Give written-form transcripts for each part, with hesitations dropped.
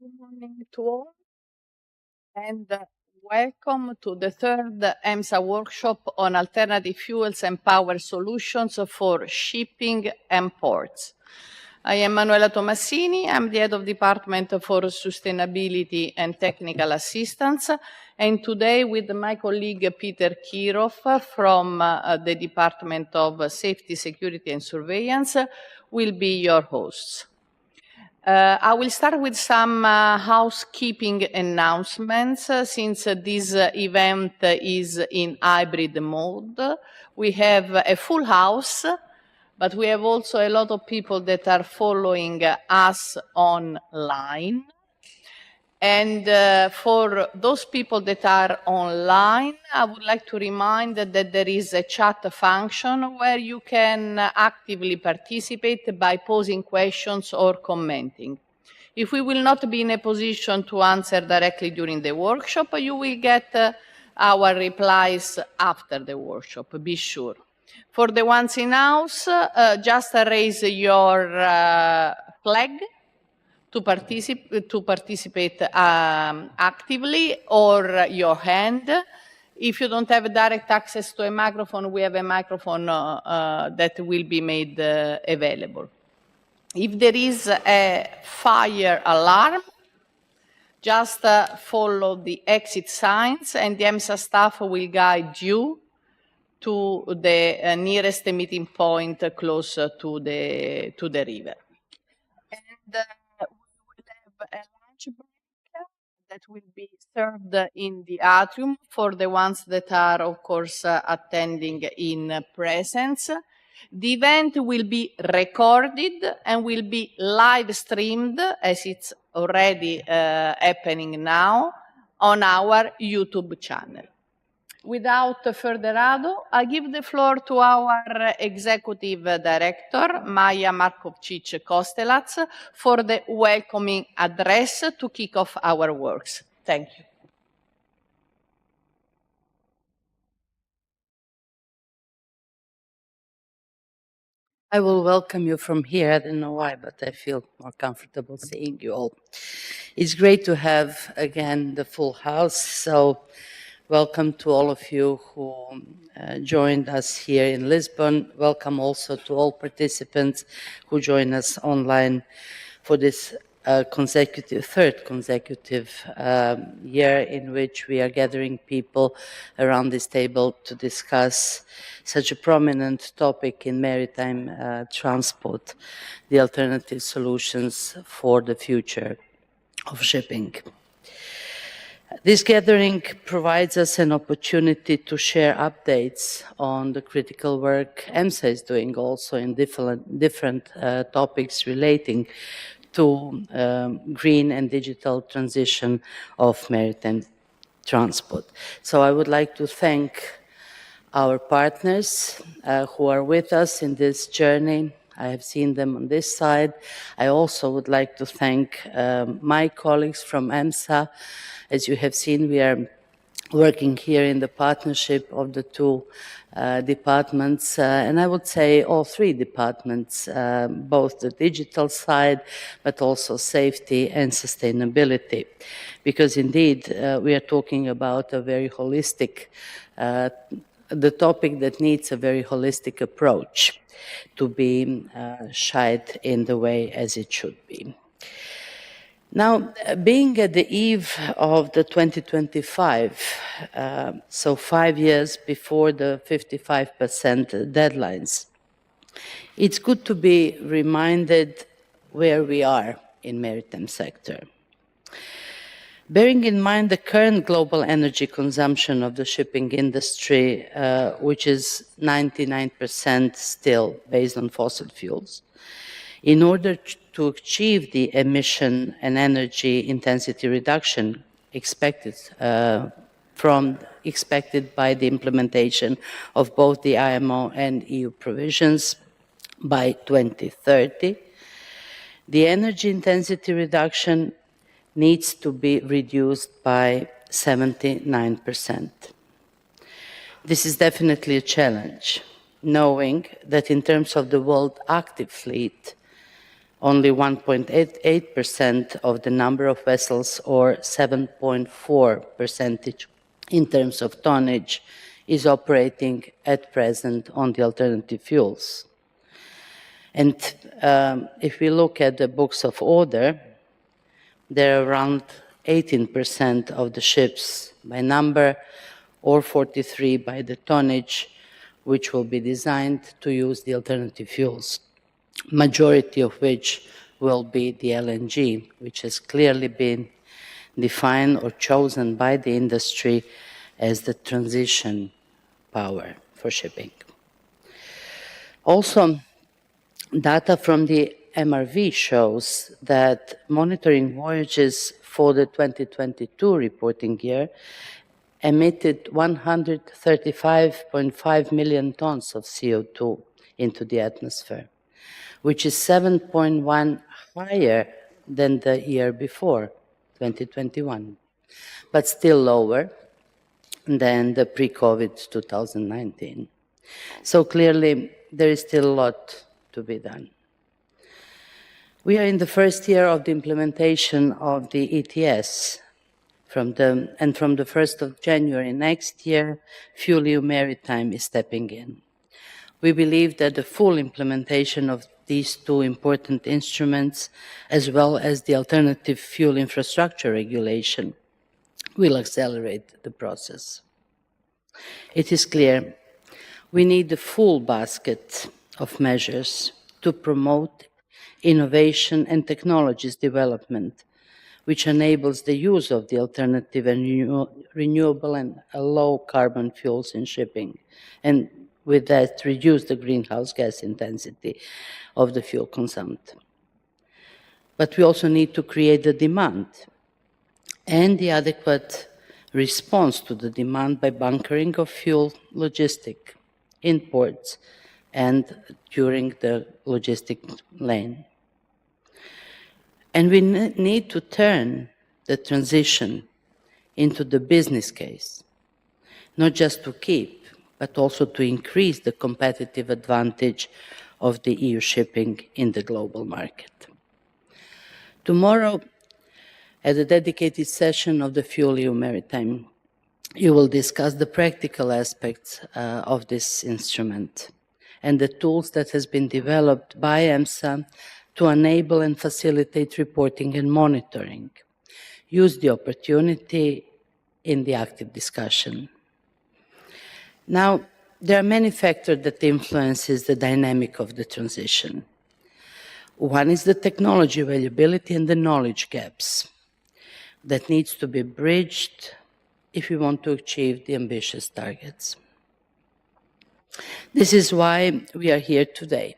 Good morning to all, and welcome to the third EMSA workshop on alternative fuels and power solutions for shipping and ports. I am Manuela Tomassini. I'm the head of Department for Sustainability and Technical Assistance, and today with my colleague Peter Kirov from the Department of Safety, Security and Surveillance will be your hosts. I will start with some housekeeping announcements since this event is in hybrid mode. We have a full house, but we have also a lot of people that are following us online. And for those people that are online, I would like to remind that there is a chat function where you can actively participate by posing questions or commenting. If we will not be in a position to answer directly during the workshop, you will get our replies after the workshop, be sure. For the ones in house, just raise your flag to participate actively, or your hand. If you don't have direct access to a microphone, we have a microphone that will be made available. If there is a fire alarm, just follow the exit signs and the EMSA staff will guide you to the nearest meeting point close to the river. And we will have a lunch break that will be served in the atrium for the ones that are, of course, attending in presence. The event will be recorded and will be live streamed, as it's already happening now, on our YouTube channel. Without further ado, I give the floor to our Executive Director, Maja Markovčić-Kostelac, for the welcoming address to kick off our works. Thank you. I will welcome you from here. I don't know why, but I feel more comfortable seeing you all. It's great to have, again, the full house. So welcome to all of you who joined us here in Lisbon. Welcome also to all participants who join us online for this third consecutive year in which we are gathering people around this table to discuss such a prominent topic in maritime transport, the alternative solutions for the future of shipping. This gathering provides us an opportunity to share updates on the critical work EMSA is doing also in different topics relating to green and digital transition of maritime transport. So I would like to thank our partners who are with us in this journey. I have seen them on this side. I also would like to thank my colleagues from EMSA. As you have seen, we are working here in the partnership of the two departments, and I would say all three departments, both the digital side, but also safety and sustainability. Because indeed, we are talking about a very holistic, the topic that needs a very holistic approach to be shied in the way as it should be. Now, being at the eve of the 2025, so 5 years before the 55% deadlines, it's good to be reminded where we are in maritime sector. Bearing in mind the current global energy consumption of the shipping industry, which is 99% still based on fossil fuels, in order to achieve the emission and energy intensity reduction expected by the implementation of both the IMO and EU provisions by 2030, the energy intensity reduction needs to be reduced by 79%. This is definitely a challenge, knowing that in terms of the world active fleet, Only 1.88% of the number of vessels, or 7.4% in terms of tonnage, is operating at present on the alternative fuels. And if we look at the books of order, there are around 18% of the ships by number, or 43 by the tonnage, which will be designed to use the alternative fuels, majority of which will be the LNG, which has clearly been defined or chosen by the industry as the transition power for shipping. Also, data from the MRV shows that monitoring voyages for the 2022 reporting year emitted 135.5 million tons of CO2 into the atmosphere, which is 7.1 higher than the year before, 2021, but still lower than the pre-COVID 2019. So clearly, there is still a lot to be done. We are in the first year of the implementation of the ETS, from the 1st of January next year, FuelEU Maritime is stepping in. We believe that the full implementation of these two important instruments, as well as the alternative fuel infrastructure regulation, will accelerate the process. It is clear we need the full basket of measures to promote innovation and technologies development, which enables the use of the alternative and renewable and low carbon fuels in shipping, and with that reduce the greenhouse gas intensity of the fuel consumed. But we also need to create the demand and the adequate response to the demand by bunkering of fuel logistic in ports and during the logistic lane. And we need to turn the transition into the business case, not just to keep, but also to increase the competitive advantage of the EU shipping in the global market. Tomorrow, at a dedicated session of the FuelEU Maritime, you will discuss the practical aspects of this instrument and the tools that has been developed by EMSA to enable and facilitate reporting and monitoring. Use the opportunity in the active discussion. Now, there are many factors that influences the dynamic of the transition. One is the technology availability and the knowledge gaps that needs to be bridged if we want to achieve the ambitious targets. This is why we are here today,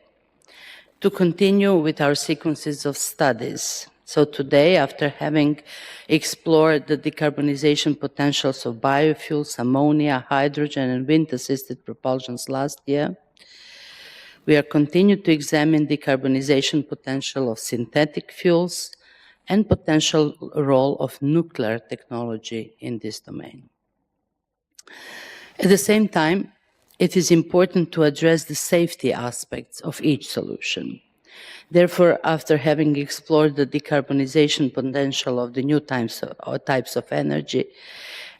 to continue with our sequences of studies. So today, after having explored the decarbonization potentials of biofuels, ammonia, hydrogen, and wind-assisted propulsions last year, we are continuing to examine decarbonization potential of synthetic fuels and potential role of nuclear technology in this domain. At the same time, it is important to address the safety aspects of each solution. Therefore, after having explored the decarbonization potential of the new types of energy,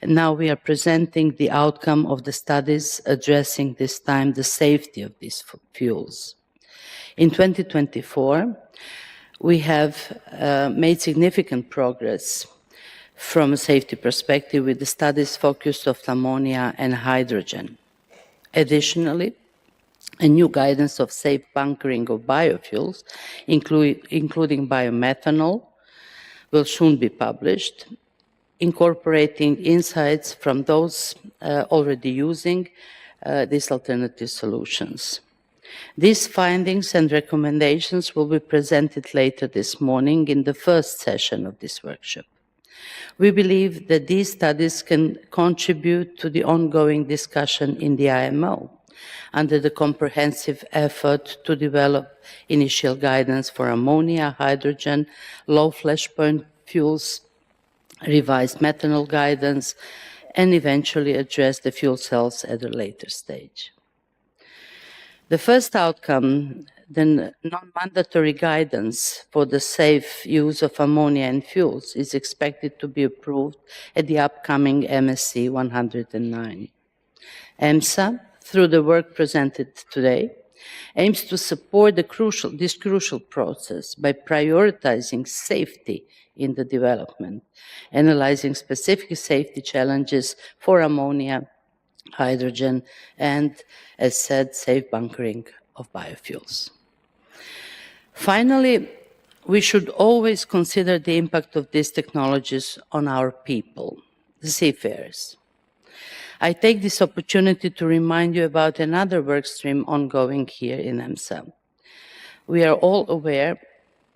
now we are presenting the outcome of the studies addressing this time the safety of these fuels. In 2024, we have made significant progress from a safety perspective with the studies focused on ammonia and hydrogen. Additionally, a new guidance of safe bunkering of biofuels, including biomethanol, will soon be published, incorporating insights from those already using these alternative solutions. These findings and recommendations will be presented later this morning in the first session of this workshop. We believe that these studies can contribute to the ongoing discussion in the IMO under the comprehensive effort to develop initial guidance for ammonia, hydrogen, low flashpoint fuels, revised methanol guidance, and eventually address the fuel cells at a later stage. The first outcome the non-mandatory guidance for the safe use of ammonia in fuels is expected to be approved at the upcoming MSC 109. EMSA, through the work presented today, aims to support this crucial process by prioritizing safety in the development, analyzing specific safety challenges for ammonia, hydrogen, and, as said, safe bunkering of biofuels. Finally, we should always consider the impact of these technologies on our people, the seafarers. I take this opportunity to remind you about another workstream ongoing here in EMSA. We are all aware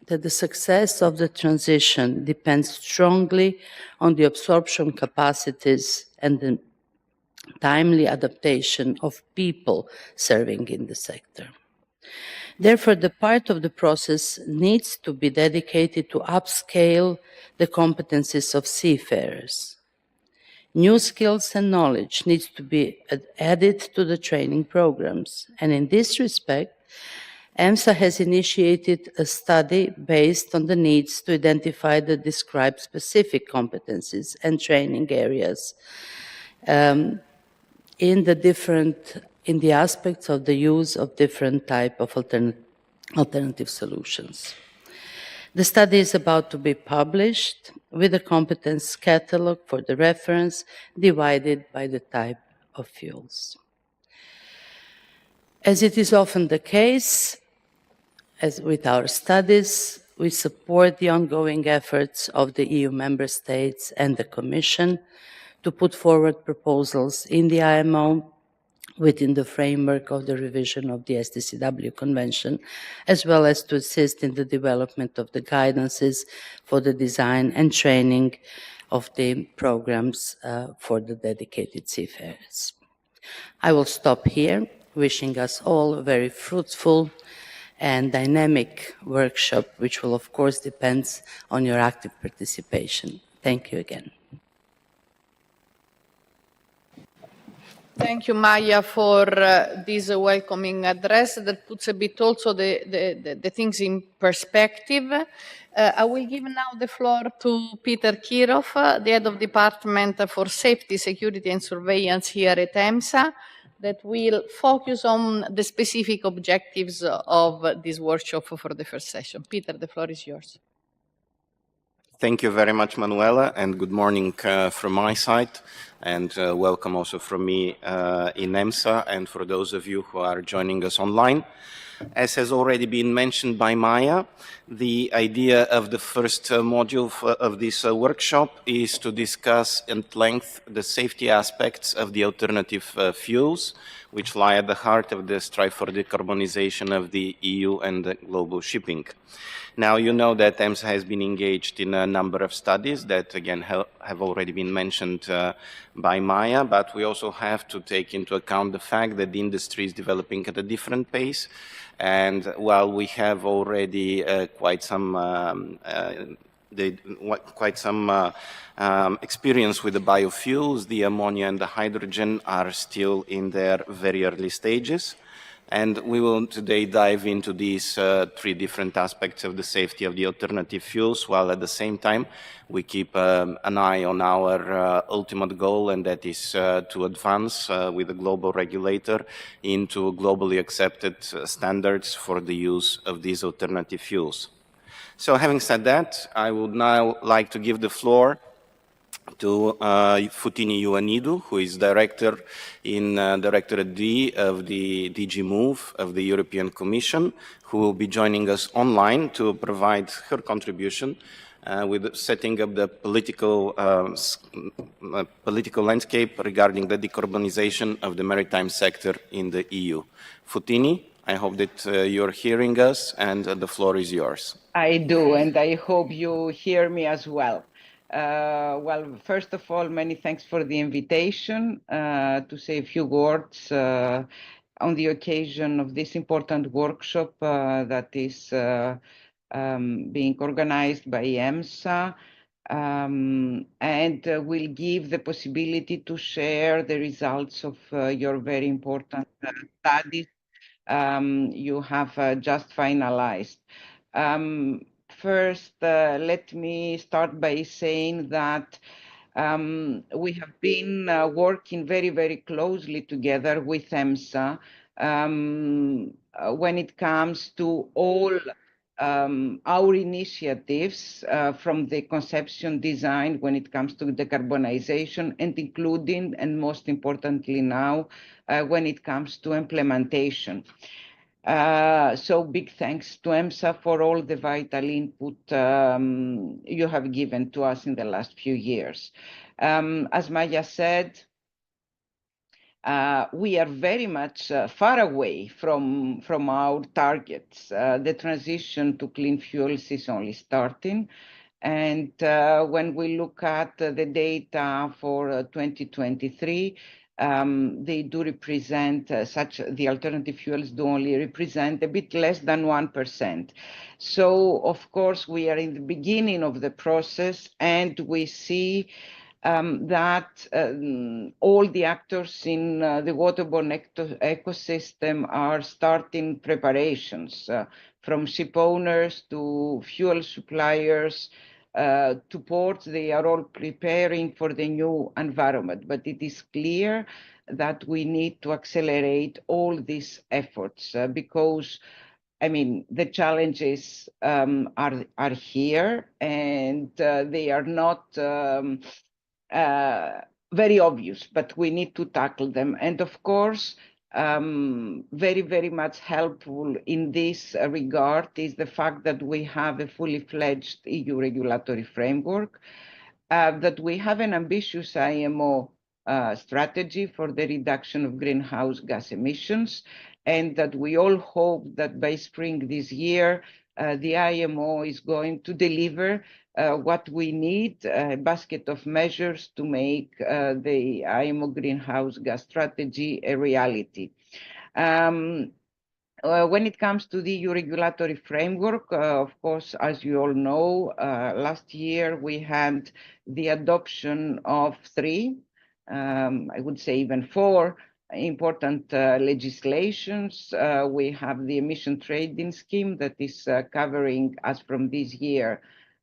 that the success of the transition depends strongly on the absorption capacities and the timely adaptation of people serving in the sector. Therefore, the part of the process needs to be dedicated to upscale the competencies of seafarers. New skills and knowledge needs to be added to the training programs. And in this respect, EMSA has initiated a study based on the needs to identify the described specific competencies and training areas in the aspects of the use of different type of alternative solutions. The study is about to be published with a competence catalog for the reference divided by the type of fuels. As it is often the case, as with our studies, we support the ongoing efforts of the EU member states and the Commission to put forward proposals in the IMO within the framework of the revision of the STCW Convention, as well as to assist in the development of the guidances for the design and training of the programs for the dedicated seafarers. I will stop here, wishing us all a very fruitful and dynamic workshop, which will, of course, depend on your active participation. Thank you again. Thank you, Maya, for this welcoming address that puts a bit also the things in perspective. I will give now the floor to Peter Kirov, the Head of Department for Safety, Security and Surveillance here at EMSA, that will focus on the specific objectives of this workshop for the first session. Peter, the floor is yours. Thank you very much, Manuela, and good morning from my side, and welcome also from me in EMSA, and for those of you who are joining us online. As has already been mentioned by Maya, the idea of the first module of this workshop is to discuss at length the safety aspects of the alternative fuels, which lie at the heart of the strive for decarbonization of the EU and the global shipping. Now, you know that EMSA has been engaged in a number of studies that, again, have already been mentioned by Maya, but we also have to take into account the fact that the industry is developing at a different pace. And while we have already quite some experience with the biofuels, the ammonia and the hydrogen are still in their very early stages. And we will today dive into these three different aspects of the safety of the alternative fuels, while at the same time we keep an eye on our ultimate goal, and that is to advance with a global regulator into globally accepted standards for the use of these alternative fuels. So having said that, I would now like to give the floor to Foutini Ioannidou, who is Director in Directorate D of the DG Move of the European Commission, who will be joining us online to provide her contribution with setting up the political landscape regarding the decarbonization of the maritime sector in the EU. Foutini, I hope that you're hearing us, and the floor is yours. I do, and I hope you hear me as well. Well, first of all, many thanks for the invitation to say a few words on the occasion of this important workshop that is being organized by EMSA, and will give the possibility to share the results of your very important studies you have just finalized. First, let me start by saying that we have been working very, very closely together with EMSA when it comes to all our initiatives from the conception design when it comes to decarbonization, and including, and most importantly now, when it comes to implementation. So big thanks to EMSA for all the vital input you have given to us in the last few years. As Maya said, we are very much far away from our targets. The transition to clean fuels is only starting. And when we look at the data for 2023, they do represent the alternative fuels do only represent a bit less than 1%. So, of course, we are in the beginning of the process, and we see that all the actors in the waterborne ecosystem are starting preparations, from ship owners to fuel suppliers to ports. They are all preparing for the new environment. But it is clear that we need to accelerate all these efforts because I mean, the challenges are here, and they are not very obvious, but we need to tackle them. And of course, very, very much helpful in this regard is the fact that we have a fully fledged EU regulatory framework, that we have an ambitious IMO strategy for the reduction of greenhouse gas emissions, and that we all hope that by spring this year, the IMO is going to deliver what we need, a basket of measures to make the IMO greenhouse gas strategy a reality. When it comes to the EU regulatory framework, of course, as you all know, last year we had the adoption of three, I would say even four, important legislations. We have the emission trading scheme that is covering, as from this year,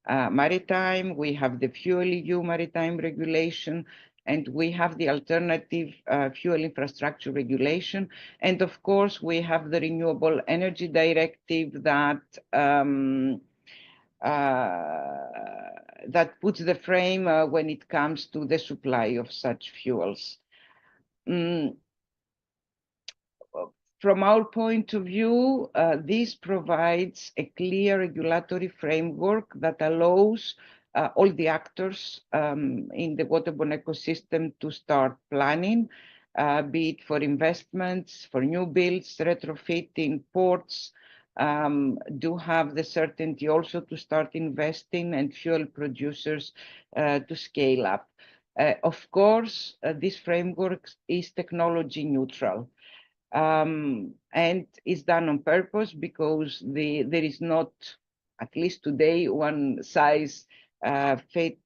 maritime. We have the FuelEU Maritime regulation, and we have the alternative fuel infrastructure regulation. And of course, we have the Renewable Energy Directive that that puts the frame when it comes to the supply of such fuels. From our point of view, this provides a clear regulatory framework that allows all the actors in the waterborne ecosystem to start planning, be it for investments, for new builds, retrofitting, ports, do have the certainty also to start investing, and fuel producers to scale up. Of course, this framework is technology neutral. And is done on purpose because there is not, at least today, one size fit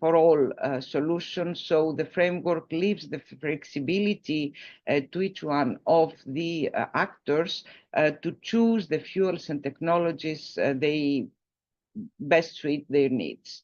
for all solutions. So the framework leaves the flexibility to each one of the actors to choose the fuels and technologies they best suit their needs.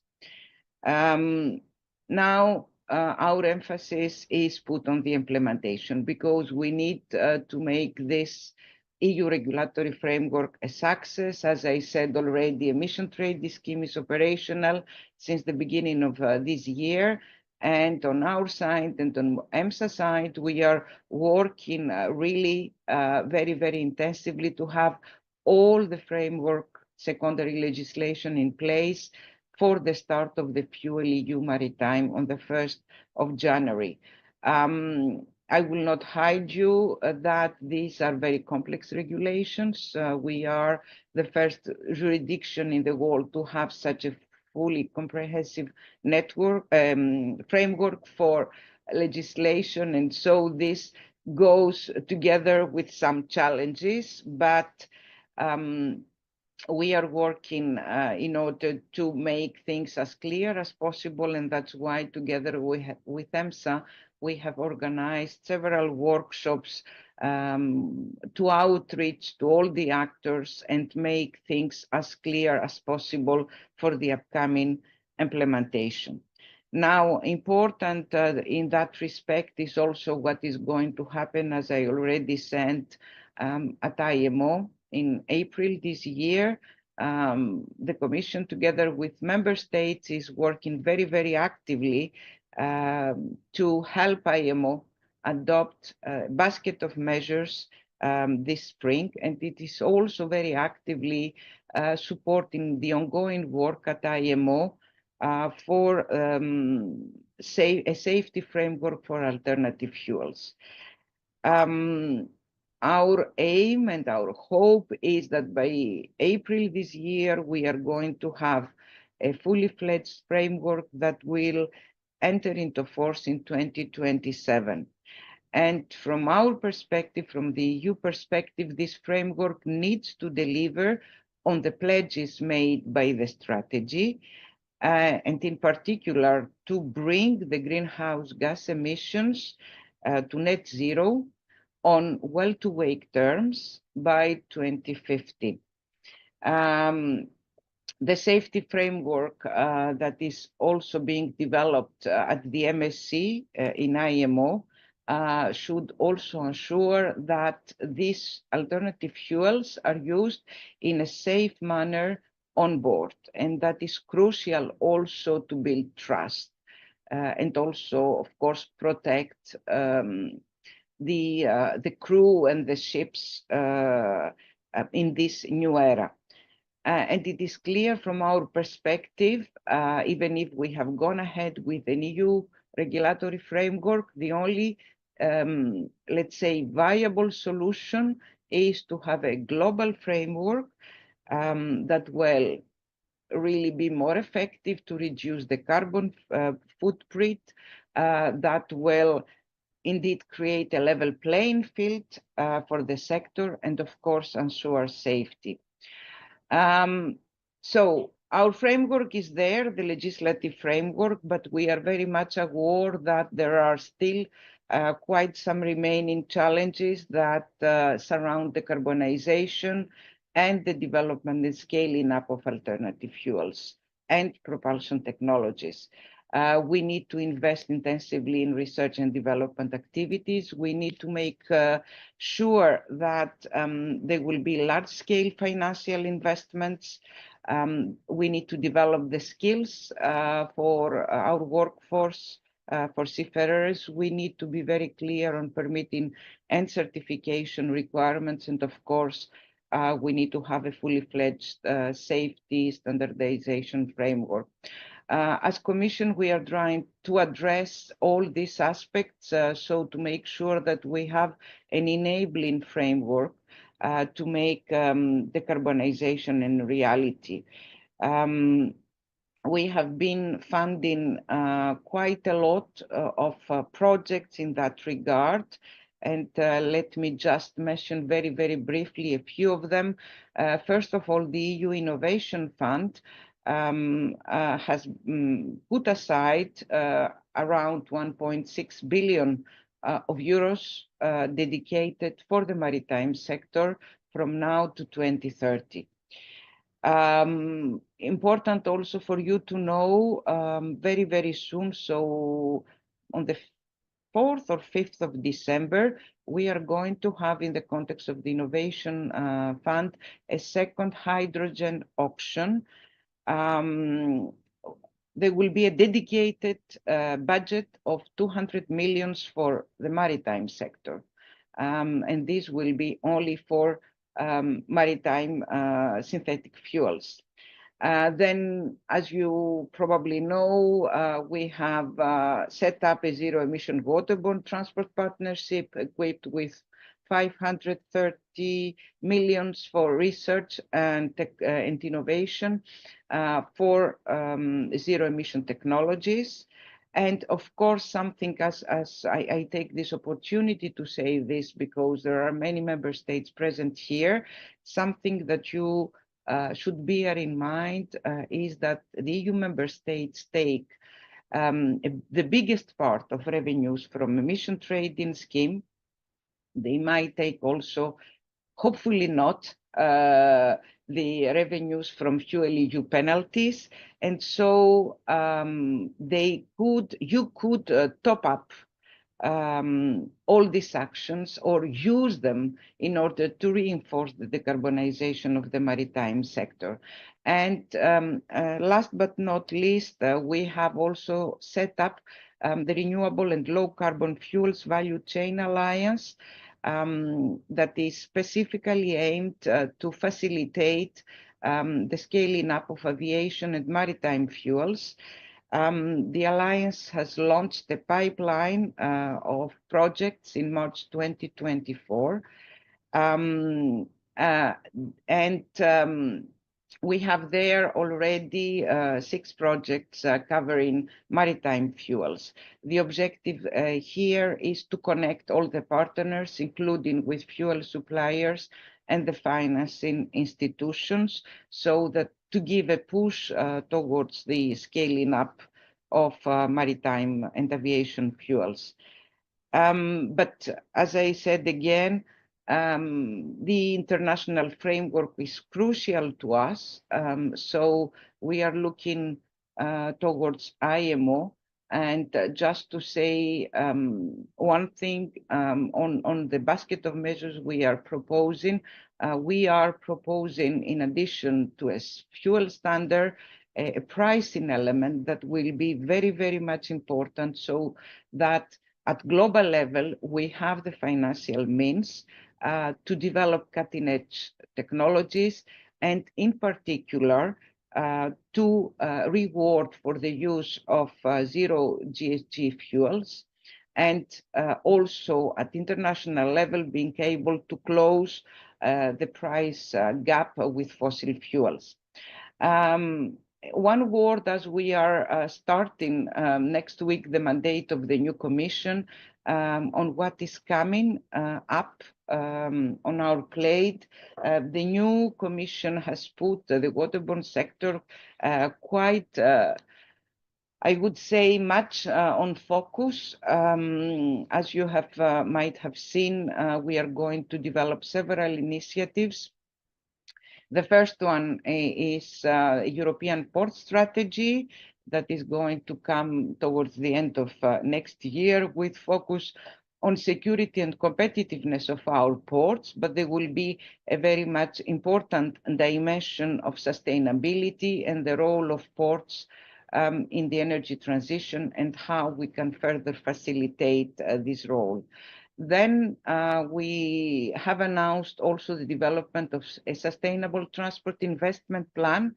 Now, our emphasis is put on the implementation because we need to make this EU regulatory framework a success. As I said already, the emission trade scheme is operational since the beginning of this year. And on our side and on EMSA side, we are working really very, very intensively to have all the framework secondary legislation in place for the start of the FuelEU Maritime on the 1st of January. I will not hide you that these are very complex regulations. We are the first jurisdiction in the world to have such a fully comprehensive network framework for legislation, and so this goes together with some challenges, but we are working in order to make things as clear as possible, and that's why together with EMSA, we have organized several workshops to outreach to all the actors and make things as clear as possible for the upcoming implementation. Now, important in that respect is also what is going to happen, as I already said, at IMO in April this year. The Commission, together with member states, is working very, very actively to help IMO adopt a basket of measures this spring, and it is also very actively supporting the ongoing work at IMO for a safety framework for alternative fuels. Our aim and our hope is that by April this year, we are going to have a fully fledged framework that will enter into force in 2027. And from our perspective, from the EU perspective, this framework needs to deliver on the pledges made by the strategy, and in particular, to bring the greenhouse gas emissions to net zero on well-to-wake terms by 2050. The safety framework that is also being developed at the MSC in IMO should also ensure that these alternative fuels are used in a safe manner on board, and that is crucial also to build trust and also, of course, protect the crew and the ships in this new era. And it is clear from our perspective, even if we have gone ahead with an EU regulatory framework, the only, let's say, viable solution is to have a global framework that will really be more effective to reduce the carbon footprint, that will indeed create a level playing field for the sector, and of course ensure safety. So our framework is there, the legislative framework, but we are very much aware that there are still quite some remaining challenges that surround decarbonization and the development and scaling up of alternative fuels and propulsion technologies. We need to invest intensively in research and development activities. We need to make sure that there will be large-scale financial investments. We need to develop the skills for our workforce, for seafarers. We need to be very clear on permitting and certification requirements. And of course, we need to have a fully fledged safety standardization framework. As Commission, we are trying to address all these aspects, so to make sure that we have an enabling framework to make decarbonization a reality. We have been funding quite a lot of projects in that regard. And let me just mention very, very briefly a few of them. First of all, the EU Innovation Fund has put aside around 1.6 billion of euros dedicated for the maritime sector from now to 2030. Important also for you to know, very, very soon, so on the 4th or 5th of December, we are going to have, in the context of the Innovation Fund, a second hydrogen auction. There will be a dedicated budget of 200 million for the maritime sector. And this will be only for maritime synthetic fuels. Then, as you probably know, we have set up a zero-emission waterborne transport partnership equipped with 530 million for research and innovation for zero-emission technologies. And of course, something as I take this opportunity to say this because there are many member states present here, something that you should bear in mind is that the EU member states take the biggest part of revenues from emission trading scheme. They might take also, hopefully not, the revenues from FuelEU penalties, and so you could top up all these actions or use them in order to reinforce the decarbonization of the maritime sector. And last but not least, we have also set up the Renewable and Low Carbon Fuels Value Chain Alliance that is specifically aimed to facilitate the scaling up of aviation and maritime fuels. The Alliance has launched a pipeline of projects in March 2024. We have there already 6 projects covering maritime fuels. The objective here is to connect all the partners, including with fuel suppliers and the financing institutions, so that to give a push towards the scaling up of maritime and aviation fuels. But as I said again, the international framework is crucial to us. So we are looking towards IMO. And just to say one thing on the basket of measures we are proposing in addition to a fuel standard, a pricing element that will be very, very much important, so that at global level, we have the financial means to develop cutting-edge technologies, and in particular, to reward for the use of zero GHG fuels, and also at international level being able to close the price gap with fossil fuels. One word, as we are starting next week the mandate of the new Commission on what is coming up on our plate. The new Commission has put the waterborne sector quite, I would say, much on focus. As you might have seen, we are going to develop several initiatives. The first one is a European port strategy that is going to come towards the end of next year, with focus on security and competitiveness of our ports, but there will be a very much important dimension of sustainability and the role of ports in the energy transition and how we can further facilitate this role. Then we have announced also the development of a sustainable transport investment plan,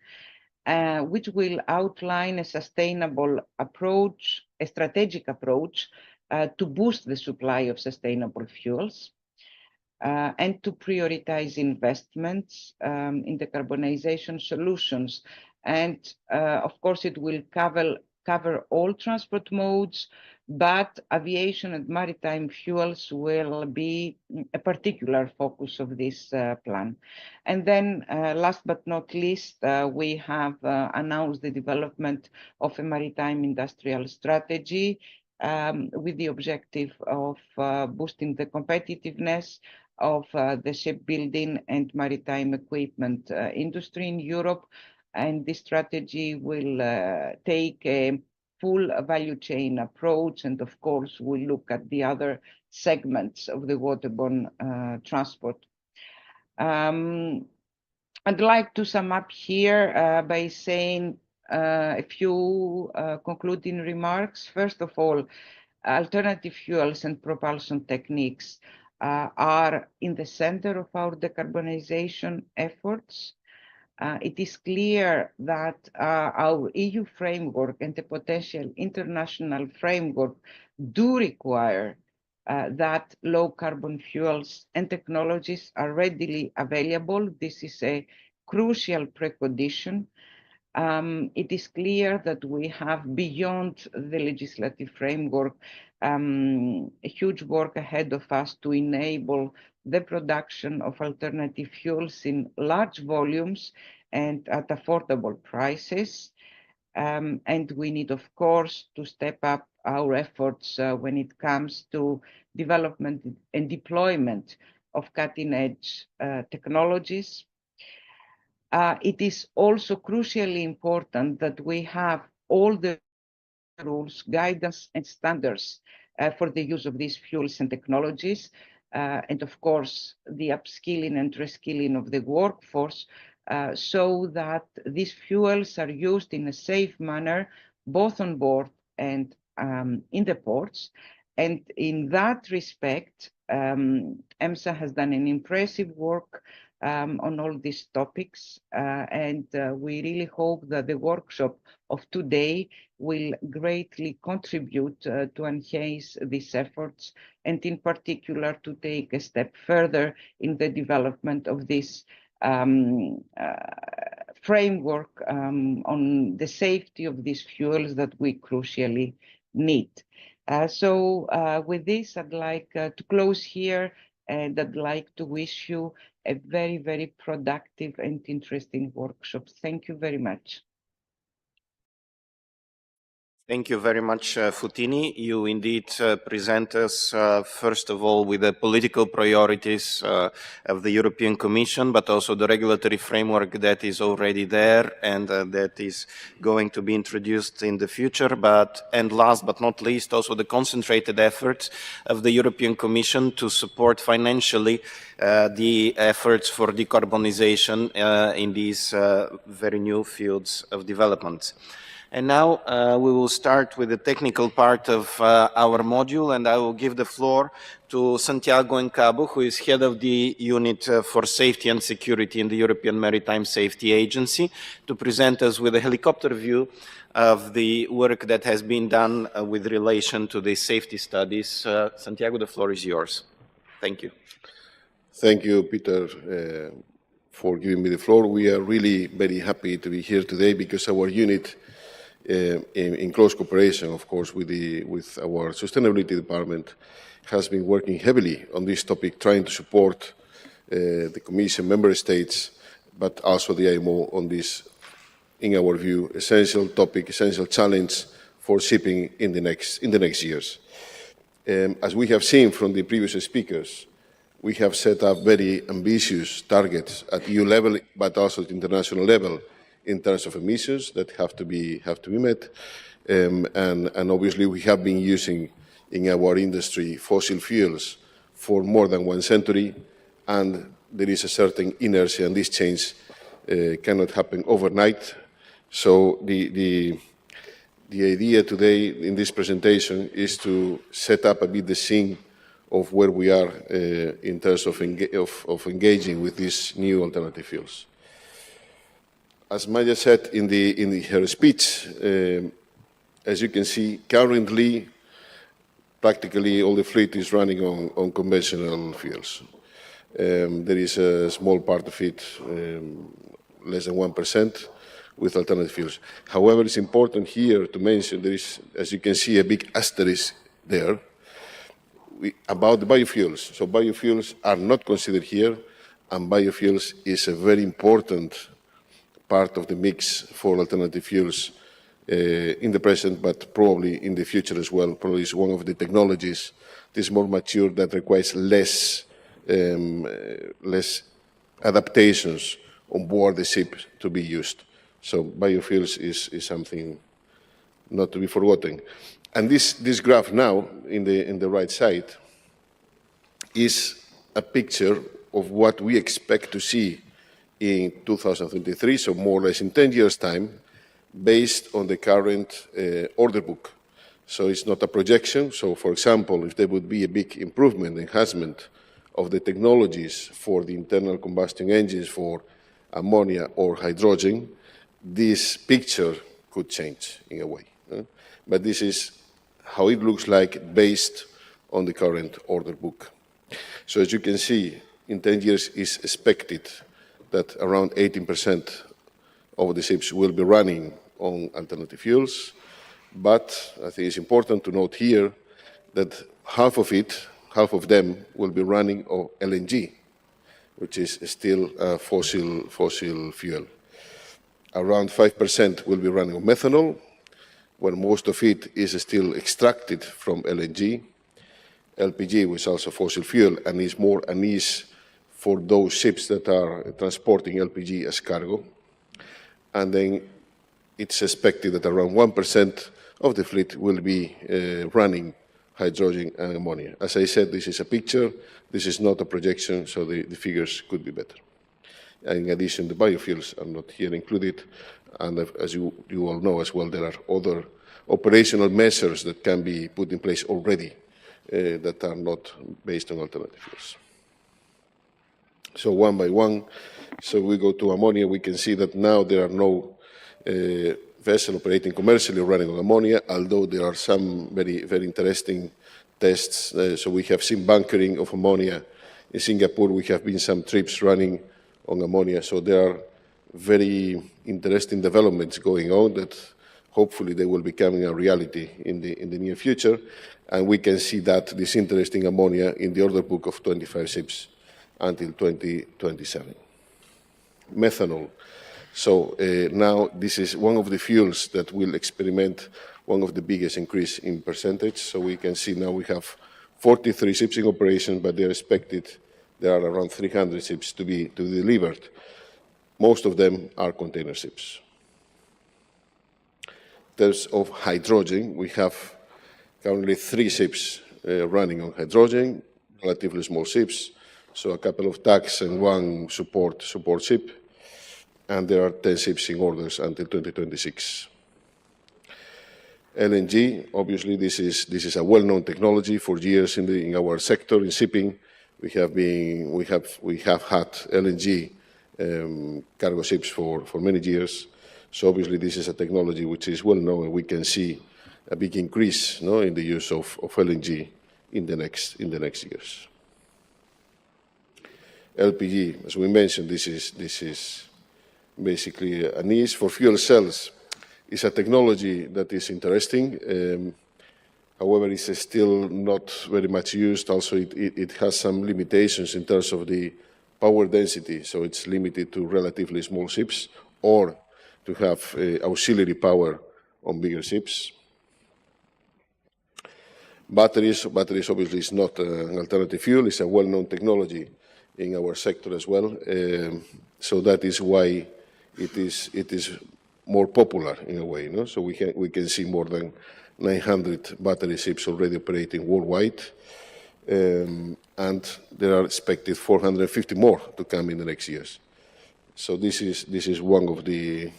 which will outline a sustainable approach, a strategic approach to boost the supply of sustainable fuels and to prioritize investments in decarbonization solutions. And of course, it will cover all transport modes, but aviation and maritime fuels will be a particular focus of this plan. And then last but not least, we have announced the development of a maritime industrial strategy with the objective of boosting the competitiveness of the shipbuilding and maritime equipment industry in Europe. And this strategy will take a full value chain approach, and of course, we'll look at the other segments of the waterborne transport. I'd like to sum up here by saying a few concluding remarks. First of all, alternative fuels and propulsion techniques are in the center of our decarbonization efforts. It is clear that our EU framework and the potential international framework do require that low carbon fuels and technologies are readily available. This is a crucial precondition. It is clear that we have, beyond the legislative framework, a huge work ahead of us to enable the production of alternative fuels in large volumes and at affordable prices. And we need, of course, to step up our efforts when it comes to development and deployment of cutting-edge technologies. It is also crucially important that we have all the rules, guidance, and standards for the use of these fuels and technologies, and of course, the upskilling and reskilling of the workforce, so that these fuels are used in a safe manner, both on board and in the ports. And in that respect, EMSA has done an impressive work on all these topics, and we really hope that the workshop of today will greatly contribute to enhance these efforts, and in particular to take a step further in the development of this framework on the safety of these fuels that we crucially need. With this, I'd like to close here, and I'd like to wish you a very, very productive and interesting workshop. Thank you very much. Thank you very much, Foutini. You indeed present us, first of all, with the political priorities of the European Commission, but also the regulatory framework that is already there and that is going to be introduced in the future. And last but not least, also the concentrated efforts of the European Commission to support financially the efforts for decarbonization in these very new fields of development. And now we will start with the technical part of our module, and I will give the floor to Santiago Encabo, who is head of the unit for safety and security in the European Maritime Safety Agency, to present us with a helicopter view of the work that has been done with relation to the safety studies. Santiago, the floor is yours. Thank you. Thank you, Peter, for giving me the floor. We are really very happy to be here today because our unit, in close cooperation, of course, with our sustainability department, has been working heavily on this topic, trying to support the Commission, member states, but also the IMO on this, in our view, essential topic, essential challenge for shipping in the next years. As we have seen from the previous speakers, we have set up very ambitious targets at EU level, but also at international level, in terms of emissions that have to be met, and obviously we have been using in our industry fossil fuels for more than 1 century, and there is a certain inertia, and this change cannot happen overnight. So the idea today in this presentation is to set up a bit the scene of where we are in terms of engaging with these new alternative fuels. As Maya said in her speech, as you can see, currently, practically all the fleet is running on conventional fuels. There is a small part of it, less than 1%, with alternative fuels. However, it's important here to mention there is, as you can see, a big asterisk there about the biofuels. So biofuels are not considered here, and biofuels is a very important part of the mix for alternative fuels in the present, but probably in the future as well. Probably is one of the technologies that is more mature, that requires less adaptations on board the ship to be used. So biofuels is something not to be forgotten. And this graph now, in the right side, is a picture of what we expect to see in 2023, so more or less in 10 years' time, based on the current order book. So it's not a projection. So, for example, if there would be a big improvement, enhancement of the technologies for the internal combustion engines for ammonia or hydrogen, this picture could change in a way. But this is how it looks like based on the current order book. So as you can see, in 10 years is expected that around 18% of the ships will be running on alternative fuels. But I think it's important to note here that half of them will be running on LNG, which is still a fossil fuel. Around 5% will be running on methanol, where most of it is still extracted from LNG. LPG, which is also fossil fuel, and is more a niche for those ships that are transporting LPG as cargo. And then it's expected that around 1% of the fleet will be running hydrogen and ammonia. As I said, this is a picture, this is not a projection, so the figures could be better. And in addition, the biofuels are not here included, and as you all know as well, there are other operational measures that can be put in place already that are not based on alternative fuels. So one by one, so we go to ammonia, we can see that now there are no vessel operating commercially running on ammonia, although there are some very, very interesting tests. So we have seen bunkering of ammonia in Singapore. We have been some trips running on ammonia. So there are very interesting developments going on that hopefully they will be becoming a reality in the near future. And we can see that this interesting ammonia in the order book of 25 ships until 2027. Methanol. So now this is one of the fuels that will experiment one of the biggest increase in percentage. So we can see now we have 43 ships in operation, but they're expected, there are around 300 ships to be delivered. Most of them are container ships. In terms of hydrogen, we have currently 3 ships running on hydrogen, relatively small ships, so a couple of tugs and 1 support ship, and there are 10 ships in orders until 2026. LNG, obviously, this is a well-known technology for years in our sector in shipping. We have had LNG cargo ships for many years. So obviously, this is a technology which is well known, and we can see a big increase in the use of LNG in the next years. LPG, as we mentioned, this is basically a niche for fuel cells. It's a technology that is interesting. However, it's still not very much used. Also, it has some limitations in terms of the power density. So it's limited to relatively small ships or to have auxiliary power on bigger ships. Batteries obviously is not an alternative fuel. It's a well-known technology in our sector as well. So that is why it is more popular in a way. So we can see more than 900 battery ships already operating worldwide, and there are expected 450 more to come in the next years. So this is one of the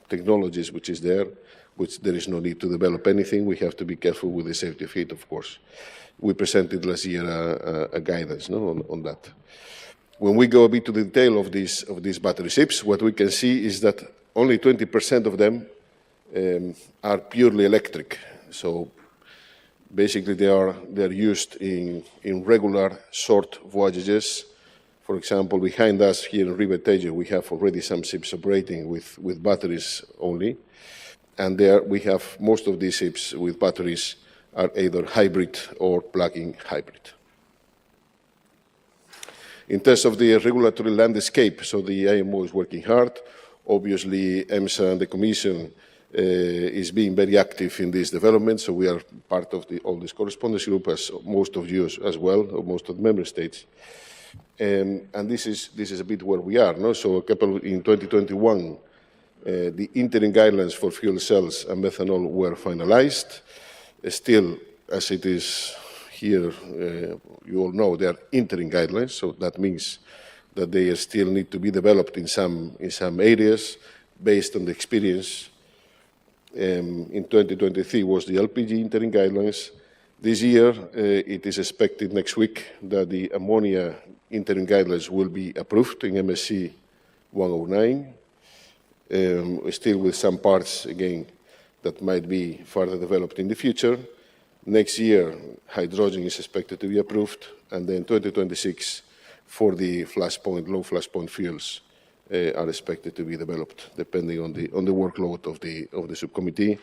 technologies which is there, which there is no need to develop anything. We have to be careful with the safety of it, of course. We presented last year a guidance on that. When we go a bit to the detail of these battery ships, what we can see is that only 20% of them are purely electric. So basically they are used in regular short voyages. For example, behind us here in River Tejo, we have already some ships operating with batteries only. And there we have most of these ships with batteries are either hybrid or plug-in hybrid. In terms of the regulatory landscape, so the IMO is working hard. Obviously, EMSA and the Commission is being very active in this development, so we are part of all this correspondence group, as most of you as well, or most of the member states. And this is a bit where we are. No? So in 2021, the interim guidelines for fuel cells and methanol were finalized. Still, as it is here, you all know, they are interim guidelines, so that means that they still need to be developed in some areas based on the experience. In 2023 was the LPG interim guidelines. This year, it is expected next week that the ammonia interim guidelines will be approved in MSC 109, still with some parts, again, that might be further developed in the future. Next year, hydrogen is expected to be approved, and then 2026 for the low flashpoint fuels are expected to be developed, depending on the workload of the subcommittee.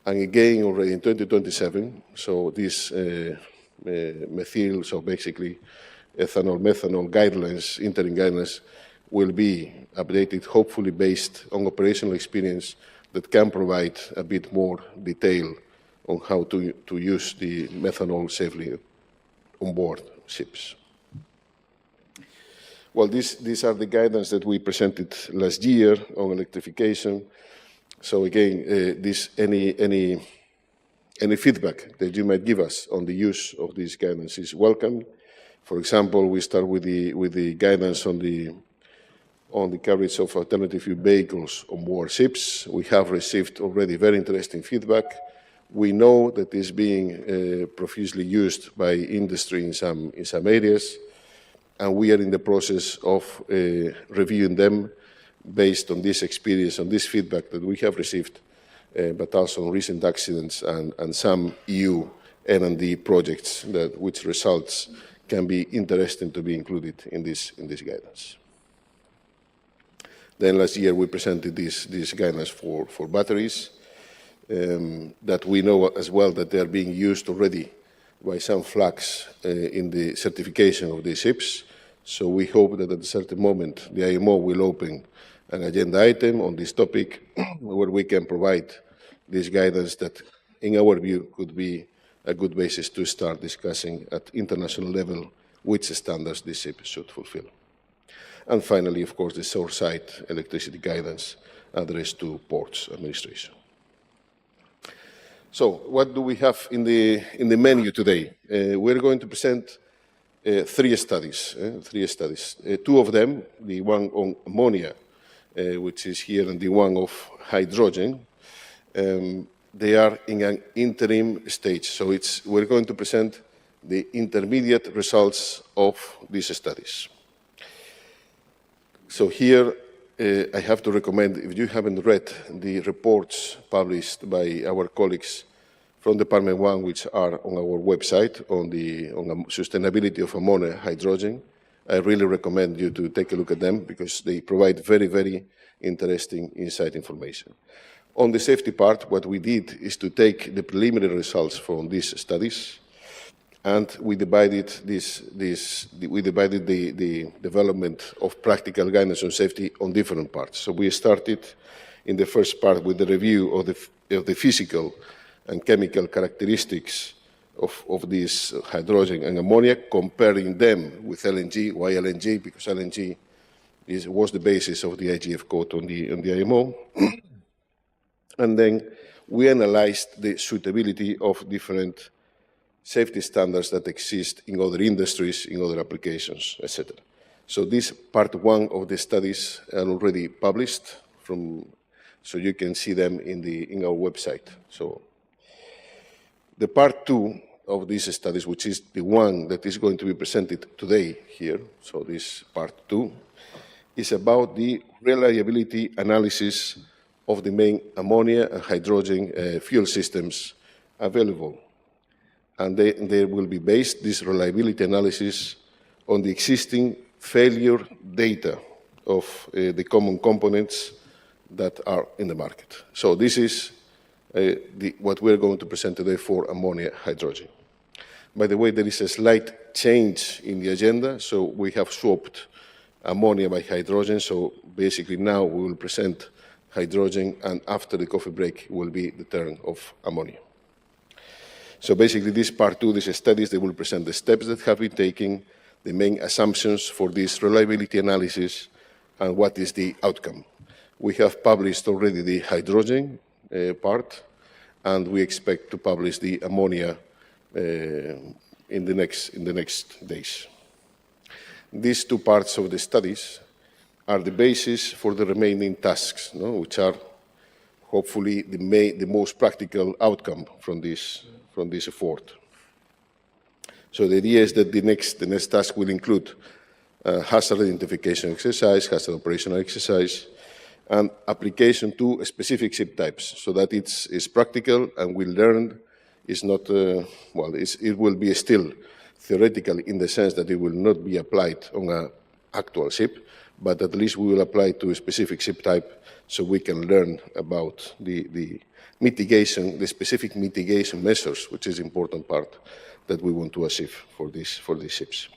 And again, already in 2027, so this methyl, so basically ethanol, methanol guidelines, interim guidelines, will be updated, hopefully based on operational experience that can provide a bit more detail on how to use the methanol safely on board ships. Well, these are the guidance that we presented last year on electrification. So again, any feedback that you might give us on the use of these guidance is welcome. For example, we start with the guidance on the coverage of alternative fuel vehicles on board ships. We have received already very interesting feedback. We know that it's being profusely used by industry in some areas, and we are in the process of reviewing them based on this experience, on this feedback that we have received, but also on recent accidents and some EU R&D projects which results can be interesting to be included in this guidance. Then last year we presented this guidance for batteries that we know as well that they are being used already by some flags in the certification of these ships. So we hope that at a certain moment the IMO will open an agenda item on this topic where we can provide this guidance that, in our view, could be a good basis to start discussing at international level which standards this ship should fulfill. And finally, of course, the shoreside electricity guidance addressed to ports administration. So what do we have in the menu today? We're going to present three studies. Two of them, the one on ammonia, which is here, and the one of hydrogen, they are in an interim stage. So we're going to present the intermediate results of these studies. So here, I have to recommend, if you haven't read the reports published by our colleagues from Department 1, which are on our website on the sustainability of ammonia hydrogen, I really recommend you to take a look at them because they provide very, very interesting inside information. On the safety part, what we did is to take the preliminary results from these studies, and we divided the development of practical guidance on safety on different parts. So we started in the first part with the review of the physical and chemical characteristics of this hydrogen and ammonia, comparing them with LNG. Why LNG? Because LNG was the basis of the IGF code on the IMO. And then we analyzed the suitability of different safety standards that exist in other industries, in other applications, etc. So this part one of the studies are already published, so you can see them in our website. So the part two of these studies, which is the one that is going to be presented today here, so this part two, is about the reliability analysis of the main ammonia and hydrogen fuel systems available. And they will be based, this reliability analysis, on the existing failure data of the common components that are in the market. So this is what we're going to present today for ammonia hydrogen. By the way, there is a slight change in the agenda, so we have swapped ammonia by hydrogen. So basically now we will present hydrogen, and after the coffee break will be the turn of ammonia. So basically this part two, these studies, they will present the steps that have been taken, the main assumptions for this reliability analysis, and what is the outcome. We have published already the hydrogen part, and we expect to publish the ammonia in the next days. These two parts of the studies are the basis for the remaining tasks, which are hopefully the most practical outcome from this effort. So the idea is that the next task will include hazard identification exercise, hazard operational exercise, and application to specific ship types, so that it's practical and we learn. It's not it will be still theoretical in the sense that it will not be applied on an actual ship, but at least we will apply to a specific ship type, so we can learn about the mitigation, the specific mitigation measures, which is an important part that we want to achieve for these ships.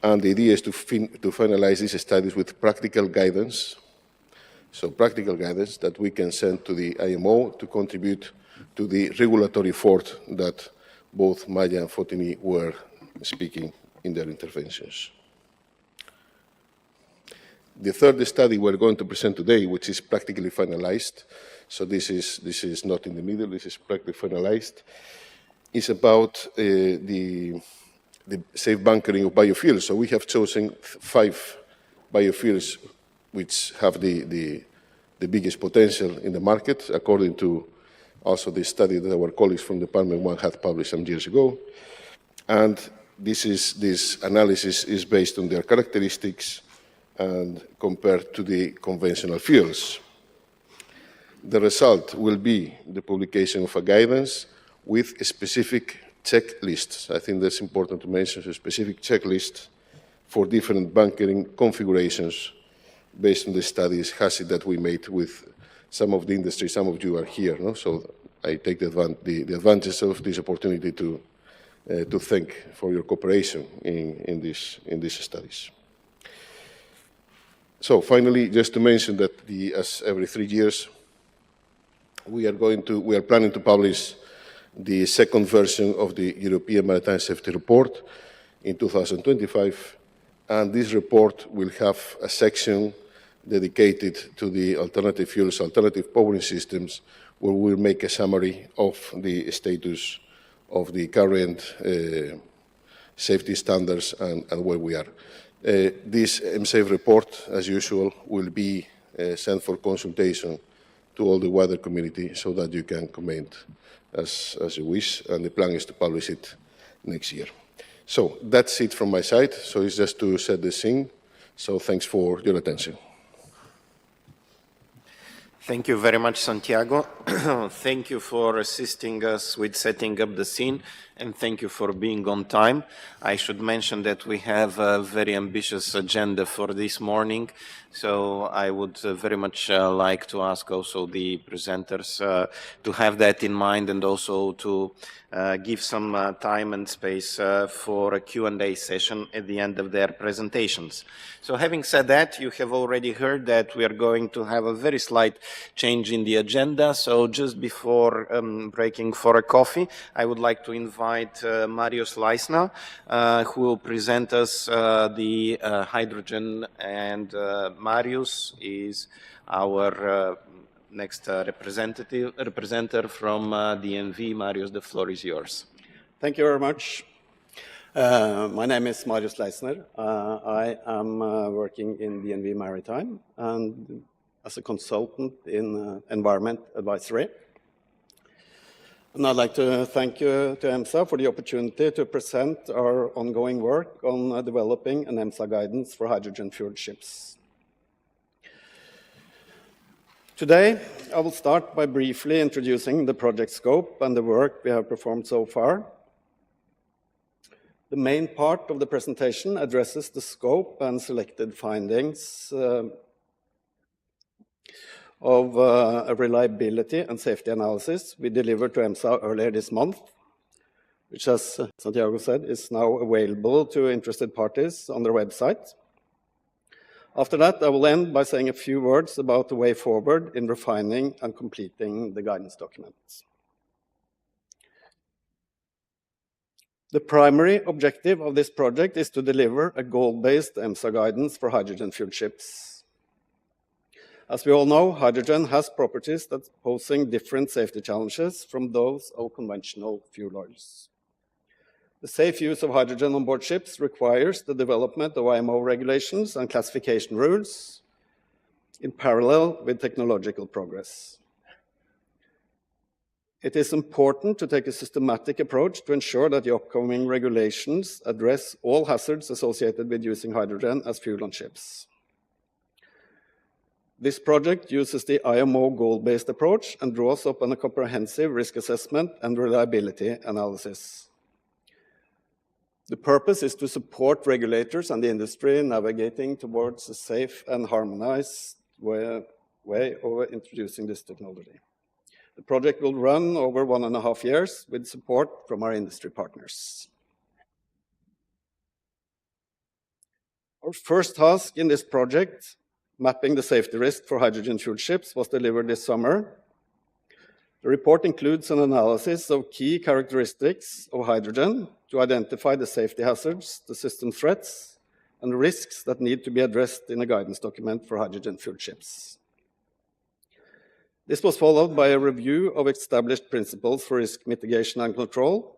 And the idea is to finalize these studies with practical guidance. So practical guidance that we can send to the IMO to contribute to the regulatory effort that both Maya and Fotini were speaking in their interventions. The third study we're going to present today, which is practically finalized, so this is not in the middle, this is practically finalized, is about the safe bunkering of biofuels. So we have chosen 5 biofuels which have the biggest potential in the market, according to also the study that our colleagues from Department 1 had published some years ago. And this analysis is based on their characteristics and compared to the conventional fuels. The result will be the publication of a guidance with specific checklists. I think that's important to mention, a specific checklist for different bunkering configurations based on the studies, HACCP, that we made with some of the industry. Some of you are here, no? So I take the advantage of this opportunity to thank for your cooperation in these studies. So finally, just to mention that as every 3 years, we are planning to publish the second version of the European Maritime Safety Report in 2025, and this report will have a section dedicated to the alternative fuels, alternative powering systems, where we'll make a summary of the status of the current safety standards and where we are. This EMSA report, as usual, will be sent for consultation to all the wider community so that you can comment as you wish, and the plan is to publish it next year. So that's it from my side. So it's just to set the scene. So thanks for your attention. Thank you very much, Santiago. Thank you for assisting us with setting up the scene, and thank you for being on time. I should mention that we have a very ambitious agenda for this morning, so I would very much like to ask also the presenters to have that in mind, and also to give some time and space for a Q&A session at the end of their presentations. So having said that, you have already heard that we are going to have a very slight change in the agenda. So just before breaking for a coffee, I would like to invite Marius Leisner, who will present us the hydrogen, and Marius is our next representative from DNV. Marius, the floor is yours. Thank you very much. My name is Marius Leisner. I am working in DNV Maritime and as a consultant in environment advisory. And I'd like to thank you to EMSA for the opportunity to present our ongoing work on developing an EMSA guidance for hydrogen-fueled ships. Today, I will start by briefly introducing the project scope and the work we have performed so far. The main part of the presentation addresses the scope and selected findings of a reliability and safety analysis we delivered to EMSA earlier this month, which, as Santiago said, is now available to interested parties on their website. After that, I will end by saying a few words about the way forward in refining and completing the guidance documents. The primary objective of this project is to deliver a goal-based EMSA guidance for hydrogen-fueled ships. As we all know, hydrogen has properties that posing different safety challenges from those of conventional fuel oils. The safe use of hydrogen on board ships requires the development of IMO regulations and classification rules in parallel with technological progress. It is important to take a systematic approach to ensure that the upcoming regulations address all hazards associated with using hydrogen as fuel on ships. This project uses the IMO goal-based approach and draws up on a comprehensive risk assessment and reliability analysis. The purpose is to support regulators and the industry navigating towards a safe and harmonized way of introducing this technology. The project will run over 1.5 years with support from our industry partners. Our first task in this project, mapping the safety risk for hydrogen-fueled ships, was delivered this summer. The report includes an analysis of key characteristics of hydrogen to identify the safety hazards, the system threats, and risks that need to be addressed in a guidance document for hydrogen-fueled ships. This was followed by a review of established principles for risk mitigation and control,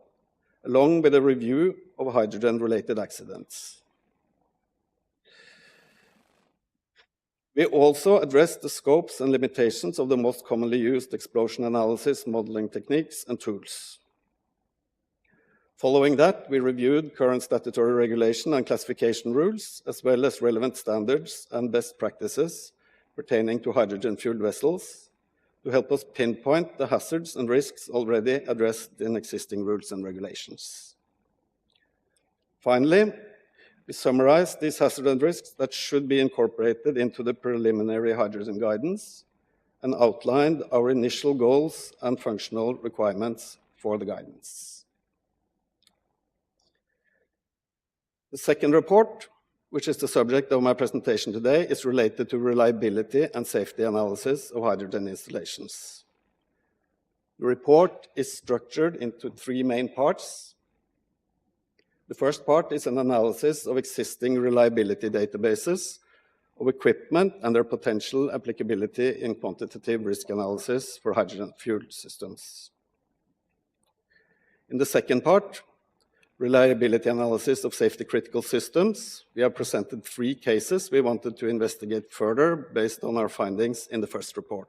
along with a review of hydrogen-related accidents. We also addressed the scopes and limitations of the most commonly used explosion analysis modeling techniques and tools. Following that, we reviewed current statutory regulation and classification rules, as well as relevant standards and best practices pertaining to hydrogen-fueled vessels to help us pinpoint the hazards and risks already addressed in existing rules and regulations. Finally, we summarized these hazards and risks that should be incorporated into the preliminary hydrogen guidance and outlined our initial goals and functional requirements for the guidance. The second report, which is the subject of my presentation today, is related to reliability and safety analysis of hydrogen installations. The report is structured into three main parts. The first part is an analysis of existing reliability databases of equipment and their potential applicability in quantitative risk analysis for hydrogen fuel systems. In the second part, reliability analysis of safety critical systems, we have presented three cases we wanted to investigate further based on our findings in the first report.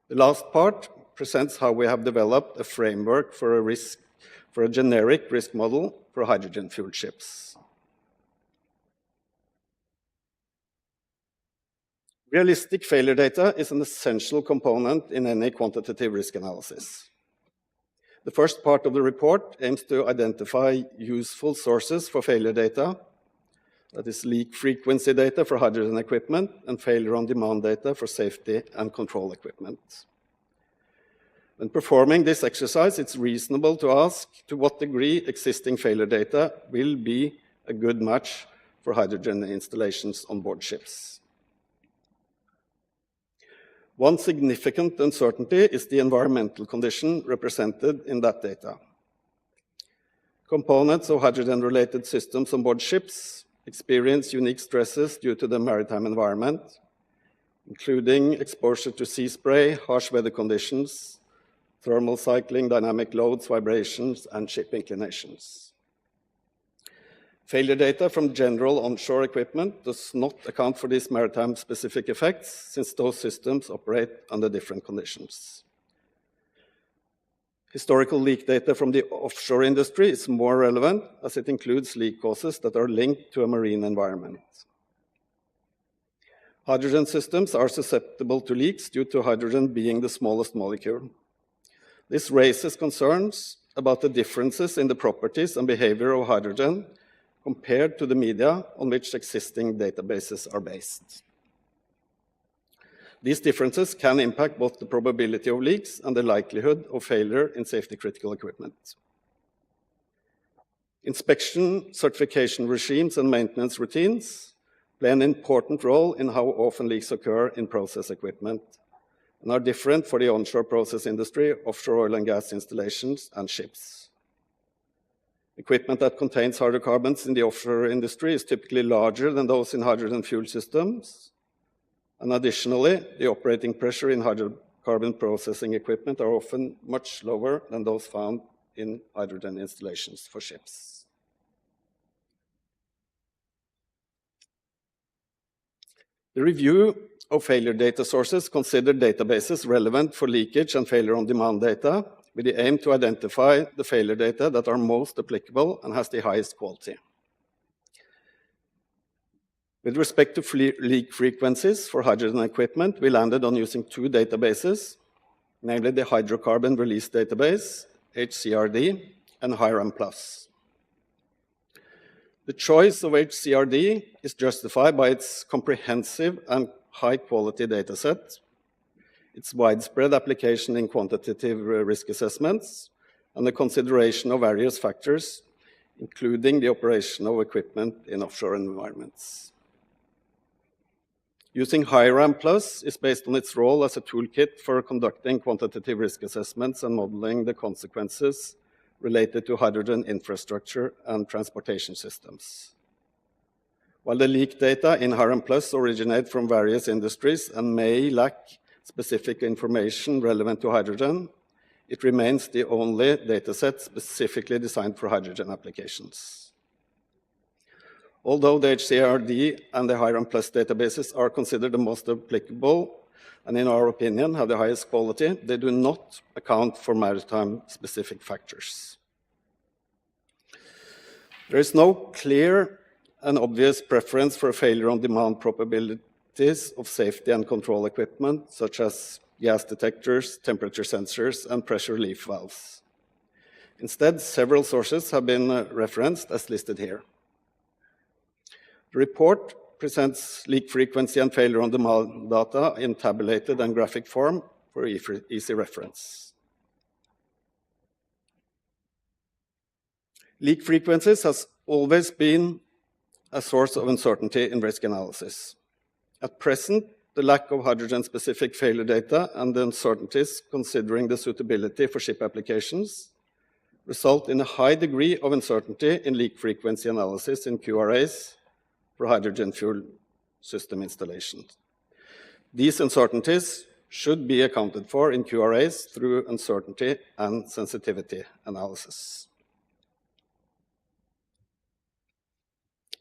The last part presents how we have developed a framework for a generic risk model for hydrogen-fueled ships. Realistic failure data is an essential component in any quantitative risk analysis. The first part of the report aims to identify useful sources for failure data, that is leak frequency data for hydrogen equipment and failure on demand data for safety and control equipment. When performing this exercise, it's reasonable to ask to what degree existing failure data will be a good match for hydrogen installations on board ships. One significant uncertainty is the environmental condition represented in that data. Components of hydrogen-related systems on board ships experience unique stresses due to the maritime environment, including exposure to sea spray, harsh weather conditions, thermal cycling, dynamic loads, vibrations, and ship inclinations. Failure data from general onshore equipment does not account for these maritime-specific effects, since those systems operate under different conditions. Historical leak data from the offshore industry is more relevant, as it includes leak causes that are linked to a marine environment. Hydrogen systems are susceptible to leaks due to hydrogen being the smallest molecule. This raises concerns about the differences in the properties and behavior of hydrogen compared to the media on which existing databases are based. These differences can impact both the probability of leaks and the likelihood of failure in safety-critical equipment. Inspection, certification regimes, and maintenance routines play an important role in how often leaks occur in process equipment and are different for the onshore process industry, offshore oil and gas installations, and ships. Equipment that contains hydrocarbons in the offshore industry is typically larger than those in hydrogen fuel systems. And additionally, the operating pressure in hydrocarbon processing equipment are often much lower than those found in hydrogen installations for ships. The review of failure data sources considered databases relevant for leakage and failure on demand data, with the aim to identify the failure data that are most applicable and has the highest quality. With respect to leak frequencies for hydrogen equipment, we landed on using two databases, namely the Hydrocarbon Release Database, HCRD, and HIRAM+. The choice of HCRD is justified by its comprehensive and high-quality dataset, its widespread application in quantitative risk assessments, and the consideration of various factors, including the operation of equipment in offshore environments. Using HYRAM Plus is based on its role as a toolkit for conducting quantitative risk assessments and modeling the consequences related to hydrogen infrastructure and transportation systems. While the leak data in HYRAM Plus originate from various industries and may lack specific information relevant to hydrogen, it remains the only dataset specifically designed for hydrogen applications. Although the HCRD and the HYRAM Plus databases are considered the most applicable and, in our opinion, have the highest quality, they do not account for maritime-specific factors. There is no clear and obvious preference for failure on demand probabilities of safety and control equipment, such as gas detectors, temperature sensors, and pressure relief valves. Instead, several sources have been referenced as listed here. The report presents leak frequency and failure on demand data in tabulated and graphic form for easy reference. Leak frequencies has always been a source of uncertainty in risk analysis. At present, the lack of hydrogen-specific failure data and the uncertainties considering the suitability for ship applications result in a high degree of uncertainty in leak frequency analysis in QRAs for hydrogen fuel system installations. These uncertainties should be accounted for in QRAs through uncertainty and sensitivity analysis.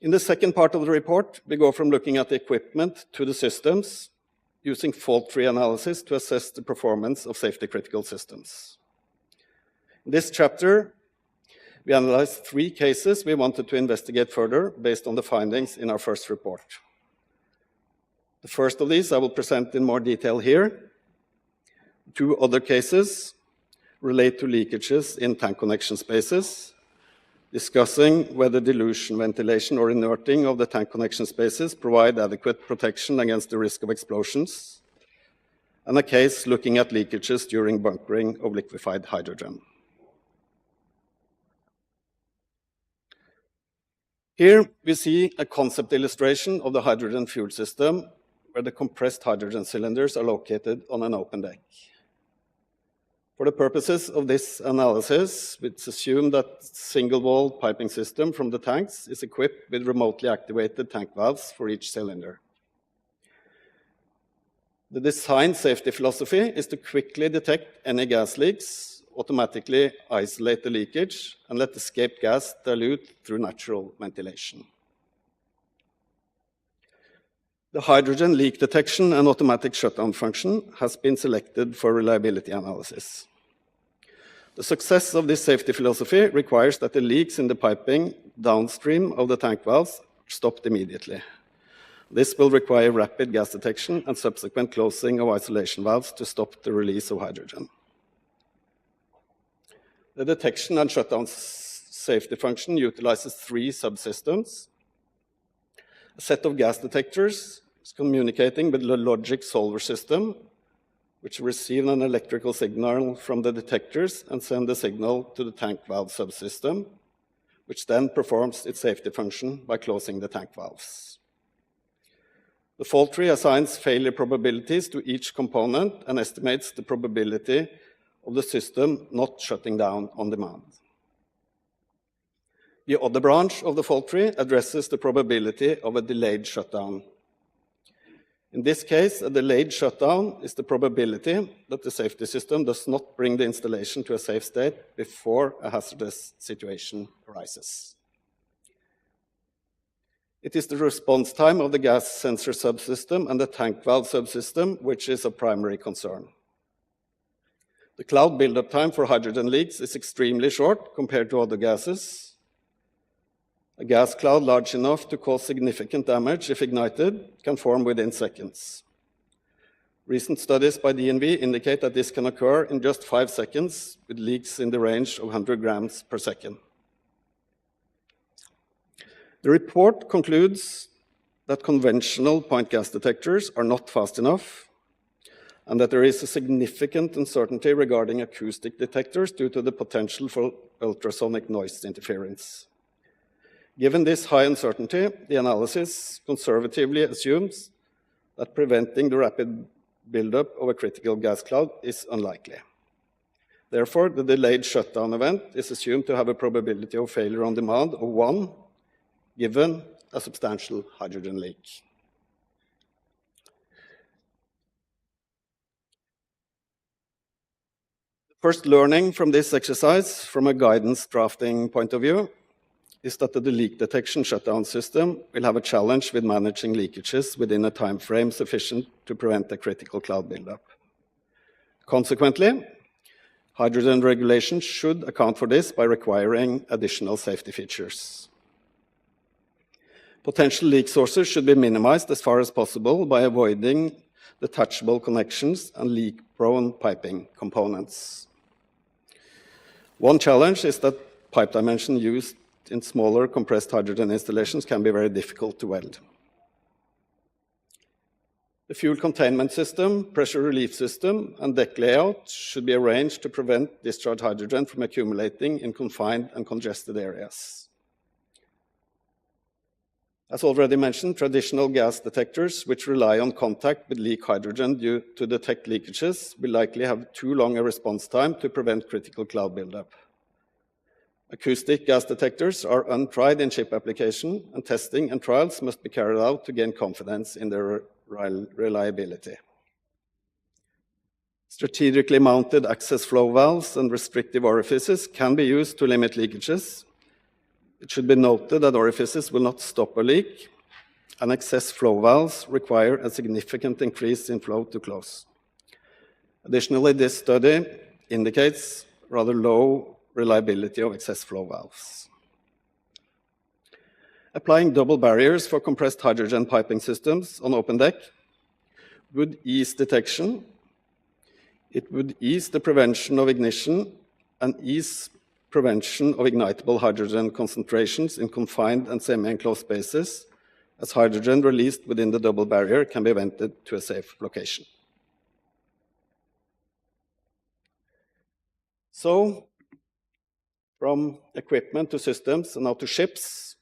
In the second part of the report, we go from looking at the equipment to the systems, using fault-tree analysis to assess the performance of safety-critical systems. In this chapter, we analyzed 3 cases we wanted to investigate further based on the findings in our first report. The first of these I will present in more detail here. 2 other cases relate to leakages in tank connection spaces, discussing whether dilution, ventilation, or inerting of the tank connection spaces provide adequate protection against the risk of explosions, and a case looking at leakages during bunkering of liquefied hydrogen. Here we see a concept illustration of the hydrogen fuel system where the compressed hydrogen cylinders are located on an open deck. For the purposes of this analysis, it's assumed that single-wall piping system from the tanks is equipped with remotely activated tank valves for each cylinder. The design safety philosophy is to quickly detect any gas leaks, automatically isolate the leakage, and let escaped gas dilute through natural ventilation. The hydrogen leak detection and automatic shutdown function has been selected for reliability analysis. The success of this safety philosophy requires that the leaks in the piping downstream of the tank valves are stopped immediately. This will require rapid gas detection and subsequent closing of isolation valves to stop the release of hydrogen. The detection and shutdown safety function utilizes 3 subsystems. A set of gas detectors is communicating with the logic solver system, which receive an electrical signal from the detectors and send the signal to the tank valve subsystem, which then performs its safety function by closing the tank valves. The fault tree assigns failure probabilities to each component and estimates the probability of the system not shutting down on demand. The other branch of the fault tree addresses the probability of a delayed shutdown. In this case, a delayed shutdown is the probability that the safety system does not bring the installation to a safe state before a hazardous situation arises. It is the response time of the gas sensor subsystem and the tank valve subsystem which is of primary concern. The cloud buildup time for hydrogen leaks is extremely short compared to other gases. A gas cloud large enough to cause significant damage if ignited can form within seconds. Recent studies by DNV indicate that this can occur in just 5 seconds with leaks in the range of 100 grams per second. The report concludes that conventional point gas detectors are not fast enough and that there is a significant uncertainty regarding acoustic detectors due to the potential for ultrasonic noise interference. Given this high uncertainty, the analysis conservatively assumes that preventing the rapid buildup of a critical gas cloud is unlikely. Therefore, the delayed shutdown event is assumed to have a probability of failure on demand of 1, given a substantial hydrogen leak. The first learning from this exercise, from a guidance drafting point of view, is that the leak detection shutdown system will have a challenge with managing leakages within a time frame sufficient to prevent a critical cloud buildup. Consequently, hydrogen regulation should account for this by requiring additional safety features. Potential leak sources should be minimized as far as possible by avoiding detachable connections and leak-prone piping components. One challenge is that pipe dimension used in smaller compressed hydrogen installations can be very difficult to weld. The fuel containment system, pressure relief system, and deck layout should be arranged to prevent discharged hydrogen from accumulating in confined and congested areas. As already mentioned, traditional gas detectors, which rely on contact with leak hydrogen to detect leakages, will likely have too long a response time to prevent critical cloud buildup. Acoustic gas detectors are untried in ship application, and testing and trials must be carried out to gain confidence in their reliability. Strategically mounted access flow valves and restrictive orifices can be used to limit leakages. It should be noted that orifices will not stop a leak, and excess flow valves require a significant increase in flow to close. Additionally, this study indicates rather low reliability of excess flow valves. Applying double barriers for compressed hydrogen piping systems on open deck would ease detection. It would ease the prevention of ignition and ease prevention of ignitable hydrogen concentrations in confined and semi-enclosed spaces, as hydrogen released within the double barrier can be vented to a safe location. So, from equipment to systems and now to ships,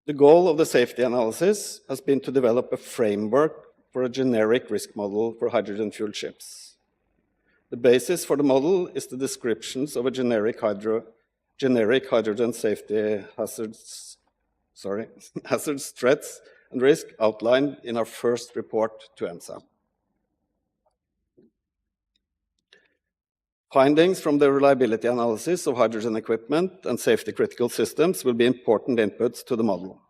the goal of the safety analysis has been to develop a framework for a generic risk model for hydrogen-fueled ships. The basis for the model is the descriptions of a generic hydrogen safety hazards, threats, and risk outlined in our first report to EMSA. Findings from the reliability analysis of hydrogen equipment and safety critical systems will be important inputs to the model.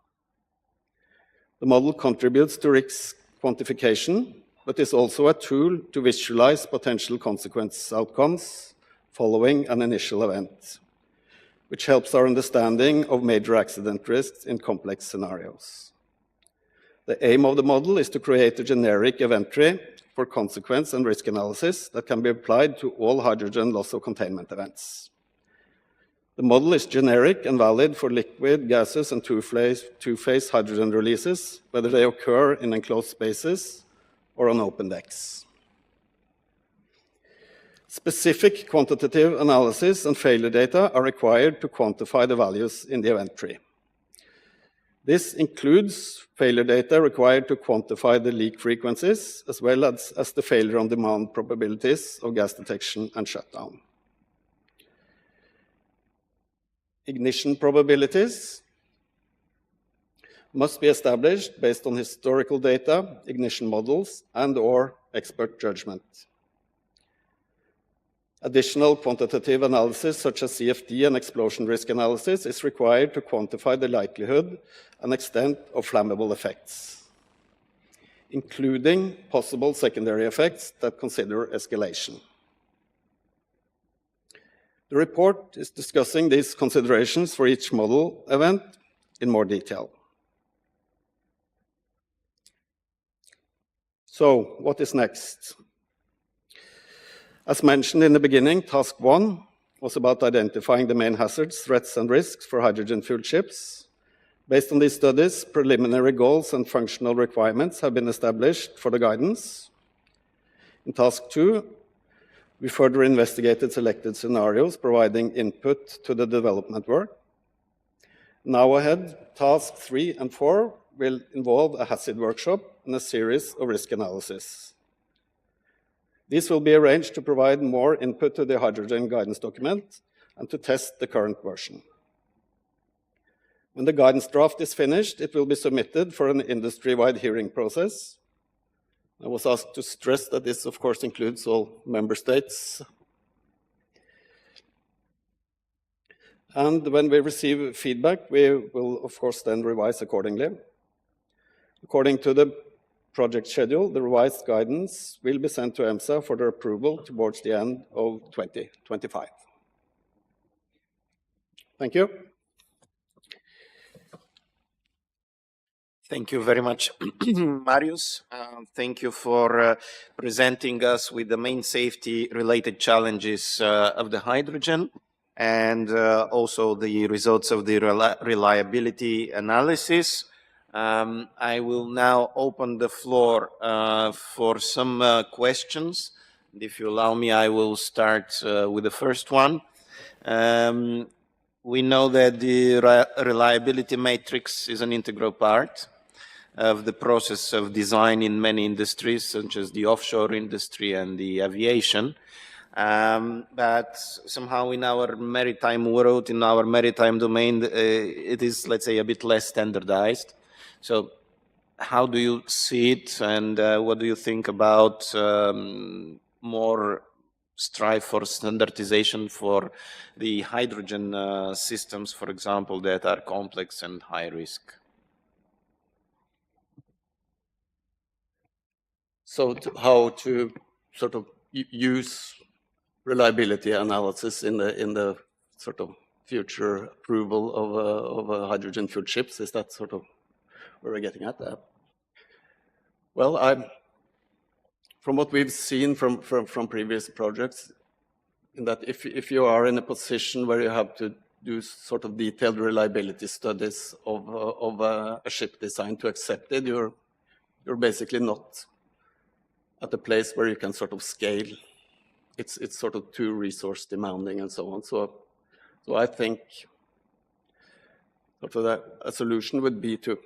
The model contributes to risk quantification, but is also a tool to visualize potential consequence outcomes following an initial event, which helps our understanding of major accident risks in complex scenarios. The aim of the model is to create a generic event tree for consequence and risk analysis that can be applied to all hydrogen loss of containment events. The model is generic and valid for liquid, gases, and two-phase hydrogen releases, whether they occur in enclosed spaces or on open decks. Specific quantitative analysis and failure data are required to quantify the values in the event tree. This includes failure data required to quantify the leak frequencies, as well as the failure on demand probabilities of gas detection and shutdown. Ignition probabilities must be established based on historical data, ignition models, and/or expert judgment. Additional quantitative analysis, such as CFD and explosion risk analysis, is required to quantify the likelihood and extent of flammable effects, including possible secondary effects that consider escalation. The report is discussing these considerations for each model event in more detail. So, what is next? As mentioned in the beginning, task 1 was about identifying the main hazards, threats, and risks for hydrogen-fueled ships. Based on these studies, preliminary goals and functional requirements have been established for the guidance. In task 2, We further investigated selected scenarios, providing input to the development work. Now ahead, task 3 and 4 will involve a hazard workshop and a series of risk analysis. These will be arranged to provide more input to the hydrogen guidance document and to test the current version. When the guidance draft is finished, it will be submitted for an industry-wide hearing process. I was asked to stress that this, of course, includes all member states. And when we receive feedback, we will, of course, then revise accordingly. According to the project schedule, the revised guidance will be sent to EMSA for their approval towards the end of 2025. Thank you. Thank you very much, Marius. Thank you for presenting us with the main safety-related challenges of the hydrogen and also the results of the reliability analysis. I will now open the floor for some questions. If you allow me, I will start with the first one. We know that the reliability matrix is an integral part of the process of design in many industries, such as the offshore industry and the aviation. But somehow in our maritime world, in our maritime domain, it is, let's say, a bit less standardized. So how do you see it, and what do you think about more strive for standardization for the hydrogen systems, for example, that are complex and high risk? So how to sort of use reliability analysis in the sort of future approval of hydrogen fueled ships? Is that sort of where we're getting at that? Well, from what we've seen from previous projects, in that if you are in a position where you have to do sort of detailed reliability studies of a ship design to accept it, you're basically not at a place where you can sort of scale. It's sort of too resource demanding and so on. So I think sort of that a solution would be to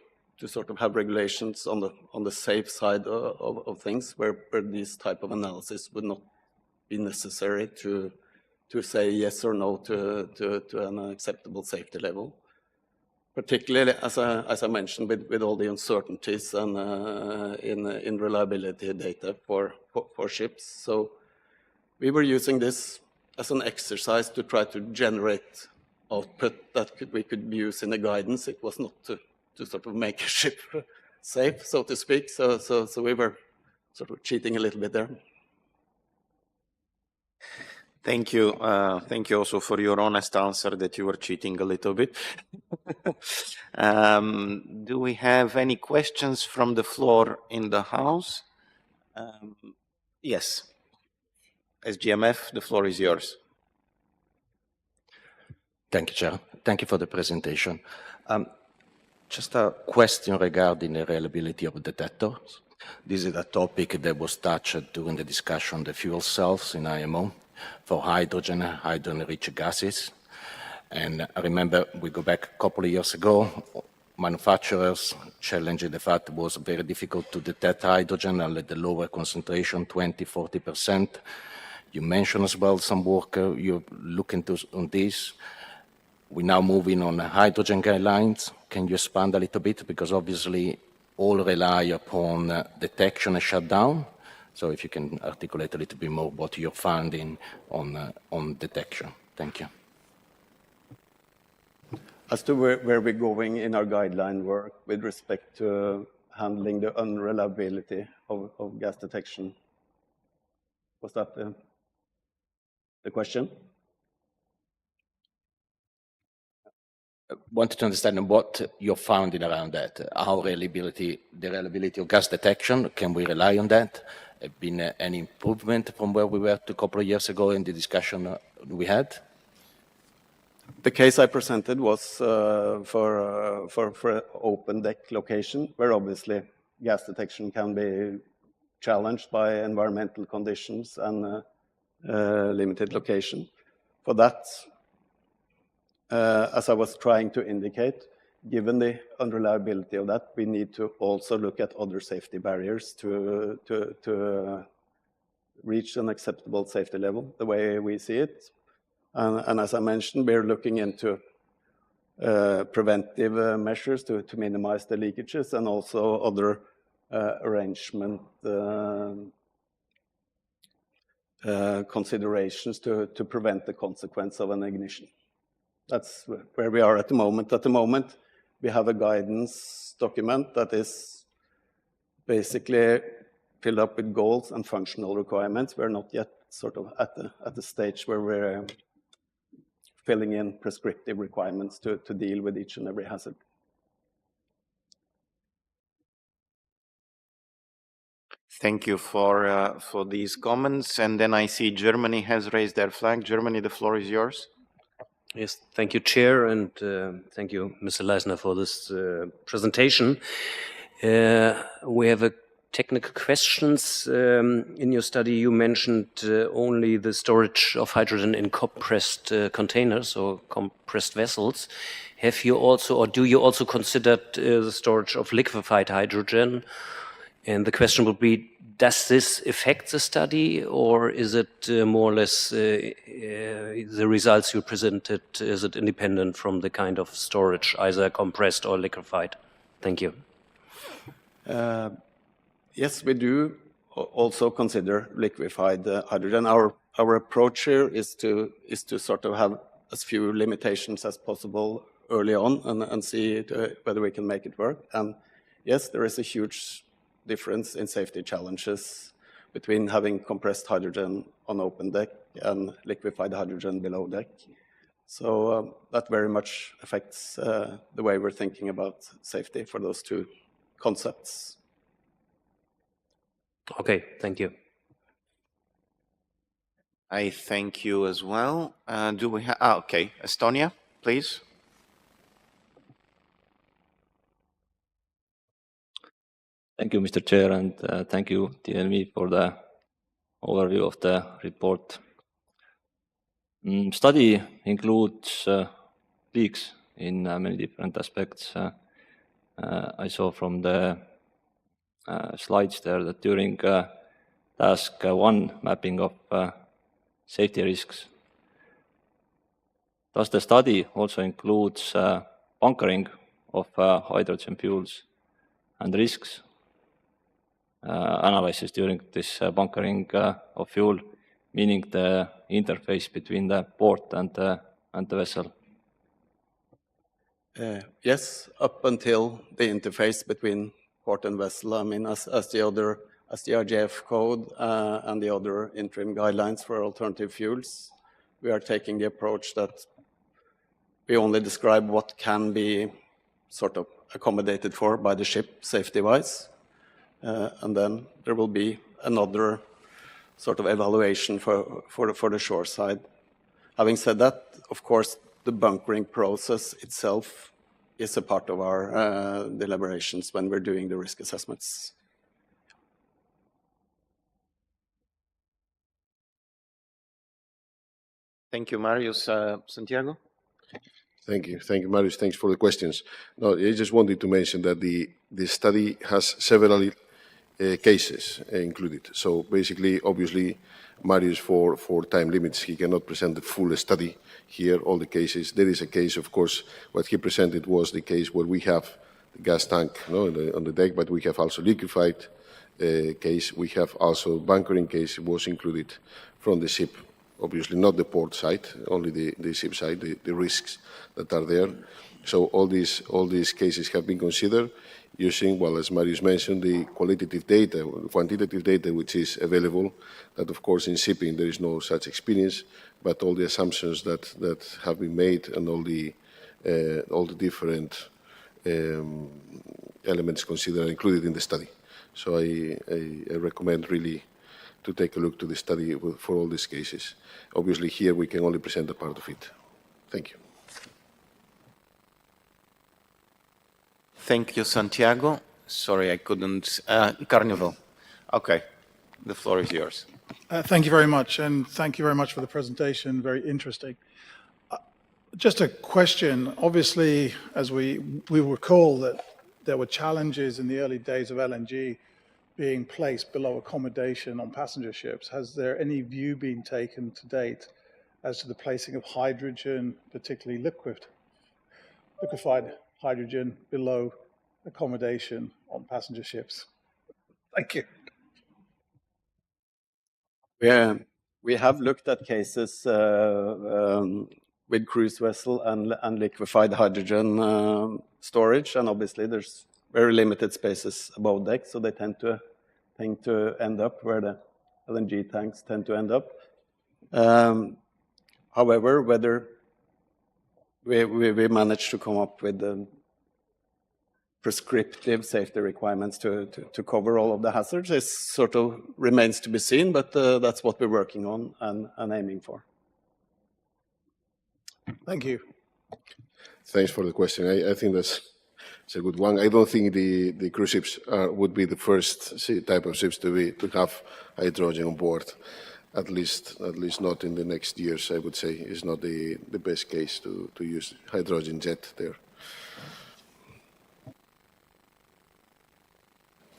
sort of have regulations on the safe side of things, where these type of analysis would not be necessary to say yes or no to an acceptable safety level. Particularly, as I mentioned, with all the uncertainties and in reliability data for ships. So we were using this as an exercise to try to generate output that we could use in the guidance. It was not to sort of make a ship safe, so to speak. So we were sort of cheating a little bit there. Thank you. Thank you also for your honest answer that you were cheating a little bit. Do we have any questions from the floor in the house? Yes. SGMF, the floor is yours. Thank you, Chair. Thank you for the presentation. Just a question regarding the reliability of detectors. This is a topic that was touched during the discussion on the fuel cells in IMO for hydrogen-rich gases. And I remember we go back a couple of years ago, manufacturers challenging the fact it was very difficult to detect hydrogen at the lower concentration, 20–40%. You mentioned as well some work you're looking to on this. We're now moving on hydrogen guidelines. Can you expand a little bit? Because obviously all rely upon detection and shutdown. So if you can articulate a little bit more what you're finding on detection. Thank you. As to where we're going in our guideline work with respect to handling the unreliability of gas detection, was that the question? I wanted to understand what you're finding around that. How the reliability of gas detection, can we rely on that? Have been any improvement from where we were a couple of years ago in the discussion we had? The case I presented was for open deck location, where obviously gas detection can be challenged by environmental conditions and limited location. For that, as I was trying to indicate, given the unreliability of that, we need to also look at other safety barriers to reach an acceptable safety level, the way we see it. And as I mentioned, we're looking into preventive measures to minimize the leakages, and also other arrangement considerations to prevent the consequence of an ignition. That's where we are at the moment. At the moment, we have a guidance document that is basically filled up with goals and functional requirements. We're not yet sort of at the stage where we're filling in prescriptive requirements to deal with each and every hazard. Thank you for these comments. And then I see Germany has raised their flag. Germany, the floor is yours. Yes, thank you, Chair, and thank you, Mr. Leisner, for this presentation. We have a technical questions. In your study, you mentioned only the storage of hydrogen in compressed containers or compressed vessels. Have you also, or do you also consider the storage of liquefied hydrogen? And the question would be, does this affect the study, or is it more or less the results you presented, is it independent from the kind of storage, either compressed or liquefied? Thank you. Yes, we do also consider liquefied hydrogen. Our approach here is to sort of have as few limitations as possible early on and see whether we can make it work. And yes, there is a huge difference in safety challenges between having compressed hydrogen on open deck and liquefied hydrogen below deck. So that very much affects the way we're thinking about safety for those two concepts. Okay, thank you. I thank you as well. Do we have, okay, Estonia, please. Thank you, Mr. Chair, and thank you, TNV, for the overview of the report. Study includes leaks in many different aspects. I saw from the slides there that during task 1, mapping of safety risks, does the study also includes bunkering of hydrogen fuels and risks analysis during this bunkering of fuel, meaning the interface between the port and the vessel? Yes, up until the interface between port and vessel. I mean, as the RGF code and the other interim guidelines for alternative fuels, we are taking the approach that we only describe what can be sort of accommodated for by the ship safety-wise. And then there will be another sort of evaluation for the shore side. Having said that, of course, the bunkering process itself is a part of our deliberations when we're doing the risk assessments. Thank you, Marius. Santiago? Thank you, Marius. Thanks for the questions. No, I just wanted to mention that the study has several cases included. So basically, obviously, Marius, for time limits, he cannot present the full study here, all the cases. There is a case, of course, what he presented was the case where we have the gas tank on the deck, but we have also liquefied case. We have also bunkering case was included from the ship. Obviously not the port side, only the ship side, the risks that are there. So all these cases have been considered using, well, as Marius mentioned, the quantitative data which is available, that of course in shipping there is no such experience, but all the assumptions that have been made and all the different elements considered included in the study. So I recommend really to take a look to the study for all these cases. Obviously here we can only present a part of it. Thank you. Thank you, Santiago. Sorry, I couldn't. Carnival. Okay. The floor is yours. Thank you very much, and thank you very much for the presentation. Very interesting. Just a question. Obviously, as we recall that there were challenges in the early days of LNG being placed below accommodation on passenger ships. Has there any view been taken to date as to the placing of hydrogen, particularly liquefied hydrogen, below accommodation on passenger ships? Thank you. We have looked at cases with cruise vessel and liquefied hydrogen storage, and obviously there's very limited spaces above deck, so they tend to end up where the LNG tanks tend to end up. However, whether we managed to come up with prescriptive safety requirements to cover all of the hazards is sort of remains to be seen, but that's what we're working on and aiming for. Thank you. Thanks for the question. I think it's a good one. I don't think the cruise ships would be the first type of ships to have hydrogen on board. At least not in the next years. I would say is not the best case to use hydrogen jet there.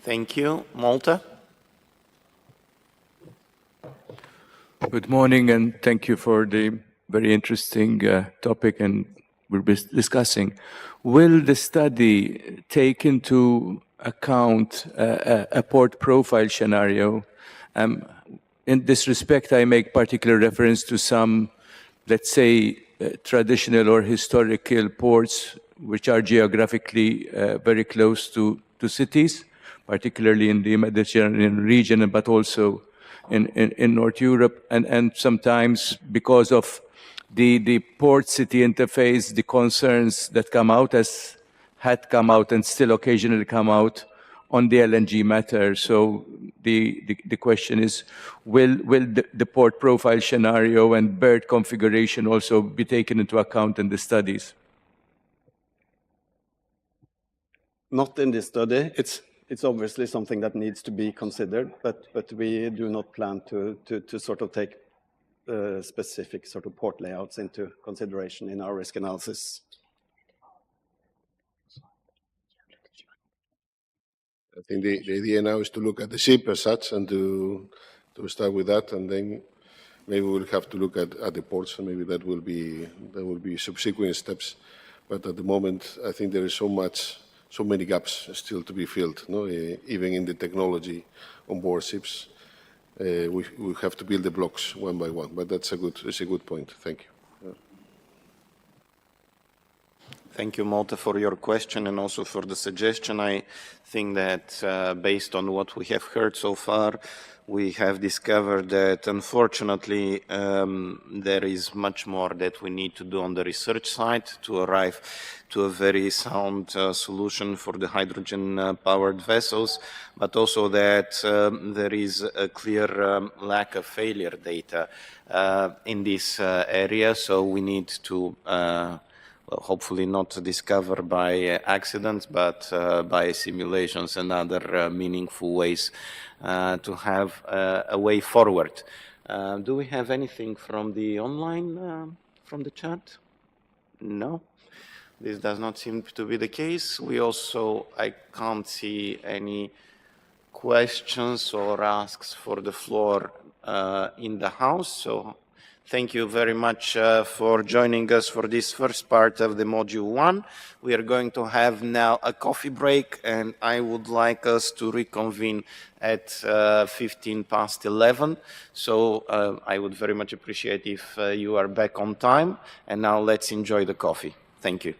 Thank you. Malta? Good morning, and thank you for the very interesting topic and we're discussing. Will the study take into account a port profile scenario? In this respect, I make particular reference to some, let's say, traditional or historical ports which are geographically very close to cities, particularly in the Mediterranean region, but also in North Europe. And sometimes because of the port-city interface, the concerns that had come out and still occasionally come out on the LNG matter. So the question is, will the port profile scenario and berth configuration also be taken into account in the studies? Not in this study. It's obviously something that needs to be considered, but we do not plan to sort of take specific sort of port layouts into consideration in our risk analysis. I think the idea now is to look at the ship as such and to start with that, and then maybe we'll have to look at the ports, and maybe that will be subsequent steps. But at the moment, I think there is so many gaps still to be filled. No, even in the technology on board ships, we have to build the blocks one by one. But it's a good point. Thank you. Thank you, Malta, for your question and also for the suggestion. I think that based on what we have heard so far, we have discovered that unfortunately there is much more that we need to do on the research side to arrive to a very sound solution for the hydrogen-powered vessels, but also that there is a clear lack of failure data in this area. So we need to well, hopefully not discover by accidents, but by simulations and other meaningful ways to have a way forward. Do we have anything from the online, from the chat? No, this does not seem to be the case. I can't see any questions or asks for the floor in the house. So thank you very much for joining us for this first part of the Module 1. We are going to have now a coffee break, and I would like us to reconvene at 11:15. So I would very much appreciate if you are back on time. And now let's enjoy the coffee. Thank you.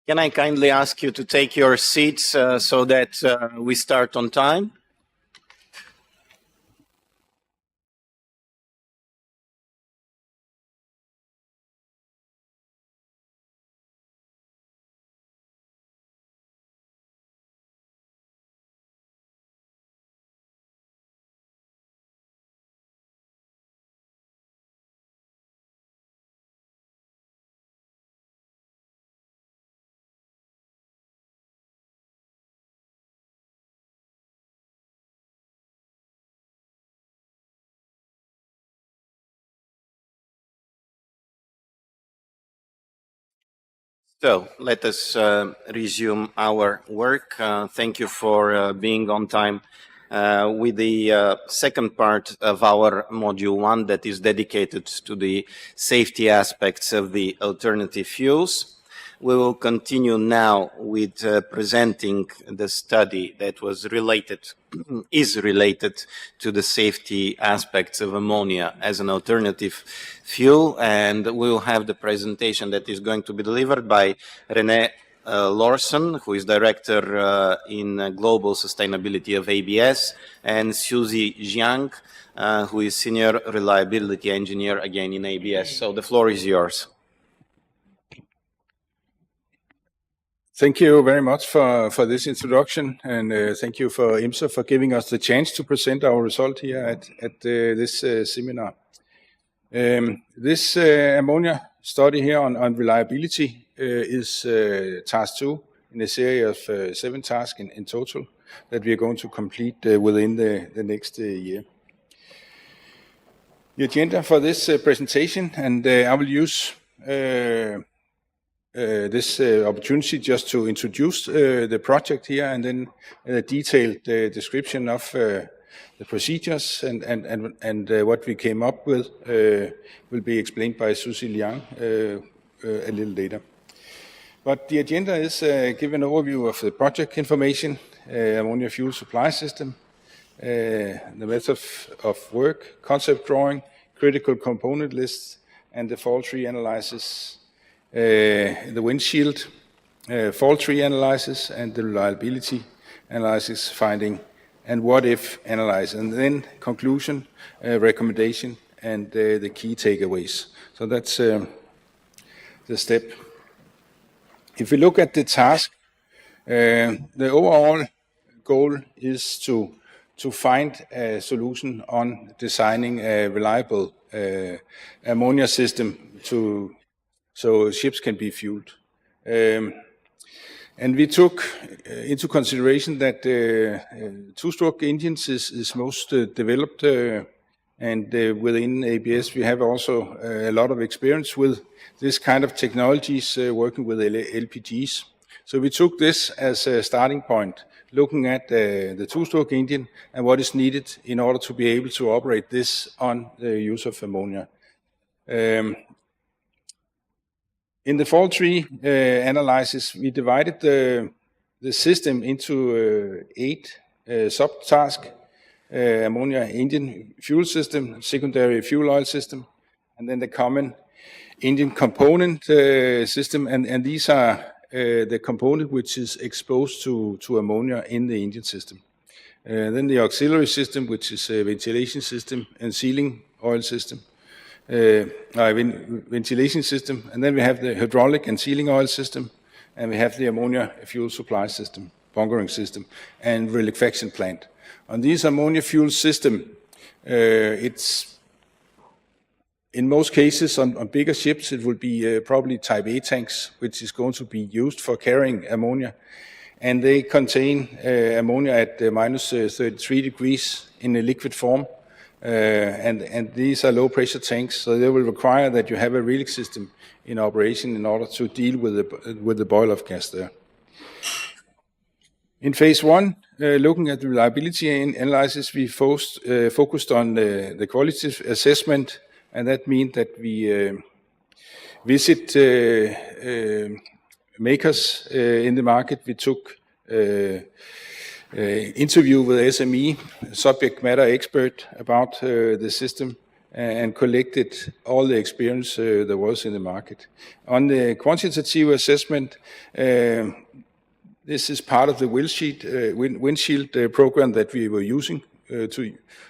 Can I kindly ask you to take your seats so that we start on time? So let us resume our work. Thank you for being on time with the second part of our module 1 that is dedicated to the safety aspects of the alternative fuels. We will continue now with presenting the study that was related, is related to the safety aspects of ammonia as an alternative fuel. And we will have the presentation that is going to be delivered by René Lawson, who is Director in Global Sustainability of ABS, and Suzy Jiang, who is Senior Reliability Engineer again in ABS. So the floor is yours. Thank you very much for this introduction, and thank you for EMSA for giving us the chance to present our result here at this seminar. This ammonia study here on reliability is task 2 in a series of 7 tasks in total that we are going to complete within the next year. The agenda for this presentation, and I will use this opportunity just to introduce the project here, and then a detailed description of the procedures and what we came up with will be explained by Suzy Liang a little later. But the agenda is give an overview of the project information, ammonia fuel supply system, the method of work, concept drawing, critical component lists, and the fault tree analysis, the windshield, fault tree analysis, and the reliability analysis finding, and what if analysis, and then conclusion, recommendation, and the key takeaways. So that's the step. If we look at the task, the overall goal is to find a solution on designing a reliable ammonia system so ships can be fueled. And we took into consideration that two-stroke engines is most developed, and within ABS we have also a lot of experience with this kind of technologies working with LPGs. So we took this as a starting point, looking at the two-stroke engine and what is needed in order to be able to operate this on the use of ammonia. In the fault tree analysis, we divided the system into 8 subtasks: ammonia engine fuel system, secondary fuel oil system, and then the common engine component system. And these are the component which is exposed to ammonia in the engine system. Then the auxiliary system, which is a ventilation system and sealing oil system. Ventilation system, and then we have the hydraulic and sealing oil system, and we have the ammonia fuel supply system, bunkering system, and reliquefaction plant. On these ammonia fuel system, it's in most cases on bigger ships, it will be probably type A tanks, which is going to be used for carrying ammonia, and they contain ammonia at minus 33 degrees in a liquid form. And these are low pressure tanks, so they will require that you have a relic system in operation in order to deal with the boil-off gas there. In phase 1, looking at the reliability analysis, we focused on the qualitative assessment, and that means that we visit makers in the market. We took interview with SME, subject matter expert, about the system. and collected all the experience there was in the market. On the quantitative assessment, this is part of the windshield program that we were using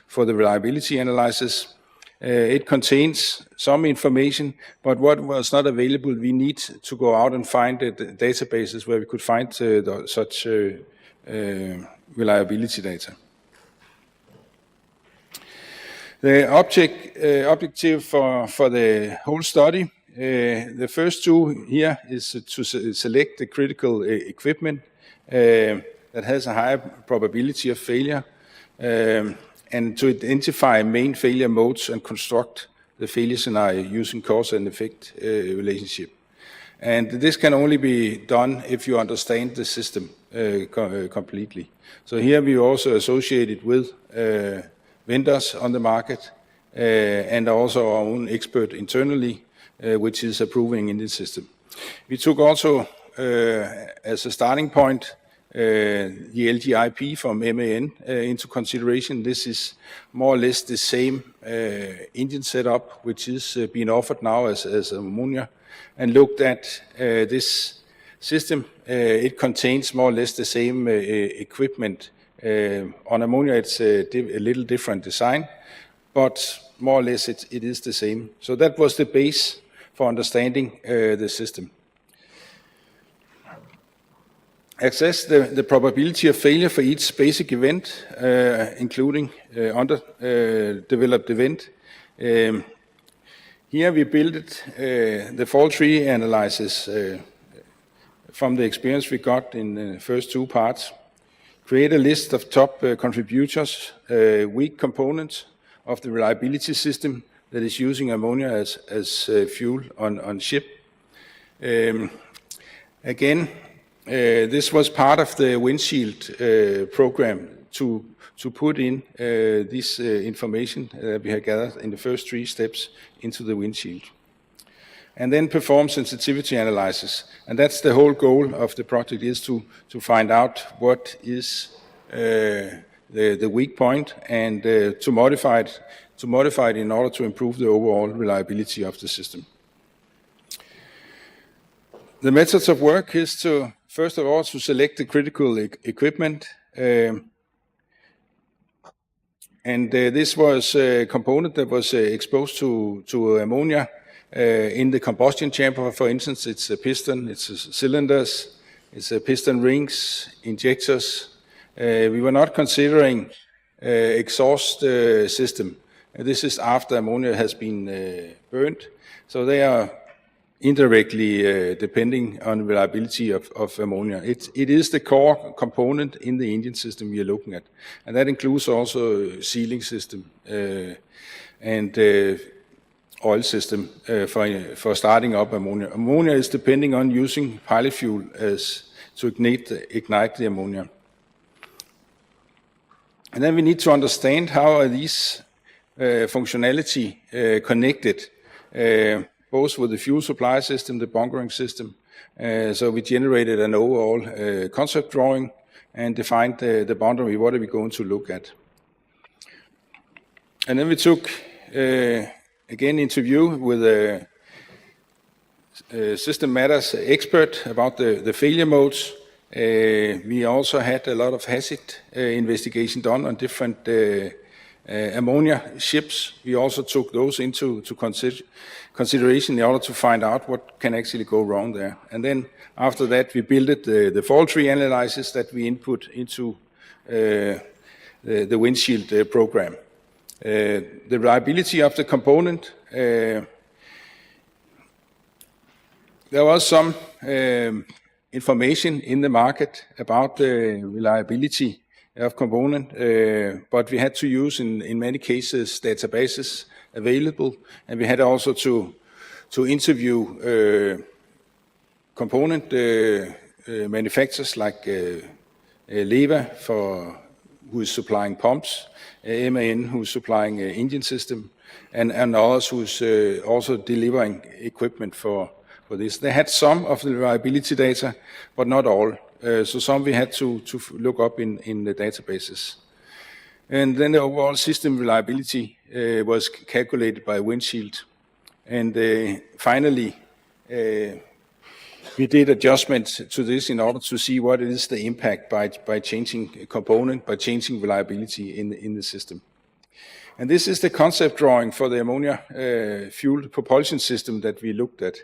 for the reliability analysis. It contains some information, but what was not available, we need to go out and find the databases where we could find such reliability data. The objective for the whole study, the first two here is to select the critical equipment that has a higher probability of failure, and to identify main failure modes and construct the failure scenario using cause and effect relationship. And this can only be done if you understand the system completely. So here we also associated with vendors on the market and also our own expert internally, which is approving in this system. We took also as a starting point the LGIP from MAN into consideration. This is more or less the same engine setup which is being offered now as Ammonia, and looked at this system. It contains more or less the same equipment. On Ammonia it's a little different design, but more or less it is the same. So that was the base for understanding the system. Assess the probability of failure for each basic event, including underdeveloped event. Here we built the fault tree analysis from the experience we got in the first two parts. Create a list of top contributors, weak components of the reliability system that is using ammonia as fuel on ship. Again, this was part of the windshield program to put in this information that we had gathered in the first three steps into the windshield. And then perform sensitivity analysis. And that's the whole goal of the project, is to find out what is the weak point and to modify it in order to improve the overall reliability of the system. The methods of work is to, first of all, to select the critical equipment. This was a component that was exposed to ammonia in the combustion chamber, for instance. It's a piston, it's cylinders, it's a piston rings, injectors. We were not considering exhaust system. This is after ammonia has been burned. So they are indirectly depending on reliability of ammonia. It is the core component in the engine system we are looking at. And that includes also sealing system and oil system for starting up ammonia. Ammonia is depending on using pilot fuel to ignite the ammonia. And then we need to understand how are these functionality connected, both with the fuel supply system, the bunkering system. So we generated an overall concept drawing and defined the boundary, what are we going to look at. And then we took, again, interview with a system matters expert about the failure modes. We also had a lot of hazard investigation done on different ammonia ships. We also took those into consideration in order to find out what can actually go wrong there. And then after that, we built the fault tree analysis that we input into the windshield program. The reliability of the component. There was some information in the market about the reliability of component, but we had to use in many cases databases available, and we had also to interview component manufacturers like Leva, who is supplying pumps, MAN, who is supplying engine system, and others who is also delivering equipment for this. They had some of the reliability data, but not all. So some we had to look up in the databases. And then the overall system reliability was calculated by windshield. And finally, we did adjustments to this in order to see what is the impact by changing a component, by changing reliability in the system. And this is the concept drawing for the ammonia fuel propulsion system that we looked at.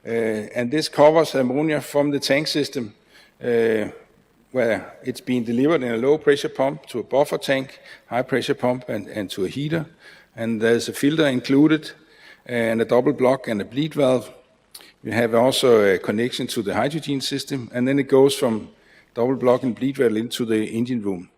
And this covers ammonia from the tank system where it's being delivered in a low pressure pump to a buffer tank, high pressure pump and to a heater. And there's a filter included and a double block and a bleed valve. We have also a connection to the hydrogen system, and then it goes from double block and bleed valve into the engine room.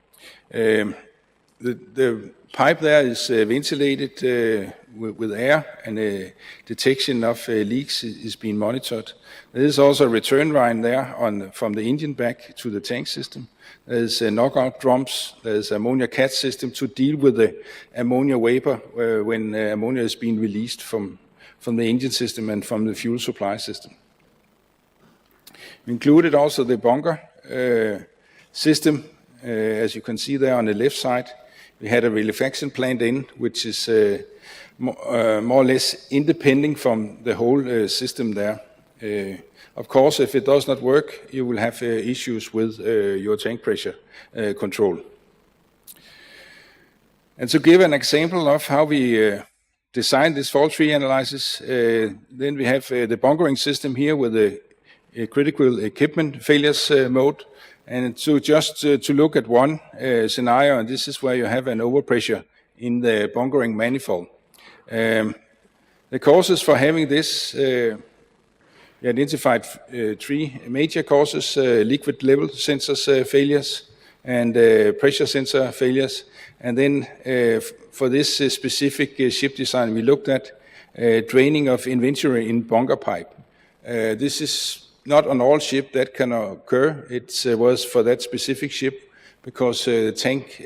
The pipe there is ventilated with air, and detection of leaks is being monitored. There is also a return line there from the engine back to the tank system. There's knockout drums. There's ammonia cat system to deal with the ammonia vapor when ammonia is being released from the engine system and from the fuel supply system. We included also the bunker system, as you can see there on the left side. We had a reliquefaction plant in, which is more or less independent from the whole system there. Of course, if it does not work, you will have issues with your tank pressure control. And to give an example of how we design this fault tree analysis, then we have the bunkering system here with the critical equipment failures mode. And so just to look at one scenario, and this is where you have an overpressure in the bunkering manifold. The causes for having this, we identified three major causes: liquid level sensors failures and pressure sensor failures. And then for this specific ship design, we looked at draining of inventory in bunker pipe. This is not on all ship that can occur. It was for that specific ship because the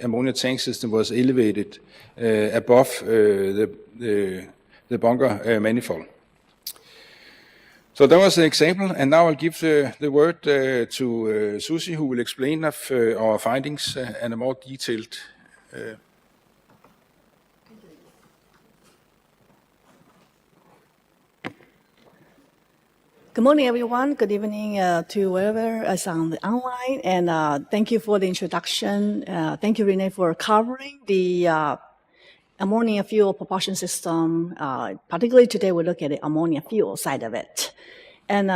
ammonia tank system was elevated above the bunker manifold. So that was an example, and now I'll give the word to Susie, who will explain of our findings and a more detailed. Good morning, everyone. Good evening to whoever is on the online, and thank you for the introduction. Thank you, Renee, for covering the ammonia fuel propulsion system. Particularly today, we look at the ammonia fuel side of it. And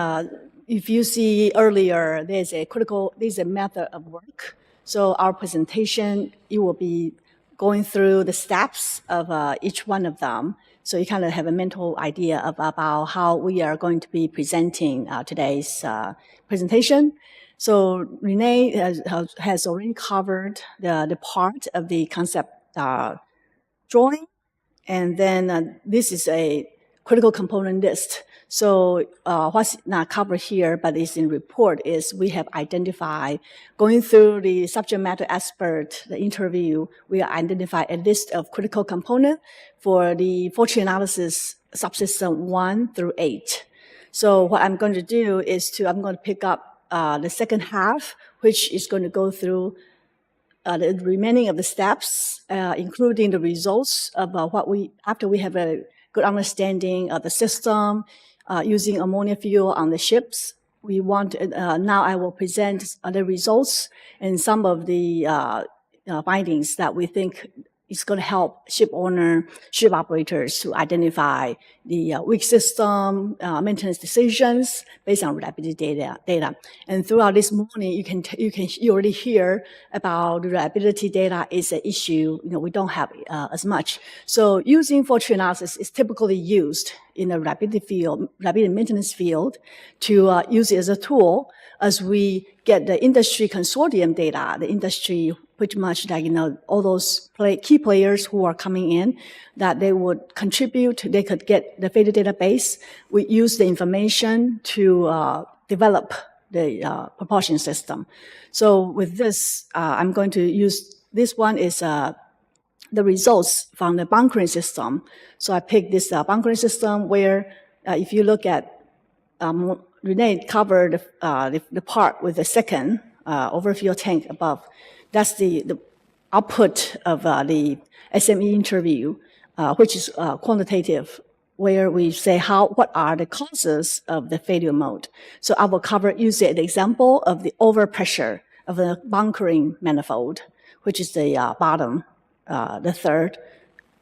if you see earlier, there's a method of work. So our presentation, it will be going through the steps of each one of them. So you kind of have a mental idea about how we are going to be presenting today's presentation. So Renee has already covered the part of the concept drawing. And then this is a critical component list. So what's not covered here, but is in report, is we have identified, going through the subject matter expert, the interview, we identified a list of critical components for the fault tree analysis subsystem 1 through 8. So what I'm going to do is I'm going to pick up the second half, which is going to go through the remaining of the steps, including the results of after we have a good understanding of the system, using ammonia fuel on the ships. We want, now I will present the results and some of the findings that we think is going to help ship operators to identify the weak system, maintenance decisions based on reliability data. And throughout this morning, you already hear about the reliability data is an issue. We don't have as much. So using fault tree analysis is typically used in the reliability maintenance field to use it as a tool as we get the industry consortium data, the industry pretty much like, all those key players who are coming in, that they would contribute, they could get the failure database. We use the information to develop the propulsion system. So with this, I'm going to use, this one is the results from the bunkering system. So I picked this bunkering system where if you look at, Renee covered the part with the second overfuel tank above. That's the output of the SME interview, which is quantitative, where we say what are the causes of the failure mode. So I will use the example of the overpressure of the bunkering manifold, which is the bottom, the third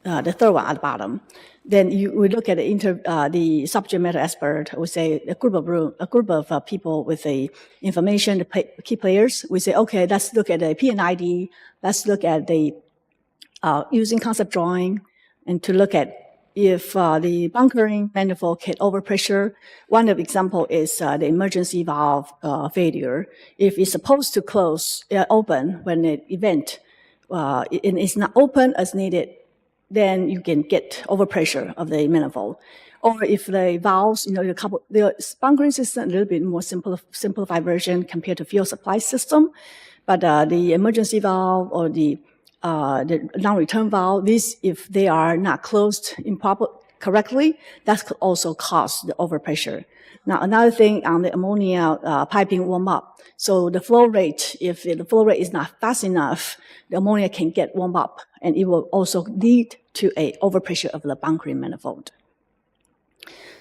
one at the bottom. Then we look at the subject matter expert. We say a group of people with the information, the key players. We say, okay, let's look at the P&ID. Let's look at the using concept drawing, and to look at if the bunkering manifold can overpressure. One of the example is the emergency valve failure. If it's supposed to open when the event and it's not open as needed, then you can get overpressure of the manifold. Or if the valves, the bunkering system, a little bit more simplified version compared to fuel supply system, but the emergency valve or the non-return valve, if they are not closed correctly, that could also cause the overpressure. Now, another thing on the ammonia piping warm up. So the flow rate, if the flow rate is not fast enough, the ammonia can get warmed up, and it will also lead to a overpressure of the bunkering manifold.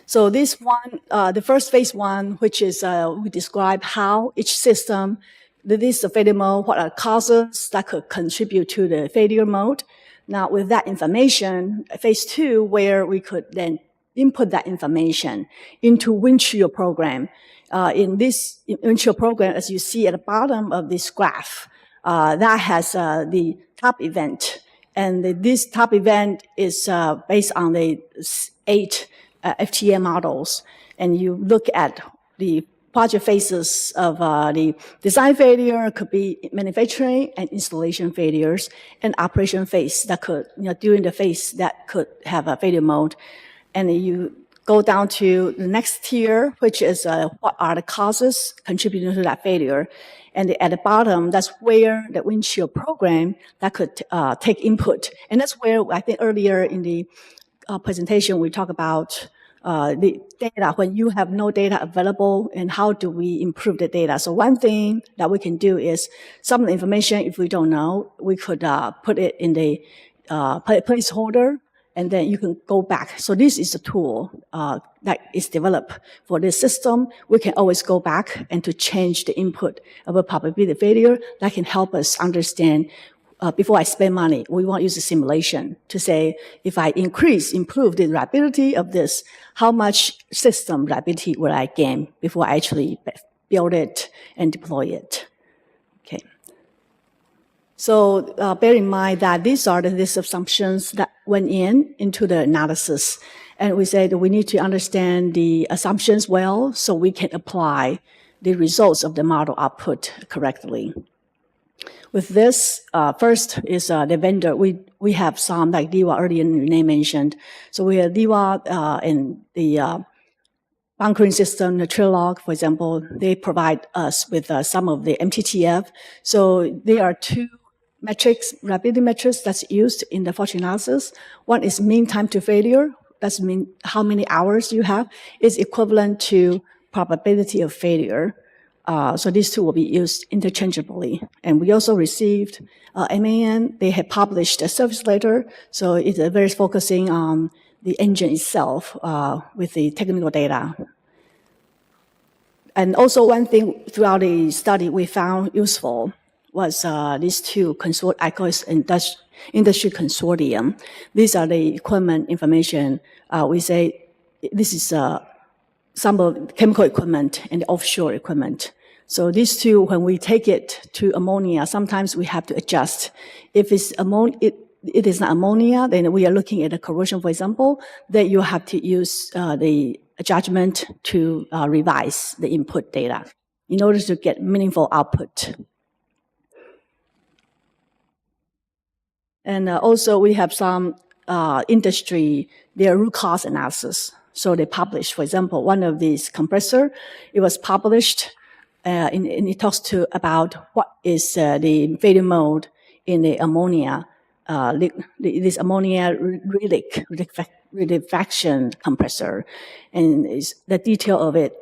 So this one, the first phase one, which is we describe how each system, this is the failure mode, what are causes that could contribute to the failure mode. Now, with that information, phase two, where we could then input that information into windshield program. In this windshield program, as you see at the bottom of this graph, that has the top event. And this top event is based on the 8 FTA models. And you look at the project phases of the design failure, could be manufacturing and installation failures, and operation phase that could, during the phase that could have a failure mode. And you go down to the next tier, which is what are the causes contributing to that failure. And at the bottom, that's where the windshield program that could take input. And that's where I think earlier in the presentation, we talk about the data, when you have no data available, and how do we improve the data. So one thing that we can do is some of the information, if we don't know, we could put it in the placeholder, and then you can go back. So this is a tool that is developed for this system. We can always go back and to change the input of a probability of failure. That can help us understand, before I spend money, we want to use a simulation to say, if I improve the reliability of this, how much system reliability will I gain before I actually build it and deploy it? Okay. So bear in mind that these are the list of assumptions that went into the analysis. And we say that we need to understand the assumptions well so we can apply the results of the model output correctly. With this, first is the vendor. We have some, like DIWA earlier Renee mentioned. So we have DIWA and the bunkering system, the Trilog, for example, they provide us with some of the MTTF. So there are 2 metrics, reliability metrics that's used in the fault analysis. One is mean time to failure. That's mean how many hours you have. Is equivalent to probability of failure. So these 2 will be used interchangeably. And we also received MAN. They have published a service letter. So it's very focusing on the engine itself with the technical data. And also one thing throughout the study we found useful was these 2 I call it industry consortium. These are the equipment information. We say this is some of chemical equipment and the offshore equipment. So these 2, when we take it to ammonia, sometimes we have to adjust. If it's it is not ammonia, then we are looking at a corrosion, for example, then you have to use the judgment to revise the input data in order to get meaningful output. And also we have some industry, their root cause analysis. So they published, for example, one of these compressor, it was published and it talks about what is the failure mode in the ammonia, this ammonia reliquefaction compressor. And the detail of it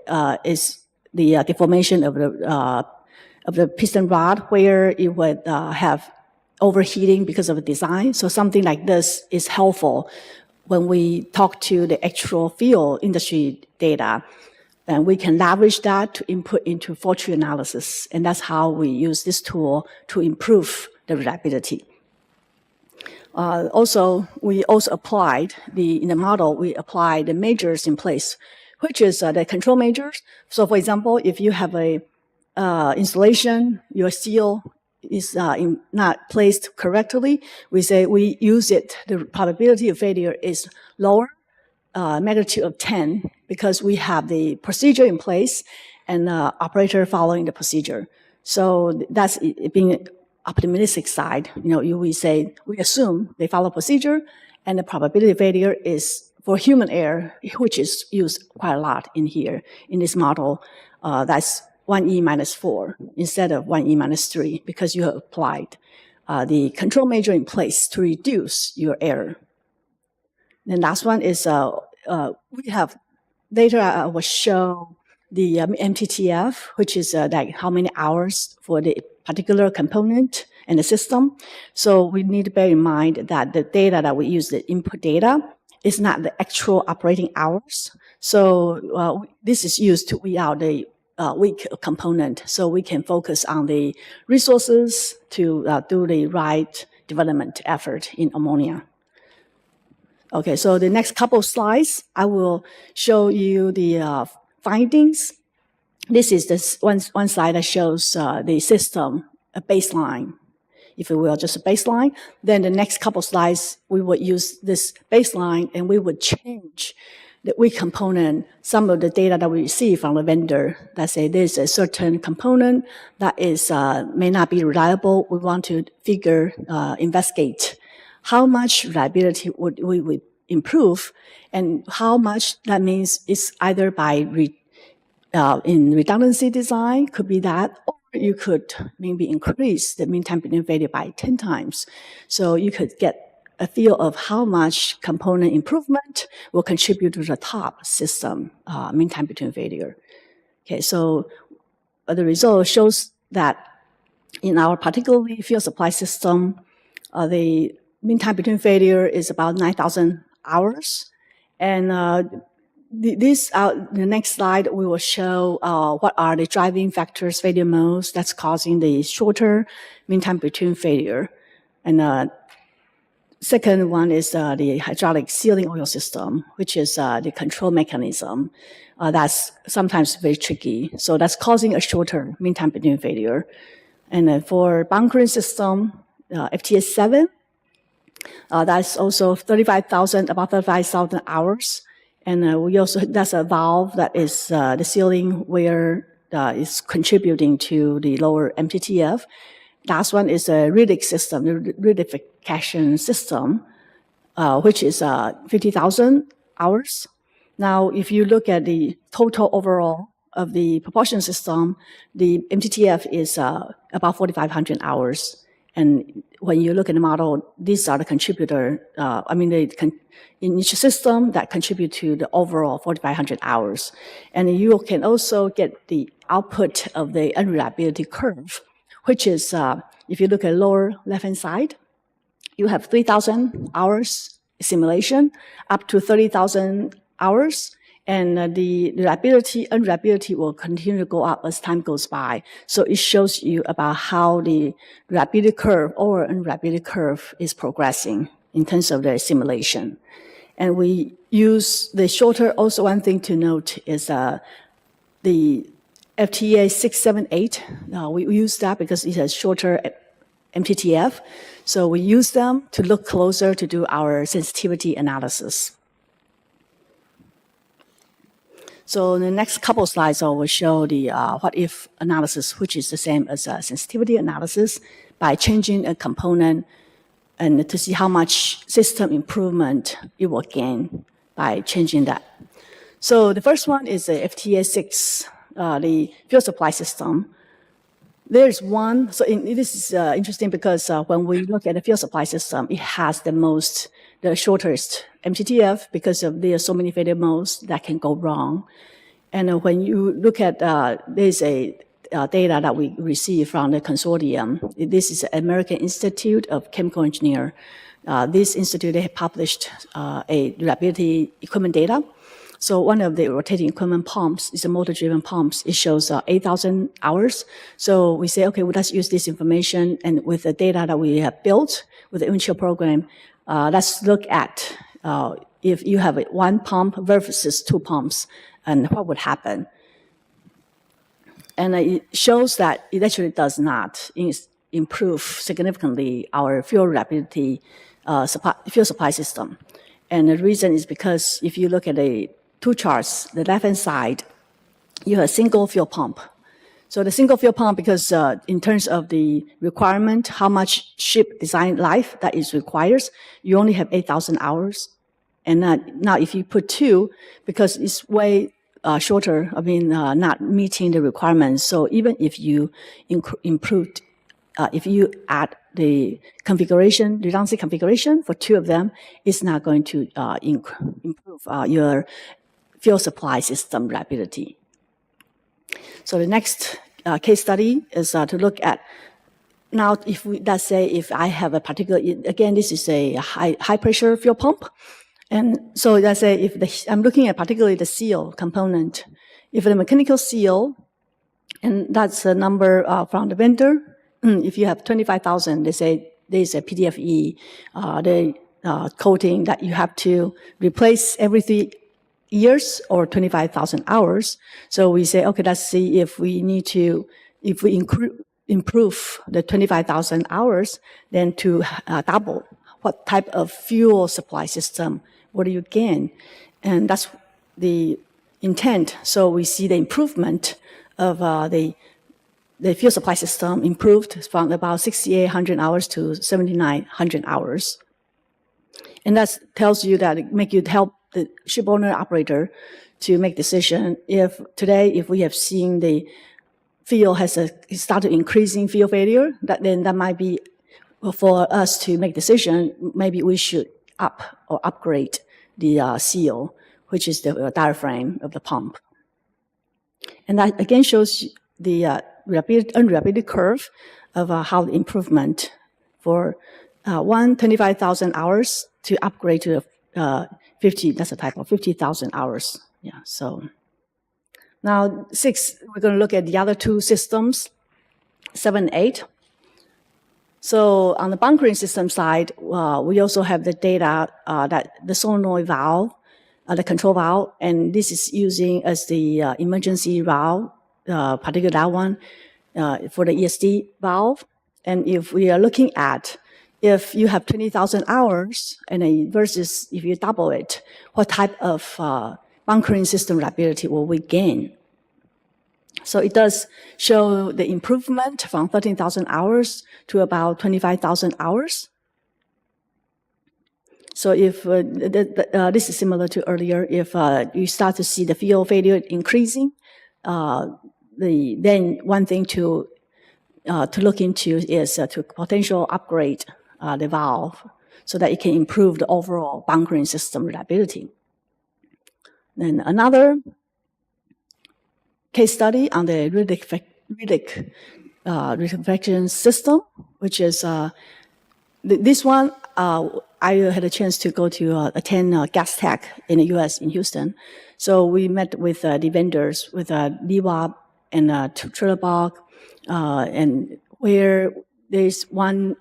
is the deformation of the piston rod, where it would have overheating because of the design. So something like this is helpful when we talk to the actual fuel industry data. And we can leverage that to input into fault analysis. And that's how we use this tool to improve the reliability. We also applied in the model, we applied the measures in place, which is the control measures. So for example, if you have a installation, your seal is not placed correctly, we say we use it, the probability of failure is lower, magnitude of 10, because we have the procedure in place and the operator following the procedure. So that's being optimistic side. We assume they follow procedure, and the probability of failure is for human error, which is used quite a lot in here in this model. That's 1e minus 4 instead of 1e minus 3, because you have applied the control measure in place to reduce your error. The last one is we have later I will show the MTTF, which is like how many hours for the particular component and the system. So we need to bear in mind that the data that we use, the input data, is not the actual operating hours. So this is used to weed out the weak component, so we can focus on the resources to do the right development effort in ammonia. Okay, so the next couple slides, I will show you the findings. This is this one slide that shows the system, a baseline, if you will, just a baseline. Then the next couple slides, we would use this baseline and we would change the weak component, some of the data that we receive from the vendor. Let's say there's a certain component that is may not be reliable. We want to investigate how much reliability would we improve, and how much that means is either by in redundancy design, could be that, or you could maybe increase the mean time between failure by 10 times. So you could get a feel of how much component improvement will contribute to the top system mean time between failure. Okay, so the result shows that in our particularly fuel supply system, the mean time between failure is about 9,000 hours. And the next slide, we will show what are the driving factors, failure modes, that's causing the shorter mean time between failure. And second one is the hydraulic sealing oil system, which is the control mechanism. That's sometimes very tricky. So that's causing a shorter mean time between failure. And for bunkering system, FTS 7, that's also about 35,000 hours. And we also, that's a valve that is the sealing where is contributing to the lower MTTF. Last one is a Riddick system, the ridification system, which is 50,000 hours. Now, if you look at the total overall of the propulsion system, the MTTF is about 4,500 hours. And when you look at the model, these are the contributor, in each system that contribute to the overall 4,500 hours. And you can also get the output of the unreliability curve, which is, if you look at lower left-hand side, you have 3,000 hours simulation, up to 30,000 hours. And the unreliability will continue to go up as time goes by. So it shows you about how the reliability curve or unreliability curve is progressing in terms of the simulation. And we use the shorter, also one thing to note is the FTA 678. We use that because it has shorter MTTF. So we use them to look closer to do our sensitivity analysis. So in the next couple of slides, I will show the what-if analysis, which is the same as a sensitivity analysis, by changing a component and to see how much system improvement it will gain by changing that. So the first one is the FTA 6, the fuel supply system. There's one, so this is interesting because when we look at the fuel supply system, it has the shortest MTTF because there are so many failure modes that can go wrong. And when you look at, there's a data that we received from the consortium. This is the American Institute of Chemical Engineer. This institute, they have published a reliability equipment data. So one of the rotating equipment pumps is a motor-driven pumps. It shows 8,000 hours. So we say, okay, well, let's use this information, and with the data that we have built with the initial program, let's look at if you have one pump versus two pumps, and what would happen. And it shows that it actually does not improve significantly our fuel reliability fuel supply system. And the reason is because if you look at the two charts, the left-hand side, you have a single fuel pump. So the single fuel pump, because in terms of the requirement, how much ship design life that is requires, you only have 8,000 hours. And now if you put two, because it's way shorter, not meeting the requirements. So even if you improved, if you add the configuration, redundancy configuration for two of them, it's not going to improve your fuel supply system reliability. So the next case study is to look at, now if we, let's say if I have a particular, again, this is a high pressure fuel pump. And so let's say if I'm looking at particularly the seal component, if the mechanical seal, and that's a number from the vendor, if you have 25,000, they say there's a PDFE, the coating that you have to replace every 3 years or 25,000 hours. So we say, okay, let's see if we need to, if we improve the 25,000 hours, then to double. What type of fuel supply system, what do you gain? And that's the intent. So we see the improvement of the fuel supply system improved from about 6,800 hours to 7,900 hours. And that tells you that it make you help the ship owner operator to make decision. If today, if we have seen the fuel has started increasing fuel failure, then that might be for us to make decision. Maybe we should upgrade the seal, which is the diaphragm of the pump. And that again shows the unreliability curve of how the improvement for 25,000 hours to upgrade to 50, that's a type of 50,000 hours. Yeah, so now 6, we're going to look at the other two systems, 7, 8. So on the bunkering system side, we also have the data that the solenoid valve, the control valve, and this is using as the emergency valve, particularly that one, for the ESD valve. And if we are looking at, if you have 20,000 hours and versus if you double it, what type of bunkering system reliability will we gain? So it does show the improvement from 13,000 hours to about 25,000 hours. So if this is similar to earlier, if you start to see the fuel failure increasing, then one thing to look into is to potential upgrade the valve so that it can improve the overall bunkering system reliability. Then another case study on the liquefaction system, which is this one. I had a chance to go to attend Gas Tech in the U.S. in Houston. So we met with the vendors, with DWAP and Trillabog, and where there's one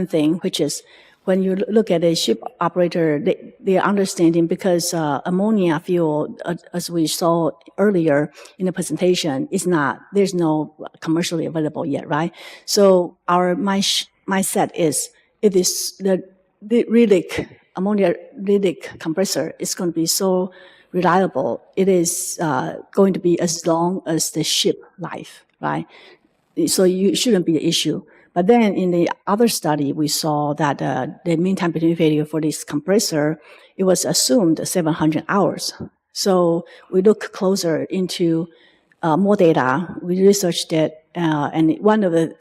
thing, which is when you look at a ship operator, they are understanding because ammonia fuel, as we saw earlier in the presentation, there's no commercially available yet, right? So our mindset is, it is the ammonia relic compressor is going to be so reliable. It is going to be as long as the ship life, right? So it shouldn't be an issue. But then in the other study, we saw that the mean time between failure for this compressor, it was assumed 700 hours. So we look closer into more data. We researched it, and one of the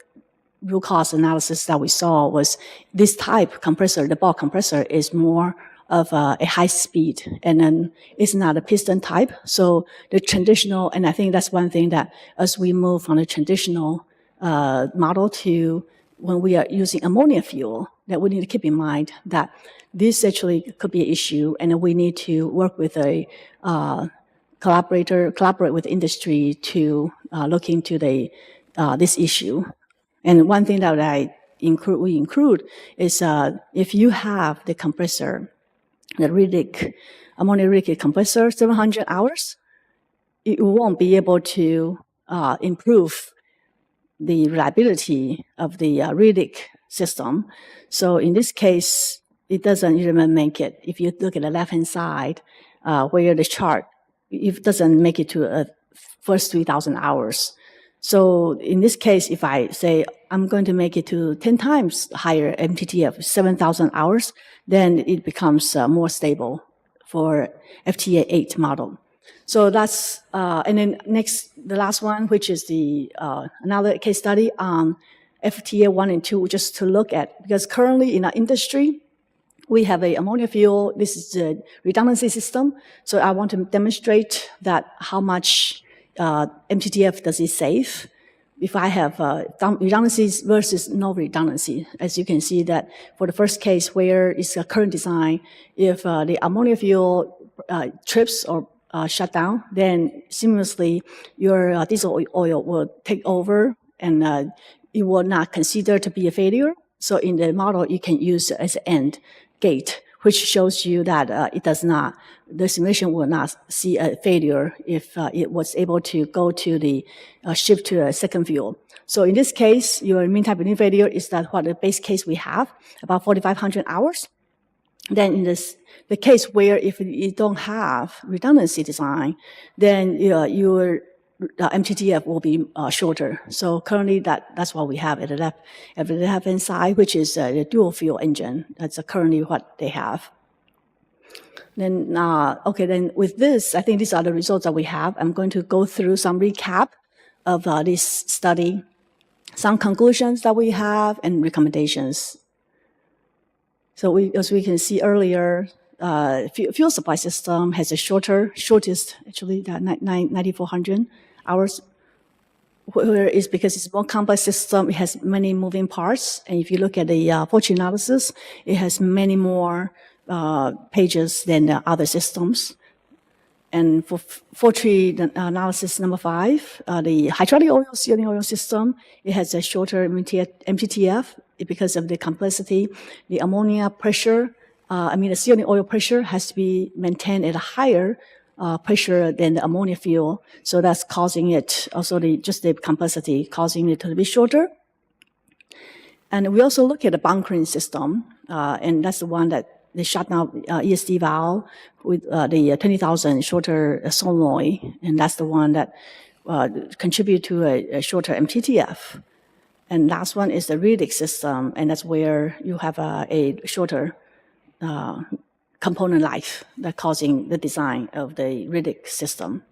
root cause analysis that we saw was this type compressor, the bulk compressor, is more of a high speed, and then it's not a piston type. So the traditional, and I think that's one thing that as we move from the traditional model to when we are using ammonia fuel, that we need to keep in mind that this actually could be an issue, and we need to work with a collaborate with industry to look into this issue. And one thing that we include is if you have the compressor, the ammonia Riddick compressor, 700 hours, it won't be able to improve the reliability of the Riddick system. So in this case, it doesn't even make it. If you look at the left-hand side, where the chart, it doesn't make it to first 3,000 hours. So in this case, if I say I'm going to make it to 10 times higher MTTF, 7,000 hours, then it becomes more stable for FTA 8 model. So that's, and then next, the last one, which is the another case study on FTA 1 and 2, just to look at, because currently in our industry, we have a ammonia fuel. This is a redundancy system. So I want to demonstrate that how much MTTF does it save if I have redundancies versus no redundancy. As you can see that for the first case where it's a current design, if the ammonia fuel trips or shut down, then seamlessly your diesel oil will take over and it will not consider to be a failure. So in the model, you can use as an end gate, which shows you that it does not, the simulation will not see a failure if it was able to go to the shift to a second fuel. So in this case, your mean time between failure is that what the base case we have, about 4,500 hours. Then in the case where if you don't have redundancy design, then your MTTF will be shorter. So currently that's what we have at the left-hand side, which is the dual fuel engine. That's currently what they have. Then, okay, then with this, I think these are the results that we have. I'm going to go through some recap of this study, some conclusions that we have, and recommendations. So as we can see earlier, fuel supply system has a shortest, actually, 9,400 hours, where it's because it's a more complex system. It has many moving parts. And if you look at the Fortune analysis, it has many more pages than the other systems. And for Fortune analysis number 5, the hydraulic oil sealing oil system, it has a shorter MTTF because of the complexity. The ammonia pressure, the sealing oil pressure has to be maintained at a higher pressure than the ammonia fuel. So that's causing it, also just the complexity, causing it to be shorter. And we also look at the bunkering system, and that's the one that they shut down ESD valve with the 20,000 shorter solenoid, and that's the one that contribute to a shorter MTTF. And last one is the Riddick system, and that's where you have a shorter component life that causing the design of the Riddick system.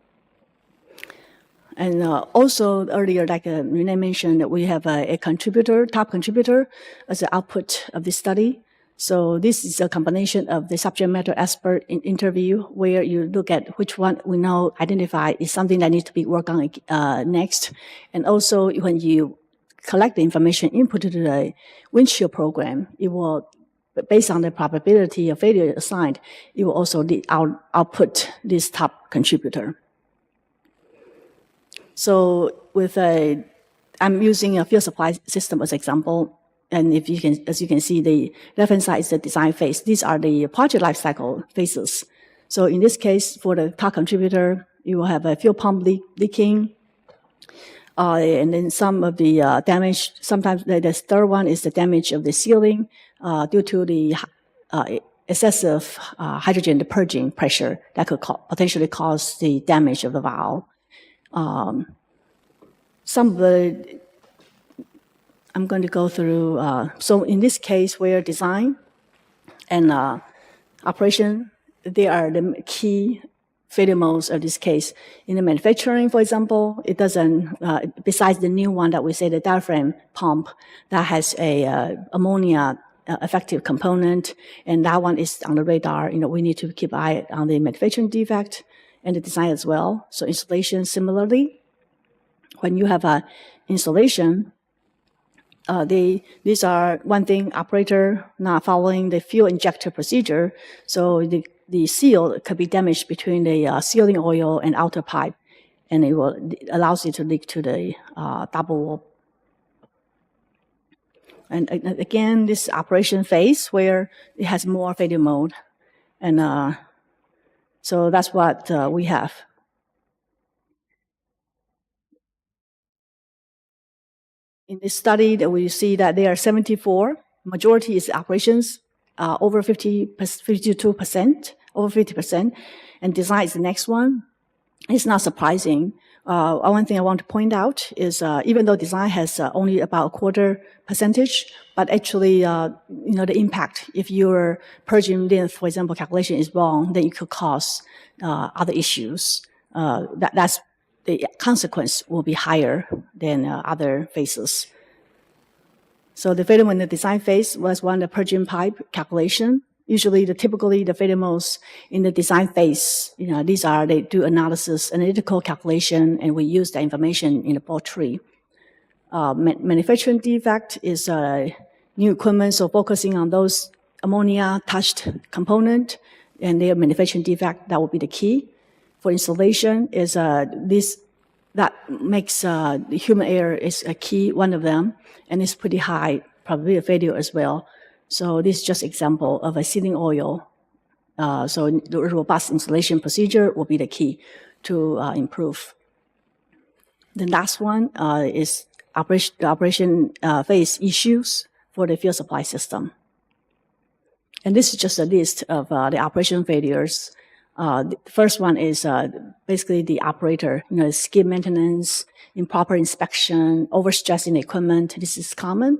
And also earlier, like Renee mentioned, that we have a contributor, top contributor, as the output of this study. So this is a combination of the subject matter expert interview, where you look at which one we know identify is something that needs to be worked on next. And also when you collect the information input to the windshield program, it will, based on the probability of failure assigned, it will also output this top contributor. So I'm using a fuel supply system as an example. And if you can, as you can see, the left-hand side is the design phase. These are the project lifecycle phases. So in this case, for the top contributor, you will have a fuel pump leaking, and then some of the damage. Sometimes the third one is the damage of the sealing due to the excessive hydrogen purging pressure that could potentially cause the damage of the valve. Some of the I'm going to go through, so in this case where design and operation, they are the key failure modes of this case. In the manufacturing, for example, it doesn't, besides the new one that we say the diaphragm pump that has a ammonia effective component, and that one is on the radar. We need to keep an eye on the manufacturing defect and the design as well. So installation, similarly, when you have an installation, these are one thing, operator not following the fuel injector procedure, so the seal could be damaged between the sealing oil and outer pipe, and it allows it to leak to the double wall. And again, this operation phase where it has more failure mode. And so that's what we have. In this study, that we see that there are 74, majority is operations, over 52%, over 50%, and design is the next one. It's not surprising. One thing I want to point out is even though design has only about 0.25%, but actually, the impact, if your purging length, for example, calculation is wrong, then it could cause other issues. That's the consequence will be higher than other phases. So the failure in the design phase was one, the purging pipe calculation. Usually, typically the failure modes in the design phase, they do analysis, analytical calculation, and we use the information in the board tree. Manufacturing defect is new equipment, so focusing on those ammonia touched component and their manufacturing defect, that will be the key. For installation is that makes the human error is a key, one of them, and it's pretty high probability of failure as well. So this is just example of a sealing oil. So the robust installation procedure will be the key to improve. The last one is operation phase issues for the fuel supply system. And this is just a list of the operation failures. The first one is basically the operator, skip maintenance, improper inspection, overstressing the equipment. This is common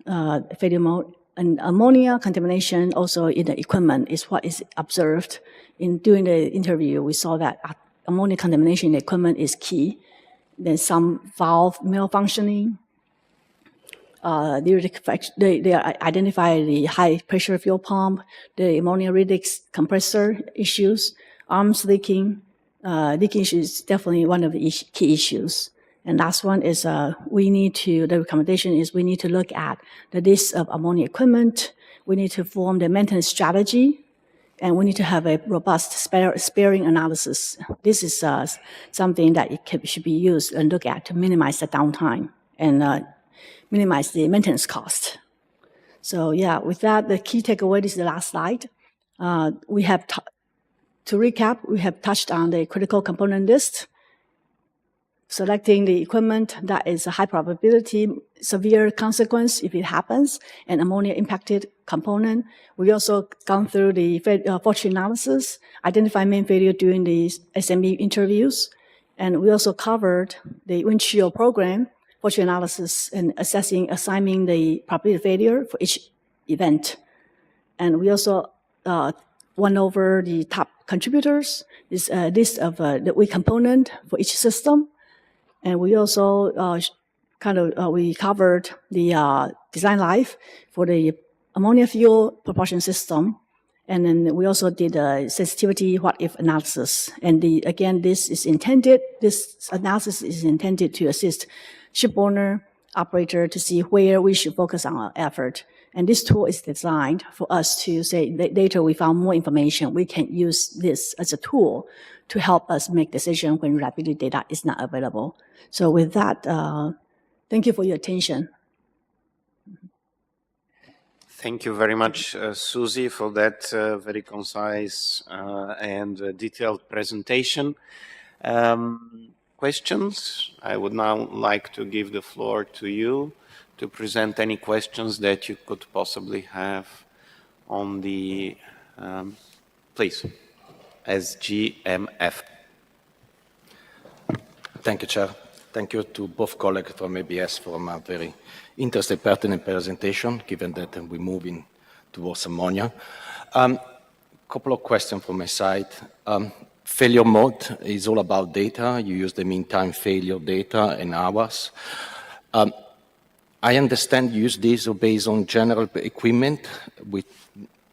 failure mode. And ammonia contamination also in the equipment is what is observed. During the interview, we saw that ammonia contamination in the equipment is key. Then some valve malfunctioning. They identify the high pressure fuel pump, the ammonia redox compressor issues, arms leaking. Leaking is definitely one of the key issues. And last one is the recommendation is we need to look at the list of ammonia equipment. We need to form the maintenance strategy, and we need to have a robust sparing analysis. This is something that should be used and look at to minimize the downtime and minimize the maintenance cost. So yeah, with that, the key takeaway, this is the last slide. To recap, we have touched on the critical component list, selecting the equipment that is a high probability, severe consequence if it happens, and ammonia impacted component. We also gone through the fault analysis, identify main failure during the SME interviews, and we also covered the windshield program, fault analysis, and assigning the probability of failure for each event. And we also went over the top contributors, this list of the weak component for each system. And we also we covered the design life for the ammonia fuel propulsion system. And then we also did a sensitivity what-if analysis. And this analysis is intended to assist ship owner, operator to see where we should focus on our effort. And this tool is designed for us to say later we found more information. We can use this as a tool to help us make decisions when reliability data is not available. So with that, thank you for your attention. Thank you very much, Susie, for that very concise and detailed presentation. Questions? I would now like to give the floor to you to present any questions that you could possibly have on the, please, SGMF. Thank you, Chair. Thank you to both colleagues from ABS for a very interesting, pertinent presentation, given that we're moving towards ammonia. Couple of questions from my side. Failure mode is all about data. You use the mean time failure data in hours. I understand you use diesel based on general equipment.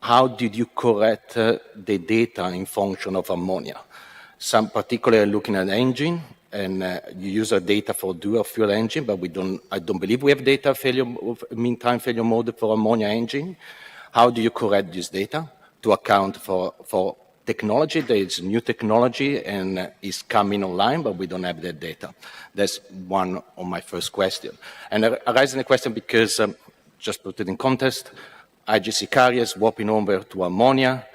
How did you correct the data in function of ammonia? Some particularly looking at engine, and you use our data for dual fuel engine, but I don't believe we have data mean time failure mode for ammonia engine. How do you correct this data to account for technology? There is new technology and is coming online, but we don't have that data. That's one of my first question. And I raise the question because, just put it in context, IGC carriers swapping over to ammonia.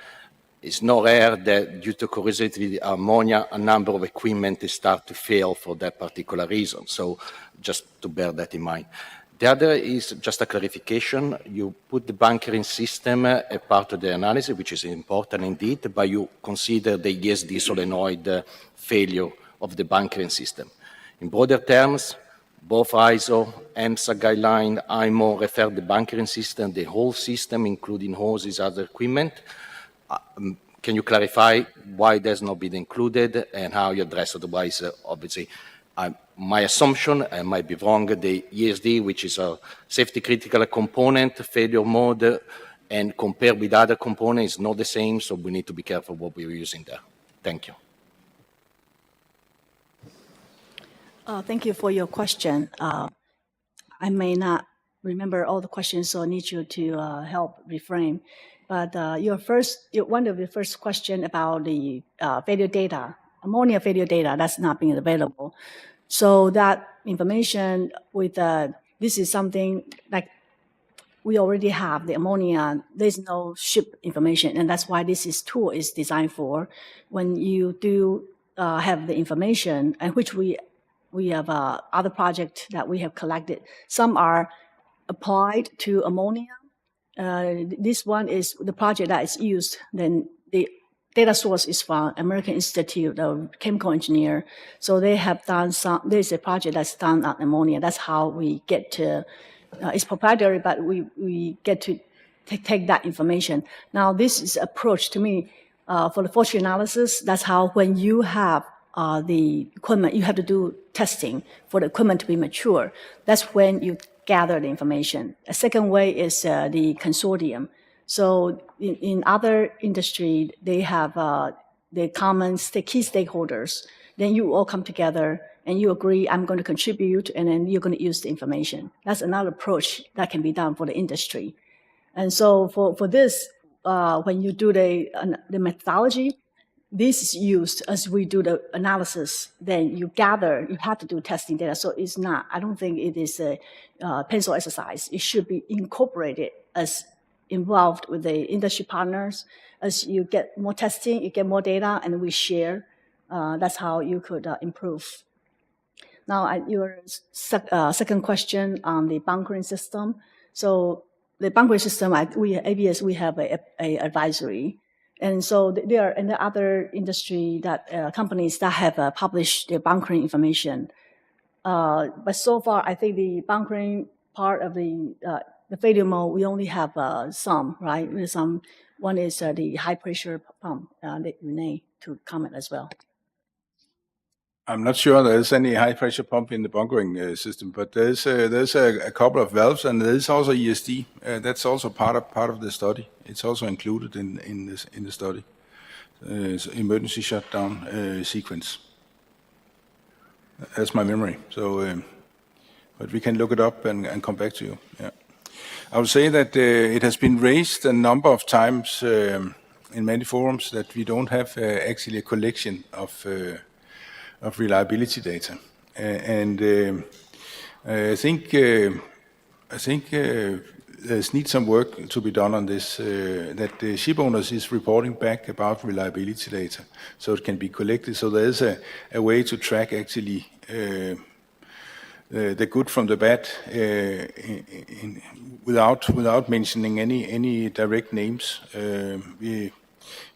It's not rare that due to corrosivity with ammonia, a number of equipment start to fail for that particular reason. So just to bear that in mind. The other is just a clarification. You put the bunkering system as part of the analysis, which is important indeed, but you consider the ESD solenoid failure of the bunkering system. In broader terms, both ISO, EMSA guideline, IMO refer the bunkering system, the whole system, including hoses, other equipment. Can you clarify why that's not been included and how you address it? Otherwise, obviously, my assumption, I might be wrong, the ESD, which is a safety critical component, failure mode, and compared with other components, is not the same, so we need to be careful what we're using there. Thank you. Thank you for your question. I may not remember all the questions, so I need you to help reframe. But one of the first question about the failure data, ammonia failure data, that's not being available. So that information this is something like we already have the ammonia. There's no ship information, and that's why this tool is designed for. When you do have the information, and which we have other projects that we have collected. Some are applied to ammonia. This one is the project that is used. Then the data source is from American Institute of Chemical Engineer. So they have done there's a project that's done on ammonia. That's how we get to, it's proprietary, but we get to take that information. Now, this is approach to me for the forestry analysis. That's how when you have the equipment, you have to do testing for the equipment to be mature. That's when you gather the information. A second way is the consortium. So in other industry, they have the common key stakeholders. Then you all come together and you agree, I'm going to contribute, and then you're going to use the information. That's another approach that can be done for the industry. And so for this, when you do the methodology, this is used as we do the analysis. Then you have to do testing data. So it's not, I don't think it is a pencil exercise. It should be incorporated as involved with the industry partners. As you get more testing, you get more data, and we share. That's how you could improve. Now, your second question on the bunkering system. So the bunkering system, ABS, we have a advisory. And so there are in the other industry companies that have published their bunkering information. But so far, I think the bunkering part of the failure mode, we only have some, right? One is the high pressure pump. Renee to comment as well. I'm not sure there's any high pressure pump in the bunkering system, but there's a couple of valves, and there's also ESD. That's also part of the study. It's also included in the study. It's emergency shutdown sequence. That's my memory. So, but we can look it up and come back to you. Yeah, I would say that it has been raised a number of times in many forums that we don't have actually a collection of reliability data, and I think there's need some work to be done on this. That the ship owners is reporting back about reliability data, so it can be collected. So there is a way to track actually the good from the bad without mentioning any direct names.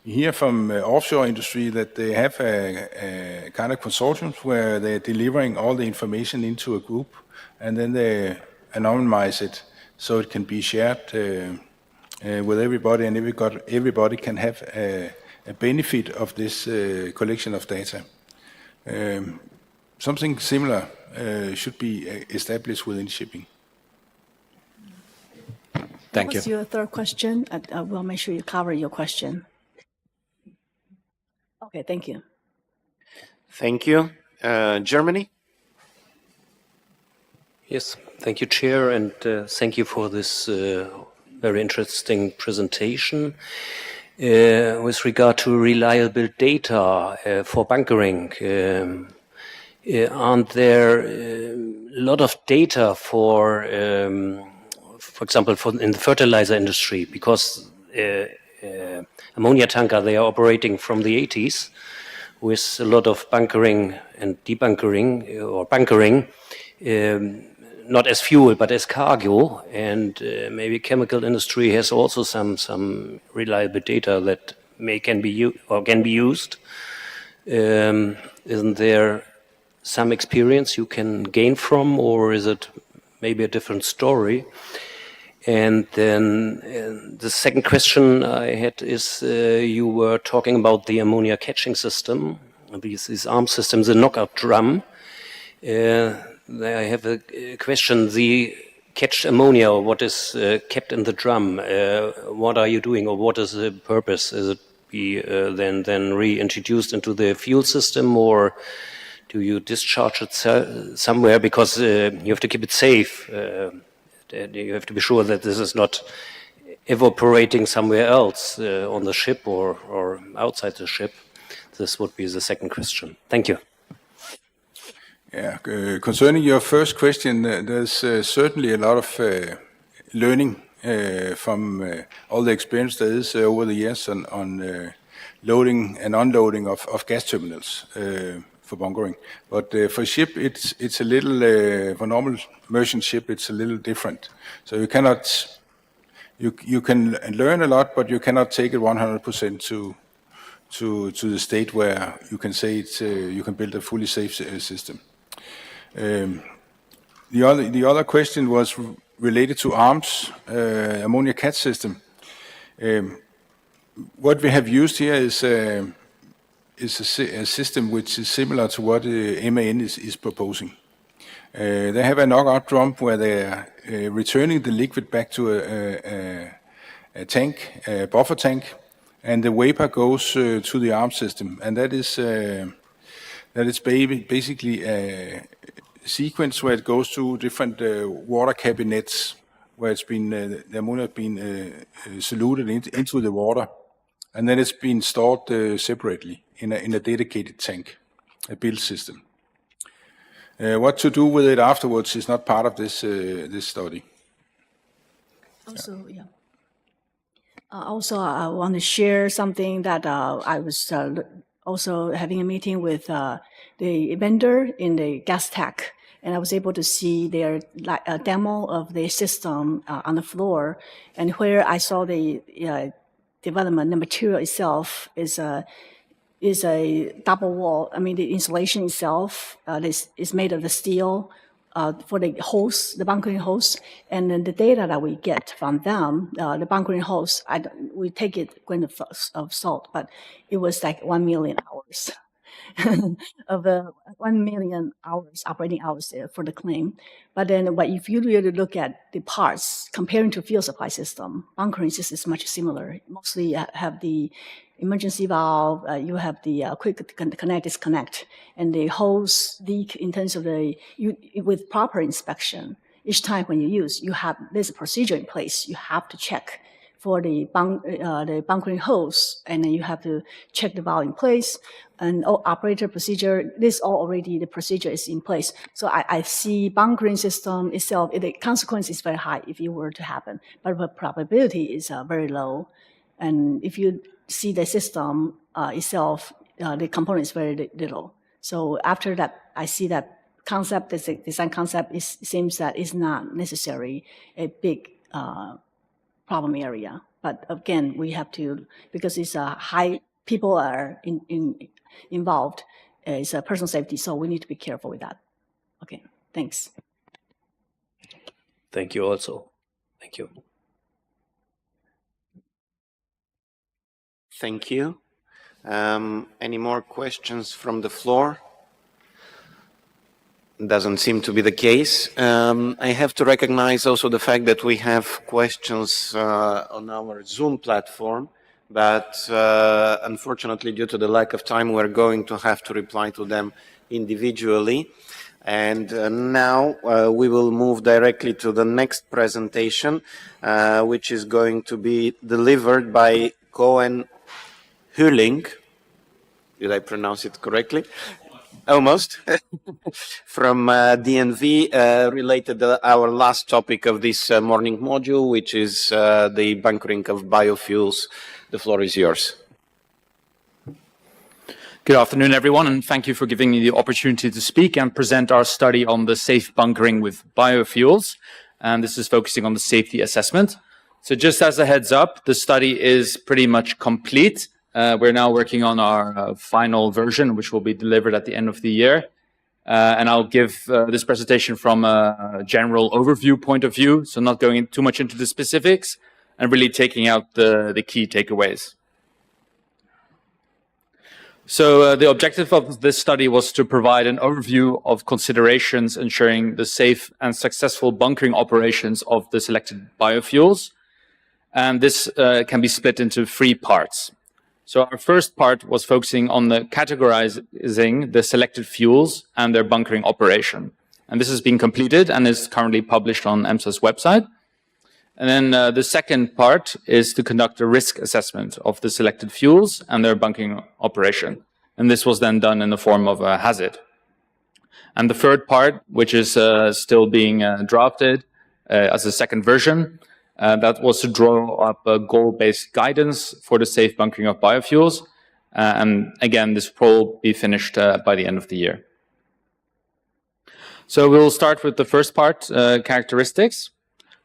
We hear from offshore industry that they have a kind of consortium where they're delivering all the information into a group, and then they anonymize it so it can be shared with everybody, and everybody can have a benefit of this collection of data. Something similar should be established within shipping. Thank What's you. your third question? I will make sure you cover your question. Okay, thank you. Thank you. Germany? Yes, thank you, Chair, and thank you for this very interesting presentation. With regard to reliable data for bunkering, aren't there a lot of data for example, in the fertilizer industry? Because ammonia tanker, they are operating from the 80s with a lot of bunkering and debunkering or bunkering, not as fuel but as cargo, and maybe chemical industry has also some reliable data that can be used. Isn't there some experience you can gain from, or is it maybe a different story? And then the second question I had is you were talking about the ammonia catching system, these arm systems, the knockout drum. I have a question. The catched ammonia, or what is kept in the drum, what are you doing, or what is the purpose? Is it be then reintroduced into the fuel system, or do you discharge it somewhere? Because you have to keep it safe. You have to be sure that this is not evaporating somewhere else on the ship or outside the ship. This would be the second question. Thank you. Yeah, concerning your first question, there's certainly a lot of learning from all the experience there is over the years on loading and unloading of gas terminals for bunkering. But for ship, it's a little, for normal merchant ship, it's a little different. So you cannot, you can learn a lot, but you cannot take it 100% to the state where you can say it's, you can build a fully safe system. The other question was related to ARMS, ammonia catch system. What we have used here is a system which is similar to what MAN is proposing. They have a knockout drum where they are returning the liquid back to a tank, a buffer tank, and the vapor goes to the ARM system, and that is basically a sequence where it goes to different water cabinets where it's been the ammonia has been soluted into the water, and then it's been stored separately in a dedicated tank, a build system. What to do with it afterwards is not part of this study. Also, yeah. Also, I want to share something that I was also having a meeting with the vendor in the gas tech, and I was able to see their demo of the system on the floor, and where I saw the development, the material itself is a double wall. I mean, the insulation itself is made of the steel for the hose, the bunkering hose, and then the data that we get from them, the bunkering hose, we take it a grain of salt, but it was like 1 million hours of 1 million hours, operating hours there for the claim. But if you really look at the parts, comparing to fuel supply system, bunkering system is much similar. Mostly have the emergency valve, you have the quick connect, disconnect, and the hose leak in terms of with proper inspection. Each time when you use, there's a procedure in place. You have to check for the bunkering hose, and then you have to check the valve in place, and operator procedure, the procedure is in place. So I see bunkering system itself, the consequence is very high if it were to happen, but the probability is very low. And if you see the system itself, the component is very little. So after that, I see that concept, the design concept seems that it's not necessarily a big problem area. But again, we have to, because it's a high, people are involved, it's a personal safety, so we need to be careful with that. Okay, thanks. Thank you also. Thank you. Thank you. Any more questions from the floor? Doesn't seem to be the case. I have to recognize also the fact that we have questions on our Zoom platform, but unfortunately, due to the lack of time, we're going to have to reply to them individually. And now we will move directly to the next presentation, which is going to be delivered by Cohen Huling. Did I pronounce it correctly? Almost. From DNV, related to our last topic of this morning module, which is the bunkering of biofuels. The floor is yours. Good afternoon, everyone, and thank you for giving me the opportunity to speak and present our study on the safe bunkering with biofuels. And this is focusing on the safety assessment. So just as a heads up, the study is pretty much complete. We're now working on our final version, which will be delivered at the end of the year. And I'll give this presentation from a general overview point of view, so not going too much into the specifics, and really taking out the key takeaways. So the objective of this study was to provide an overview of considerations ensuring the safe and successful bunkering operations of the selected biofuels. And this can be split into 3 parts. So our first part was focusing on the categorizing the selected fuels and their bunkering operation. And this has been completed and is currently published on EMSA's website. And then the second part is to conduct a risk assessment of the selected fuels and their bunkering operation. And this was then done in the form of a hazard. And the third part, which is still being drafted as a second version, that was to draw up a goal-based guidance for the safe bunkering of biofuels. And again, this will be finished by the end of the year. So we'll start with the first part, characteristics.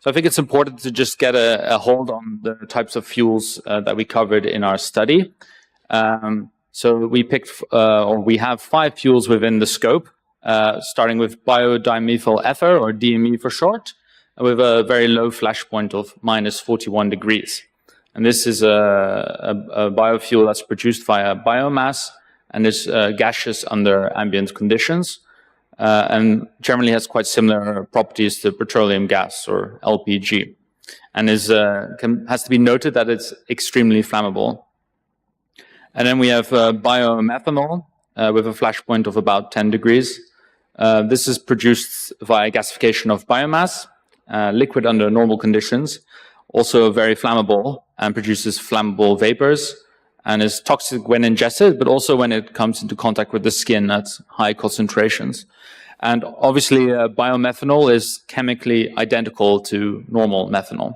So I think it's important to just get a hold on the types of fuels that we covered in our study. So we picked, or we have 5 fuels within the scope, starting with biodimethyl ether, or DME for short, with a very low flash point of -41 degrees. And this is a biofuel that's produced via biomass and is gaseous under ambient conditions, and generally has quite similar properties to petroleum gas, or LPG, and has to be noted that it's extremely flammable. And then we have biomethanol with a flash point of about 10 degrees. This is produced via gasification of biomass, liquid under normal conditions, also very flammable and produces flammable vapors, and is toxic when ingested, but also when it comes into contact with the skin at high concentrations. And obviously, biomethanol is chemically identical to normal methanol.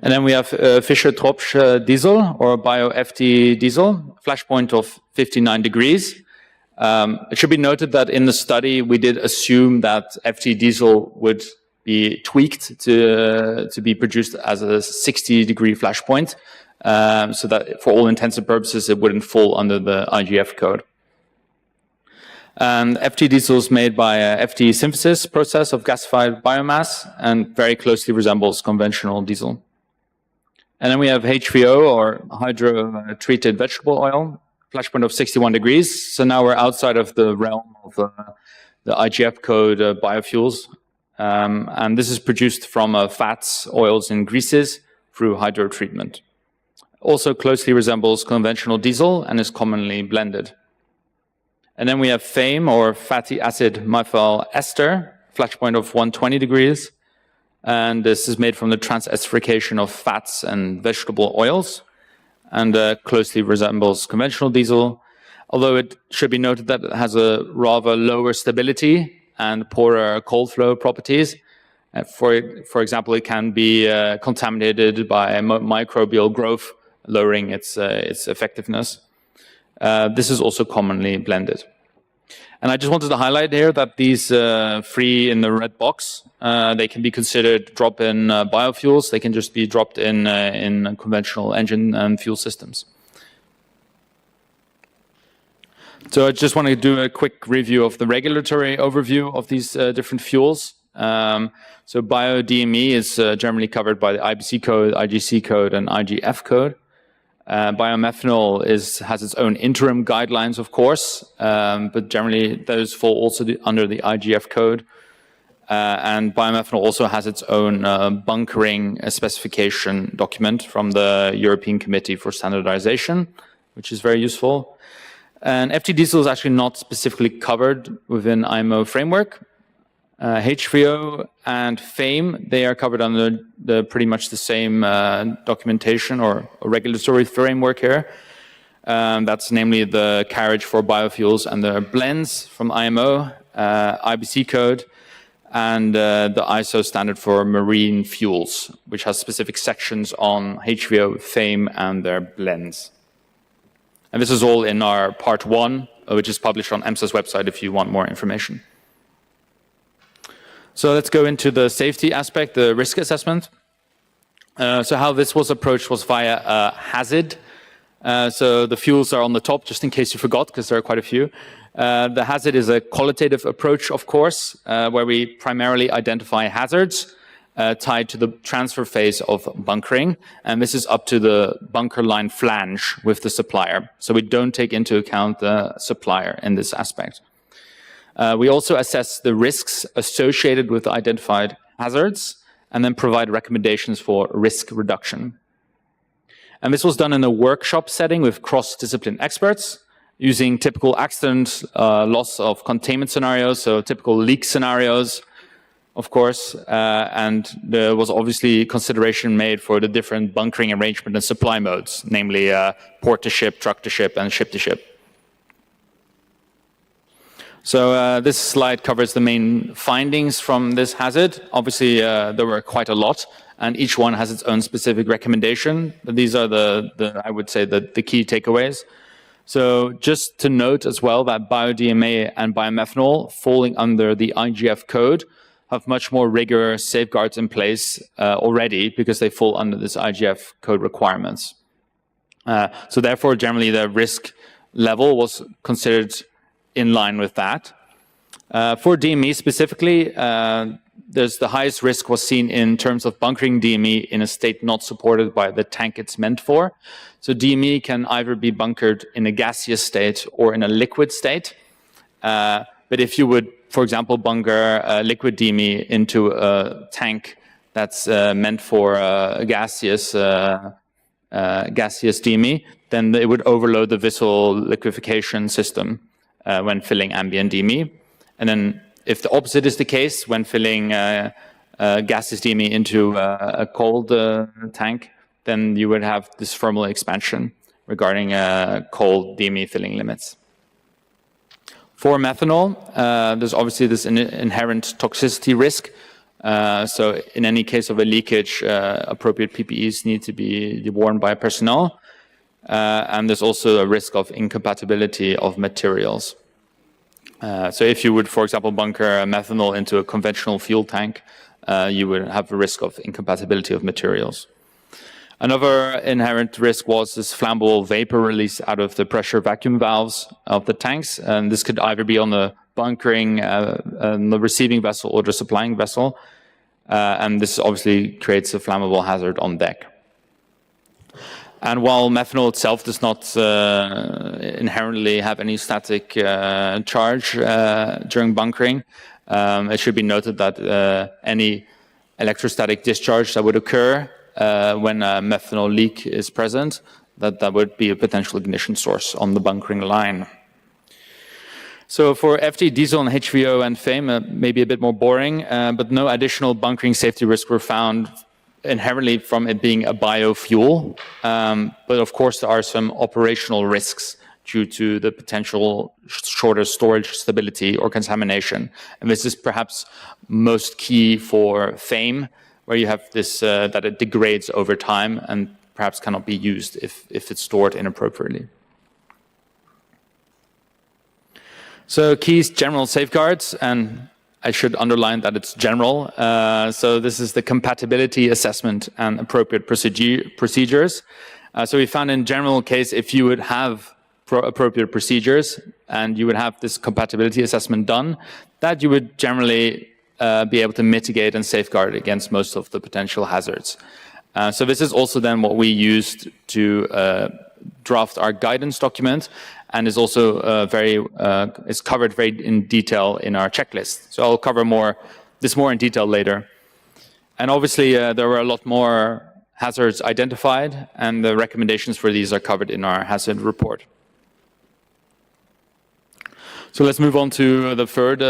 And then we have Fischer-Tropsch diesel, or bio-FT diesel, flash point of 59 degrees. It should be noted that in the study, we did assume that FT diesel would be tweaked to be produced as a 60-degree flash point, so that for all intents and purposes, it wouldn't fall under the IGF code. And FT diesel is made by a FT synthesis process of gasified biomass and very closely resembles conventional diesel. And then we have HVO, or hydro-treated vegetable oil, flash point of 61 degrees. So now we're outside of the realm of the IGF code biofuels. And this is produced from fats, oils, and greases through hydrotreatment. Also closely resembles conventional diesel and is commonly blended. And then we have FAME, or fatty acid methyl ester, flash point of 120 degrees. And this is made from the transesterification of fats and vegetable oils, and closely resembles conventional diesel, although it should be noted that it has a rather lower stability and poorer cold flow properties. For example, it can be contaminated by microbial growth, lowering its effectiveness. This is also commonly blended. And I just wanted to highlight here that these 3 in the red box, they can be considered drop-in biofuels. They can just be dropped in conventional engine and fuel systems. So I just want to do a quick review of the regulatory overview of these different fuels. So bio-DME is generally covered by the IBC code, IGC code, and IGF code. Biomethanol has its own interim guidelines, of course, but generally those fall also under the IGF code. And biomethanol also has its own bunkering specification document from the European Committee for Standardization, which is very useful. And FT diesel is actually not specifically covered within IMO framework. H3O and FAME, they are covered under pretty much the same documentation or regulatory framework here. That's namely the carriage for biofuels and the blends from IMO, IBC code, and the ISO standard for marine fuels, which has specific sections on H3O, FAME, and their blends. And this is all in our part 1, which is published on EMSA's website if you want more information. So let's go into the safety aspect, the risk assessment. So how this was approached was via a hazard. So the fuels are on the top, just in case you forgot, because there are quite a few. The hazard is a qualitative approach, of course, where we primarily identify hazards tied to the transfer phase of bunkering. And this is up to the bunker line flange with the supplier. So we don't take into account the supplier in this aspect. We also assess the risks associated with the identified hazards and then provide recommendations for risk reduction. And this was done in a workshop setting with cross-discipline experts using typical accident, loss of containment scenarios, so typical leak scenarios, of course, and there was obviously consideration made for the different bunkering arrangement and supply modes, namely port to ship, truck to ship, and ship to ship. So this slide covers the main findings from this hazard. Obviously, there were quite a lot, and each one has its own specific recommendation. But these are I would say, the key takeaways. So just to note as well that biodMA and biomethanol falling under the IGF code have much more rigorous safeguards in place already because they fall under this IGF code requirements. So therefore, generally, the risk level was considered in line with that. For DME specifically, there's the highest risk was seen in terms of bunkering DME in a state not supported by the tank it's meant for. So DME can either be bunkered in a gaseous state or in a liquid state. But if you would, for example, bunker liquid DME into a tank that's meant for gaseous DME, then it would overload the vessel liquefaction system when filling ambient DME. And then if the opposite is the case, when filling gaseous DME into a cold tank, then you would have this thermal expansion regarding cold DME filling limits. For methanol, there's obviously this inherent toxicity risk. So in any case of a leakage, appropriate PPEs need to be worn by personnel. And there's also a risk of incompatibility of materials. So if you would, for example, bunker methanol into a conventional fuel tank, you would have a risk of incompatibility of materials. Another inherent risk was this flammable vapor release out of the pressure vacuum valves of the tanks. And this could either be on the bunkering, the receiving vessel or the supplying vessel. And this obviously creates a flammable hazard on deck. And while methanol itself does not inherently have any static charge during bunkering, it should be noted that any electrostatic discharge that would occur when a methanol leak is present, that would be a potential ignition source on the bunkering line. So for FT diesel and H3O and FAME, maybe a bit more boring, but no additional bunkering safety risks were found inherently from it being a biofuel. But of course, there are some operational risks due to the potential shorter storage stability or contamination. And this is perhaps most key for FAME, where you have this, that it degrades over time and perhaps cannot be used if it's stored inappropriately. So key general safeguards, and I should underline that it's general. So this is the compatibility assessment and appropriate procedures. So we found in general case, if you would have appropriate procedures and you would have this compatibility assessment done, that you would generally be able to mitigate and safeguard against most of the potential hazards. So this is also then what we used to draft our guidance document, and is also is covered very in detail in our checklist. So I'll cover this more in detail later. And obviously, there were a lot more hazards identified, and the recommendations for these are covered in our hazard report. So let's move on to the third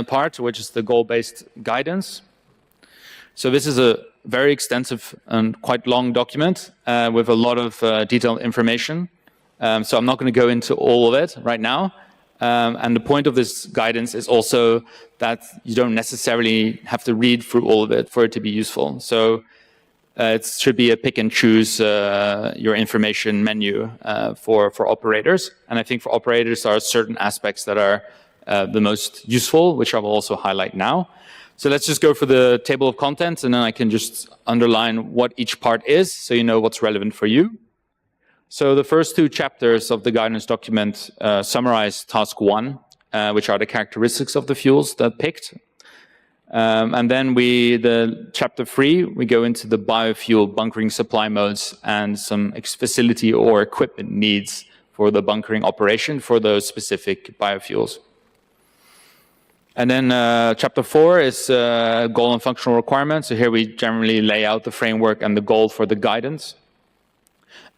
part, which is the goal-based guidance. So this is a very extensive and quite long document with a lot of detailed information. So I'm not going to go into all of it right now. And the point of this guidance is also that you don't necessarily have to read through all of it for it to be useful. So it should be a pick and choose your information menu for operators. And I think for operators, there are certain aspects that are the most useful, which I will also highlight now. So let's just go for the table of contents, and then I can just underline what each part is so you know what's relevant for you. So the first two chapters of the guidance document summarize task 1, which are the characteristics of the fuels that picked. And then the chapter 3, we go into the biofuel bunkering supply modes and some facility or equipment needs for the bunkering operation for those specific biofuels. And then chapter 4 is goal and functional requirements. So here we generally lay out the framework and the goal for the guidance.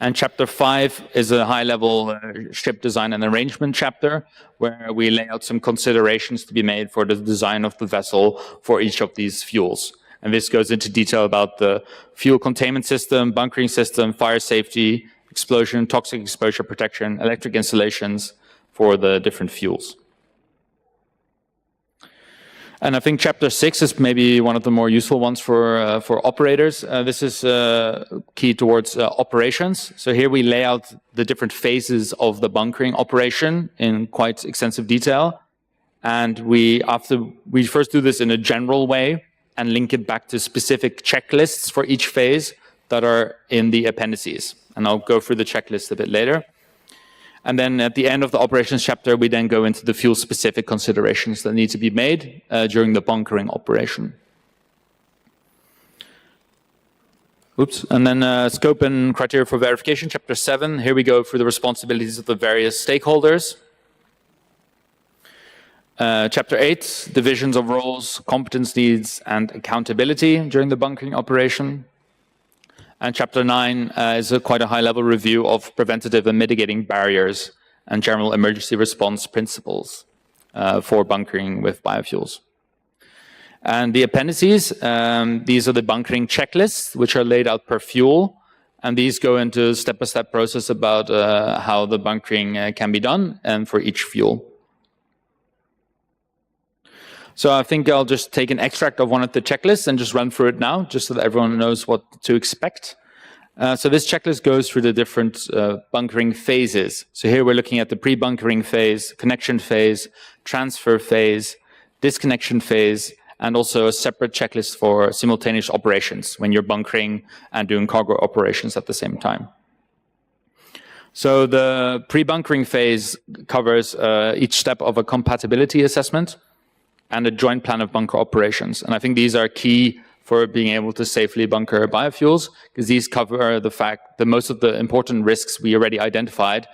And chapter 5 is a high-level ship design and arrangement chapter, where we lay out some considerations to be made for the design of the vessel for each of these fuels. And this goes into detail about the fuel containment system, bunkering system, fire safety, explosion, toxic exposure protection, electric installations for the different fuels. And I think chapter 6 is maybe one of the more useful ones for operators. This is key towards operations. So here we lay out the different phases of the bunkering operation in quite extensive detail. And we first do this in a general way and link it back to specific checklists for each phase that are in the appendices. And I'll go through the checklist a bit later. And then at the end of the operations chapter, we then go into the fuel-specific considerations that need to be made during the bunkering operation. Oops. And then scope and criteria for verification, chapter 7. Here we go through the responsibilities of the various stakeholders. Chapter 8, divisions of roles, competence needs, and accountability during the bunkering operation. And chapter 9 is quite a high-level review of preventative and mitigating barriers and general emergency response principles for bunkering with biofuels. And the appendices, these are the bunkering checklists, which are laid out per fuel. And these go into a step-by-step process about how the bunkering can be done and for each fuel. So I think I'll just take an extract of one of the checklists and just run through it now, just so that everyone knows what to expect. So this checklist goes through the different bunkering phases. So here we're looking at the pre-bunkering phase, connection phase, transfer phase, disconnection phase, and also a separate checklist for simultaneous operations when you're bunkering and doing cargo operations at the same time. So the pre-bunkering phase covers each step of a compatibility assessment and a joint plan of bunker operations. And I think these are key for being able to safely bunker biofuels, because these cover the fact that most of the important risks we already identified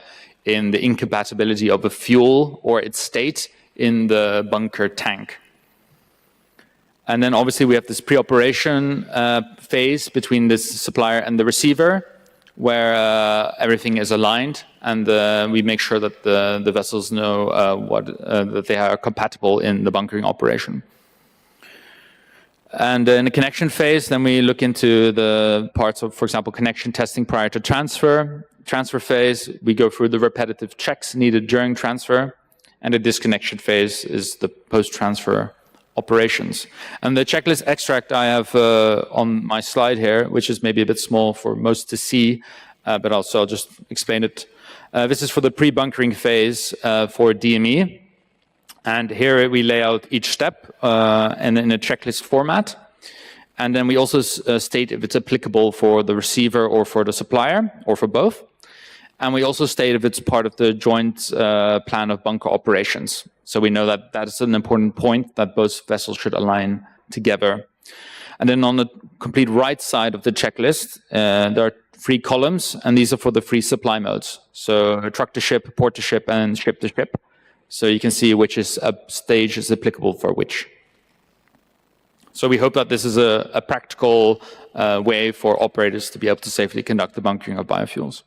in the incompatibility of a fuel or its state in the bunker tank. And then obviously we have this pre-operation phase between this supplier and the receiver, where everything is aligned, and we make sure that the vessels know that they are compatible in the bunkering operation. And in the connection phase, then we look into the parts of, for example, connection testing prior to transfer. Transfer phase, we go through the repetitive checks needed during transfer. And the disconnection phase is the post-transfer operations. And the checklist extract I have on my slide here, which is maybe a bit small for most to see, but I'll just explain it. This is for the pre-bunkering phase for DME. And here we lay out each step and in a checklist format. And then we also state if it's applicable for the receiver or for the supplier, or for both. And we also state if it's part of the joint plan of bunker operations. So we know that that is an important point, that both vessels should align together. And then on the complete right side of the checklist, there are 3 columns, and these are for the 3 supply modes. So truck to ship, port to ship, and ship to ship. So you can see which stage is applicable for which. So we hope that this is a practical way for operators to be able to safely conduct the bunkering of biofuels.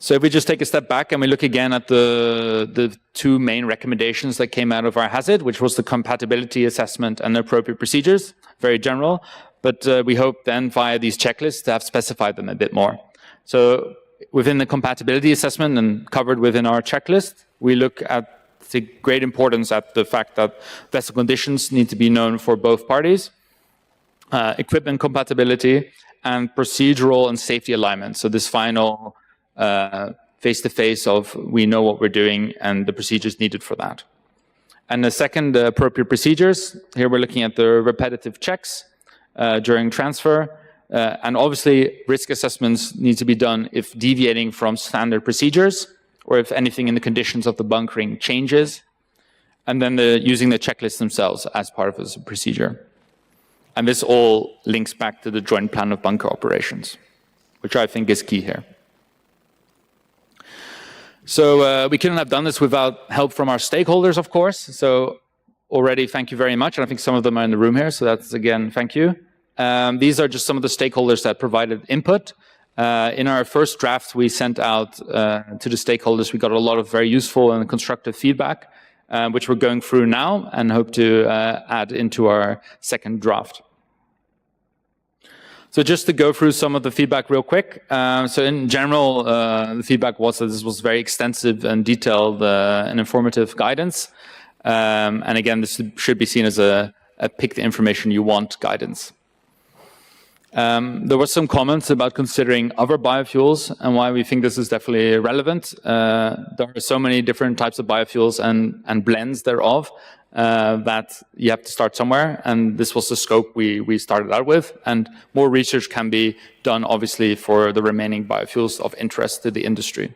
So if we just take a step back and we look again at the 2 main recommendations that came out of our hazard, which was the compatibility assessment and the appropriate procedures, very general, but we hope then via these checklists to have specified them a bit more. So within the compatibility assessment and covered within our checklist, we look at the great importance at the fact that vessel conditions need to be known for both parties, equipment compatibility, and procedural and safety alignment. So this final face-to-face of we know what we're doing and the procedures needed for that. And the second, appropriate procedures. Here we're looking at the repetitive checks during transfer. And obviously, risk assessments need to be done if deviating from standard procedures or if anything in the conditions of the bunkering changes. And then using the checklists themselves as part of this procedure. And this all links back to the joint plan of bunker operations, which I think is key here. So we couldn't have done this without help from our stakeholders, of course. So already, thank you very much. And I think some of them are in the room here. So that's, again, thank you. These are just some of the stakeholders that provided input. In our first draft we sent out to the stakeholders, we got a lot of very useful and constructive feedback, which we're going through now and hope to add into our second draft. So just to go through some of the feedback real quick. So in general, the feedback was that this was very extensive and detailed and informative guidance. And again, this should be seen as a pick the information you want guidance. There were some comments about considering other biofuels and why we think this is definitely relevant. There are so many different types of biofuels and blends thereof that you have to start somewhere, and this was the scope we started out with, and more research can be done obviously for the remaining biofuels of interest to the industry.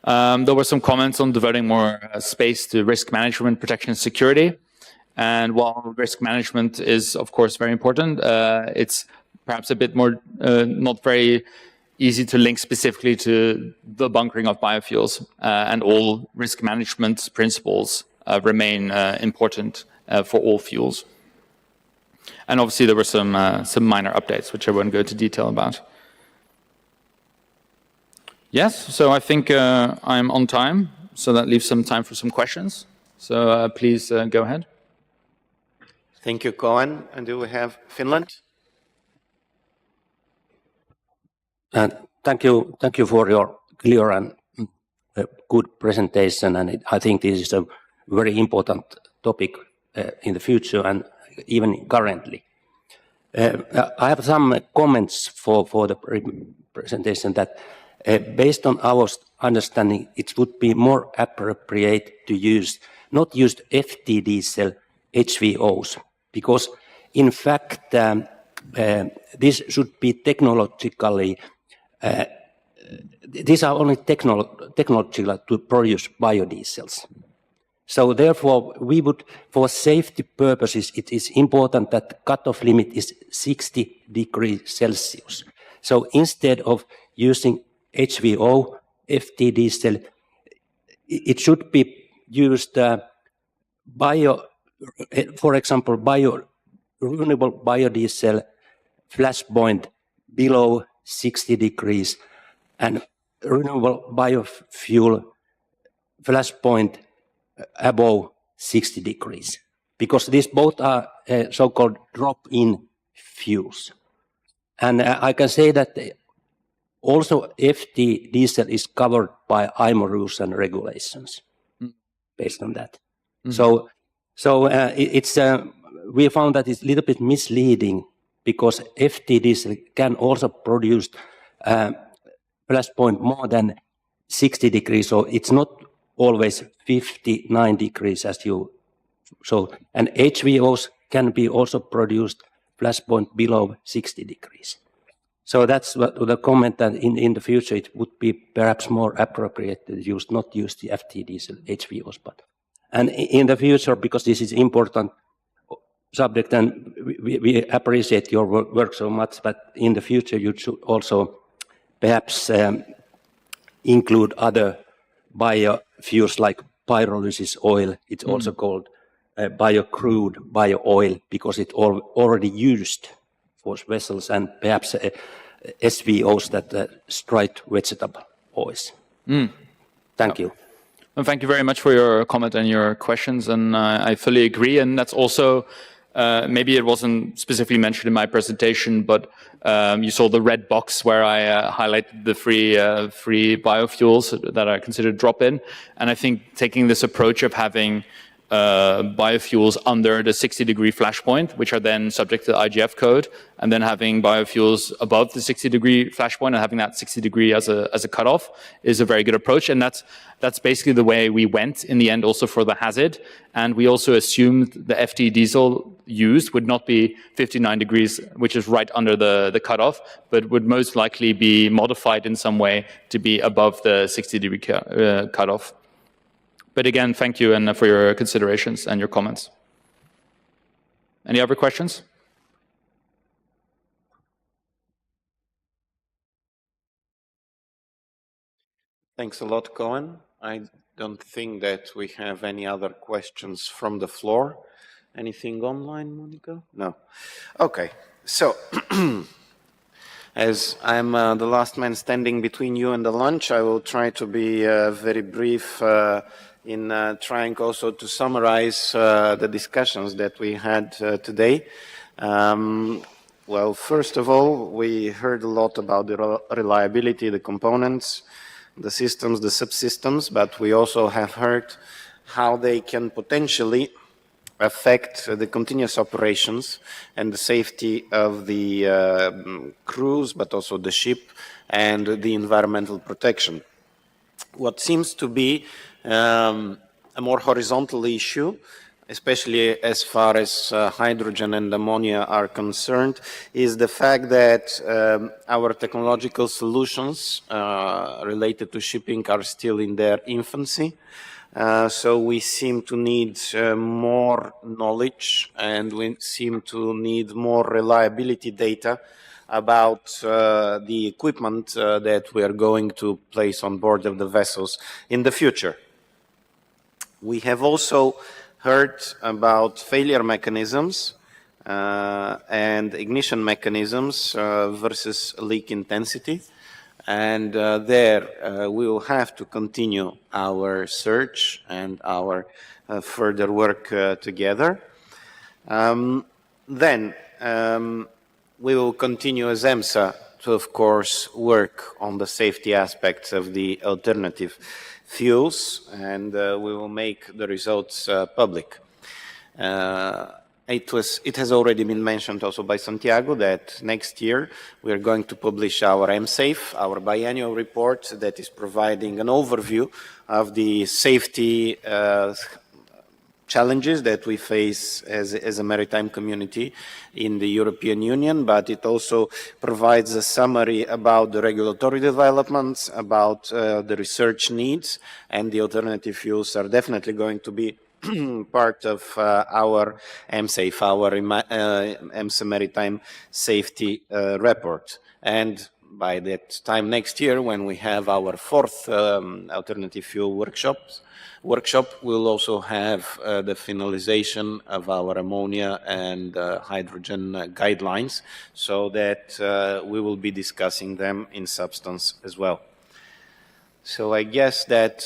There were some comments on devoting more space to risk management, protection, and security. And while risk management is, of course, very important, it's perhaps a bit more not very easy to link specifically to the bunkering of biofuels. And all risk management principles remain important for all fuels. And obviously, there were some minor updates, which I won't go into detail about. Yes, so I think I'm on time, so that leaves some time for some questions. So please go ahead. Thank you, Cohen. And do we have Finland? Thank you for your clear and good presentation. And I think this is a very important topic in the future and even currently. I have some comments for the presentation that based on our understanding, it would be more appropriate to not use FT diesel HVOs, because in fact this should be technologically these are only technological to produce biodiesels. So therefore we would, for safety purposes, it is important that the cutoff limit is 60 degrees Celsius. So instead of using HVO, FT diesel, it should be used for example, renewable biodiesel flash point below 60 degrees and renewable biofuel flash point above 60 degrees, because these both are so-called drop-in fuels. And I can say that also FT diesel is covered by IMO rules and regulations based on that. Mm-hmm. So it's we found that it's a little bit misleading, because FT diesel can also produce flash point more than 60 degrees. So it's not always 59 degrees as you. So, and HVOs can be also produced flash point below 60 degrees. So that's what the comment that in the future it would be perhaps more appropriate to not use the FT diesel HVOs, but. And in the future, because this is important, subject, and we appreciate your work so much, but in the future you should also perhaps include other biofuels like pyrolysis oil. It's also called bio-crude, bio-oil, because it's already used for vessels, and perhaps SVOs, that striped vegetable oils. Thank you. Well, thank you very much for your comment and your questions, and I fully agree. And that's also, maybe it wasn't specifically mentioned in my presentation, but you saw the red box where I highlighted the free biofuels that are considered drop-in. And I think taking this approach of having biofuels under the 60-degree flashpoint, which are then subject to the IGF code, and then having biofuels above the 60-degree flashpoint and having that 60-degree as a cutoff is a very good approach. And that's basically the way we went in the end also for the hazard. And we also assumed the FD diesel used would not be 59 degrees, which is right under the cutoff, but would most likely be modified in some way to be above the 60-degree cutoff. But again, thank you and for your considerations and your comments. Any other questions? Thanks a lot, Cohen. I don't think that we have any other questions from the floor. Anything online, Monica? No. Okay. So, as I'm the last man standing between you and the lunch, I will try to be very brief in trying also to summarize the discussions that we had today. Well, first of all, we heard a lot about the reliability, the components, the systems, the subsystems, but we also have heard how they can potentially affect the continuous operations and the safety of the crews, but also the ship and the environmental protection. What seems to be a more horizontal issue, especially as far as hydrogen and ammonia are concerned, is the fact that our technological solutions related to shipping are still in their infancy. So we seem to need more knowledge, and we seem to need more reliability data about the equipment that we are going to place on board of the vessels in the future. We have also heard about failure mechanisms and ignition mechanisms versus leak intensity. And there we will have to continue our search and our further work together. Then we will continue as EMSA to, of course, work on the safety aspects of the alternative fuels, and we will make the results public. It has already been mentioned also by Santiago that next year we are going to publish our MSAFE, our biannual report that is providing an overview of the safety challenges that we face as a maritime community in the European Union, but it also provides a summary about the regulatory developments, about the research needs, and the alternative fuels are definitely going to be part of our MSAFE, our EMSA Maritime Safety Report. And by that time next year, when we have our fourth alternative fuel workshop, we'll also have the finalization of our ammonia and hydrogen guidelines, so that we will be discussing them in substance as well. So I guess that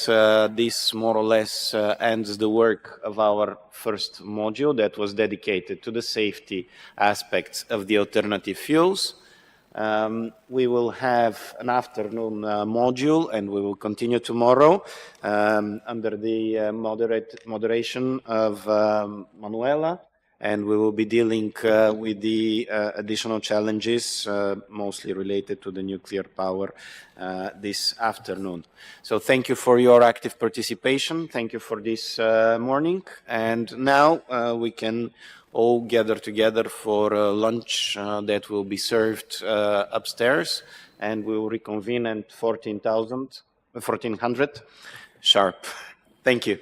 this more or less ends the work of our first module that was dedicated to the safety aspects of the alternative fuels. We will have an afternoon module, and we will continue tomorrow under the moderation of Manuela, and we will be dealing with the additional challenges, mostly related to the nuclear power this afternoon. So thank you for your active participation. Thank you for this morning. And now we can all gather together for lunch that will be served upstairs, and we will reconvene at 1400 sharp. Thank you.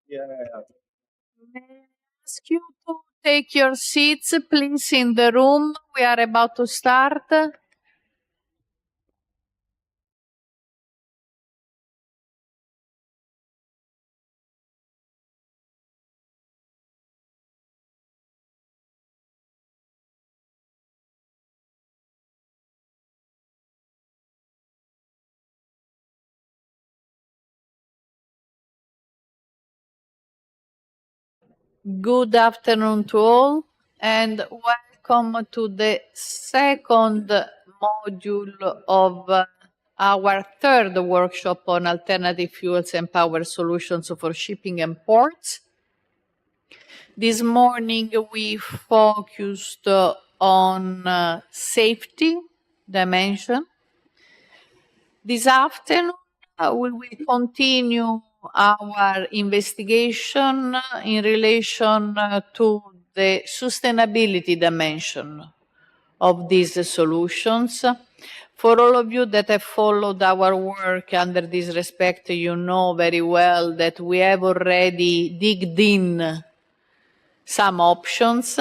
May I ask you to take your seats, please, in the room. We are about to start. Good afternoon to all, and welcome to the second module of our third workshop on alternative fuels and power solutions for shipping and ports. This morning we focused on safety dimension. This afternoon we will continue our investigation in relation to the sustainability dimension of these solutions. For all of you that have followed our work under this respect, you know very well that we have already digged in some options,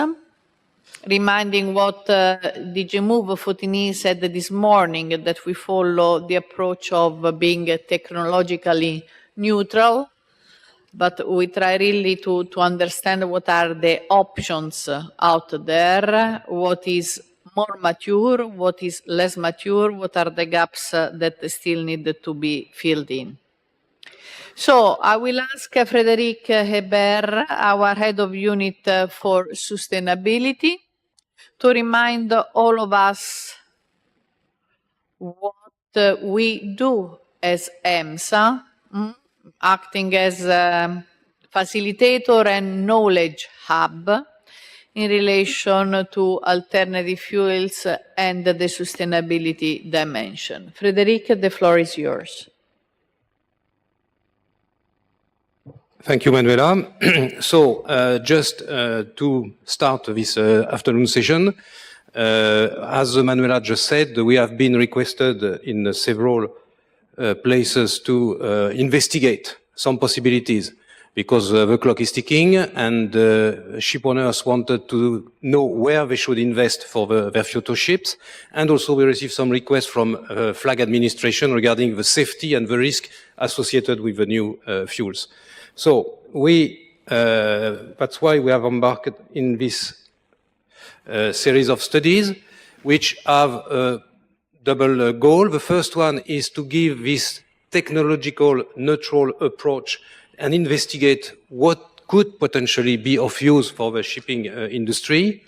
reminding what DG Move Foutini said this morning, that we follow the approach of being technologically neutral, but we try really to understand what are the options out there, what is more mature, what is less mature, what are the gaps that still need to be filled in. So I will ask Frédéric Hebert, our head of unit for sustainability, to remind all of us what we do as EMSA, acting as a facilitator and knowledge hub in relation to alternative fuels and the sustainability dimension. Frédéric, the floor is yours. Thank you, Manuela. So, just to start this afternoon session, as Manuela just said, we have been requested in several places to investigate some possibilities because the clock is ticking and ship owners wanted to know where they should invest for their future ships. And also we received some requests from flag administration regarding the safety and the risk associated with the new fuels. So that's why we have embarked in this series of studies, which have a double goal. The first one is to give this technological neutral approach and investigate what could potentially be of use for the shipping industry.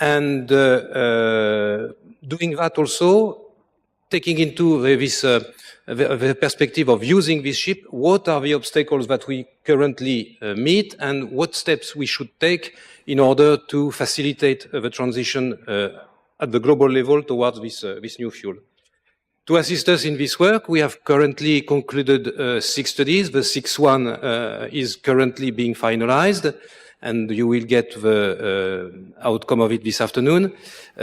And doing that also, taking into this the perspective of using this ship, what are the obstacles that we currently meet and what steps we should take in order to facilitate the transition at the global level towards this new fuel. To assist us in this work, we have currently concluded 6 studies. The 6th one is currently being finalized, and you will get the outcome of it this afternoon.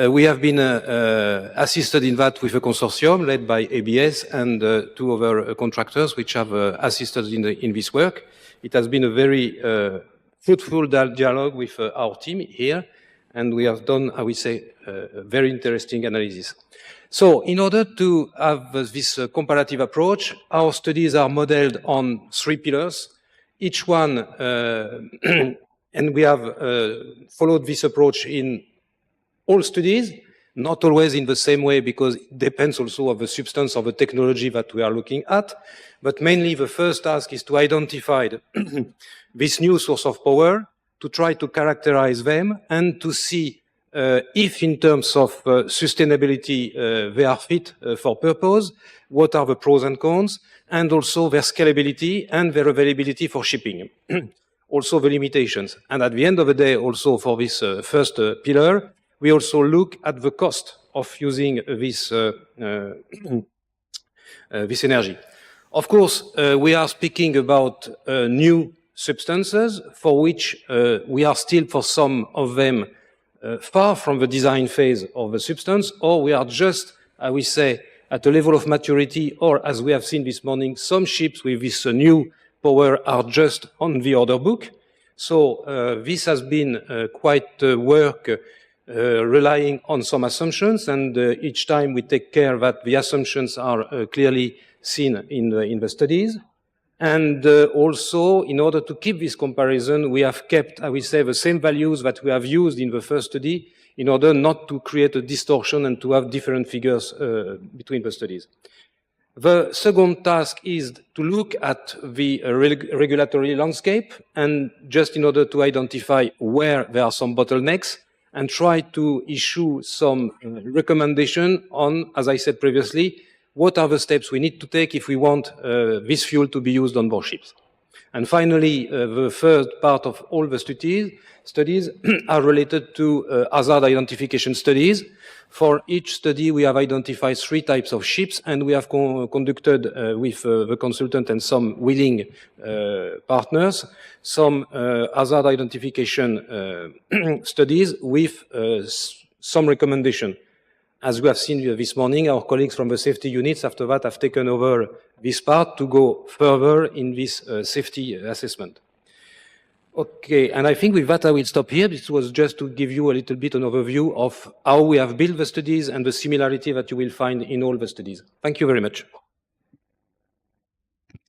We have been assisted in that with a consortium led by ABS and 2 other contractors which have assisted in this work. It has been a very fruitful dialogue with our team here, and we have done, I would say, a very interesting analysis. So, in order to have this comparative approach, our studies are modeled on 3 pillars. Each one, and we have followed this approach in all studies, not always in the same way because it depends also on the substance of the technology that we are looking at. But mainly the first task is to identify this new source of power, to try to characterize them and to see if in terms of sustainability they are fit for purpose, what are the pros and cons, and also their scalability and their availability for shipping. Also the limitations. And at the end of the day, also for this first pillar, we also look at the cost of using this energy. Of course, we are speaking about new substances for which we are still, for some of them, far from the design phase of the substance, or we are just, I will say, at a level of maturity, or as we have seen this morning, some ships with this new power are just on the order book. So this has been quite work relying on some assumptions, and each time we take care that the assumptions are clearly seen in the studies. And also, in order to keep this comparison, we have kept, I will say, the same values that we have used in the first study in order not to create a distortion and to have different figures between the studies. The second task is to look at the regulatory landscape, and just in order to identify where there are some bottlenecks and try to issue some recommendation on, as I said previously, what are the steps we need to take if we want this fuel to be used on board ships. And finally, the third part of all the studies are related to hazard identification studies. For each study, we have identified 3 types of ships, and we have conducted with the consultant and some willing partners some hazard identification studies with some recommendation. As we have seen this morning, our colleagues from the safety units after that have taken over this part to go further in this safety assessment. Okay, and I think with that I will stop here. This was just to give you a little bit an overview of how we have built the studies and the similarity that you will find in all the studies. Thank you very much.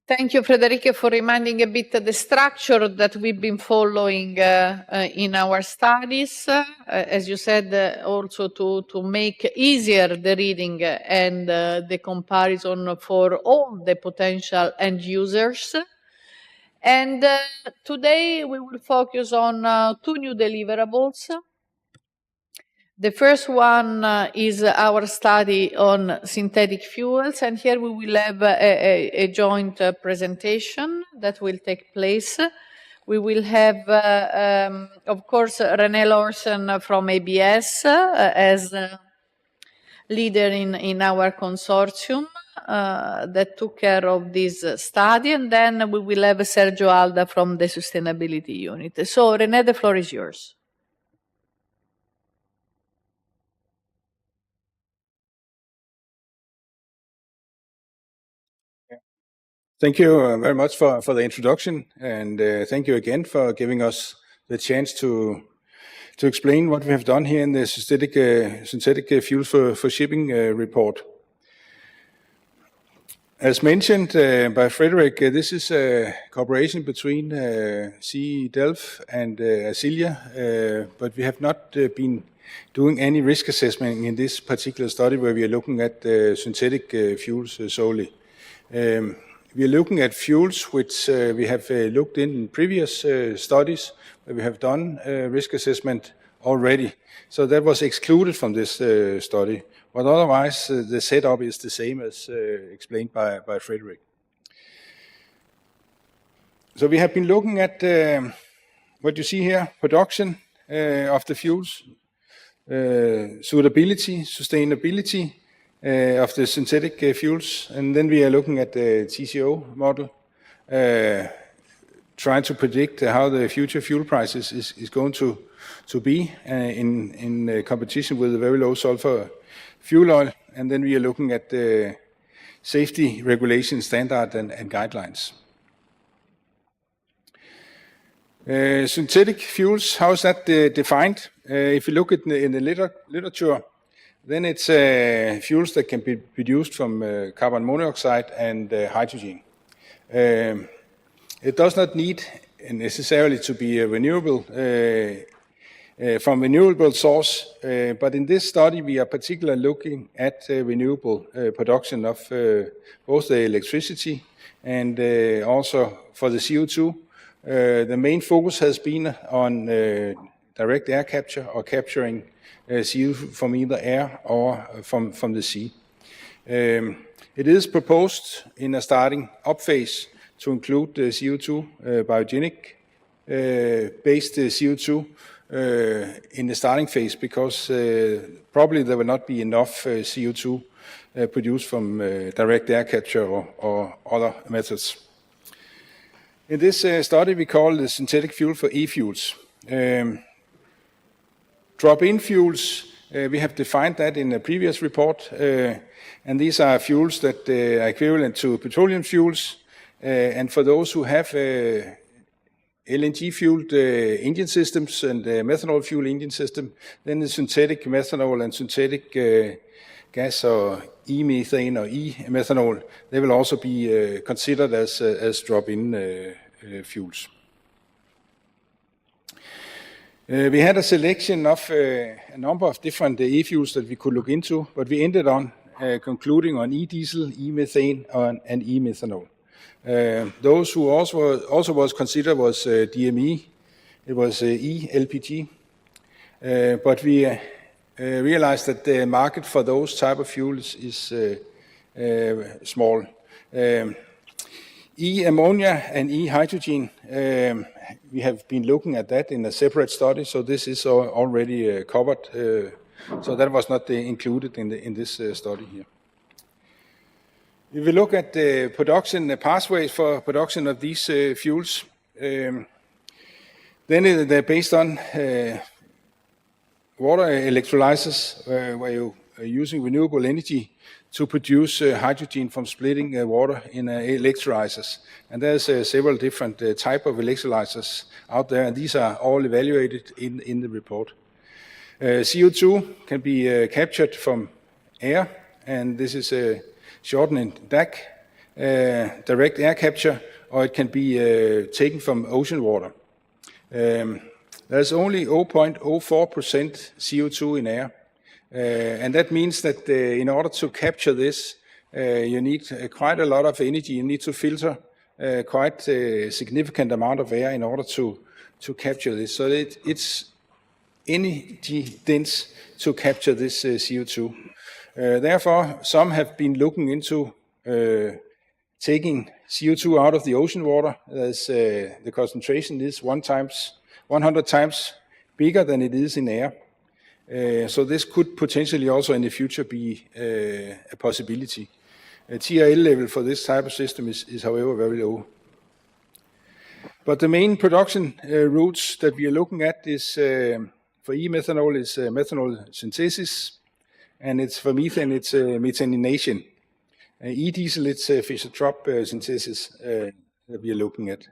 Thank you, Frederica, for reminding a bit the structure that we've been following in our studies. As you said, also to make easier the reading and the comparison for all the potential end users. And today we will focus on 2 new deliverables. The first one is our study on synthetic fuels, and here we will have a joint presentation that will take place. We will have, of course, René Lorsen from ABS as leader in our consortium that took care of this study, and then we will have Sergio Alda from the sustainability unit. So, René, the floor is yours. Thank you very much for the introduction, and thank you again for giving us the chance to explain what we have done here in the synthetic fuels for shipping report. As mentioned by Frederick, this is a cooperation between CE Delft and Acilia, but we have not been doing any risk assessment in this particular study where we are looking at synthetic fuels solely. We are looking at fuels which we have looked in previous studies where we have done risk assessment already. So that was excluded from this study. But otherwise, the setup is the same as explained by Frederick. So we have been looking at what you see here, production of the fuels, suitability, sustainability, of the synthetic fuels, and then we are looking at the TCO model, trying to predict how the future fuel prices is going to be in competition with the very low sulfur fuel oil, and then we are looking at the safety regulation standard and guidelines. Synthetic fuels, how is that defined? If you look at in the literature, then it's fuels that can be produced from carbon monoxide and hydrogen. It does not need necessarily to be a renewable from renewable source, but in this study we are particularly looking at renewable production of both the electricity and also for the CO2. The main focus has been on direct air capture or capturing CO2 from either air or from the sea. It is proposed in a starting up phase to include the CO2, biogenic based CO2 in the starting phase because probably there will not be enough CO2 produced from direct air capture or other methods. In this study we call the synthetic fuel for e-fuels. Drop-in fuels, we have defined that in a previous report, and these are fuels that are equivalent to petroleum fuels, And for those who have LNG-fueled engine systems and methanol-fueled engine system, then the synthetic methanol and synthetic gas or e-methane or e-methanol, they will also be considered as drop-in fuels. We had a selection of a number of different e-fuels that we could look into, but we ended on concluding on e-diesel, e-methane, and e-methanol. Those who also was considered was DME, it was e-LPG, but we realized that the market for those type of fuels is small. E-ammonia and e-hydrogen, we have been looking at that in a separate study, so this is already covered. So that was not included in this study here. If we look at the production pathways for production of these fuels, then they're based on water electrolyzers, where you are using renewable energy to produce hydrogen from splitting water in electrolyzers. And there's several different type of electrolyzers out there, and these are all evaluated in the report. CO2 can be captured from air, and this is shortened DAC, direct air capture, or it can be taken from ocean water. There's only 0.04% CO2 in air, and that means that in order to capture this, you need quite a lot of energy. You need to filter quite a significant amount of air in order to capture this. So it's energy dense to capture this CO2. Therefore, some have been looking into taking CO2 out of the ocean water, as the concentration is 100 times bigger than it is in air. So this could potentially also in the future be a possibility. A TRL level for this type of system is however very low. But the main production routes that we are looking at is for e-methanol is methanol synthesis, and it's for methane it's methanation. E-diesel it's Fischer-Tropsch synthesis that we are looking at.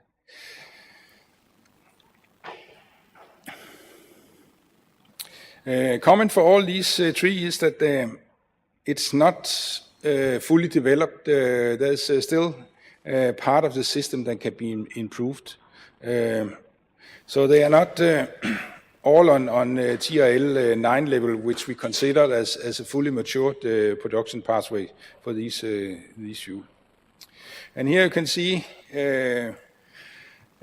Common for all these three is that it's not fully developed. There's still part of the system that can be improved. So they are not all on TRL 9 level, which we consider as a fully matured production pathway for these fuel. And here you can see a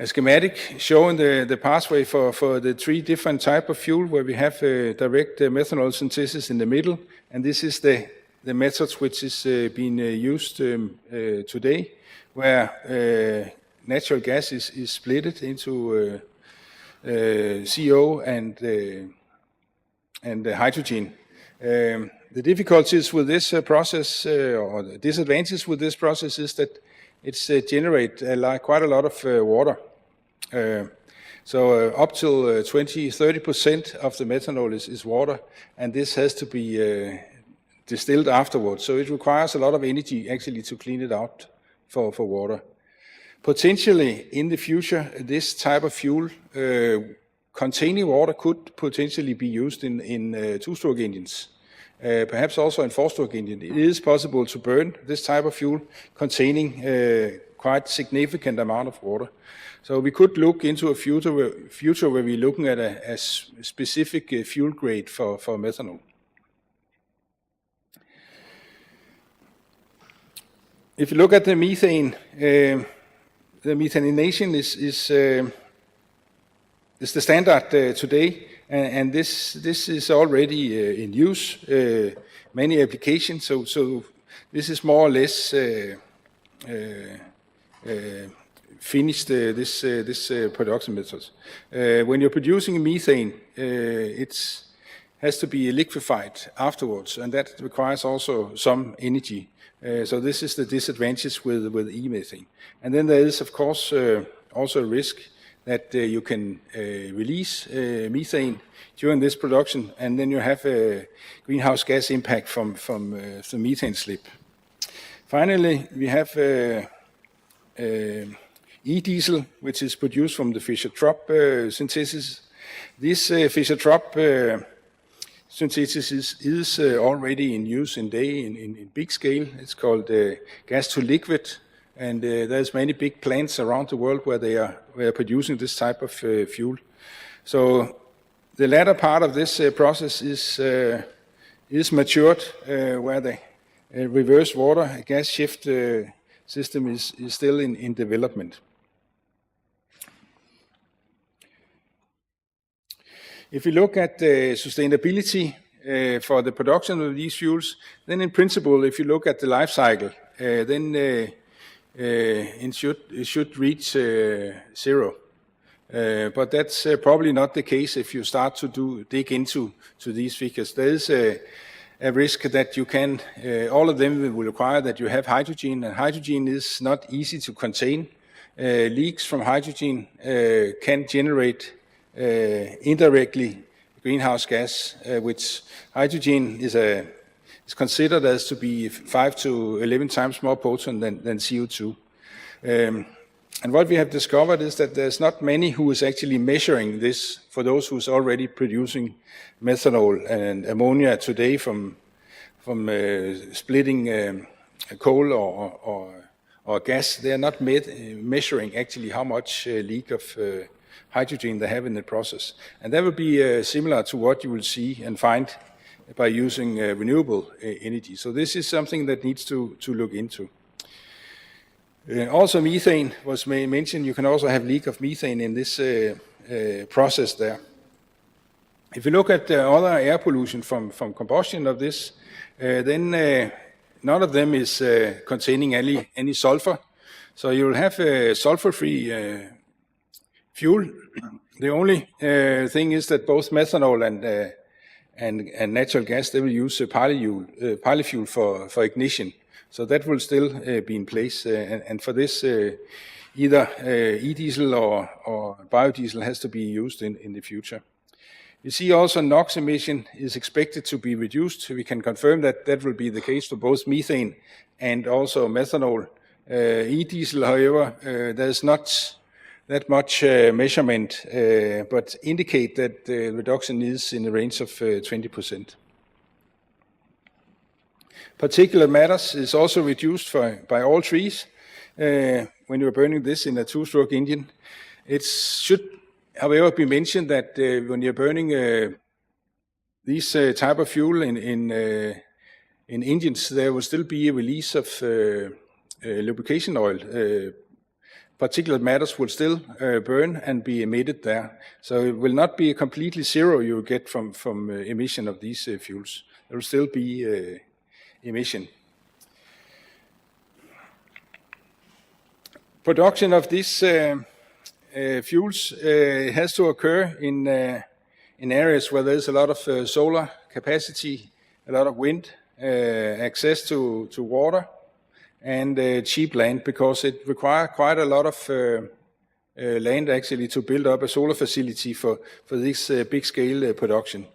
schematic showing the pathway for the three different type of fuel, where we have direct methanol synthesis in the middle, and this is the methods which is being used today, where natural gas is split into CO and hydrogen. The difficulties with this process, or the disadvantages with this process, is that it's generate quite a lot of water. So up till 20-30% of the methanol is water, and this has to be distilled afterwards. So it requires a lot of energy actually to clean it out for water. Potentially in the future, this type of fuel containing water could potentially be used in two-stroke engines. Perhaps also in four-stroke engine. It is possible to burn this type of fuel containing quite significant amount of water. So we could look into a future where we're looking at a specific fuel grade for methanol. If you look at the methane, the methanation is the standard today. And this is already in use, many applications. So this is more or less finished this production method. When you're producing methane, it has to be liquefied afterwards, and that requires also some energy. So this is the disadvantage with e-methane. And then there is, of course, also a risk that you can release methane during this production, and then you have a greenhouse gas impact from the methane slip. Finally, we have e-diesel, which is produced from the Fischer-Tropsch synthesis. This Fischer-Tropsch synthesis is already in use in big scale. It's called gas to liquid, and there's many big plants around the world where they are producing this type of fuel. So the latter part of this process is matured, where the reverse water gas shift system is still in development. If you look at sustainability for the production of these fuels, then in principle, if you look at the life cycle, then it should reach zero. But that's probably not the case if you start to dig into these figures. There is a risk that you can, all of them will require that you have hydrogen, and hydrogen is not easy to contain. Leaks from hydrogen can generate indirectly greenhouse gas, which hydrogen is considered as to be 5 to 11 times more potent than CO2. And what we have discovered is that there's not many who is actually measuring this for those who's already producing methanol and ammonia today from splitting coal or gas. They are not measuring actually how much leak of hydrogen they have in the process. And that would be similar to what you will see and find by using renewable energy. So this is something that needs to look into. Also methane was mentioned. You can also have leak of methane in this process there. If you look at other air pollution from combustion of this, then none of them is containing any sulfur. So you will have sulfur-free fuel. The only thing is that both methanol and natural gas, they will use polyfuel for ignition. So that will still be in place. And for this, either e-diesel or biodiesel has to be used in the future. You see also NOx emission is expected to be reduced. We can confirm that that will be the case for both methane and also methanol. E-diesel, however, there's not that much measurement, but indicate that the reduction is in the range of 20%. Particulate matters is also reduced by all trees when you're burning this in a two-stroke engine. It should, however, be mentioned that when you're burning these type of fuel in engines, there will still be a release of lubrication oil. Particulate matters will still burn and be emitted there. So it will not be completely zero you will get from emission of these fuels. There will still be emission. Production of these fuels has to occur in areas where there's a lot of solar capacity, a lot of wind, access to water, and cheap land, because it requires quite a lot of land actually to build up a solar facility for this big scale production.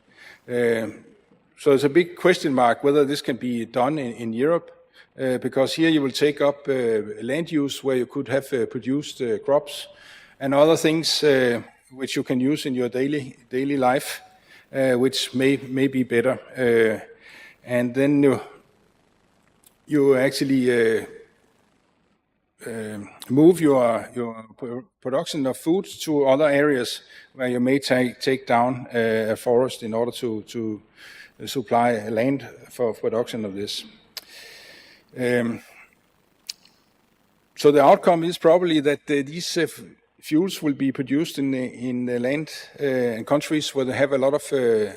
So it's a big question mark whether this can be done in Europe, because here you will take up land use where you could have produced crops and other things which you can use in your daily life, which may be better. And then you actually move your production of food to other areas where you may take down a forest in order to supply land for production of this. So the outcome is probably that these fuels will be produced in land and countries where they have a lot of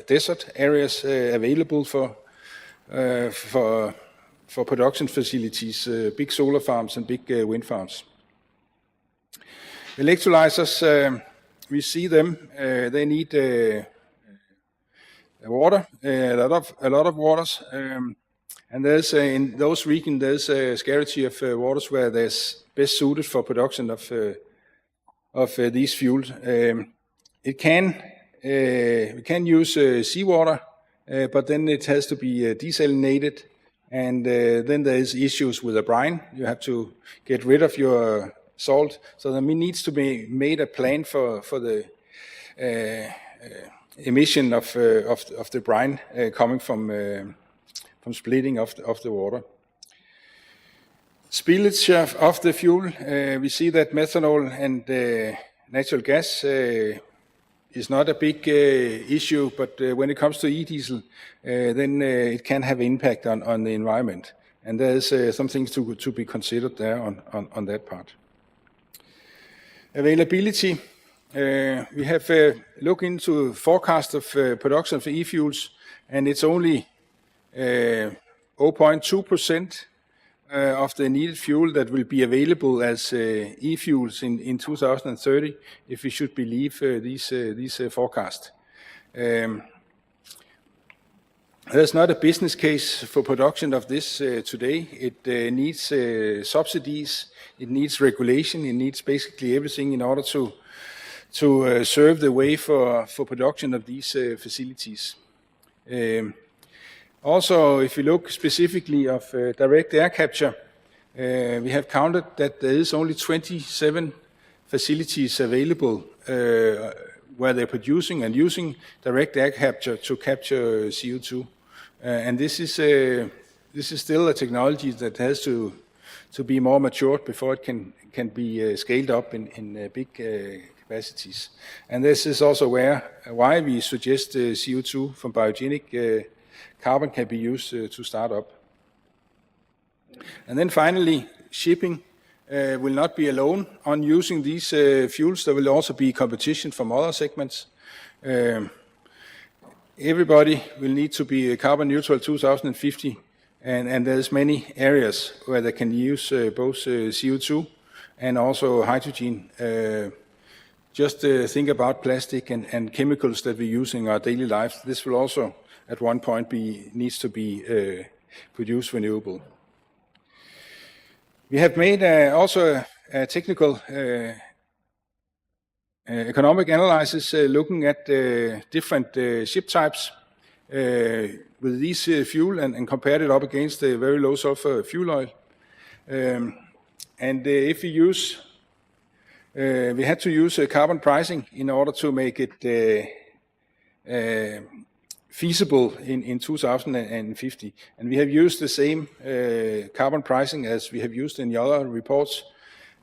desert areas available for production facilities, big solar farms and big wind farms. Electrolyzers, we see them. They need water, a lot of waters, and there's in those regions there's a scarcity of waters where there's best suited for production of these fuels. We can use seawater, but then it has to be desalinated And then there is issues with the brine. You have to get rid of your salt. So there needs to be made a plan for the emission of the brine coming from splitting of the water. Spillage of the fuel, we see that methanol and natural gas is not a big issue, but when it comes to e-diesel, then it can have impact on the environment. And there's some things to be considered there on that part. Availability. We have looked into forecast of production of e-fuels, and it's only 0.2% of the needed fuel that will be available as e-fuels in 2030, if we should believe these forecasts. There's not a business case for production of this today. It needs subsidies, it needs regulation, it needs basically everything in order to serve the way for production of these facilities. Also, if you look specifically of direct air capture, we have counted that there is only 27 facilities available where they're producing and using direct air capture to capture CO2. And this is still a technology that has to be more matured before it can be scaled up in big capacities. And this is also why we suggest CO2 from biogenic carbon can be used to start up. And then finally, shipping will not be alone on using these fuels. There will also be competition from other segments. Everybody will need to be carbon neutral 2050, and there's many areas where they can use both CO2 and also hydrogen. Just think about plastic and chemicals that we use in our daily lives. This will also at one point needs to be produced renewable. We have made also a technical economic analysis looking at different ship types with these fuel and compared it up against the very low sulfur fuel oil. And if we use, we had to use carbon pricing in order to make it feasible in 2050. And we have used the same carbon pricing as we have used in the other reports.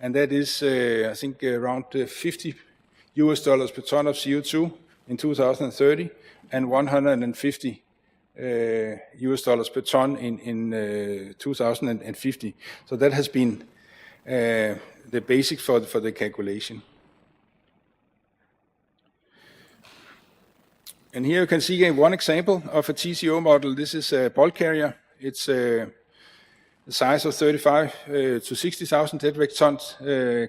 And that is, I think, around $50 per ton of CO2 in 2030 and $150 per ton in 2050. So that has been the basic for the calculation. And here you can see one example of a TCO model. This is a bulk carrier. It's the size of 35 to 60,000 deadweight tons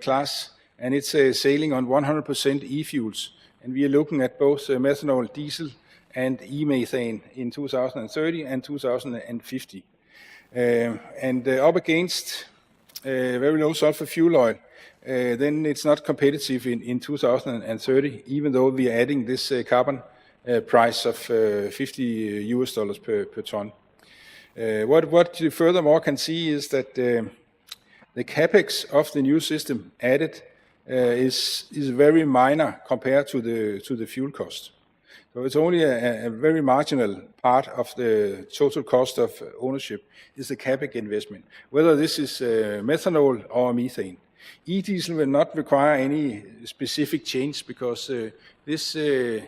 class, and it's sailing on 100% e-fuels. And we are looking at both methanol, diesel, and e-methane in 2030 and 2050. And up against very low sulfur fuel oil, then it's not competitive in 2030, even though we are adding this carbon price of $50 per ton. What you furthermore can see is that the capex of the new system added is very minor compared to the fuel cost. So it's only a very marginal part of the total cost of ownership is the capex investment, whether this is methanol or methane. E-diesel will not require any specific change because this is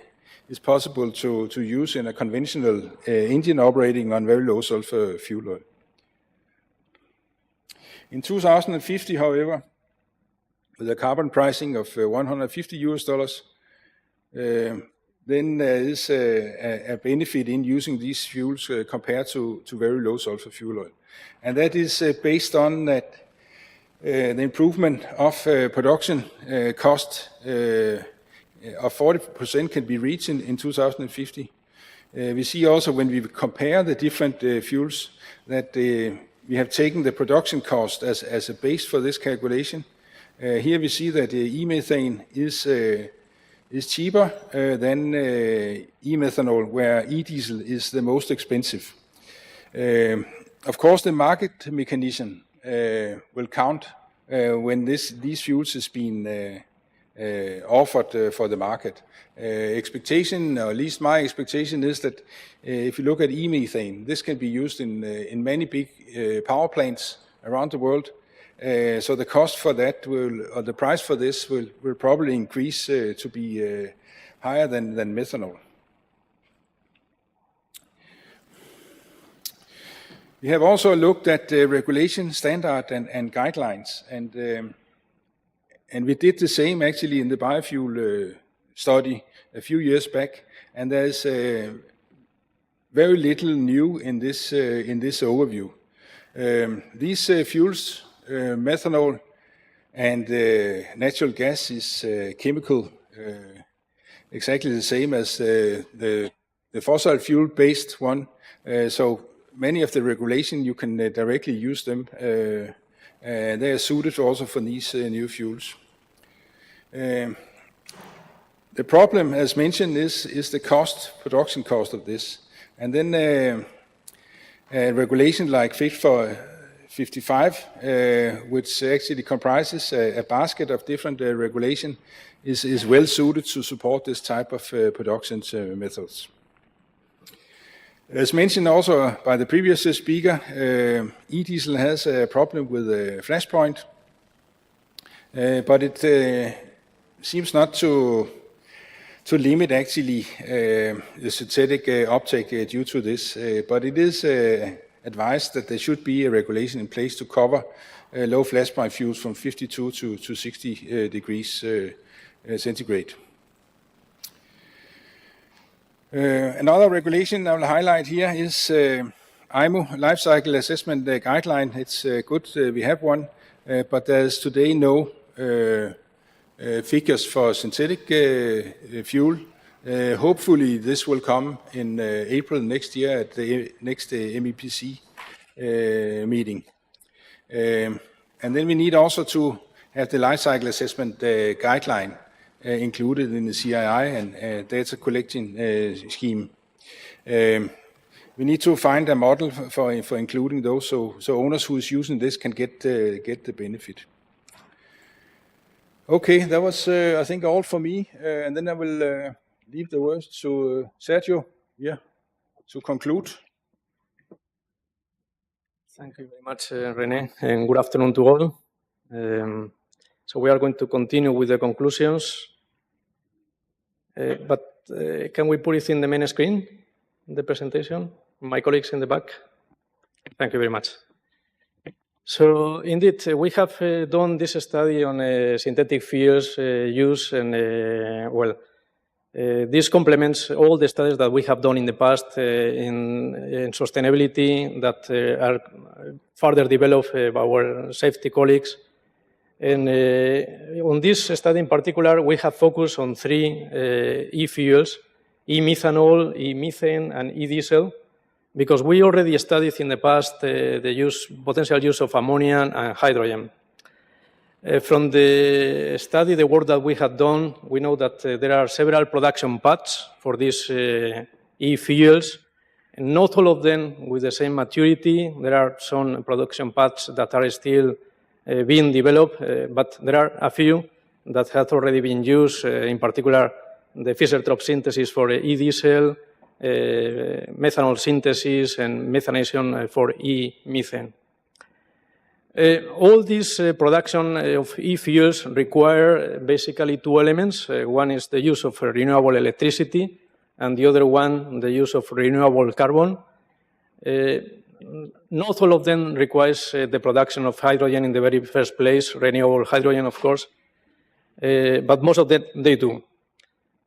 possible to use in a conventional engine operating on very low sulfur fuel oil. In 2050, however, with a carbon pricing of $150, then there is a benefit in using these fuels compared to very low sulfur fuel oil. And that is based on that the improvement of production cost of 40% can be reached in 2050. We see also when we compare the different fuels that we have taken the production cost as a base for this calculation. Here we see that e-methane is cheaper than e-methanol, where e-diesel is the most expensive. Of course, the market mechanism will count when these fuels is being offered for the market. Expectation, or at least my expectation, is that if you look at e-methane, this can be used in many big power plants around the world. So the cost for that or the price for this will probably increase to be higher than methanol. We have also looked at regulation, standard, and guidelines, and we did the same actually in the biofuel study a few years back. And there's very little new in this overview. These fuels, methanol and natural gas, is chemical exactly the same as the fossil fuel-based one. So many of the regulation, you can directly use them. They are suited also for these new fuels. The problem, as mentioned, is the production cost of this. And then regulation like Fit for 55, which actually comprises a basket of different regulation, is well suited to support this type of production methods. As mentioned also by the previous speaker, e-diesel has a problem with flashpoint, but it seems not to limit actually the synthetic uptake due to this, but it is advised that there should be a regulation in place to cover low flashpoint fuels from 52 to 60 degrees centigrade. Another regulation I will highlight here is IMO Life Cycle Assessment Guideline. It's good we have one, but there's today no figures for synthetic fuel. Hopefully this will come in April next year at the next MEPC meeting. And then we need also to have the life cycle assessment guideline included in the CII and data collecting scheme. We need to find a model for including those, so owners who is using this can get the benefit. Okay, that was I think all for me, and then I will leave the words to Sergio to conclude. Thank you very much, René, and good afternoon to all. So we are going to continue with the conclusions, but can we put it in the main screen, the presentation? My colleagues in the back. Thank you very much. So indeed, we have done this study on synthetic fuels use, and this complements all the studies that we have done in the past in sustainability that are further developed by our safety colleagues. And on this study in particular, we have focused on three e-fuels: e-methanol, e-methane, and e-diesel, because we already studied in the past the potential use of ammonia and hydrogen. From the study, the work that we have done, we know that there are several production paths for these e-fuels, and not all of them with the same maturity. There are some production paths that are still being developed, but there are a few that have already been used, in particular the Fischer-Tropsch synthesis for e-diesel, methanol synthesis, and methanation for e-methane. All these production of e-fuels require basically two elements. One is the use of renewable electricity, and the other one, the use of renewable carbon. Not all of them requires the production of hydrogen in the very first place, renewable hydrogen, of course, but most of them, they do.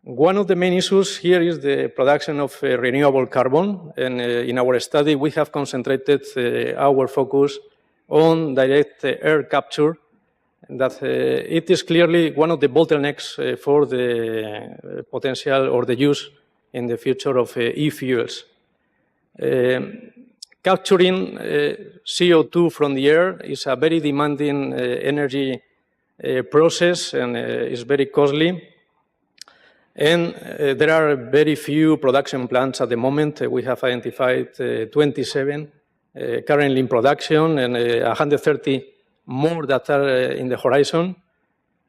One of the main issues here is the production of renewable carbon, and in our study we have concentrated our focus on direct air capture, and that it is clearly one of the bottlenecks for the potential or the use in the future of e-fuels. Capturing CO2 from the air is a very demanding energy process and is very costly. And there are very few production plants at the moment. We have identified 27 currently in production and 130 more that are in the horizon.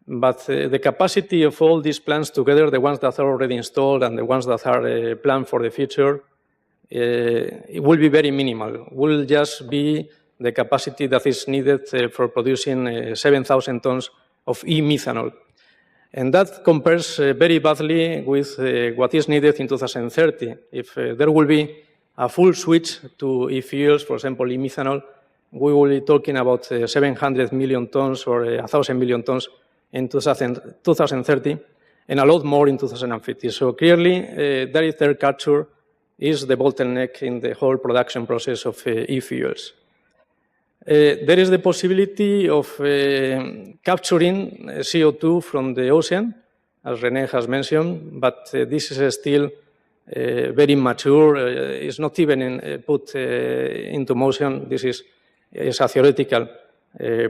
But the capacity of all these plants together, the ones that are already installed and the ones that are planned for the future, it will be very minimal. Will just be the capacity that is needed for producing 7,000 tons of e-methanol. And that compares very badly with what is needed in 2030. If there will be a full switch to e-fuels, for example, e-methanol, we will be talking about 700 million tons or 1,000 million tons in 2030, and a lot more in 2050. So clearly, direct air capture is the bottleneck in the whole production process of e-fuels. There is the possibility of capturing CO2 from the ocean, as René has mentioned, but this is still very immature. It's not even put into motion. This is a theoretical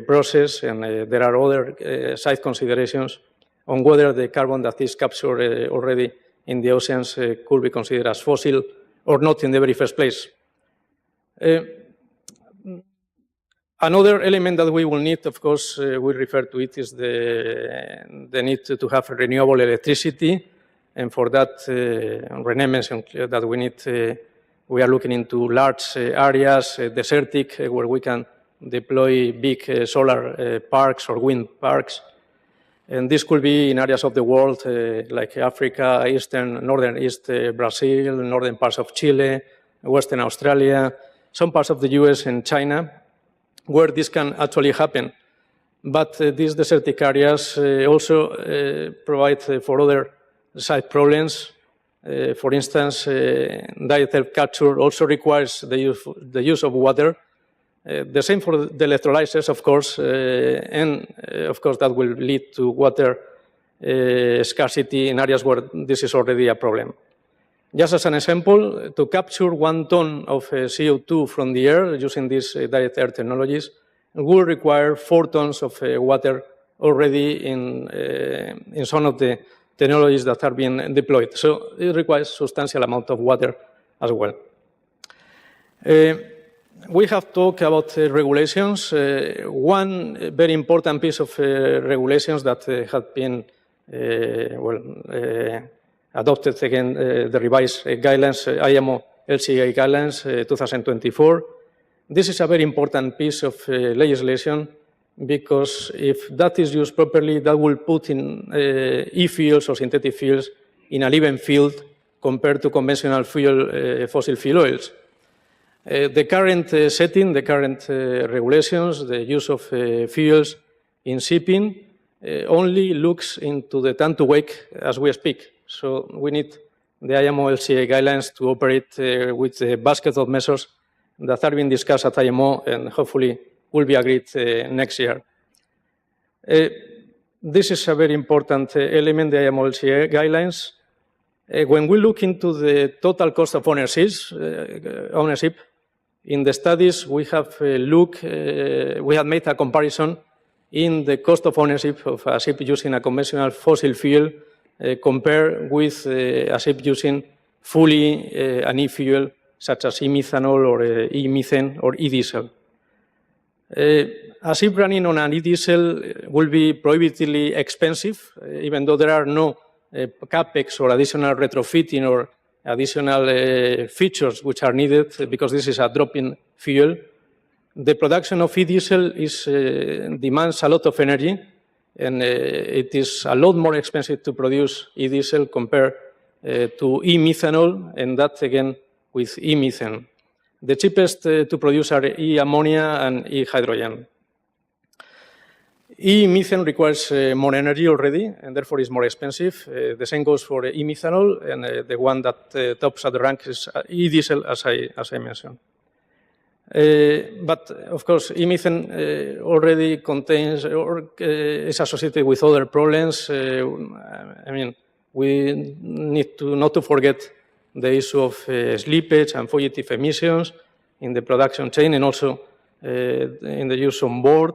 process, and there are other side considerations on whether the carbon that is captured already in the oceans could be considered as fossil or not in the very first place. Another element that we will need, of course, we refer to it, is the need to have renewable electricity. And for that, René mentioned that we are looking into large areas, desertic, where we can deploy big solar parks or wind parks. And this could be in areas of the world like Africa, northern East Brazil, northern parts of Chile, Western Australia, some parts of the US and China, where this can actually happen. But these desertic areas also provide for other side problems. For instance, direct air capture also requires the use of water. The same for the electrolyzers, of course, and of course that will lead to water scarcity in areas where this is already a problem. Just as an example, to capture 1 ton of CO2 from the air using these direct air technologies will require 4 tons of water already in some of the technologies that are being deployed. So it requires substantial amount of water as well. We have talked about regulations. One very important piece of regulations that have been adopted again, the revised guidelines, IMO LCA guidelines 2024. This is a very important piece of legislation because if that is used properly, that will put in e-fuels or synthetic fuels in a level field compared to conventional fuel, fossil fuel oils. The current setting, the current regulations, the use of fuels in shipping only looks into the time to wake as we speak. So we need the IMO LCA guidelines to operate with a basket of measures that are being discussed at IMO and hopefully will be agreed next year. This is a very important element, the IMO LCA guidelines. When we look into the total cost of ownership, in the studies we have made a comparison in the cost of ownership of a ship using a conventional fossil fuel compared with a ship using fully an e-fuel such as e-methanol or e-methane or e-diesel. A ship running on an e-diesel will be prohibitively expensive, even though there are no capex or additional retrofitting or additional features which are needed because this is a drop-in fuel. The production of e-diesel demands a lot of energy, and it is a lot more expensive to produce e-diesel compared to e-methanol, and that again with e-methane. The cheapest to produce are e-ammonia and e-hydrogen. E-methane requires more energy already, and therefore is more expensive. The same goes for e-methanol, and the one that tops at the rank is e-diesel, as I mentioned. But of course, e-methane already contains or is associated with other problems. I mean, we need not to forget the issue of slippage and fugitive emissions in the production chain, and also in the use on board.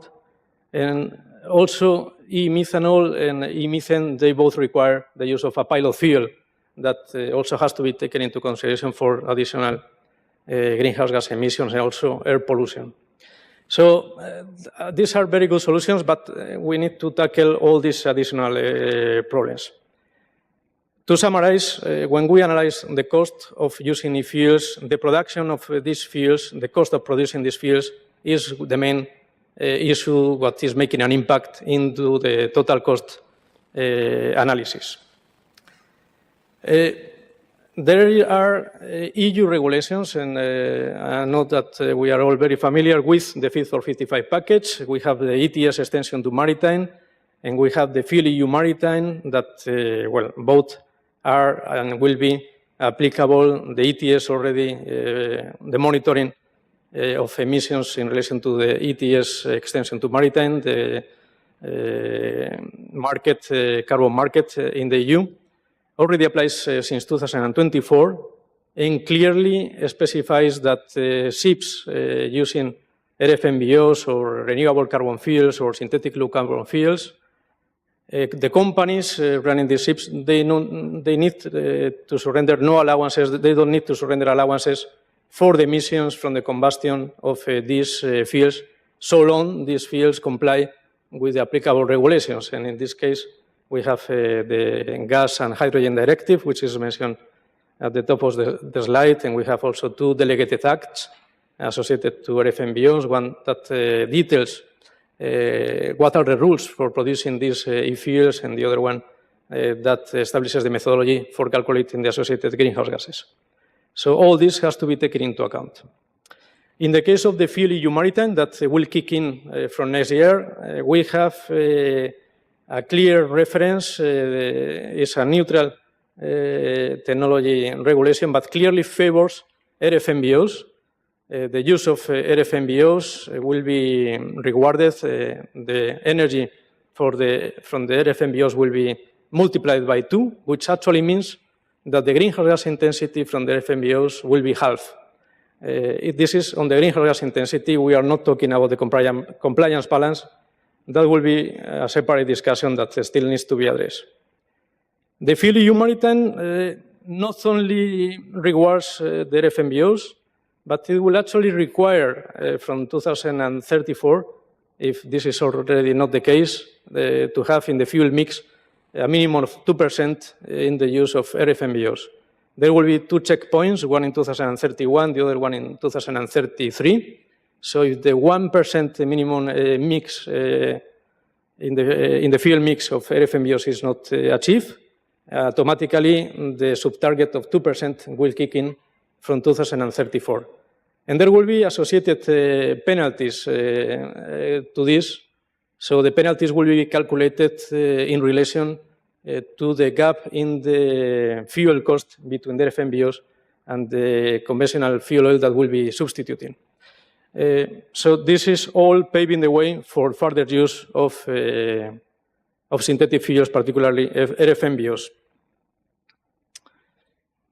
And also, e-methanol and e-methane, they both require the use of a pilot fuel that also has to be taken into consideration for additional greenhouse gas emissions and also air pollution. So these are very good solutions, but we need to tackle all these additional problems. To summarize, when we analyze the cost of using e-fuels, the production of these fuels, the cost of producing these fuels is the main issue what is making an impact into the total cost analysis. There are EU regulations, and I know that we are all very familiar with the Fit for 55 package. We have the ETS extension to maritime, and we have the FuelEU Maritime that, well, both are and will be applicable. The ETS already, the monitoring of emissions in relation to the ETS extension to maritime, the carbon market in the EU, already applies since 2024 and clearly specifies that ships using RFNBOs or renewable carbon fuels or synthetic low carbon fuels, the companies running these ships, they need to surrender no allowances. They don't need to surrender allowances for the emissions from the combustion of these fuels, so long these fuels comply with the applicable regulations. And in this case, we have the Gas and Hydrogen Directive, which is mentioned at the top of the slide, and we have also two delegated acts associated to RFNBOs, one that details what are the rules for producing these e-fuels, and the other one that establishes the methodology for calculating the associated greenhouse gases. So all this has to be taken into account. In the case of the FuelEU Maritime that will kick in from next year, we have a clear reference. It's a neutral technology regulation, but clearly favors RFNBOs. The use of RFNBOs will be rewarded. The energy from the RFNBOs will be multiplied by 2, which actually means that the greenhouse gas intensity from the RFNBOs will be half. This is on the greenhouse gas intensity. We are not talking about the compliance balance. That will be a separate discussion that still needs to be addressed. The FuelEU Maritime not only rewards the RFNBOs, but it will actually require from 2034, if this is already not the case, to have in the fuel mix a minimum of 2% in the use of RFNBOs. There will be 2 checkpoints, one in 2031, the other one in 2033. So if the 1% minimum mix in the fuel mix of RFNBOs is not achieved, automatically the sub-target of 2% will kick in from 2034. And there will be associated penalties to this. So the penalties will be calculated in relation to the gap in the fuel cost between the RFNBOs and the conventional fuel oil that will be substituting. So this is all paving the way for further use of synthetic fuels, particularly RFNBOs.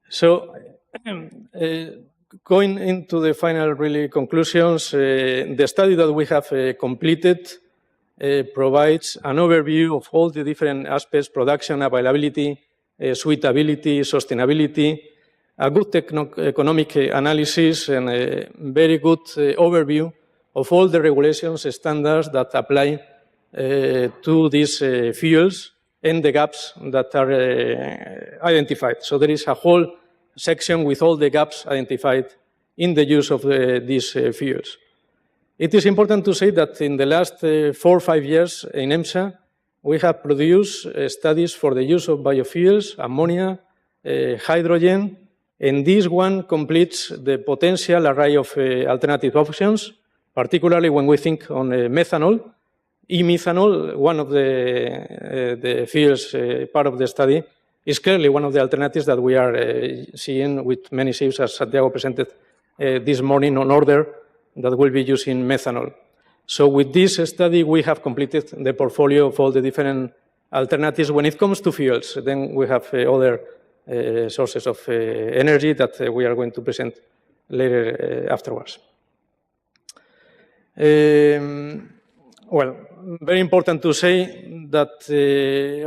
So going into the final conclusions, the study that we have completed provides an overview of all the different aspects: production, availability, suitability, sustainability, a good economic analysis, and a very good overview of all the regulations standards that apply to these fuels and the gaps that are identified. So there is a whole section with all the gaps identified in the use of these fuels. It is important to say that in the last 4 or 5 years in EMSA, we have produced studies for the use of biofuels, ammonia, hydrogen, and this one completes the potential array of alternative options, particularly when we think on methanol. E-methanol, one of the fuels part of the study, is clearly one of the alternatives that we are seeing with many ships, as Santiago presented this morning, on order that will be using methanol. So with this study, we have completed the portfolio of all the different alternatives when it comes to fuels. Then we have other sources of energy that we are going to present later afterwards. Well, very important to say that,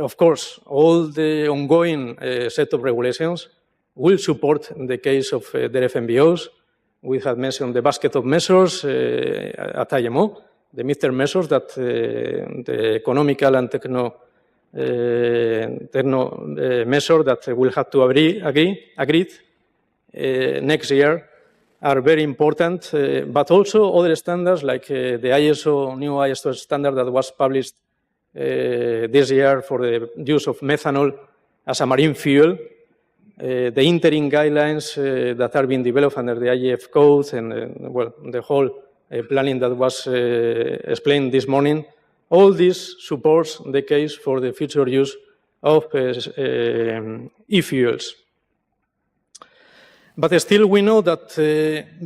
of course, all the ongoing set of regulations will support the case of the RFNBOs. We have mentioned the basket of measures at IMO, the midterm measures that the economical and techno measure that we'll have to agreed next year are very important, but also other standards like the new ISO standard that was published this year for the use of methanol as a marine fuel, the interim guidelines that are being developed under the IEF code, and well, the whole planning that was explained this morning. All this supports the case for the future use of e-fuels. But still, we know that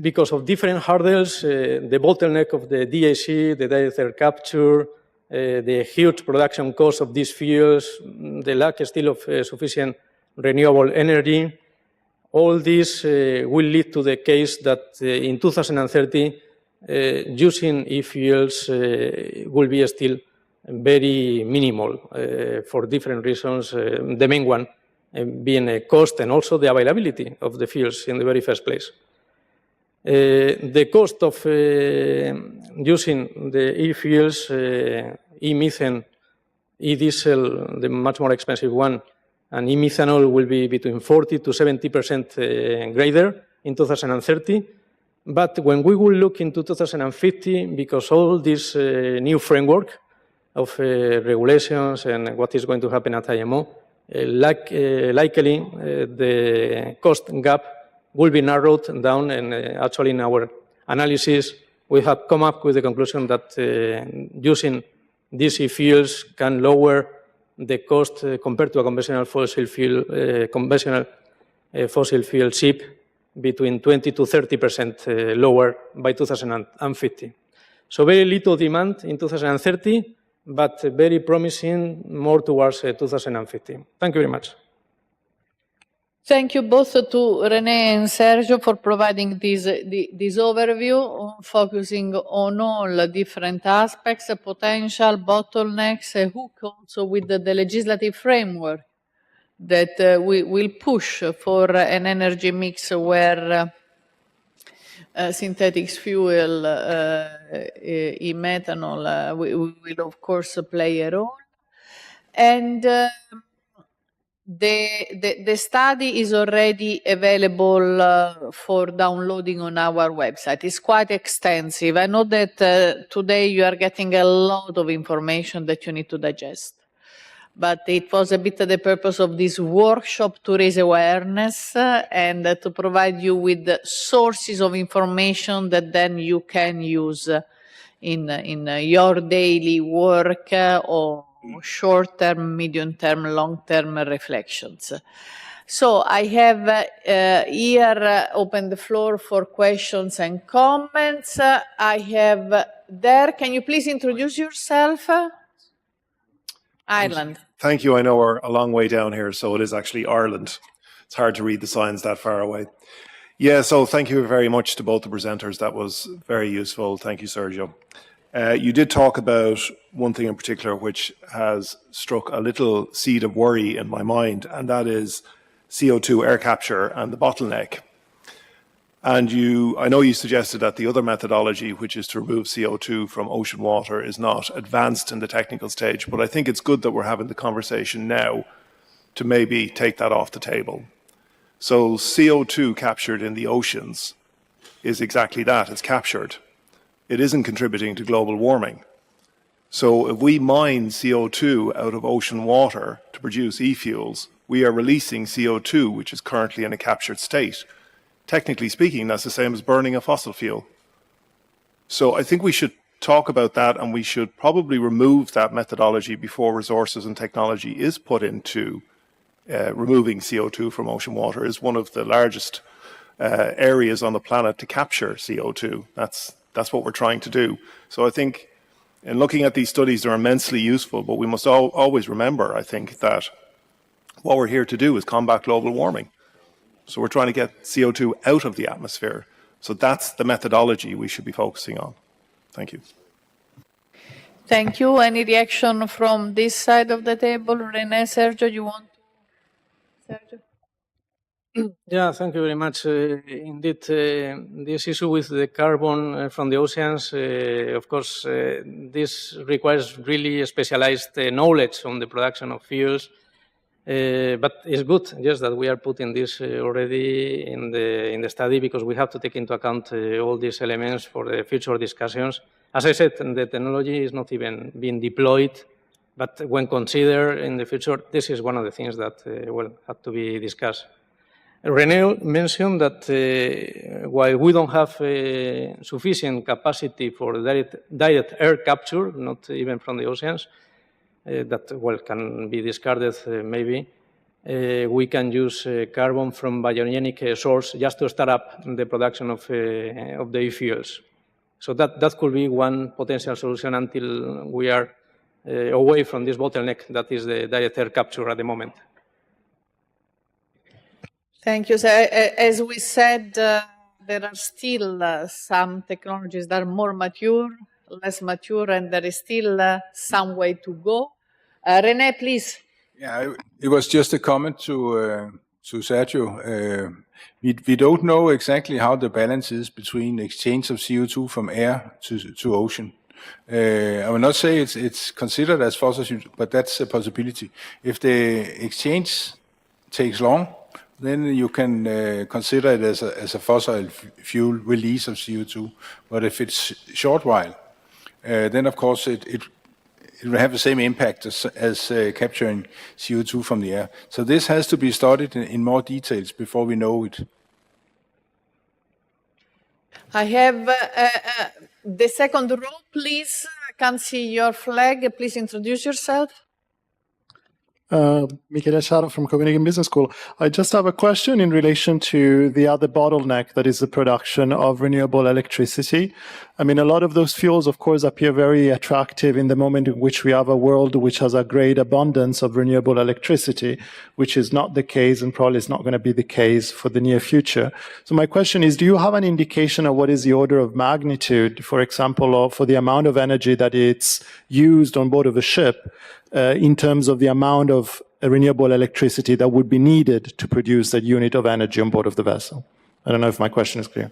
because of different hurdles, the bottleneck of the DAC, the direct air capture, the huge production cost of these fuels, the lack still of sufficient renewable energy, all this will lead to the case that in 2030, using e-fuels will be still very minimal for different reasons, the main one being a cost and also the availability of the fuels in the very first place. The cost of using the e-fuels, e-methane, e-diesel, the much more expensive one, and e-methanol will be between 40 to 70% greater in 2030. But when we will look into 2050, because all this new framework of regulations and what is going to happen at IMO, likely the cost gap will be narrowed down, and actually in our analysis we have come up with the conclusion that using these e-fuels can lower the cost compared to a conventional fossil fuel ship between 20 to 30% lower by 2050. So very little demand in 2030, but very promising more towards 2050. Thank you very much. Thank you both to René and Sergio for providing this overview, focusing on all different aspects, potential bottlenecks, hook also with the legislative framework that we will push for an energy mix where synthetic fuel, e-methanol, will of course play a role. And the study is already available for downloading on our website. It's quite extensive. I know that today you are getting a lot of information that you need to digest. But it was a bit the purpose of this workshop to raise awareness and to provide you with the sources of information that then you can use in your daily work or short-term, medium-term, long-term reflections. So I have here opened the floor for questions and comments. I have there, can you please introduce yourself? Ireland. Thank you. I know we're a long way down here, so it is actually Ireland. It's hard to read the signs that far away. Yeah, so thank you very much to both the presenters. That was very useful. Thank you, Sergio. You did talk about one thing in particular which has struck a little seed of worry in my mind, and that is CO2 air capture and the bottleneck. And I know you suggested that the other methodology, which is to remove CO2 from ocean water, is not advanced in the technical stage, but I think it's good that we're having the conversation now to maybe take that off the table. So CO2 captured in the oceans is exactly that, it's captured. It isn't contributing to global warming. So if we mine CO2 out of ocean water to produce e-fuels, we are releasing CO2, which is currently in a captured state. Technically speaking, that's the same as burning a fossil fuel. So I think we should talk about that, and we should probably remove that methodology before resources and technology is put into removing CO2 from ocean water. Is one of the largest areas on the planet to capture CO2. That's what we're trying to do. So I think in looking at these studies, they're immensely useful, but we must always remember, I think, that what we're here to do is combat global warming. So we're trying to get CO2 out of the atmosphere. So that's the methodology we should be focusing on. Thank you. Thank you. Any reaction from this side of the table? René, Sergio, you want to? Sergio? Yeah, thank you very much. Indeed, this issue with the carbon from the oceans, of course, this requires really specialized knowledge on the production of fuels. But it's good, yes, that we are putting this already in the study, because we have to take into account all these elements for the future discussions. As I said, the technology is not even being deployed, but when considered in the future, this is one of the things that will have to be discussed. René mentioned that while we don't have sufficient capacity for direct air capture, not even from the oceans, that can be discarded maybe, we can use carbon from biogenic source just to start up the production of the e-fuels. So that could be one potential solution until we are away from this bottleneck that is the direct air capture at the moment. Thank you. So, as we said, there are still some technologies that are more mature, less mature, and there is still some way to go. René, please. Yeah, it was just a comment to Sergio. We don't know exactly how the balance is between exchange of CO2 from air to ocean. I will not say it's considered as fossil fuel, but that's a possibility. If the exchange takes long, then you can consider it as a fossil fuel release of CO2. But if it's short while, then of course it will have the same impact as capturing CO2 from the air. So this has to be studied in more details before we know it. I have the second row, please. I can't see your flag. Please introduce yourself. Michele Charo from Copenhagen Business School. I just have a question in relation to the other bottleneck, that is the production of renewable electricity. I mean, a lot of those fuels, of course, appear very attractive in the moment in which we have a world which has a great abundance of renewable electricity, which is not the case and probably is not going to be the case for the near future. So my question is, do you have an indication of what is the order of magnitude, for example, or for the amount of energy that it's used on board of a ship, in terms of the amount of renewable electricity that would be needed to produce that unit of energy on board of the vessel? I don't know if my question is clear.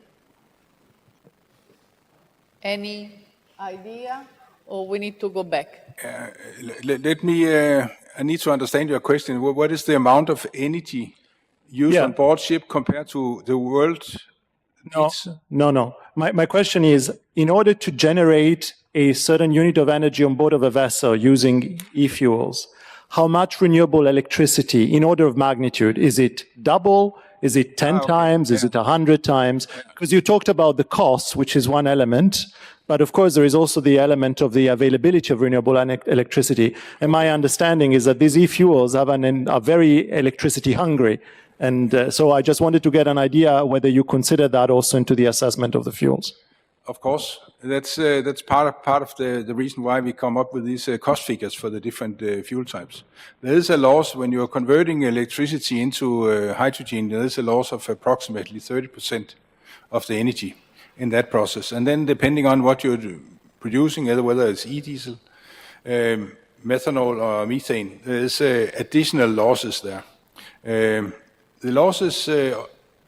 Any idea, or we need to go back? Let me, I need to understand your question. What is the amount of energy used on board ship compared to the world? No. My question is, in order to generate a certain unit of energy on board of a vessel using e-fuels, how much renewable electricity in order of magnitude? Is it double? Is it 10 times? Is it 100 times? Because you talked about the cost, which is one element, but of course there is also the element of the availability of renewable electricity. And my understanding is that these e-fuels are very electricity hungry. And so I just wanted to get an idea whether you consider that also into the assessment of the fuels. Of course, that's part of the reason why we come up with these cost figures for the different fuel types. There is a loss when you are converting electricity into hydrogen. There is a loss of approximately 30% of the energy in that process. And then depending on what you're producing, whether it's e-diesel, methanol or methane, there is additional losses there. The losses.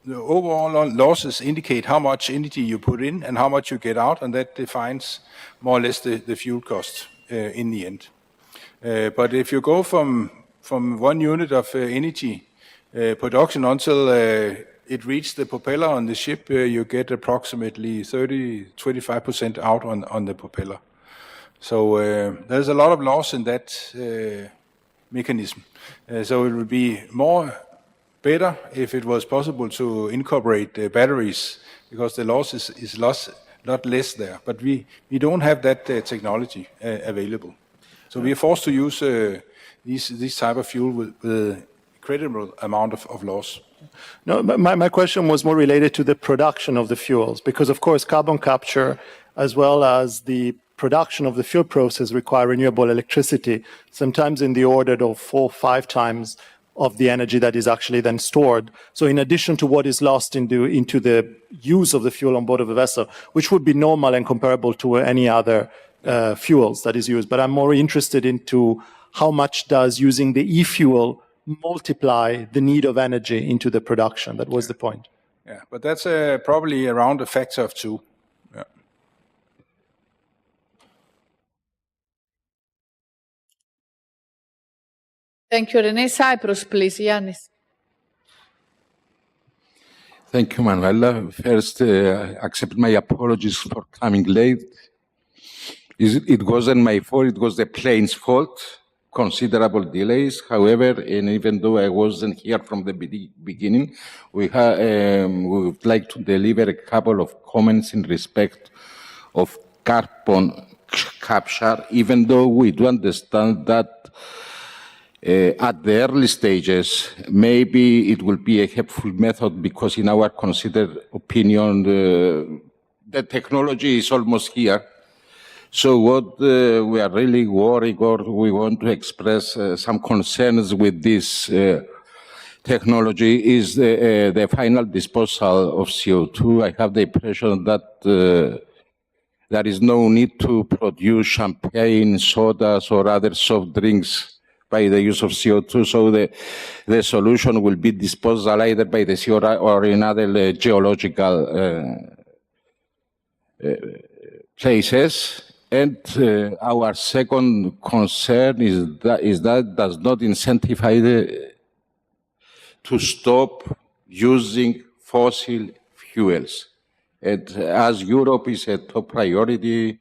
The overall losses indicate how much energy you put in and how much you get out, and that defines more or less the fuel cost in the end. But if you go from 1 unit of energy production until it reaches the propeller on the ship, you get approximately 25% out on the propeller. So there's a lot of loss in that mechanism. So it would be better if it was possible to incorporate batteries, because the loss is a lot less there. But we don't have that technology available. So we are forced to use this type of fuel with incredible amount of loss. No, my question was more related to the production of the fuels, because of course carbon capture as well as the production of the fuel process require renewable electricity, sometimes in the order of 4 or 5 times of the energy that is actually then stored. So in addition to what is lost into the use of the fuel on board of a vessel, which would be normal and comparable to any other fuels that is used. But I'm more interested into how much does using the e-fuel multiply the need of energy into the production. That was the point. Yeah, but that's probably around a factor of 2. Yeah. Thank you, René. Cyprus, please. Yannis. Thank you, Manuela. First, accept my apologies for coming late. It wasn't my fault, it was the plane's fault. Considerable delays. However, and even though I wasn't here from the beginning, we would like to deliver a couple of comments in respect of carbon capture, even though we do understand that at the early stages, maybe it will be a helpful method because in our considered opinion, the technology is almost here. So what we are really worried or we want to express some concerns with this technology is the final disposal of CO2. I have the impression that there is no need to produce champagne, sodas, or other soft drinks by the use of CO2, so the solution will be disposal either by the sea or in other geological places. And our second concern is that does not incentivize to stop using fossil fuels. And as Europe is a top priority,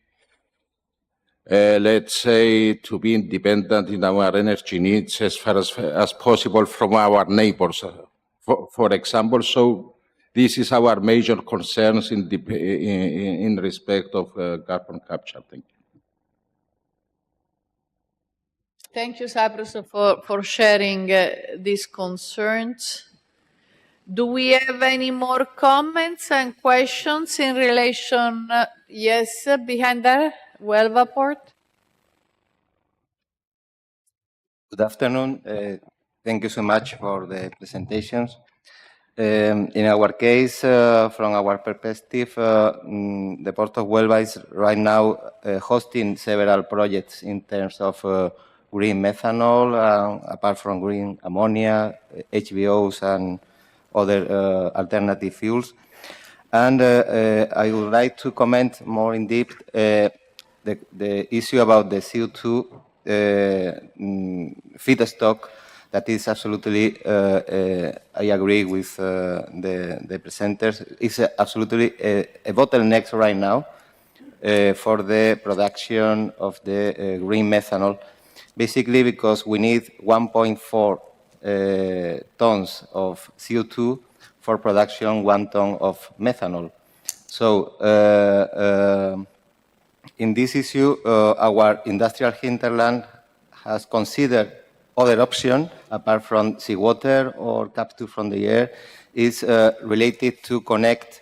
let's say, to be independent in our energy needs as far as possible from our neighbors, for example. So this is our major concerns in respect of carbon capture. Thank you. Thank you, Cyprus, for sharing these concerns. Do we have any more comments and questions in relation? Yes, behind there, Wellvaport. Good afternoon. Thank you so much for the presentations. In our case, from our perspective, the Port of Huelva is right now hosting several projects in terms of green methanol, apart from green ammonia, HVOs, and other alternative fuels. And I would like to comment more in depth the issue about the CO2 feedstock. That is absolutely, I agree with the presenters, it's absolutely a bottleneck right now for the production of the green methanol, basically because we need 1.4 tons of CO2 for production 1 ton of methanol. So in this issue, our industrial hinterland has considered other option, apart from seawater or capture from the air, is related to connect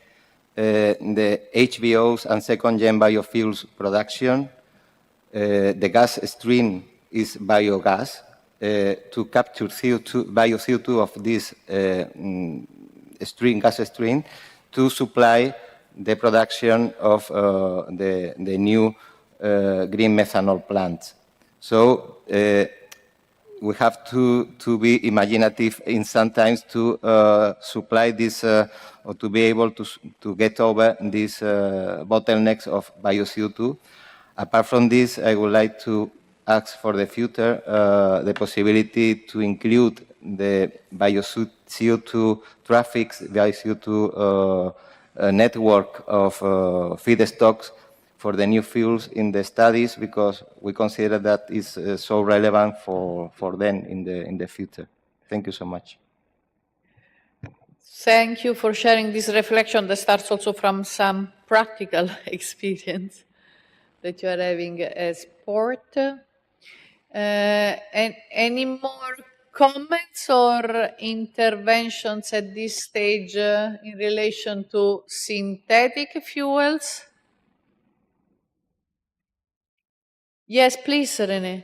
the HVOs and second-gen biofuels production. The gas stream is biogas to capture CO2, bio-CO2 of this gas stream to supply the production of the new green methanol plants. So we have to be imaginative in sometimes to supply this or to be able to get over these bottlenecks of bio-CO2. Apart from this, I would like to ask for the future the possibility to include the bio-CO2 traffics, bio-CO2 network of feedstocks for the new fuels in the studies, because we consider that is so relevant for them in the future. Thank you so much. Thank you for sharing this reflection that starts also from some practical experience that you are having as port. And any more comments or interventions at this stage in relation to synthetic fuels? Yes, please, René.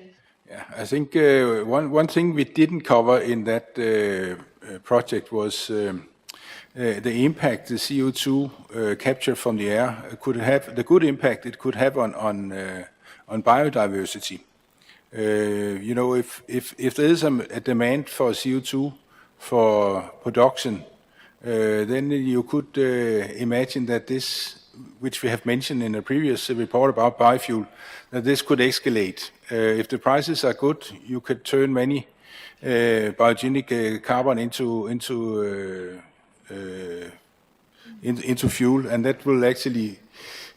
Yeah, I think one thing we didn't cover in that project was the impact the CO2 capture from the air could have, the good impact it could have on biodiversity. You know, if there is a demand for CO2 for production, then you could imagine that this, which we have mentioned in a previous report about biofuel, that this could escalate. If the prices are good, you could turn many biogenic carbon into fuel, and that will actually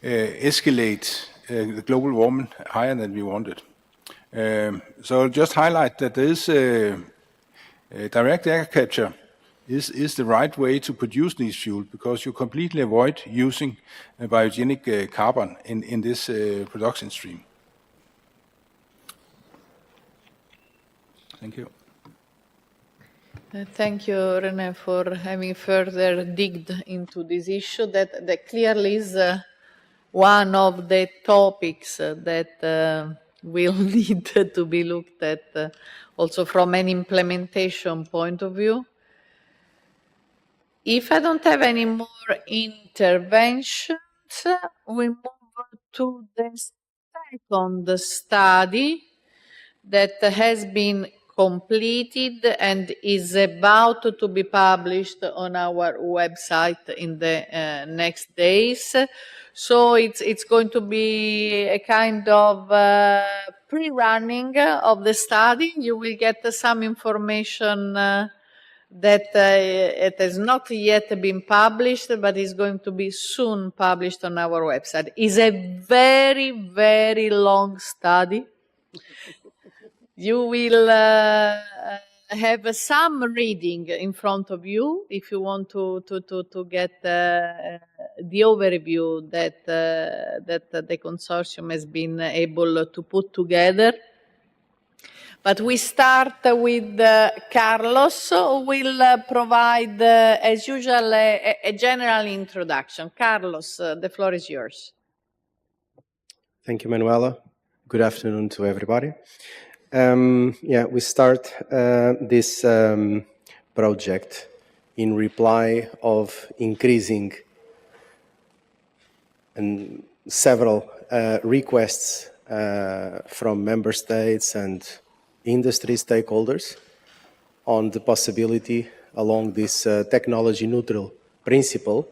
escalate the global warming higher than we wanted. So I'll just highlight that there is direct air capture is the right way to produce these fuel, because you completely avoid using biogenic carbon in this production stream. Thank you. Thank you, René, for having further digged into this issue. That clearly is one of the topics that will need to be looked at also from an implementation point of view. If I don't have any more interventions, we move to the second study that has been completed and is about to be published on our website in the next days. So it's going to be a kind of pre-running of the study. You will get some information that it has not yet been published, but is going to be soon published on our website. It's a very, very long study. You will have some reading in front of you if you want to get the overview that the consortium has been able to put together. But we start with Carlos, who will provide, as usual, a general introduction. Carlos, the floor is yours. Thank you, Manuela. Good afternoon to everybody. We start this project in reply of increasing several requests from member states and industry stakeholders on the possibility along this technology neutral principle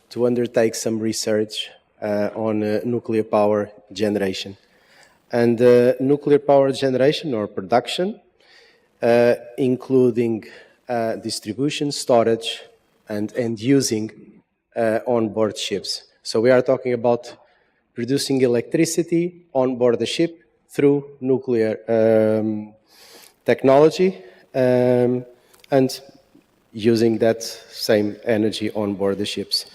to undertake some research on nuclear power generation. And nuclear power generation or production, including distribution, storage, and using on board ships. So we are talking about producing electricity on board the ship through nuclear technology and using that same energy on board the ships.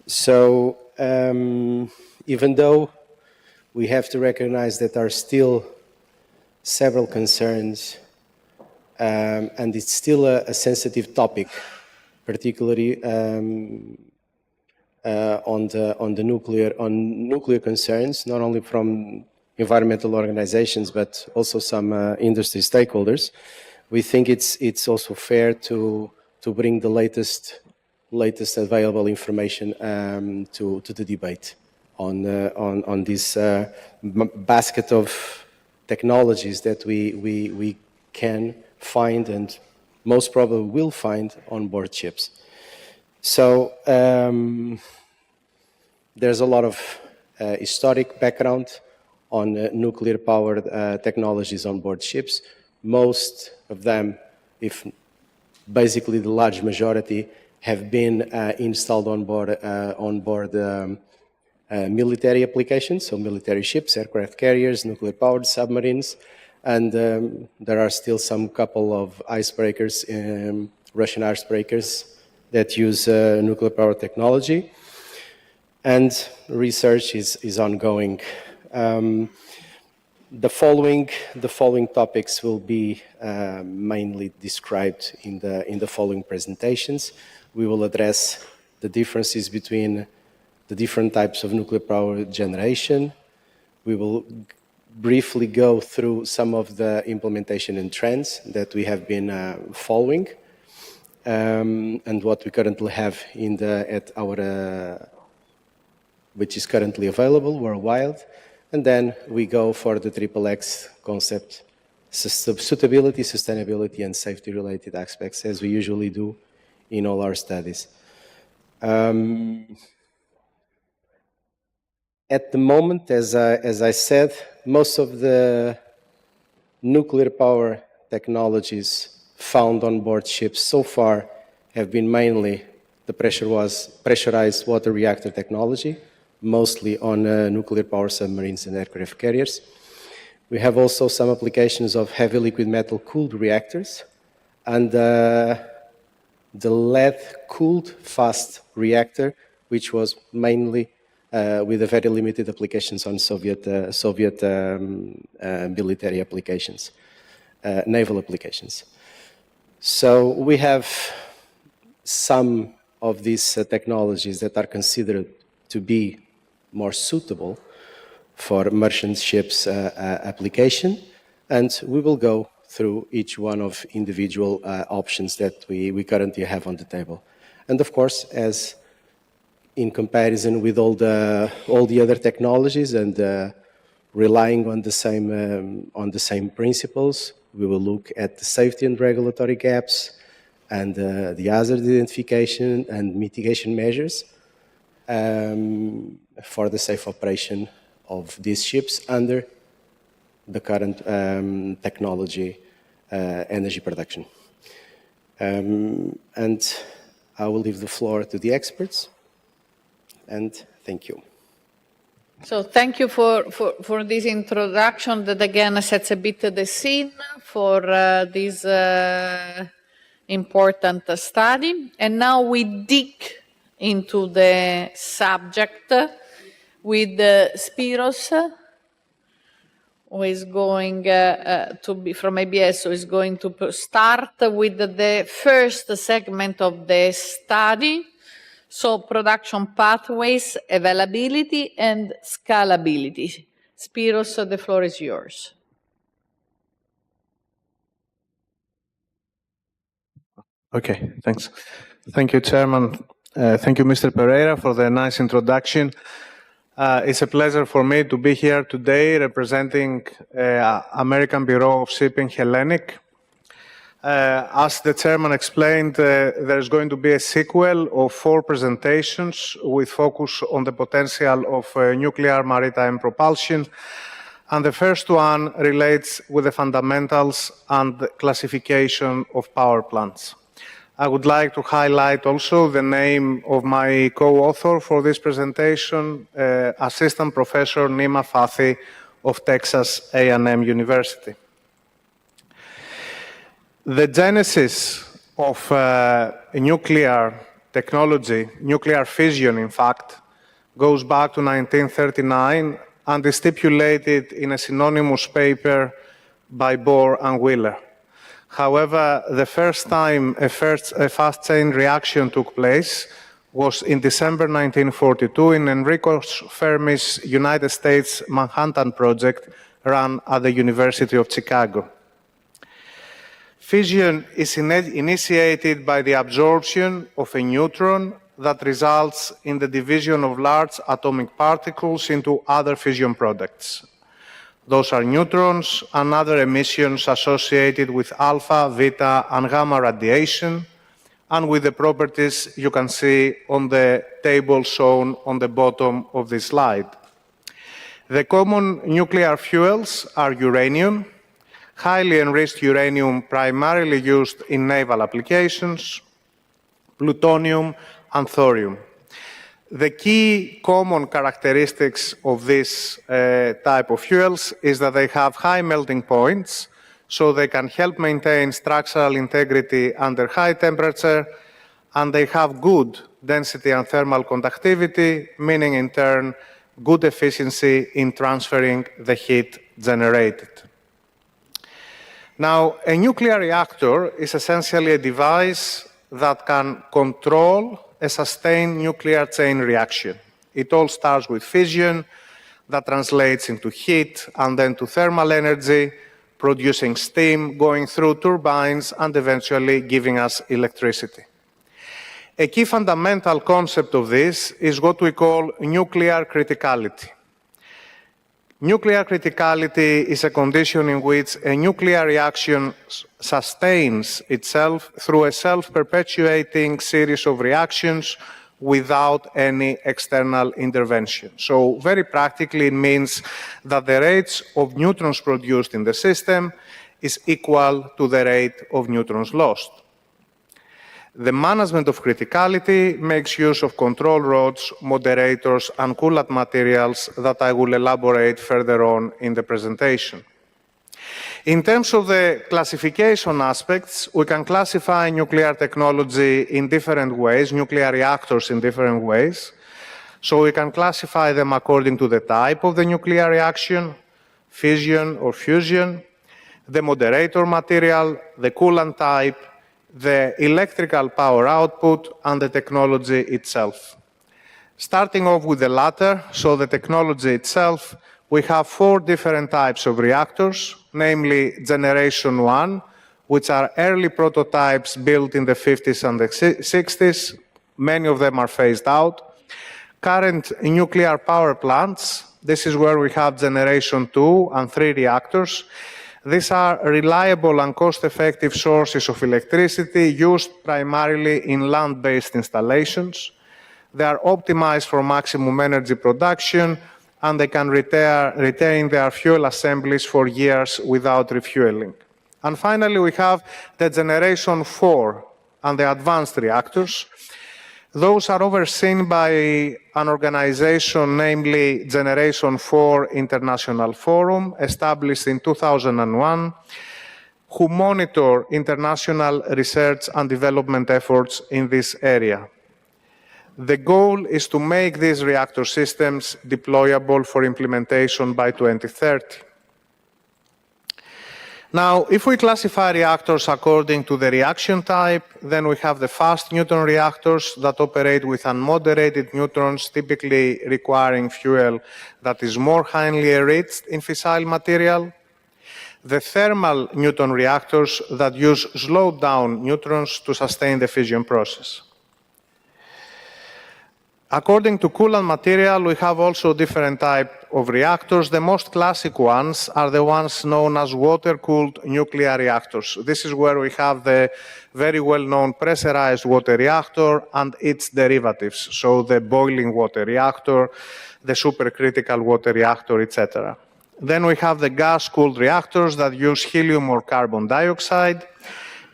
So even though we have to recognize that there are still several concerns and it's still a sensitive topic, particularly on nuclear concerns, not only from environmental organizations but also some industry stakeholders. We think it's also fair to bring the latest available information to the debate on this basket of technologies that we can find and most probably will find on board ships. So there's a lot of historic background on nuclear powered technologies on board ships. Most of them, if basically the large majority, have been installed on board military applications, so military ships, aircraft carriers, nuclear-powered submarines, and there are still some couple of icebreakers, Russian icebreakers, that use nuclear-powered technology. And research is ongoing. The following topics will be mainly described in the following presentations. We will address the differences between the different types of nuclear power generation. We will briefly go through some of the implementation and trends that we have been following and what we currently have which is currently available worldwide. And then we go for the XXX concept, suitability, sustainability, and safety-related aspects, as we usually do in all our studies. At the moment, as I said, most of the nuclear power technologies found on board ships so far have been mainly the pressurized water reactor technology, mostly on nuclear power submarines and aircraft carriers. We have also some applications of heavy liquid metal cooled reactors and the lead-cooled fast reactor, which was mainly with a very limited applications on Soviet military applications, naval applications. So we have some of these technologies that are considered to be more suitable for merchant ships application, and we will go through each one of individual options that we currently have on the table. And of course, as in comparison with all the other technologies and relying on the same principles, we will look at the safety and regulatory gaps and the hazard identification and mitigation measures for the safe operation of these ships under the current technology energy production. And I will leave the floor to the experts, and thank you. So thank you for this introduction that again sets a bit the scene for this important study. And now we dig into the subject with Spiros, who is going to be from ABS, who is going to start with the first segment of the study. So production pathways, availability, and scalability. Spiros, the floor is yours. Okay, thanks. Thank you, Chairman. Thank you, Mr. Pereira, for the nice introduction. It's a pleasure for me to be here today representing American Bureau of Shipping Hellenic. As the chairman explained, there's going to be a sequel of 4 presentations with focus on the potential of nuclear maritime propulsion. And the first one relates with the fundamentals and classification of power plants. I would like to highlight also the name of my co-author for this presentation, Assistant Professor Nima Fathi of Texas A&M University. The genesis of nuclear technology, nuclear fission in fact, goes back to 1939 and is stipulated in a synonymous paper by Bohr and Wheeler. However, the first time a fast chain reaction took place was in December 1942 in Enrico Fermi's United States Manhattan Project run at the University of Chicago. Fission is initiated by the absorption of a neutron that results in the division of large atomic particles into other fission products. Those are neutrons and other emissions associated with alpha, beta, and gamma radiation, and with the properties you can see on the table shown on the bottom of this slide. The common nuclear fuels are uranium, highly enriched uranium primarily used in naval applications, plutonium, and thorium. The key common characteristics of this type of fuels is that they have high melting points, so they can help maintain structural integrity under high temperature, and they have good density and thermal conductivity, meaning in turn good efficiency in transferring the heat generated. Now, a nuclear reactor is essentially a device that can control a sustained nuclear chain reaction. It all starts with fission that translates into heat and then to thermal energy, producing steam, going through turbines, and eventually giving us electricity. A key fundamental concept of this is what we call nuclear criticality. Nuclear criticality is a condition in which a nuclear reaction sustains itself through a self-perpetuating series of reactions without any external intervention. So very practically, it means that the rates of neutrons produced in the system is equal to the rate of neutrons lost. The management of criticality makes use of control rods, moderators, and coolant materials that I will elaborate further on in the presentation. In terms of the classification aspects, we can classify nuclear technology in different ways, nuclear reactors in different ways. So we can classify them according to the type of the nuclear reaction, fission or fusion, the moderator material, the coolant type, the electrical power output, and the technology itself. Starting off with the latter, so the technology itself, we have 4 different types of reactors, namely Generation 1, which are early prototypes built in the 50s and the 60s. Many of them are phased out. Current nuclear power plants, this is where we have Generation 2 and 3 reactors. These are reliable and cost-effective sources of electricity used primarily in land-based installations. They are optimized for maximum energy production, and they can retain their fuel assemblies for years without refueling. And finally, we have the Generation 4 and the advanced reactors. Those are overseen by an organization, namely Generation 4 International Forum, established in 2001, who monitor international research and development efforts in this area. The goal is to make these reactor systems deployable for implementation by 2030. Now, if we classify reactors according to the reaction type, then we have the fast neutron reactors that operate with unmoderated neutrons, typically requiring fuel that is more highly enriched in fissile material. The thermal neutron reactors that use slowed down neutrons to sustain the fission process. According to coolant material, we have also different types of reactors. The most classic ones are the ones known as water-cooled nuclear reactors. This is where we have the very well-known pressurized water reactor and its derivatives, so the boiling water reactor, the supercritical water reactor, etc. Then we have the gas-cooled reactors that use helium or carbon dioxide,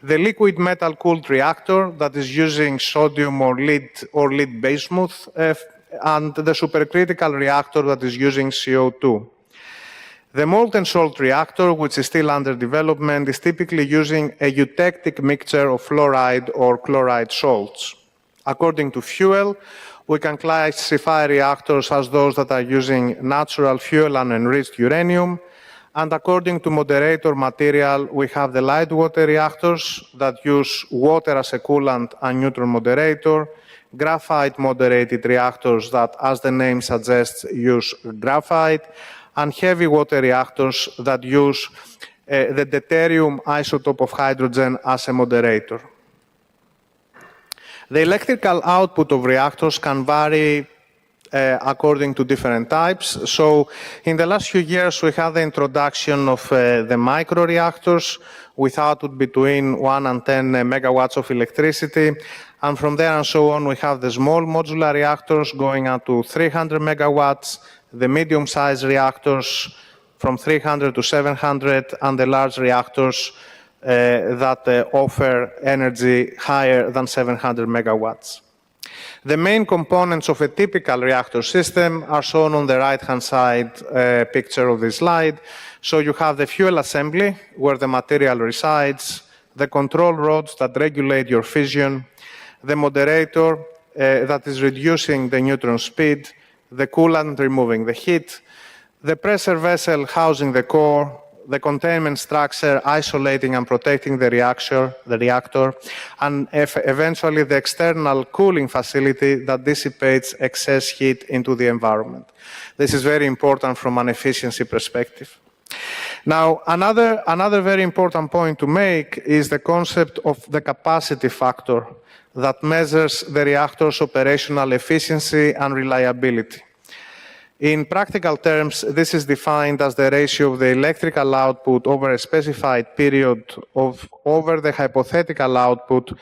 the liquid metal cooled reactor that is using sodium or lead bismuth, and the supercritical reactor that is using CO2. The molten salt reactor, which is still under development, is typically using a eutectic mixture of fluoride or chloride salts. According to fuel, we can classify reactors as those that are using natural fuel and enriched uranium. And according to moderator material, we have the light water reactors that use water as a coolant and neutron moderator, graphite moderated reactors that, as the name suggests, use graphite, and heavy water reactors that use the deuterium isotope of hydrogen as a moderator. The electrical output of reactors can vary according to different types. So in the last few years, we had the introduction of the microreactors with output between 1 and 10 megawatts of electricity. And from there and so on, we have the small modular reactors going up to 300 megawatts, the medium-sized reactors from 300 to 700, and the large reactors that offer energy higher than 700 megawatts. The main components of a typical reactor system are shown on the right-hand side picture of this slide. So you have the fuel assembly, where the material resides, the control rods that regulate your fission, the moderator that is reducing the neutron speed, the coolant removing the heat, the pressure vessel housing the core, the containment structure isolating and protecting the reactor, and eventually the external cooling facility that dissipates excess heat into the environment. This is very important from an efficiency perspective. Now, another very important point to make is the concept of the capacity factor that measures the reactor's operational efficiency and reliability. In practical terms, this is defined as the ratio of the electrical output over a specified period over the hypothetical output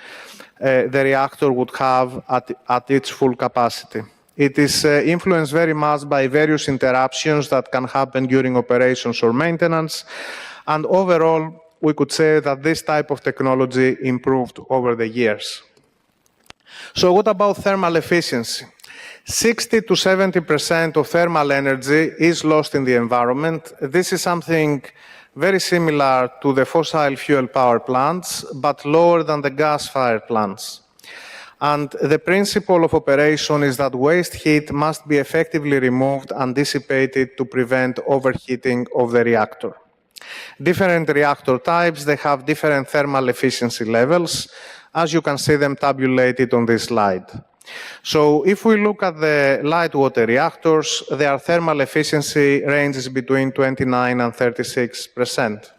the reactor would have at its full capacity. It is influenced very much by various interruptions that can happen during operations or maintenance, and overall, we could say that this type of technology improved over the years. So what about thermal efficiency? 60 to 70% of thermal energy is lost in the environment. This is something very similar to the fossil fuel power plants, but lower than the gas-fired plants. And the principle of operation is that waste heat must be effectively removed and dissipated to prevent overheating of the reactor. Different reactor types, they have different thermal efficiency levels, as you can see them tabulated on this slide. So if we look at the light water reactors, their thermal efficiency ranges between 29 and 36%.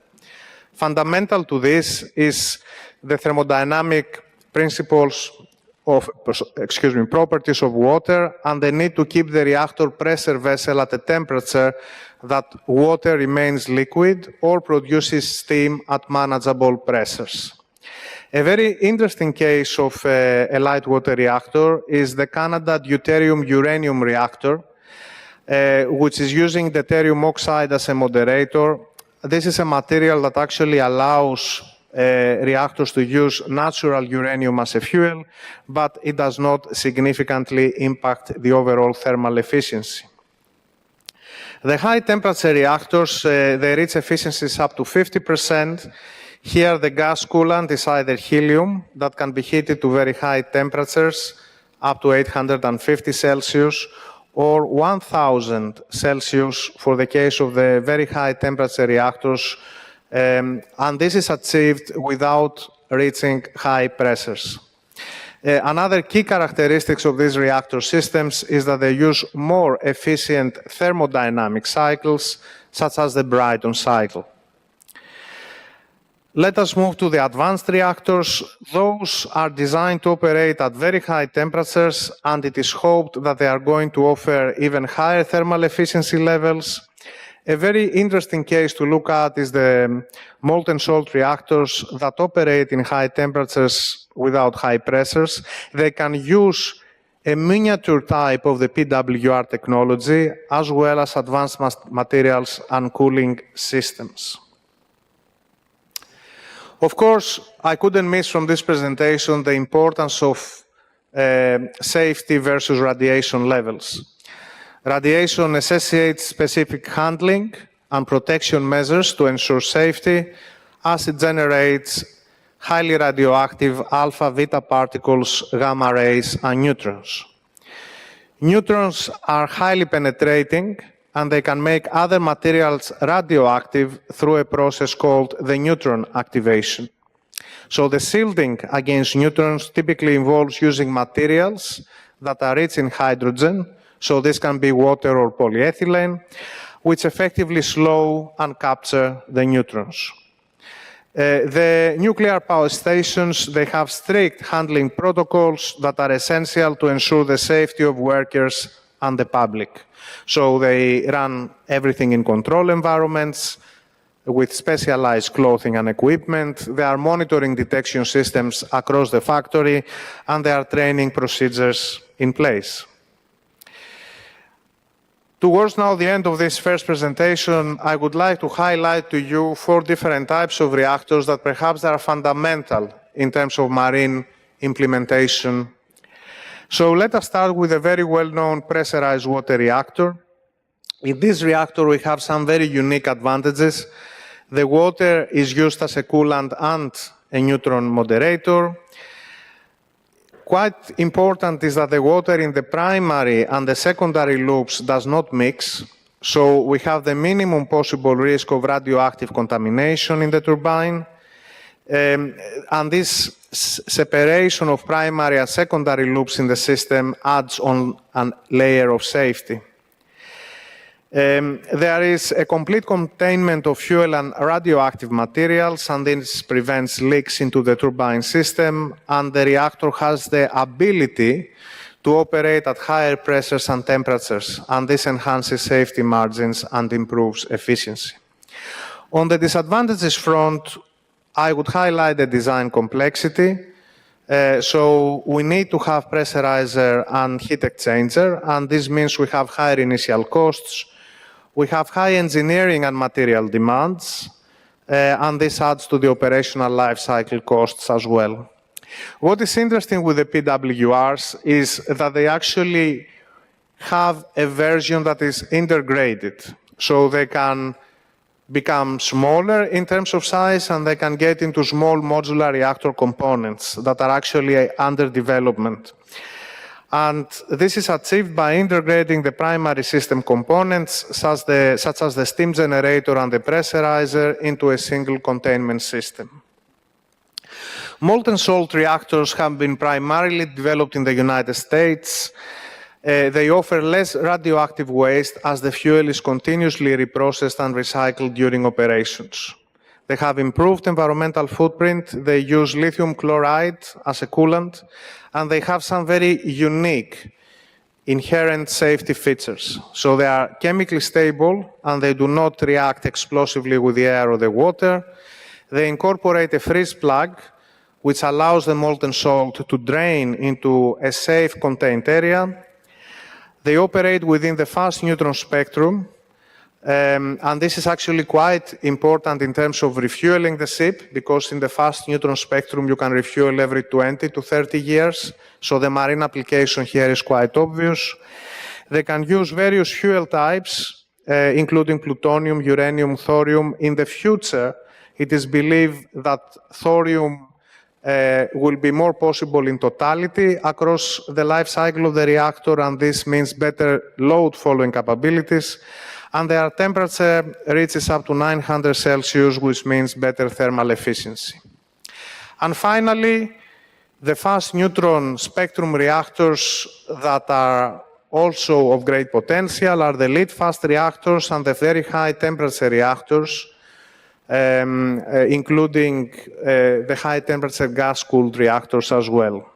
Fundamental to this is the thermodynamic principles of, properties of water and the need to keep the reactor pressure vessel at a temperature that water remains liquid or produces steam at manageable pressures. A very interesting case of a light water reactor is the Canada deuterium-uranium reactor, which is using deuterium oxide as a moderator. This is a material that actually allows reactors to use natural uranium as a fuel, but it does not significantly impact the overall thermal efficiency. The high temperature reactors, they reach efficiencies up to 50%. Here, the gas coolant is either helium that can be heated to very high temperatures, up to 850 Celsius, or 1000 Celsius for the case of the very high temperature reactors, and this is achieved without reaching high pressures. Another key characteristics of these reactor systems is that they use more efficient thermodynamic cycles, such as the Brayton cycle. Let us move to the advanced reactors. Those are designed to operate at very high temperatures, and it is hoped that they are going to offer even higher thermal efficiency levels. A very interesting case to look at is the molten salt reactors that operate in high temperatures without high pressures. They can use a miniature type of the PWR technology, as well as advanced materials and cooling systems. Of course, I couldn't miss from this presentation the importance of safety versus radiation levels. Radiation necessitates specific handling and protection measures to ensure safety, as it generates highly radioactive alpha, beta particles, gamma rays, and neutrons. Neutrons are highly penetrating, and they can make other materials radioactive through a process called the neutron activation. So the shielding against neutrons typically involves using materials that are rich in hydrogen, so this can be water or polyethylene, which effectively slow and capture the neutrons. The nuclear power stations, they have strict handling protocols that are essential to ensure the safety of workers and the public. So they run everything in control environments with specialized clothing and equipment. There are monitoring detection systems across the factory, and there are training procedures in place. Towards now the end of this first presentation, I would like to highlight to you 4 different types of reactors that perhaps are fundamental in terms of marine implementation. So let us start with a very well-known pressurized water reactor. In this reactor, we have some very unique advantages. The water is used as a coolant and a neutron moderator. Quite important is that the water in the primary and the secondary loops does not mix, so we have the minimum possible risk of radioactive contamination in the turbine. And this separation of primary and secondary loops in the system adds on a layer of safety. There is a complete containment of fuel and radioactive materials, and this prevents leaks into the turbine system, and the reactor has the ability to operate at higher pressures and temperatures, and this enhances safety margins and improves efficiency. On the disadvantages front, I would highlight the design complexity. So we need to have pressurizer and heat exchanger, and this means we have higher initial costs. We have high engineering and material demands, and this adds to the operational life cycle costs as well. What is interesting with the PWRs is that they actually have a version that is integrated, so they can become smaller in terms of size, and they can get into small modular reactor components that are actually under development. And this is achieved by integrating the primary system components, such as the steam generator and the pressurizer, into a single containment system. Molten salt reactors have been primarily developed in the United States. They offer less radioactive waste as the fuel is continuously reprocessed and recycled during operations. They have improved environmental footprint, they use lithium chloride as a coolant, and they have some very unique inherent safety features. So they are chemically stable and they do not react explosively with the air or the water. They incorporate a freeze plug, which allows the molten salt to drain into a safe contained area. They operate within the fast neutron spectrum, and this is actually quite important in terms of refueling the ship, because in the fast neutron spectrum you can refuel every 20 to 30 years, so the marine application here is quite obvious. They can use various fuel types, including plutonium, uranium, thorium. In the future, it is believed that thorium will be more possible in totality across the life cycle of the reactor, and this means better load following capabilities. And their temperature reaches up to 900 Celsius, which means better thermal efficiency. And finally, the fast neutron spectrum reactors that are also of great potential are the lead fast reactors and the very high temperature reactors, including the high-temperature gas-cooled reactors as well.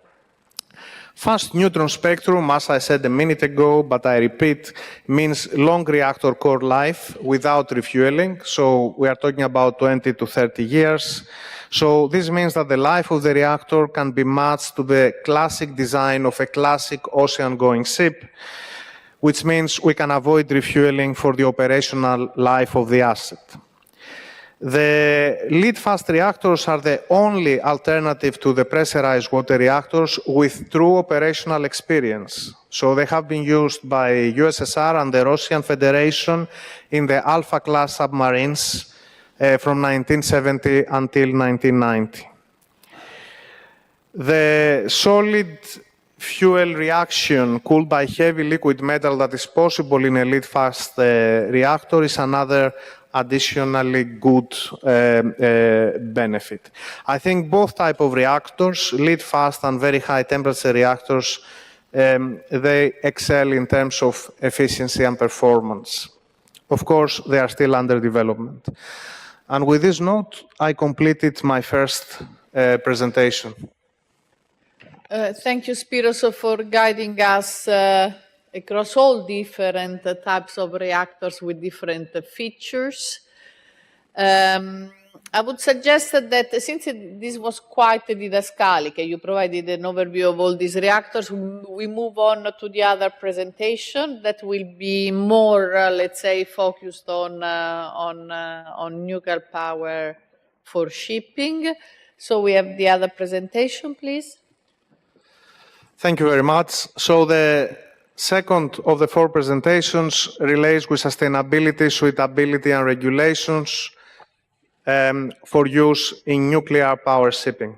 Fast neutron spectrum, as I said a minute ago, but I repeat, means long reactor core life without refueling. So we are talking about 20 to 30 years. So this means that the life of the reactor can be matched to the classic design of a classic ocean-going ship, which means we can avoid refueling for the operational life of the asset. The lead fast reactors are the only alternative to the pressurized water reactors with true operational experience. So they have been used by USSR and the Russian Federation in the Alpha class submarines from 1970 until 1990. The solid fuel reaction cooled by heavy liquid metal that is possible in a lead fast reactor is another additionally good benefit. I think both types of reactors, lead fast and very high temperature reactors, they excel in terms of efficiency and performance. Of course, they are still under development. And with this note, I completed my first presentation. Thank you, Spiros, for guiding us across all different types of reactors with different features. I would suggest that since this was quite didascalic, you provided an overview of all these reactors, we move on to the other presentation that will be more, let's say, focused on nuclear power for shipping. So we have the other presentation, please. Thank you very much. So the second of the four presentations relates with sustainability, suitability, and regulations for use in nuclear power shipping.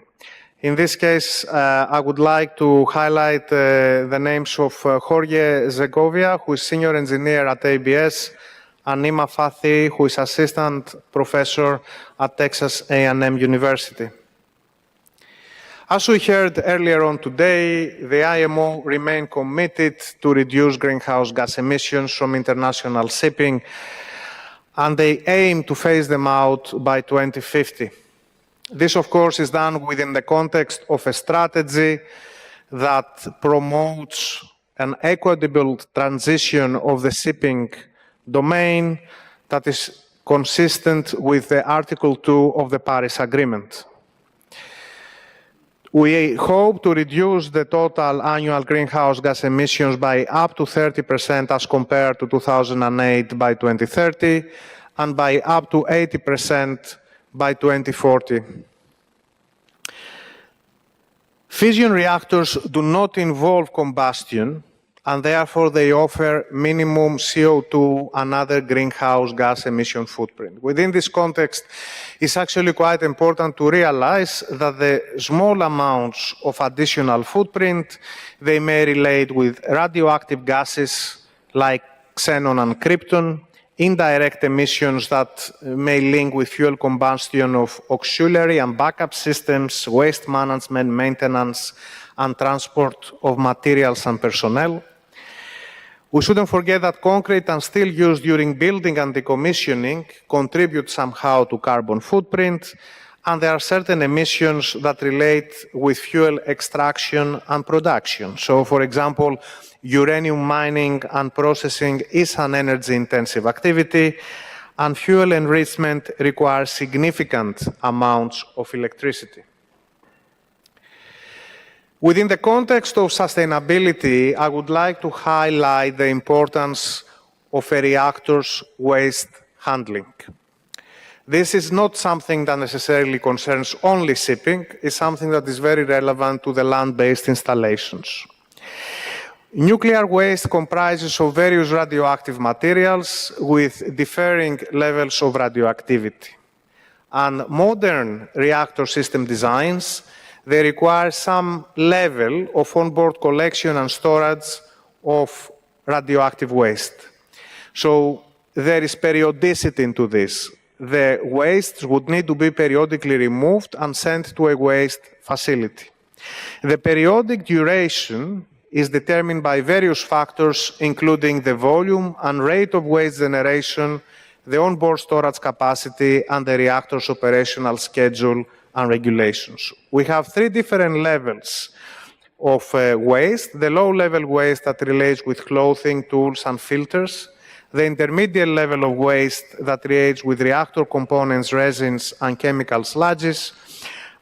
In this case, I would like to highlight the names of Jorge Segovia, who is senior engineer at ABS, and Nima Fathi, who is assistant professor at Texas A&M University. As we heard earlier on today, the IMO remain committed to reduce greenhouse gas emissions from international shipping, and they aim to phase them out by 2050. This, of course, is done within the context of a strategy that promotes an equitable transition of the shipping domain that is consistent with the Article 2 of the Paris Agreement. We hope to reduce the total annual greenhouse gas emissions by up to 30% as compared to 2008 by 2030, and by up to 80% by 2040. Fission reactors do not involve combustion, and therefore they offer minimum CO2 and other greenhouse gas emission footprint. Within this context, it's actually quite important to realize that the small amounts of additional footprint, they may relate with radioactive gases like xenon and krypton, indirect emissions that may link with fuel combustion of auxiliary and backup systems, waste management, maintenance, and transport of materials and personnel. We shouldn't forget that concrete and steel used during building and decommissioning contribute somehow to carbon footprint, and there are certain emissions that relate with fuel extraction and production. So, for example, uranium mining and processing is an energy-intensive activity, and fuel enrichment requires significant amounts of electricity. Within the context of sustainability, I would like to highlight the importance of a reactor's waste handling. This is not something that necessarily concerns only shipping, it's something that is very relevant to the land-based installations. Nuclear waste comprises of various radioactive materials with differing levels of radioactivity. And modern reactor system designs, they require some level of onboard collection and storage of radioactive waste. So there is periodicity into this. The wastes would need to be periodically removed and sent to a waste facility. The periodic duration is determined by various factors, including the volume and rate of waste generation, the onboard storage capacity, and the reactor's operational schedule and regulations. We have three different levels of waste. The low-level waste that relates with clothing, tools, and filters. The intermediate level of waste that relates with reactor components, resins, and chemical sludges.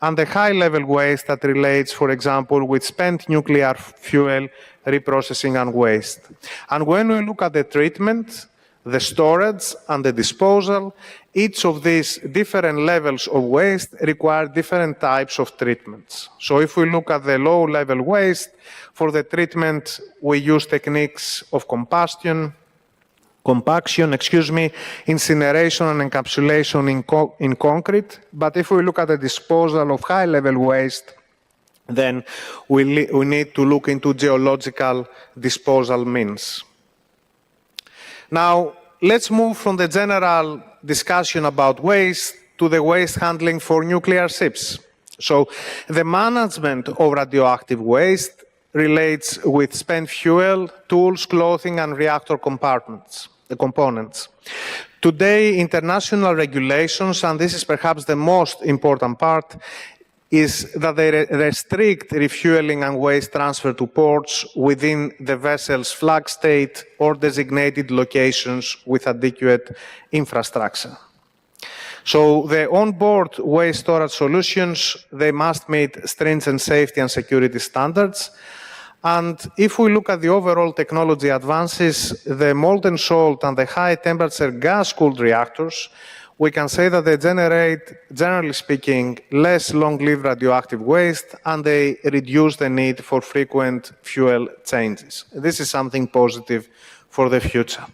And the high-level waste that relates, for example, with spent nuclear fuel, reprocessing, and waste. And when we look at the treatment, the storage, and the disposal, each of these different levels of waste require different types of treatments. So if we look at the low-level waste, for the treatment, we use techniques of compaction, incineration and encapsulation in concrete. But if we look at the disposal of high-level waste, then we need to look into geological disposal means. Now, let's move from the general discussion about waste to the waste handling for nuclear ships. So, the management of radioactive waste relates with spent fuel, tools, clothing, and reactor components. Today, international regulations, and this is perhaps the most important part, is that they restrict refueling and waste transfer to ports within the vessel's flag state or designated locations with adequate infrastructure. So the onboard waste storage solutions, they must meet stringent safety and security standards. And if we look at the overall technology advances, the molten salt and the high temperature gas-cooled reactors, we can say that they generate, generally speaking, less long-lived radioactive waste, and they reduce the need for frequent fuel changes. This is something positive for the future.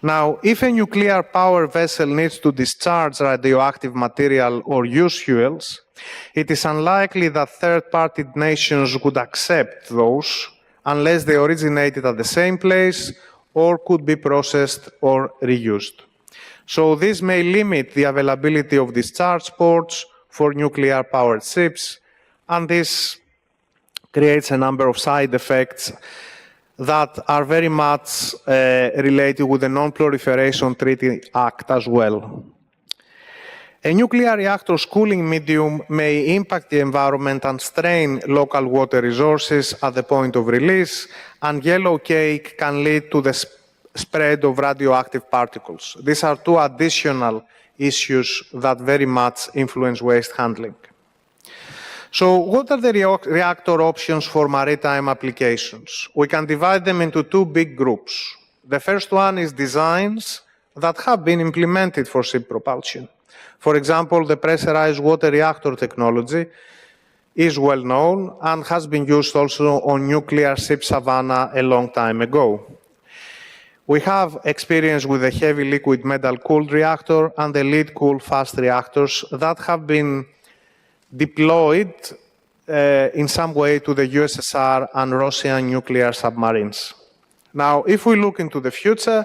Now, if a nuclear power vessel needs to discharge radioactive material or use fuels, it is unlikely that third-party nations would accept those unless they originated at the same place or could be processed or reused. So this may limit the availability of discharge ports for nuclear-powered ships, and this creates a number of side effects that are very much related with the Non-Proliferation Treaty Act as well. A nuclear reactor's cooling medium may impact the environment and strain local water resources at the point of release, and yellow cake can lead to the spread of radioactive particles. These are two additional issues that very much influence waste handling. So what are the reactor options for maritime applications? We can divide them into two big groups. The first one is designs that have been implemented for ship propulsion. For example, the pressurized water reactor technology is well known and has been used also on nuclear ship Savannah a long time ago. We have experience with the heavy liquid metal-cooled reactor and the lead-cooled fast reactors that have been deployed in some way to the USSR and Russian nuclear submarines. Now, if we look into the future,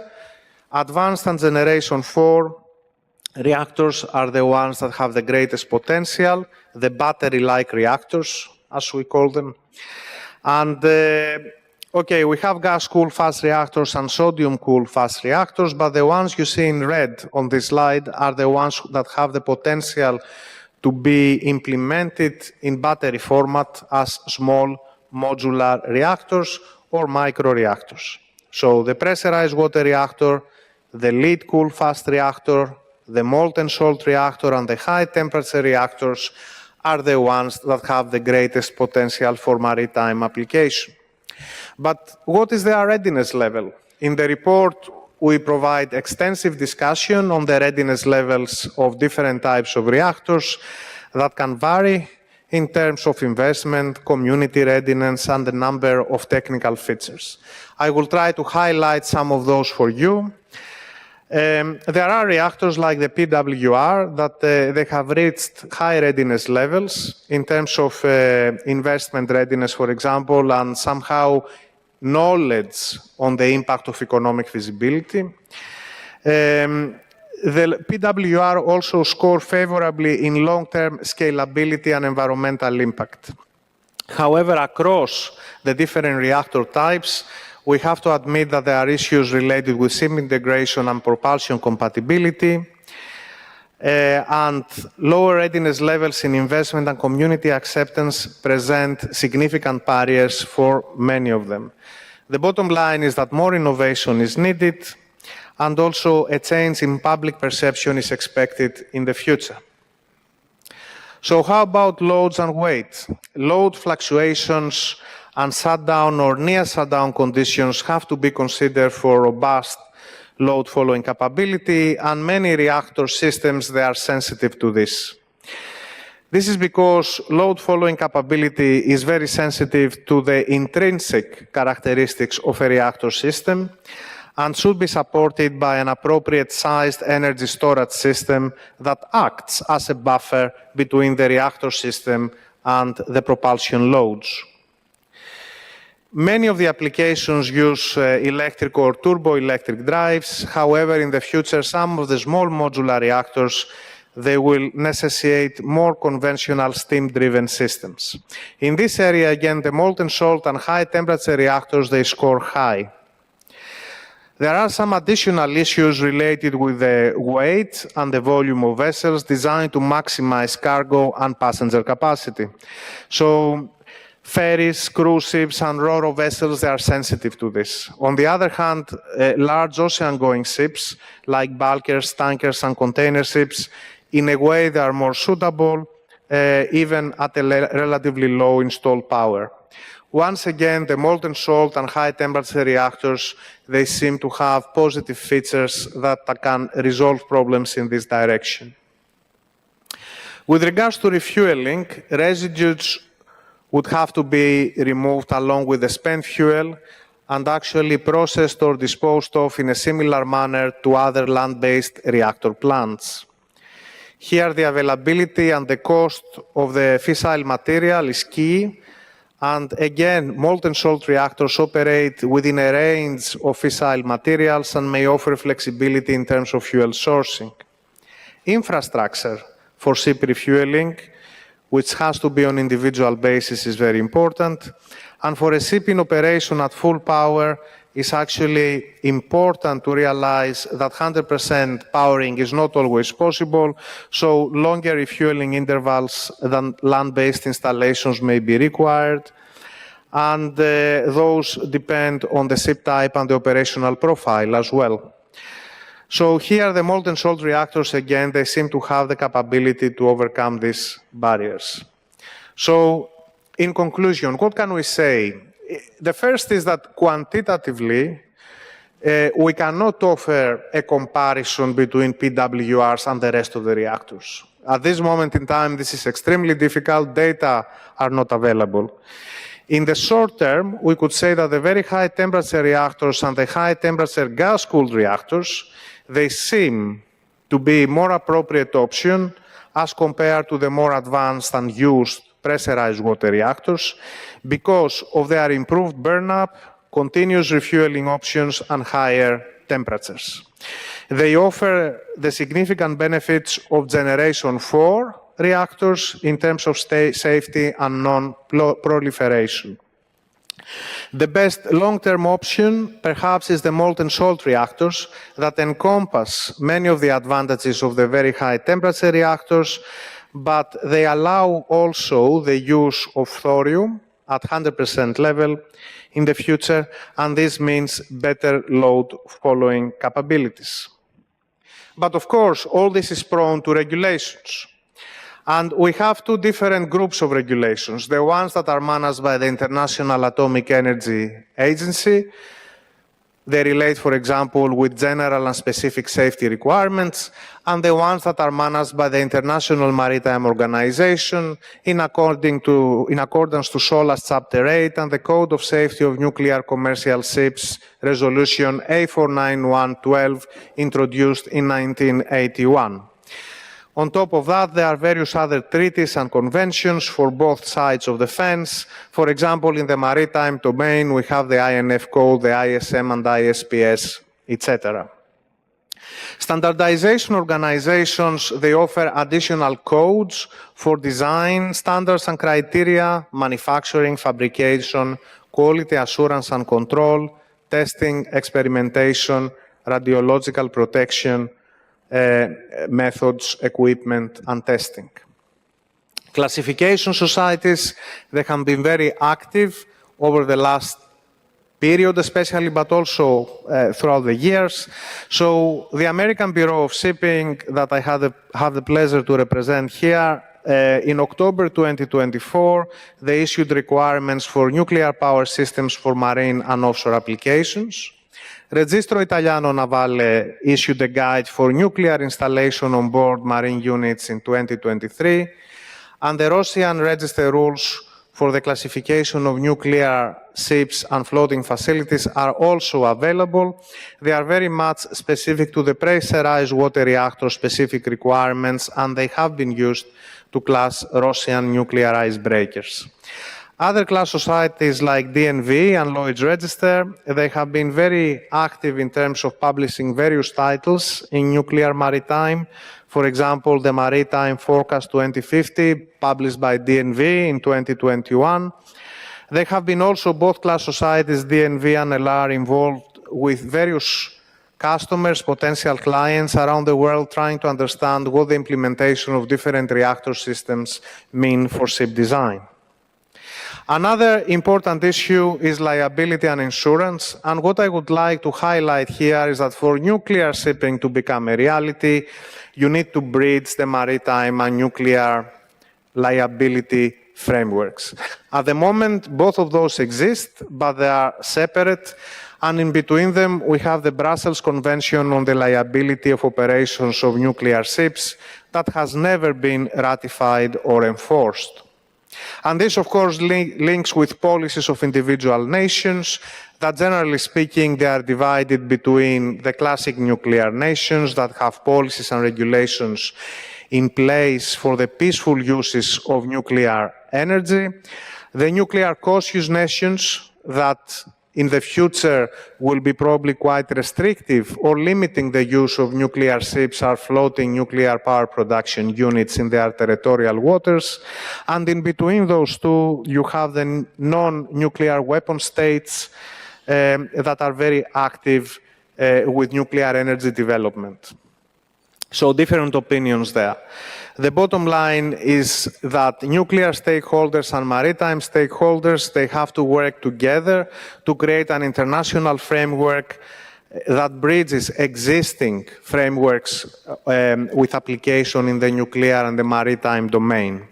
advanced and generation 4 reactors are the ones that have the greatest potential, the battery-like reactors, as we call them. And okay, we have gas-cooled fast reactors and sodium-cooled fast reactors, but the ones you see in red on this slide are the ones that have the potential to be implemented in battery format as small modular reactors or micro-reactors. So the pressurized water reactor, the lead-cooled fast reactor, the molten salt reactor, and the high-temperature reactors are the ones that have the greatest potential for maritime application. But what is their readiness level? In the report, we provide extensive discussion on the readiness levels of different types of reactors that can vary in terms of investment, community readiness, and the number of technical features. I will try to highlight some of those for you. There are reactors like the PWR that they have reached high readiness levels in terms of investment readiness, for example, and somehow knowledge on the impact of economic feasibility. The PWR also score favorably in long-term scalability and environmental impact. However, across the different reactor types, we have to admit that there are issues related with ship integration and propulsion compatibility, and lower readiness levels in investment and community acceptance present significant barriers for many of them. The bottom line is that more innovation is needed, and also a change in public perception is expected in the future. So how about loads and weight? Load fluctuations and shutdown or near shutdown conditions have to be considered for robust load following capability, and many reactor systems, they are sensitive to this. This is because load following capability is very sensitive to the intrinsic characteristics of a reactor system and should be supported by an appropriate sized energy storage system that acts as a buffer between the reactor system and the propulsion loads. Many of the applications use electric or turboelectric drives. However, in the future, some of the small modular reactors, they will necessitate more conventional steam-driven systems. In this area, again, the molten salt and high-temperature reactors, they score high. There are some additional issues related with the weight and the volume of vessels designed to maximize cargo and passenger capacity. So, ferries, cruise ships, and ro-ro vessels, they are sensitive to this. On the other hand, large ocean-going ships, like bulkers, tankers, and container ships, in a way, they are more suitable, even at a relatively low installed power. Once again, the molten salt and high-temperature reactors, they seem to have positive features that can resolve problems in this direction. With regards to refueling, residues would have to be removed along with the spent fuel and actually processed or disposed of in a similar manner to other land-based reactor plants. Here, the availability and the cost of the fissile material is key. And again, molten salt reactors operate within a range of fissile materials and may offer flexibility in terms of fuel sourcing. Infrastructure for ship refueling, which has to be on individual basis, is very important. And for a ship in operation at full power, it's actually important to realize that 100% powering is not always possible, so longer refueling intervals than land-based installations may be required, and those depend on the ship type and the operational profile as well. So here the molten salt reactors, again, they seem to have the capability to overcome these barriers. So in conclusion, what can we say? The first is that quantitatively, we cannot offer a comparison between PWRs and the rest of the reactors. At this moment in time, this is extremely difficult. Data are not available. In the short term, we could say that the very high temperature reactors and the high temperature gas-cooled reactors, they seem to be more appropriate option as compared to the more advanced and used pressurized water reactors because of their improved burn-up, continuous refueling options, and higher temperatures. They offer the significant benefits of Generation 4 reactors in terms of safety and non-proliferation. The best long-term option, perhaps, is the molten salt reactors that encompass many of the advantages of the very high temperature reactors, but they allow also the use of thorium at 100% level in the future, and this means better load following capabilities. But of course, all this is prone to regulations. And we have two different groups of regulations, the ones that are managed by the International Atomic Energy Agency. They relate, for example, with general and specific safety requirements, and the ones that are managed by the International Maritime Organization in accordance to SOLAS Chapter 8 and the Code of Safety of Nuclear Commercial Ships, Resolution A49112, introduced in 1981. On top of that, there are various other treaties and conventions for both sides of the fence. For example, in the maritime domain, we have the INF Code, the ISM and ISPS, etc. Standardization organizations, they offer additional codes for design, standards and criteria, manufacturing, fabrication, quality assurance and control, testing, experimentation, radiological protection, methods, equipment, and testing. Classification societies, they have been very active over the last period especially, but also throughout the years. So the American Bureau of Shipping that I have the pleasure to represent here, in October 2024, they issued requirements for nuclear power systems for marine and offshore applications. Registro Italiano Navale issued a guide for nuclear installation on board marine units in 2023, and the Russian register rules for the classification of nuclear ships and floating facilities are also available. They are very much specific to the pressurized water reactor specific requirements, and they have been used to class Russian nuclear icebreakers. Other class societies like DNV and Lloyd's Register, they have been very active in terms of publishing various titles in nuclear maritime. For example, the Maritime Forecast 2050, published by DNV in 2021. There have been also both class societies, DNV and LR, involved with various customers, potential clients around the world, trying to understand what the implementation of different reactor systems mean for ship design. Another important issue is liability and insurance, and what I would like to highlight here is that for nuclear shipping to become a reality, you need to bridge the maritime and nuclear liability frameworks. At the moment, both of those exist, but they are separate, and in between them, we have the Brussels Convention on the Liability of Operations of Nuclear Ships that has never been ratified or enforced. And this, of course, links with policies of individual nations that, generally speaking, they are divided between the classic nuclear nations that have policies and regulations in place for the peaceful uses of nuclear energy, the nuclear cautious nations that in the future will be probably quite restrictive or limiting the use of nuclear ships or floating nuclear power production units in their territorial waters. And in between those two, you have the non-nuclear weapon states that are very active with nuclear energy development. So different opinions there. The bottom line is that nuclear stakeholders and maritime stakeholders, they have to work together to create an international framework that bridges existing frameworks with application in the nuclear and the maritime domain.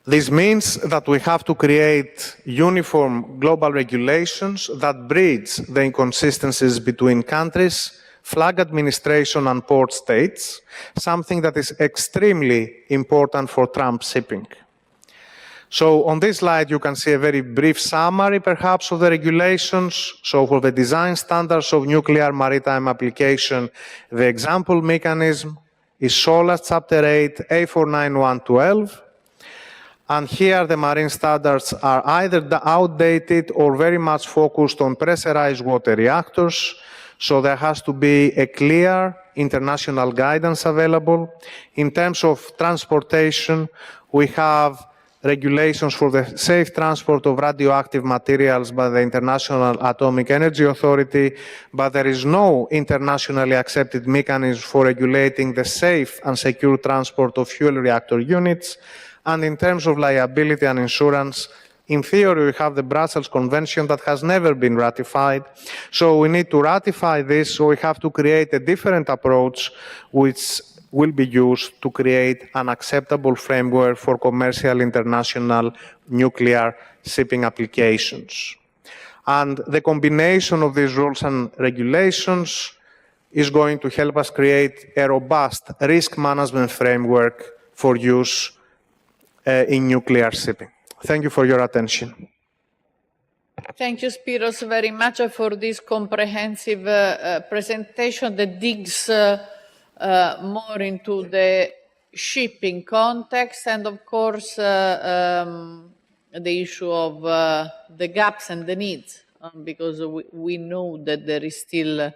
This means that we have to create uniform global regulations that bridge the inconsistencies between countries, flag administration and port states, something that is extremely important for Trump shipping. So on this slide, you can see a very brief summary, perhaps, of the regulations. So for the design standards of nuclear maritime application, the example mechanism is SOLAS Chapter 8, A49112. And here the marine standards are either outdated or very much focused on pressurized water reactors. So there has to be a clear international guidance available. In terms of transportation, we have regulations for the safe transport of radioactive materials by the International Atomic Energy Authority, but there is no internationally accepted mechanism for regulating the safe and secure transport of fuel reactor units. And in terms of liability and insurance, in theory, we have the Brussels Convention that has never been ratified. So we need to ratify this, so we have to create a different approach which will be used to create an acceptable framework for commercial international nuclear shipping applications. And the combination of these rules and regulations is going to help us create a robust risk management framework for use in nuclear shipping. Thank you for your attention. Thank you, Spiros, very much for this comprehensive presentation that digs more into the shipping context and, of course, the issue of the gaps and the needs, because we know that there is still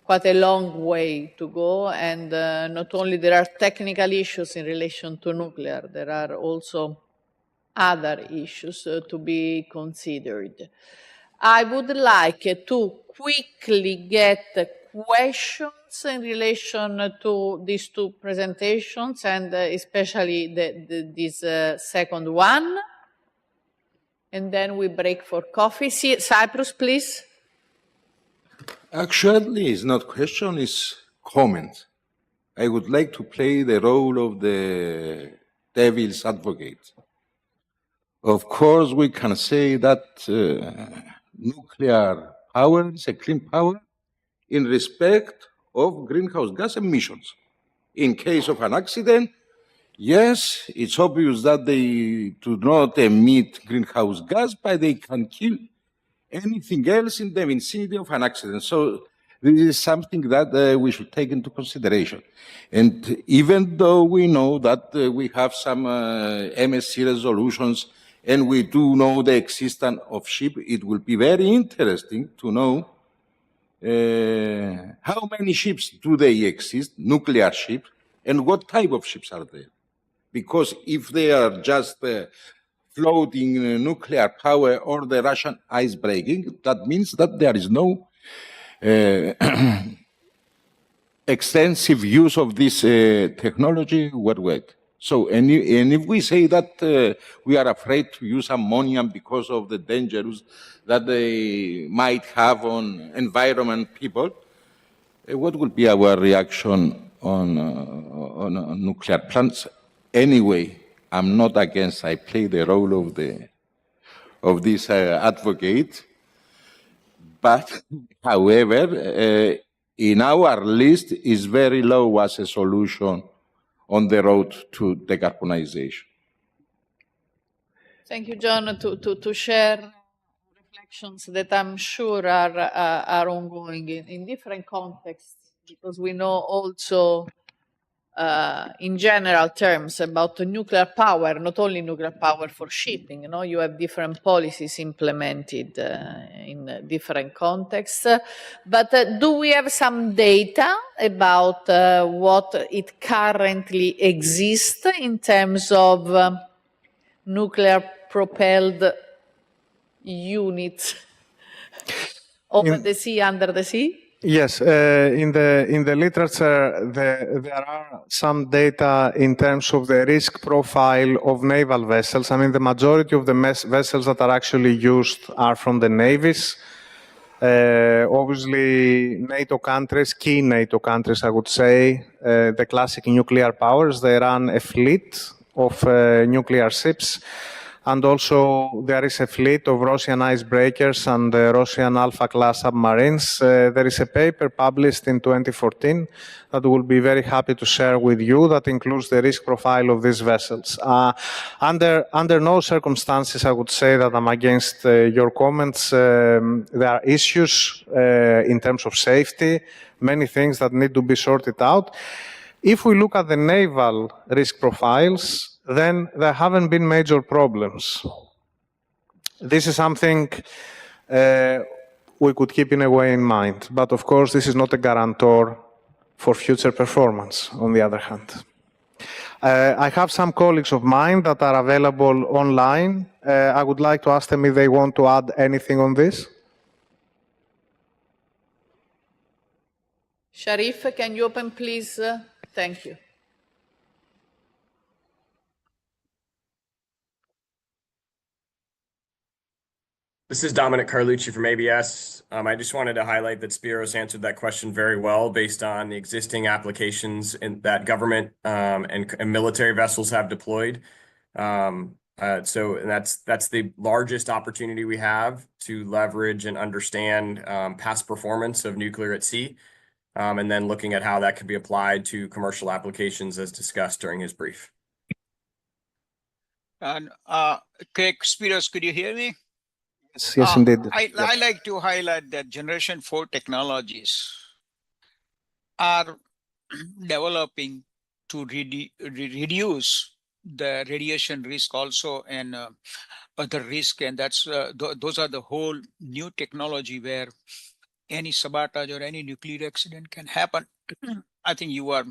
quite a long way to go, and not only there are technical issues in relation to nuclear, there are also other issues to be considered. I would like to quickly get questions in relation to these two presentations, and especially this second one. And then we break for coffee. Cyprus, please. Actually, it's not question, it's comment. I would like to play the role of the devil's advocate. Of course, we can say that nuclear power is a clean power in respect of greenhouse gas emissions. In case of an accident, yes, it's obvious that they do not emit greenhouse gas, but they can kill anything else in the vicinity of an accident. So this is something that we should take into consideration. And even though we know that we have some MSC resolutions and we do know the existence of ships, it will be very interesting to know how many ships do they exist, nuclear ships, and what type of ships are there. Because if they are just floating nuclear power or the Russian ice breaking, that means that there is no extensive use of this technology worldwide. So, and if we say that we are afraid to use ammonia because of the dangers that they might have on environment, people, what will be our reaction on nuclear plants? Anyway, I'm not against. I play the role of this advocate. But, however, in our list is very low as a solution on the road to decarbonization. Thank you, John, to share reflections that I'm sure are ongoing in different contexts, because we know also in general terms about nuclear power, not only nuclear power for shipping, you know, you have different policies implemented in different contexts. But do we have some data about what it currently exists in terms of nuclear propelled units over the sea, under the sea? Yes, in the literature, there are some data in terms of the risk profile of naval vessels. I mean, the majority of the vessels that are actually used are from the navies. Obviously, NATO countries, key NATO countries, I would say, the classic nuclear powers, they run a fleet of nuclear ships. And also, there is a fleet of Russian icebreakers and Russian Alpha-class submarines. There is a paper published in 2014 that we'll be very happy to share with you that includes the risk profile of these vessels. Under no circumstances, I would say that I'm against your comments. There are issues in terms of safety, many things that need to be sorted out. If we look at the naval risk profiles, then there haven't been major problems. This is something we could keep in a way in mind. But of course, this is not a guarantor for future performance, on the other hand. I have some colleagues of mine that are available online. I would like to ask them if they want to add anything on this. Sharif, can you open, please? Thank you. This is Dominic Carlucci from ABS. I just wanted to highlight that Spiros answered that question very well based on the existing applications that government and military vessels have deployed. So that's the largest opportunity we have to leverage and understand past performance of nuclear at sea, and then looking at how that could be applied to commercial applications as discussed during his brief. And Craig, Spiros, could you hear me? Yes, indeed. I like to highlight that Generation 4 technologies are developing to reduce the radiation risk also and other risk, and that's those are the whole new technology where any sabotage or any nuclear accident can happen. I think you are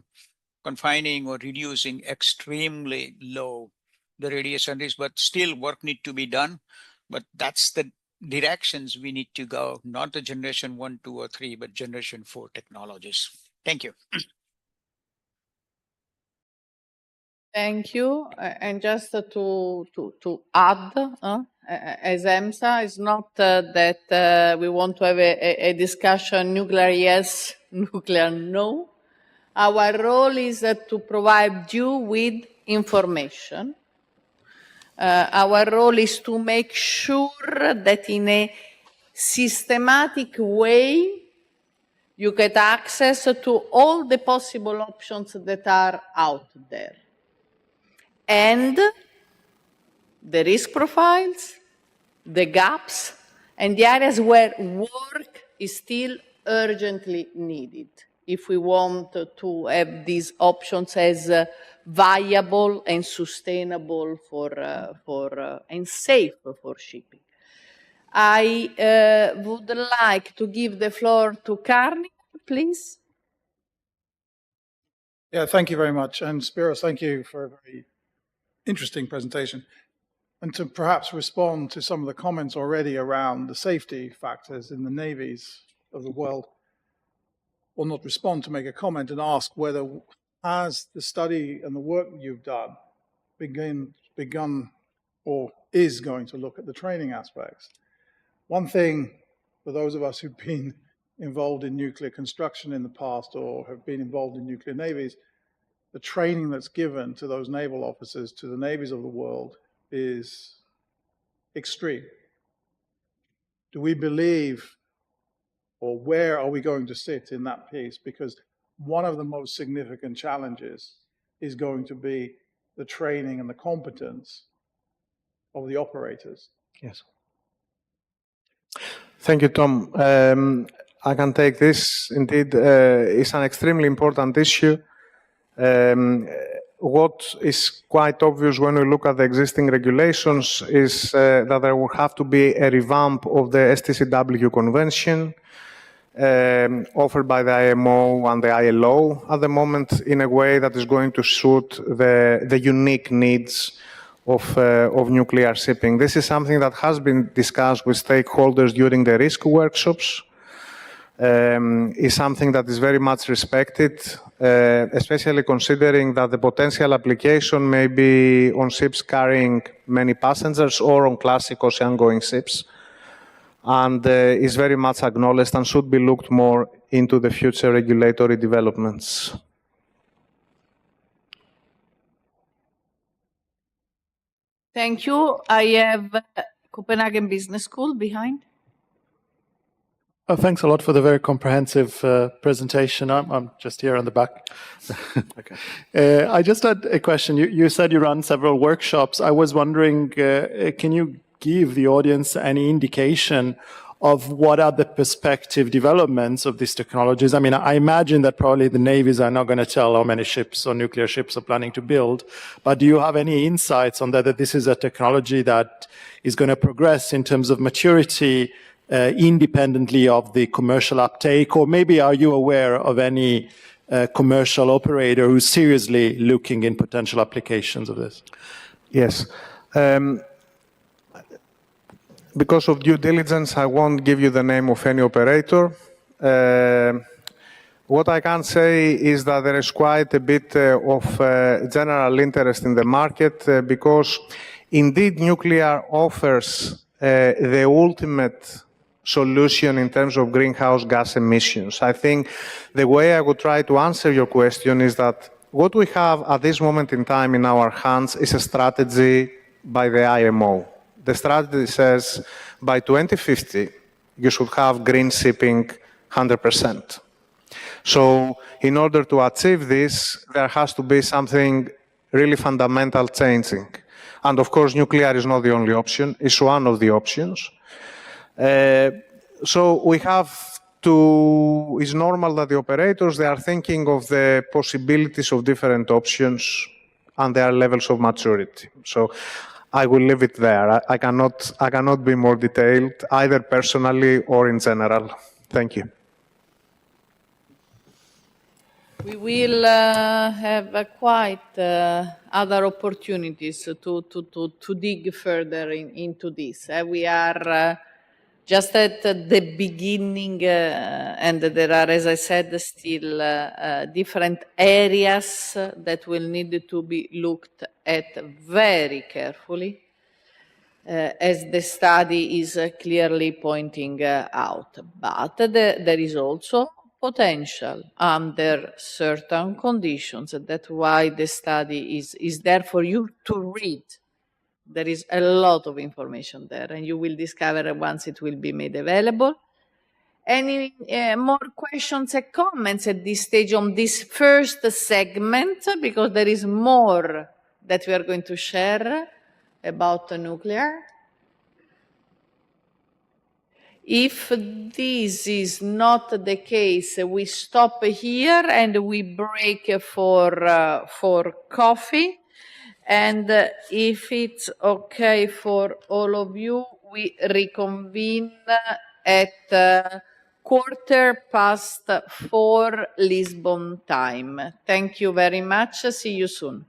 confining or reducing extremely low the radiation risk, but still work need to be done. But that's the directions we need to go, not the generation 1, 2, or 3, but generation 4 technologies. Thank you. Thank you. And just to add, as EMSA, it's not that we want to have a discussion nuclear yes, nuclear no. Our role is to provide you with information. Our role is to make sure that in a systematic way you get access to all the possible options that are out there. And the risk profiles, the gaps, and the areas where work is still urgently needed if we want to have these options as viable and sustainable and safe for shipping. I would like to give the floor to Karni, please. Yeah, thank you very much. And Spiros, thank you for a very interesting presentation. And to perhaps respond to some of the comments already around the safety factors in the navies of the world, or not respond, to make a comment and ask whether, has the study and the work you've done begun or is going to look at the training aspects. One thing for those of us who've been involved in nuclear construction in the past or have been involved in nuclear navies, the training that's given to those naval officers, to the navies of the world, is extreme. Do we believe, or where are we going to sit in that piece? Because one of the most significant challenges is going to be the training and the competence of the operators. Yes. Thank you, Tom. I can take this. Indeed, it's an extremely important issue. What is quite obvious when we look at the existing regulations is that there will have to be a revamp of the STCW convention offered by the IMO and the ILO at the moment in a way that is going to suit the unique needs of nuclear shipping. This is something that has been discussed with stakeholders during the risk workshops. Is something that is very much respected, especially considering that the potential application may be on ships carrying many passengers or on classic ocean-going ships, and is very much acknowledged and should be looked more into the future regulatory developments. Thank you. I have Copenhagen Business School behind. Thanks a lot for the very comprehensive presentation. I'm just here on the back. Okay. I just had a question. You said you run several workshops. I was wondering, can you give the audience any indication of what are the prospective developments of these technologies? I mean, I imagine that probably the navies are not going to tell how many ships or nuclear ships are planning to build, but do you have any insights on that this is a technology that is going to progress in terms of maturity independently of the commercial uptake? Or maybe are you aware of any commercial operator who's seriously looking in potential applications of this? Yes. Because of due diligence, I won't give you the name of any operator. What I can say is that there is quite a bit of general interest in the market because indeed nuclear offers the ultimate solution in terms of greenhouse gas emissions. I think the way I would try to answer your question is that what we have at this moment in time in our hands is a strategy by the IMO. The strategy says by 2050, you should have green shipping 100%. So in order to achieve this, there has to be something really fundamental changing. And of course, nuclear is not the only option, it's one of the options. So we have to, it's normal that the operators, they are thinking of the possibilities of different options and their levels of maturity. So I will leave it there. I cannot be more detailed, either personally or in general. Thank you. We will have quite other opportunities to dig further into this. We are just at the beginning, and there are, as I said, still different areas that will need to be looked at very carefully, as the study is clearly pointing out. But there is also potential under certain conditions. That's why the study is there for you to read. There is a lot of information there, and you will discover once it will be made available. Any more questions and comments at this stage on this first segment? Because there is more that we are going to share about the nuclear. If this is not the case, we stop here and we break for coffee. And if it's okay for all of you, we reconvene at 4:15 Lisbon time. Thank you very much. See you soon.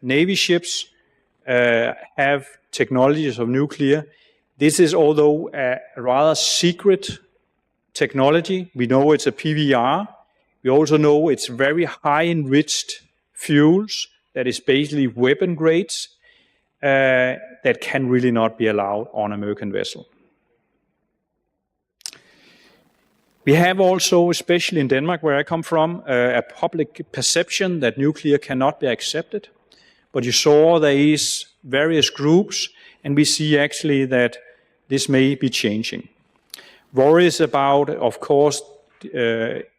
Navy ships have technologies of nuclear. This is, although a rather secret technology, we know it's a PVR. We also know it's very high enriched fuels that is basically weapon grades that can really not be allowed on an American vessel. We have also, especially in Denmark, where I come from, a public perception that nuclear cannot be accepted. But you saw there is various groups, and we see actually that this may be changing. Worries about, of course,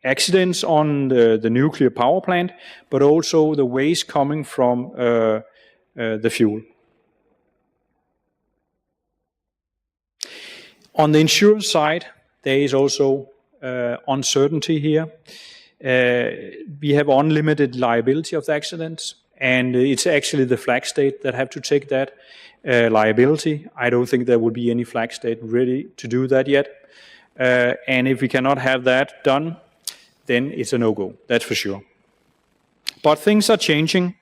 accidents on the nuclear power plant, but also the waste coming from the fuel. On the insurance side, there is also uncertainty here. We have unlimited liability of the accidents, and it's actually the flag state that have to take that liability. I don't think there will be any flag state ready to do that yet. And if we cannot have that done, then it's a no-go, that's for sure. But things are changing.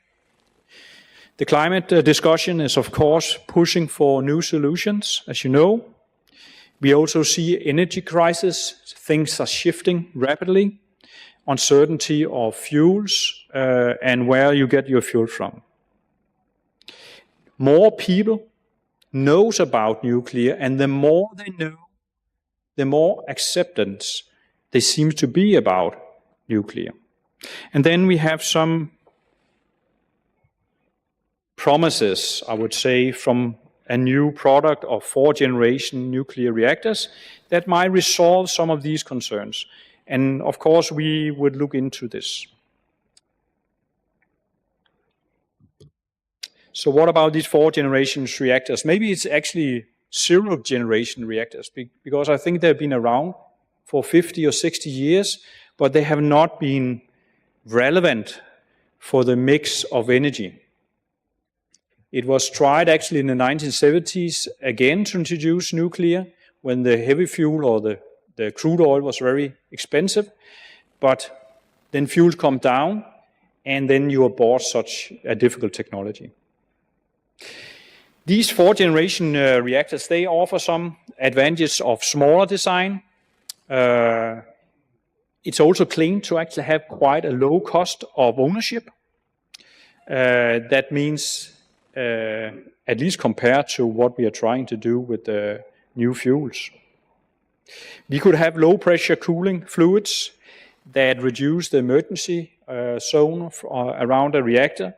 The climate discussion is, of course, pushing for new solutions, as you know. We also see energy crisis. Things are shifting rapidly. Uncertainty of fuels and where you get your fuel from. More people knows about nuclear, and the more they know, the more acceptance there seems to be about nuclear. And then we have some promises, I would say, from a new product of 4th-generation nuclear reactors that might resolve some of these concerns. And of course, we would look into this. So what about these 4th-generation reactors? Maybe it's actually 0th-generation reactors, because I think they've been around for 50 or 60 years, but they have not been relevant for the mix of energy. It was tried actually in the 1970s again to introduce nuclear when the heavy fuel or the crude oil was very expensive, but then fuels come down and then you abort such a difficult technology. These 4th-generation reactors, they offer some advantages of smaller design. It's also claimed to actually have quite a low cost of ownership. That means, at least compared to what we are trying to do with the new fuels. We could have low pressure cooling fluids that reduce the emergency zone around a reactor.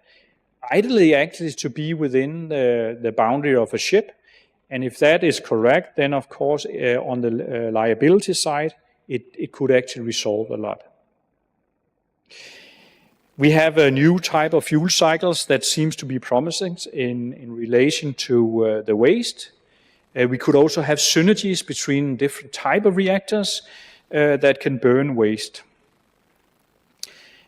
Ideally, actually, to be within the boundary of a ship. And if that is correct, then of course, on the liability side, it could actually resolve a lot. We have a new type of fuel cycles that seems to be promising in relation to the waste. We could also have synergies between different type of reactors that can burn waste.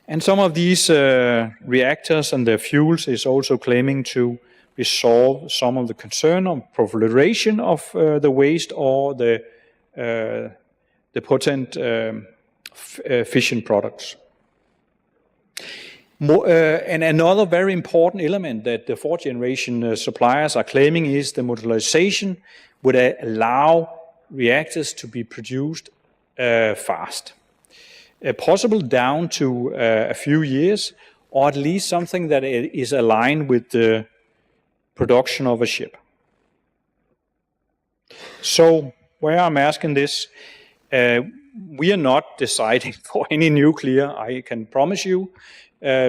And some of these reactors and their fuels is also claiming to resolve some of the concern of proliferation of the waste or the potent fission products. And another very important element that the 4th-generation suppliers are claiming is the modularization would allow reactors to be produced fast. Possible down to a few years, or at least something that is aligned with the production of a ship. So, where I'm asking this, we are not deciding for any nuclear, I can promise you,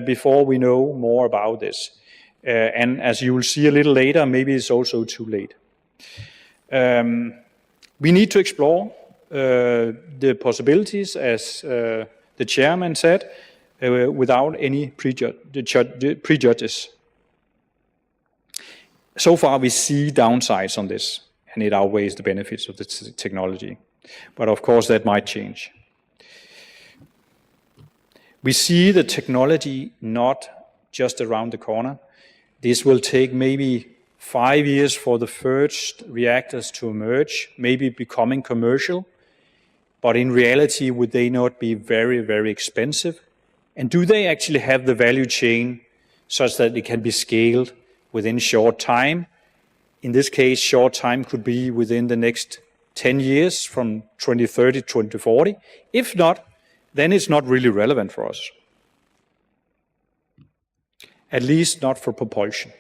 before we know more about this. And as you will see a little later, maybe it's also too late. We need to explore the possibilities, as the chairman said, without any prejudges. So far, we see downsides on this, and it outweighs the benefits of the technology. But of course, that might change. We see the technology not just around the corner. This will take maybe 5 years for the first reactors to emerge, maybe becoming commercial. But in reality, would they not be very, very expensive? And do they actually have the value chain such that it can be scaled within short time. In this case, short time could be within the next 10 years from 2030 to 2040. If not, then it's not really relevant for us. At least not for propulsion.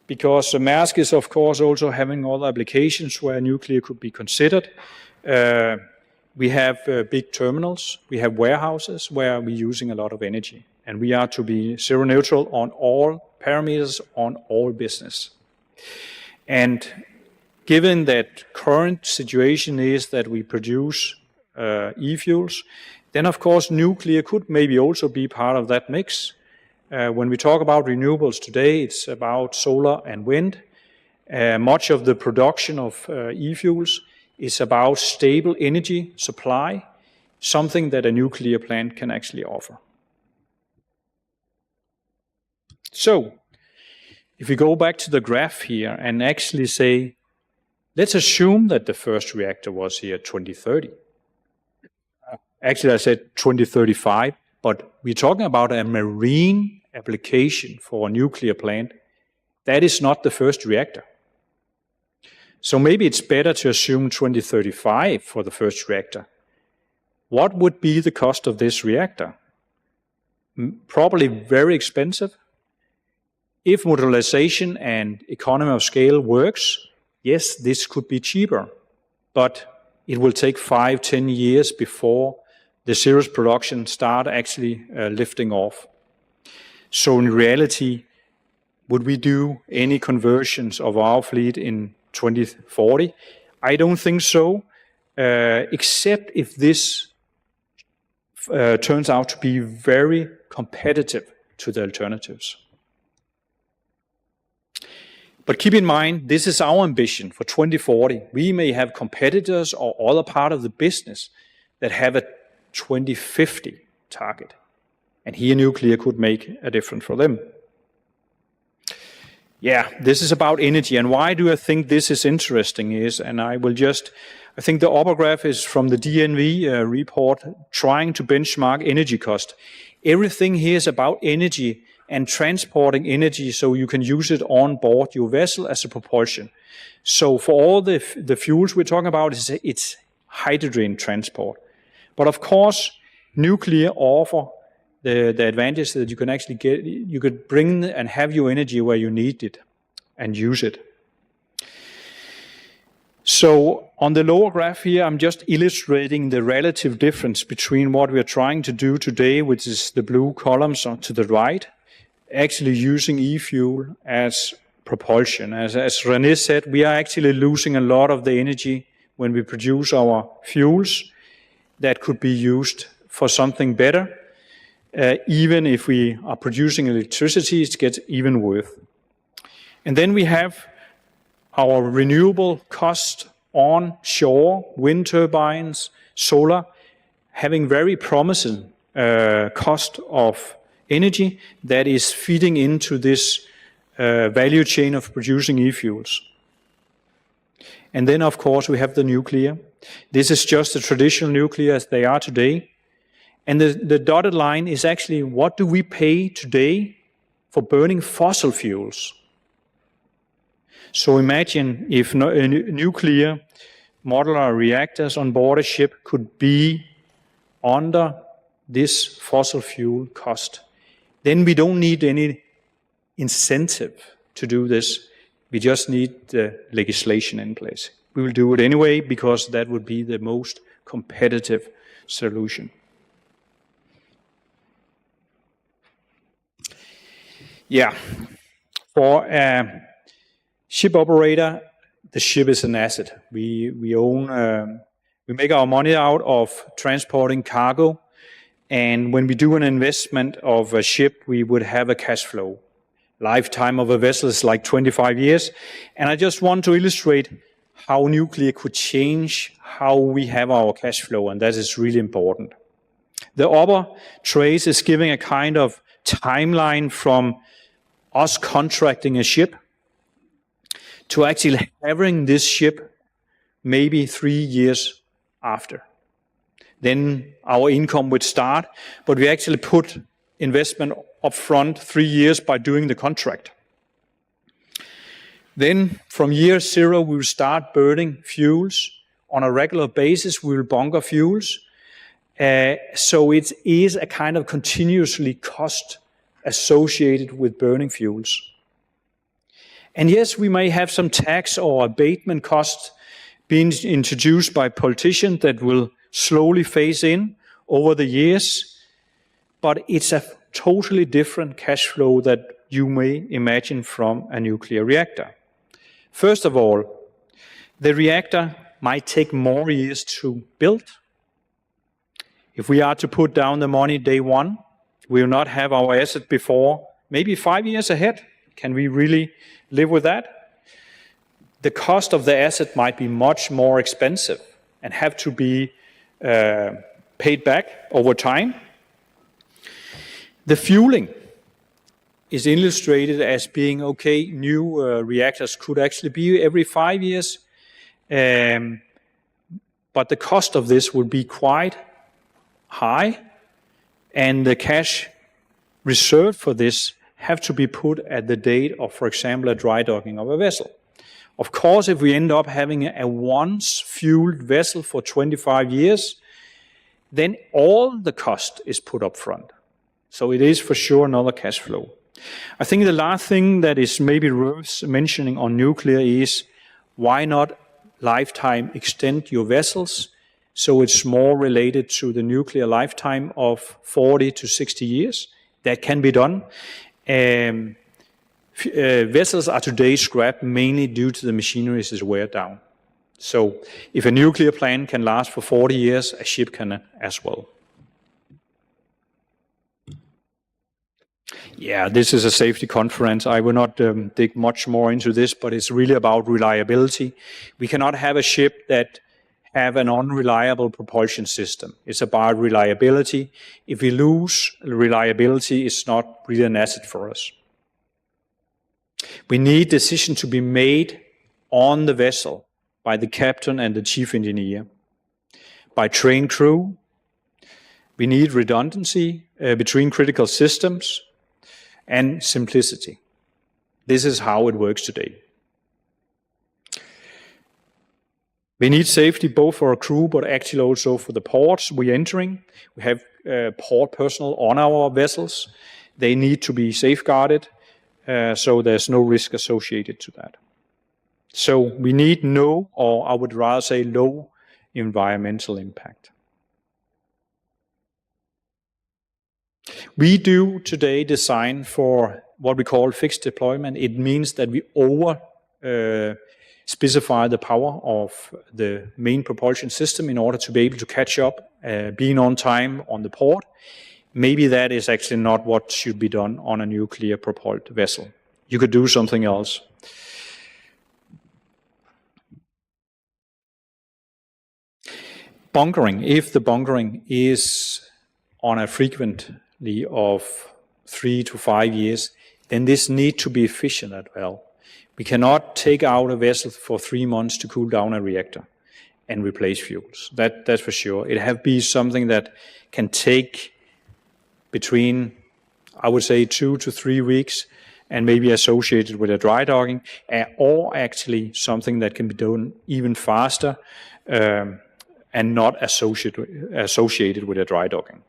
Because Maersk is, of course, also having other applications where nuclear could be considered. We have big terminals, we have warehouses where we're using a lot of energy. And we are to be zero neutral on all parameters, on all business. And given that current situation is that we produce e-fuels, then of course nuclear could maybe also be part of that mix. When we talk about renewables today, it's about solar and wind. Much of the production of e-fuels is about stable energy supply, something that a nuclear plant can actually offer. So, if we go back to the graph here and actually say, let's assume that the first reactor was here 2030. Actually, I said 2035, but we're talking about a marine application for a nuclear plant. That is not the first reactor. So maybe it's better to assume 2035 for the first reactor. What would be the cost of this reactor? Probably very expensive. If modularization and economy of scale works, yes, this could be cheaper, but it will take 5-10 years before the serious production start actually lifting off. So in reality, would we do any conversions of our fleet in 2040? I don't think so, except if this turns out to be very competitive to the alternatives. But keep in mind, this is our ambition for 2040. We may have competitors or other part of the business that have a 2050 target. And here nuclear could make a difference for them. Yeah, this is about energy. And why do I think this is interesting is, and I think the upper graph is from the DNV report trying to benchmark energy cost. Everything here is about energy and transporting energy so you can use it on board your vessel as a propulsion. So for all the fuels we're talking about, it's hydrogen transport. But of course, nuclear offer the advantage that you can actually you could bring and have your energy where you need it and use it. So on the lower graph here, I'm just illustrating the relative difference between what we are trying to do today, which is the blue columns to the right, actually using e-fuel as propulsion. As René said, we are actually losing a lot of the energy when we produce our fuels that could be used for something better. Even if we are producing electricity, it gets even worse. And then we have our renewable cost on shore, wind turbines, solar, having very promising cost of energy that is feeding into this value chain of producing e-fuels. And then, of course, we have the nuclear. This is just the traditional nuclear as they are today. And the dotted line is actually what do we pay today for burning fossil fuels? So imagine if nuclear modular reactors on board a ship could be under this fossil fuel cost. Then we don't need any incentive to do this. We just need the legislation in place. We will do it anyway because that would be the most competitive solution. Yeah, for a ship operator, the ship is an asset. We own, we make our money out of transporting cargo, and when we do an investment of a ship, we would have a cash flow. Lifetime of a vessel is like 25 years, and I just want to illustrate how nuclear could change how we have our cash flow, and that is really important. The upper trace is giving a kind of timeline from us contracting a ship to actually having this ship maybe 3 years after. Then our income would start, but we actually put investment upfront 3 years by doing the contract. Then from year 0, we will start burning fuels. On a regular basis, we will bunker fuels. So it is a kind of continuously cost associated with burning fuels. And yes, we may have some tax or abatement costs being introduced by politicians that will slowly phase in over the years, but it's a totally different cash flow that you may imagine from a nuclear reactor. First of all, the reactor might take more years to build. If we are to put down the money day one, we will not have our asset before maybe 5 years ahead. Can we really live with that? The cost of the asset might be much more expensive and have to be paid back over time. The fueling is illustrated as being, okay, new reactors could actually be every 5 years, but the cost of this would be quite high, and the cash reserved for this have to be put at the date of, for example, a dry docking of a vessel. Of course, if we end up having a once-fueled vessel for 25 years, then all the cost is put up front. So it is for sure another cash flow. I think the last thing that is maybe worth mentioning on nuclear is why not lifetime extend your vessels so it's more related to the nuclear lifetime of 40 to 60 years. That can be done. Vessels are today scrapped mainly due to the machinery is wear down. So if a nuclear plant can last for 40 years, a ship can as well. Yeah, this is a safety conference. I will not dig much more into this, but it's really about reliability. We cannot have a ship that have an unreliable propulsion system. It's about reliability. If we lose reliability, it's not really an asset for us. We need decisions to be made on the vessel by the captain and the chief engineer, by trained crew. We need redundancy between critical systems and simplicity. This is how it works today. We need safety both for our crew, but actually also for the ports we're entering. We have port personnel on our vessels. They need to be safeguarded, so there's no risk associated to that. So we need no, or I would rather say low, environmental impact. We do today design for what we call fixed deployment. It means that we specify the power of the main propulsion system in order to be able to catch up, being on time on the port. Maybe that is actually not what should be done on a nuclear propelled vessel. You could do something else. Bunkering, if the bunkering is on a frequently of 3 to 5 years, then this needs to be efficient as well. We cannot take out a vessel for 3 months to cool down a reactor and replace fuels. That's for sure. It have to be something that can take between, I would say, 2 to 3 weeks and maybe associated with a dry docking, or actually something that can be done even faster and not associated with a dry docking.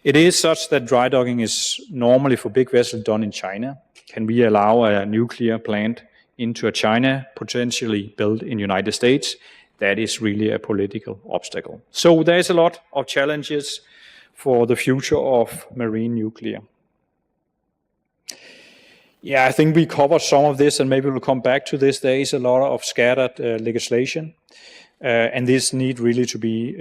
It is such that dry docking is normally for big vessels done in China. Can we allow a nuclear plant into a China, potentially built in the United States? That is really a political obstacle. So there's a lot of challenges for the future of marine nuclear. Yeah, I think we covered some of this, and maybe we'll come back to this. There is a lot of scattered legislation, and this need really to be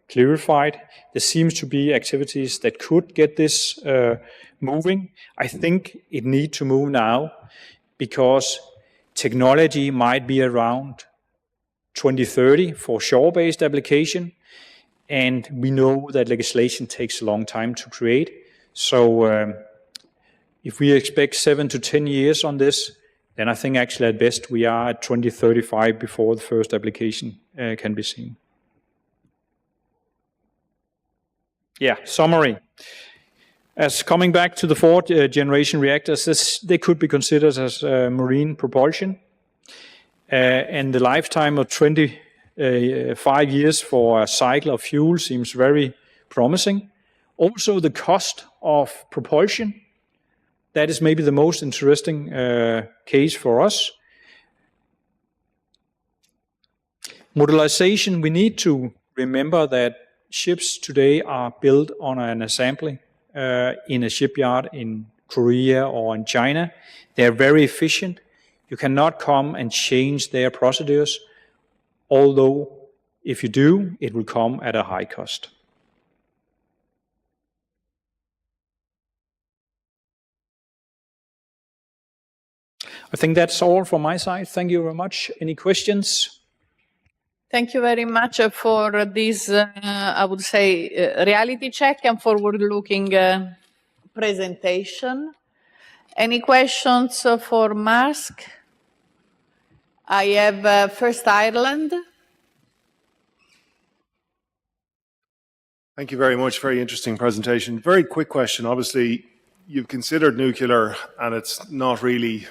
clarified. There seems to be activities that could get this moving. I think it needs to move now because technology might be around 2030 for shore-based application, and we know that legislation takes a long time to create. So if we expect 7 to 10 years on this, then I think actually at best we are at 2035 before the first application can be seen. Yeah, summary. As coming back to the fourth generation reactors, they could be considered as marine propulsion. And the lifetime of 25 years for a cycle of fuel seems very promising. Also, the cost of propulsion, that is maybe the most interesting case for us. Modularization, we need to remember that ships today are built on an assembly in a shipyard in Korea or in China. They're very efficient. You cannot come and change their procedures, although if you do, it will come at a high cost. I think that's all from my side. Thank you very much. Any questions? Thank you very much for this, I would say, reality check and forward-looking presentation. Any questions for Maersk? I have first Ireland. Thank you very much. Very interesting presentation. Very quick question. Obviously, you've considered nuclear, and it's not really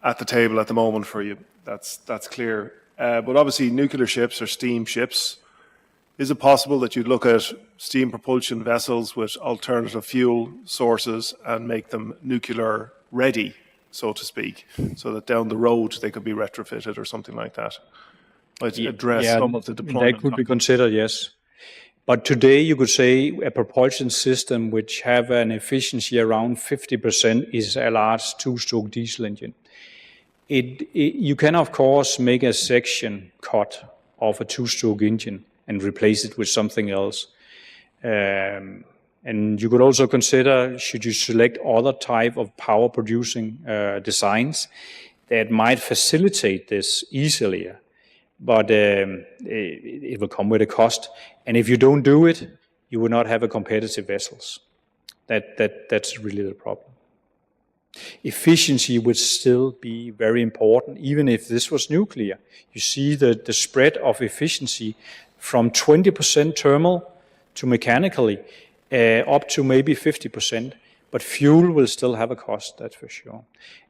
at the table at the moment for you. That's clear. But obviously, nuclear ships are steam ships. Is it possible that you'd look at steam propulsion vessels with alternative fuel sources and make them nuclear ready, so to speak, so that down the road they could be retrofitted or something like that? Might address some of the deployment. That could be considered, yes. But today you could say a propulsion system which have an efficiency around 50% is a large two-stroke diesel engine. You can, of course, make a section cut of a two-stroke engine and replace it with something else. And you could also consider, should you select other type of power-producing designs that might facilitate this easily. But it will come with a cost. And if you don't do it, you will not have a competitive vessels. That's really the problem. Efficiency would still be very important, even if this was nuclear. You see the spread of efficiency from 20% thermal to mechanically up to maybe 50%. But fuel will still have a cost, that's for sure.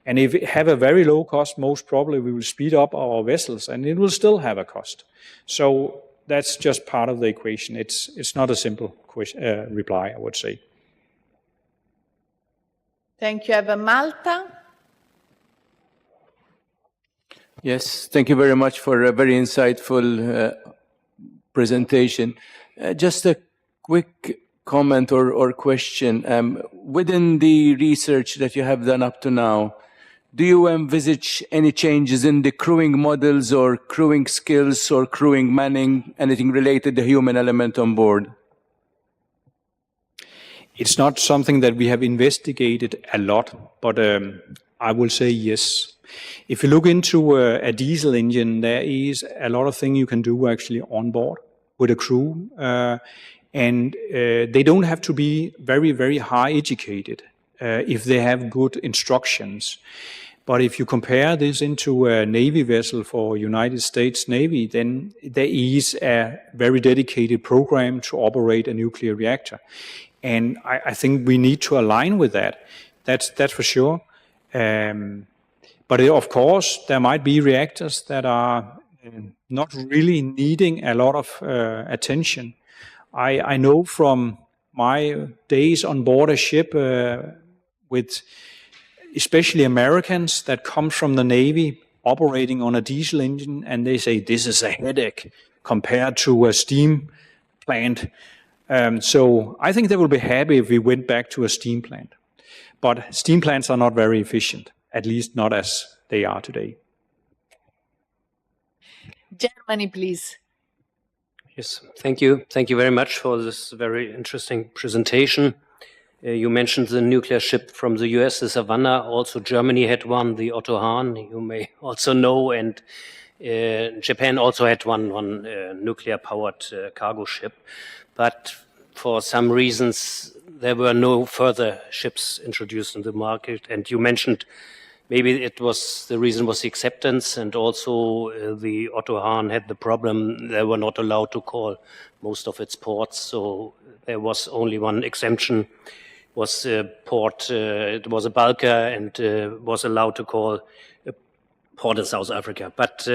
And if it have a very low cost, most probably we will speed up our vessels and it will still have a cost. So that's just part of the equation. It's not a simple reply, I would say. Thank you. I have Malta. Yes, thank you very much for a very insightful presentation. Just a quick comment or question. Within the research that you have done up to now, do you envisage any changes in the crewing models or crewing skills or crewing manning, anything related to the human element on board? It's not something that we have investigated a lot, but I will say yes. If you look into a diesel engine, there is a lot of things you can do actually on board with a crew. And they don't have to be very, very high educated if they have good instructions. But if you compare this into a Navy vessel for United States Navy, then there is a very dedicated program to operate a nuclear reactor. And I think we need to align with that. That's for sure. But of course, there might be reactors that are not really needing a lot of attention. I know from my days on board a ship with especially Americans that come from the Navy operating on a diesel engine, and they say this is a headache compared to a steam plant. So I think they will be happy if we went back to a steam plant. But steam plants are not very efficient, at least not as they are today. Germany, please. Yes, thank you. Thank you very much for this very interesting presentation. You mentioned the nuclear ship from the US, the Savannah. Also, Germany had one, the Otto Hahn, you may also know, and Japan also had one nuclear-powered cargo ship. But for some reasons, there were no further ships introduced in the market. And you mentioned maybe the reason was the acceptance, and also the Otto Hahn had the problem they were not allowed to call most of its ports, so there was only one exemption was port. It was a bulker and was allowed to call a port in South Africa. But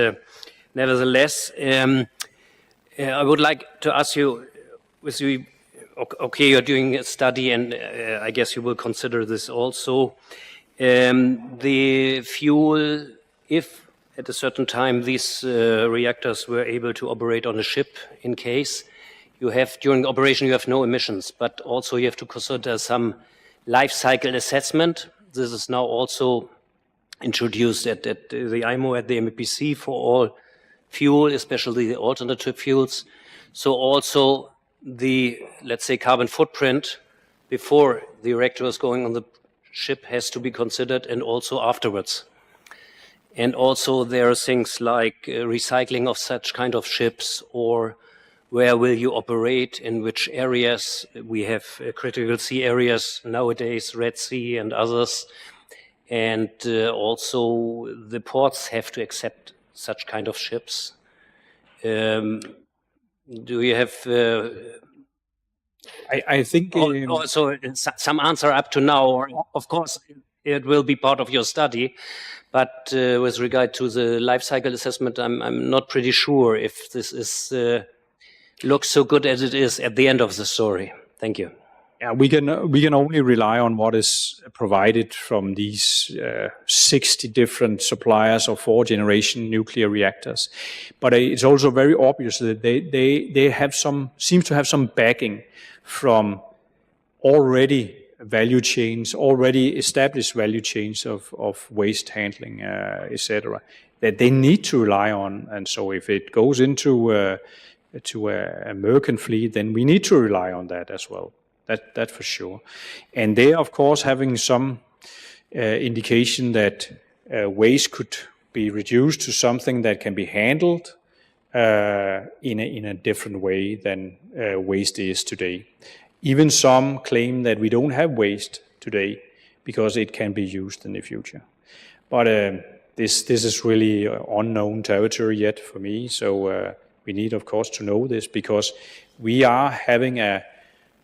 nevertheless, I would like to ask you, okay, you're doing a study, and I guess you will consider this also. The fuel, if at a certain time these reactors were able to operate on a ship, in case you have, during operation, you have no emissions, but also you have to consider some life cycle assessment. This is now also introduced at the IMO, at the MEPC, for all fuel, especially the alternative fuels. So also the, let's say, carbon footprint before the reactor is going on the ship has to be considered, and also afterwards. And also there are things like recycling of such kind of ships, or where will you operate, in which areas. We have critical sea areas nowadays, Red Sea and others. And also the ports have to accept such kind of ships. Do you have I think also some answer up to now, or of course it will be part of your study, but with regard to the life cycle assessment, I'm not pretty sure if this is looks so good as it is at the end of the story. Thank you. Yeah, we can only rely on what is provided from these 60 different suppliers of 4th-generation nuclear reactors. But it's also very obvious that they have seems to have some backing from already value chains, already established value chains of waste handling, etc., that they need to rely on. And so if it goes into to a merchant fleet, then we need to rely on that as well. That for sure. And they are, of course, having some indication that waste could be reduced to something that can be handled in a different way than waste is today. Even some claim that we don't have waste today because it can be used in the future. But this is really unknown territory yet for me. So we need, of course, to know this, because we are having a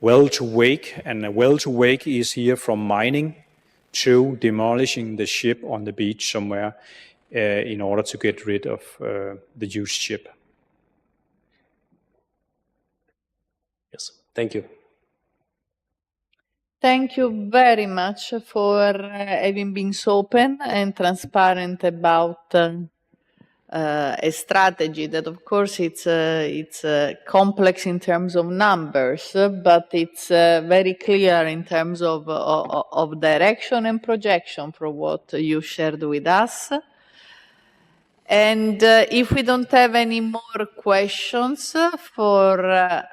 well to wake, and a well to wake is here from mining to demolishing the ship on the beach somewhere in order to get rid of the used ship. Yes, thank you. Thank you very much for having been so open and transparent about a strategy that, of course, it's complex in terms of numbers, but it's very clear in terms of direction and projection from what you shared with us. And if we don't have any more questions for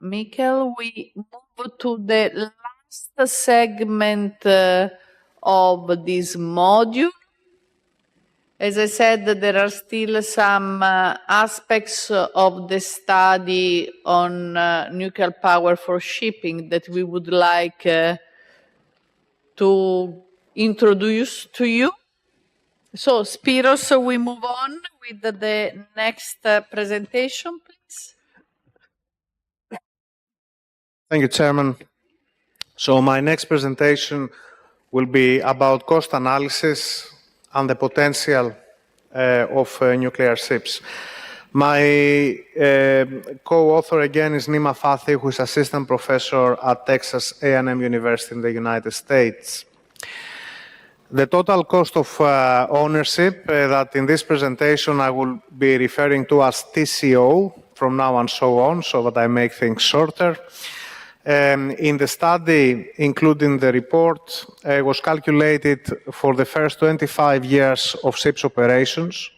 Mikkel, we move to the last segment of this module. As I said, there are still some aspects of the study on nuclear power for shipping that we would like to introduce to you. So, Spiros, we move on with the next presentation, please. Thank you, Chairman. So my next presentation will be about cost analysis and the potential of nuclear ships. My co-author again is Nima Fathi, who is assistant professor at Texas A&M University in the United States. The total cost of ownership that in this presentation I will be referring to as TCO from now and so on, so that I make things shorter. In the study, including the report, was calculated for the first 25 years of ships operations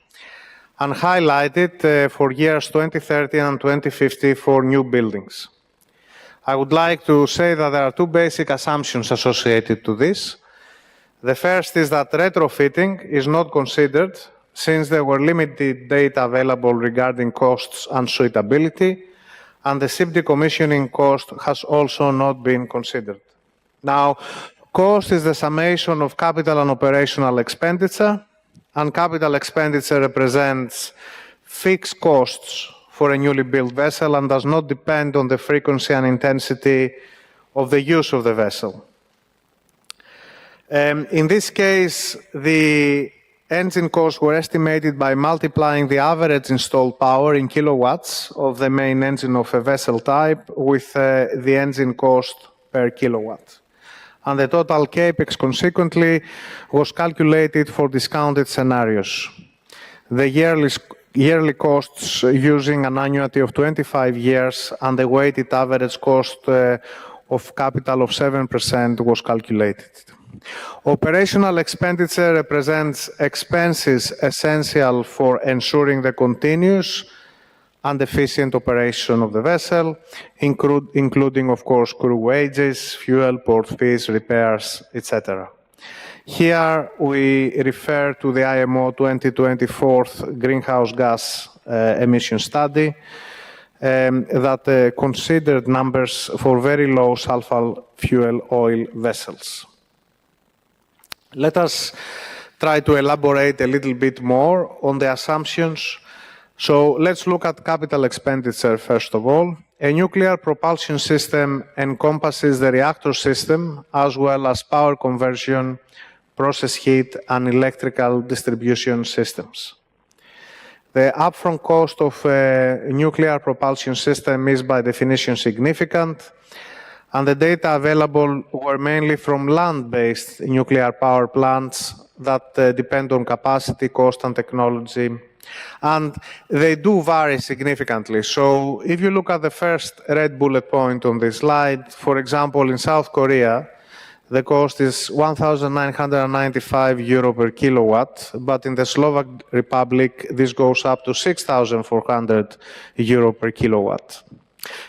and highlighted for years 2030 and 2050 for new buildings. I would like to say that there are two basic assumptions associated to this. The first is that retrofitting is not considered, since there were limited data available regarding costs and suitability, and the ship decommissioning cost has also not been considered. Now, cost is the summation of capital and operational expenditure, and capital expenditure represents fixed costs for a newly built vessel and does not depend on the frequency and intensity of the use of the vessel. In this case, the engine costs were estimated by multiplying the average installed power in kilowatts of the main engine of a vessel type with the engine cost per kilowatt. And the total capex consequently was calculated for discounted scenarios. The yearly costs using an annuity of 25 years and the weighted average cost of capital of 7% was calculated. Operational expenditure represents expenses essential for ensuring the continuous and efficient operation of the vessel, including, of course, crew wages, fuel, port fees, repairs, etc. Here we refer to the IMO 2024 greenhouse gas emission study that considered numbers for very low sulfur fuel oil vessels. Let us try to elaborate a little bit more on the assumptions. So let's look at capital expenditure first of all. A nuclear propulsion system encompasses the reactor system as well as power conversion, process heat, and electrical distribution systems. The upfront cost of a nuclear propulsion system is by definition significant, and the data available were mainly from land-based nuclear power plants that depend on capacity, cost, and technology. And they do vary significantly. So if you look at the first red bullet point on this slide, for example, in South Korea, the cost is 1,995 euro per kilowatt, but in the Slovak Republic, this goes up to 6,400 euro per kilowatt.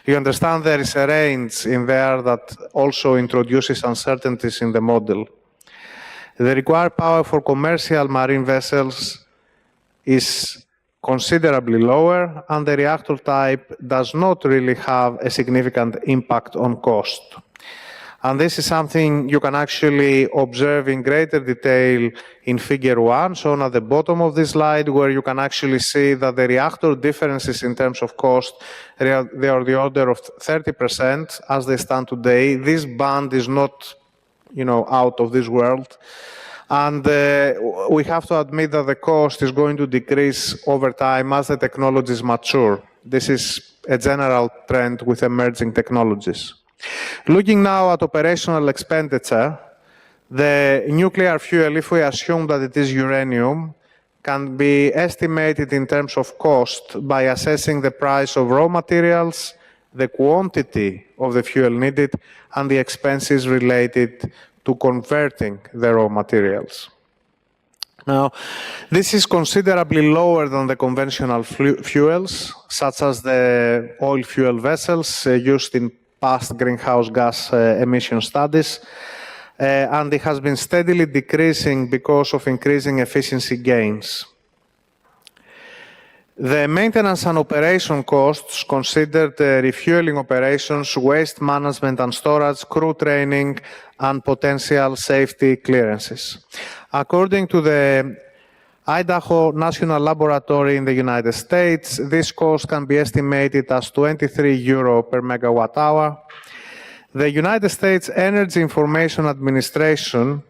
You understand there is a range in there that also introduces uncertainties in the model. The required power for commercial marine vessels is considerably lower, and the reactor type does not really have a significant impact on cost. And this is something you can actually observe in greater detail in figure 1, shown at the bottom of this slide, where you can actually see that the reactor differences in terms of cost, they are the order of 30% as they stand today. This band is not, out of this world. And we have to admit that the cost is going to decrease over time as the technologies mature. This is a general trend with emerging technologies. Looking now at operational expenditure, the nuclear fuel, if we assume that it is uranium, can be estimated in terms of cost by assessing the price of raw materials, the quantity of the fuel needed, and the expenses related to converting the raw materials. Now, this is considerably lower than the conventional fuels, such as the oil fuel vessels used in past greenhouse gas emission studies, and it has been steadily decreasing because of increasing efficiency gains. The maintenance and operation costs considered refueling operations, waste management and storage, crew training, and potential safety clearances. According to the Idaho National Laboratory in the United States, this cost can be estimated as 23 euro per megawatt hour. The United States Energy Information Administration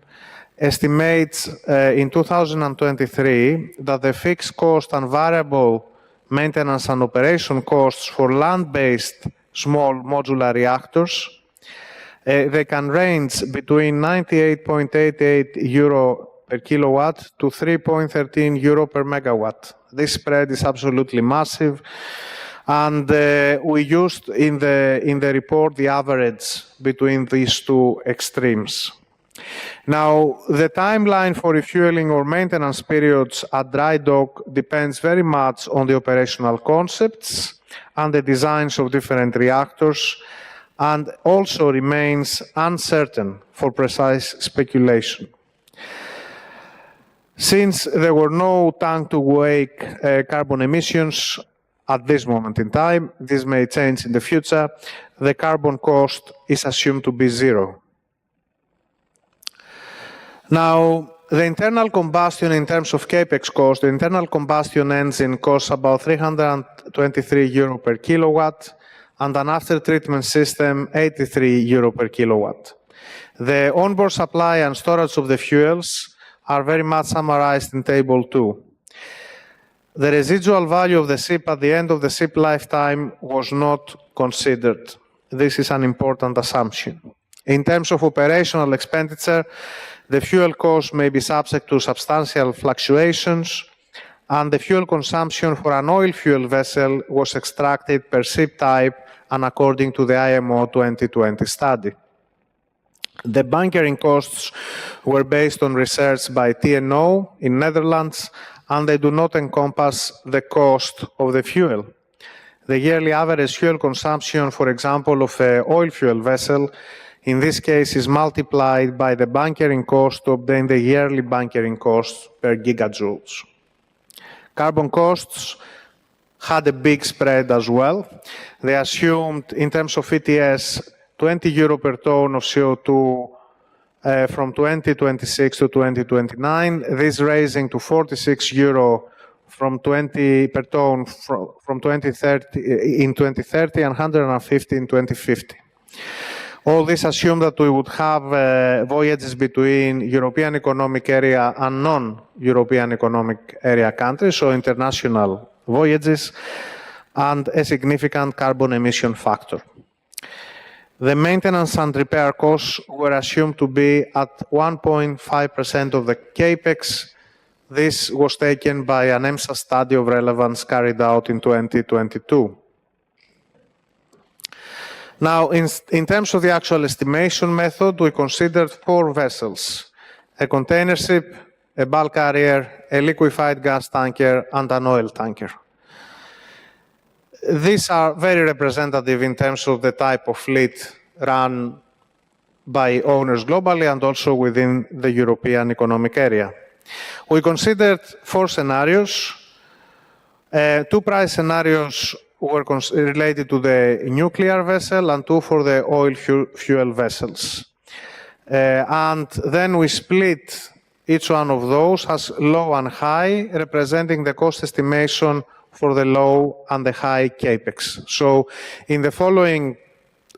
estimates in 2023 that the fixed cost and variable maintenance and operation costs for land-based small modular reactors, they can range between 98.88 euro per kilowatt to 3.13 euro per megawatt. This spread is absolutely massive, and we used in the report the average between these two extremes. Now, the timeline for refueling or maintenance periods at dry dock depends very much on the operational concepts and the designs of different reactors, and also remains uncertain for precise speculation. Since there were no tank-to-wake carbon emissions at this moment in time, this may change in the future, the carbon cost is assumed to be zero. Now, the internal combustion in terms of capex cost, the internal combustion engine costs about 323 euro per kilowatt, and an after-treatment system 83 euro per kilowatt. The onboard supply and storage of the fuels are very much summarized in Table 2. The residual value of the ship at the end of the ship lifetime was not considered. This is an important assumption. In terms of operational expenditure, the fuel cost may be subject to substantial fluctuations, and the fuel consumption for an oil fuel vessel was extracted per ship type and according to the IMO 2020 study. The bunkering costs were based on research by TNO in Netherlands, and they do not encompass the cost of the fuel. The yearly average fuel consumption, for example, of an oil fuel vessel, in this case, is multiplied by the bunkering cost to obtain the yearly bunkering cost per gigajoules. Carbon costs had a big spread as well. They assumed, in terms of ETS, 20 euro per ton of CO2 from 2026 to 2029, this raising to 46 euro from 20 per ton from 2030 in 2030 and 150 in 2050. All this assumed that we would have voyages between European Economic Area and non-European Economic Area countries, so international voyages, and a significant carbon emission factor. The maintenance and repair costs were assumed to be at 1.5% of the capex. This was taken by an EMSA study of relevance carried out in 2022. Now, in terms of the actual estimation method, we considered 4 vessels: a container ship, a bulk carrier, a liquefied gas tanker, and an oil tanker. These are very representative in terms of the type of fleet run by owners globally and also within the European Economic Area. We considered 4 scenarios. 2 price scenarios were related to the nuclear vessel and 2 for the oil fuel vessels. And then we split each one of those as low and high, representing the cost estimation for the low and the high capex. So in the following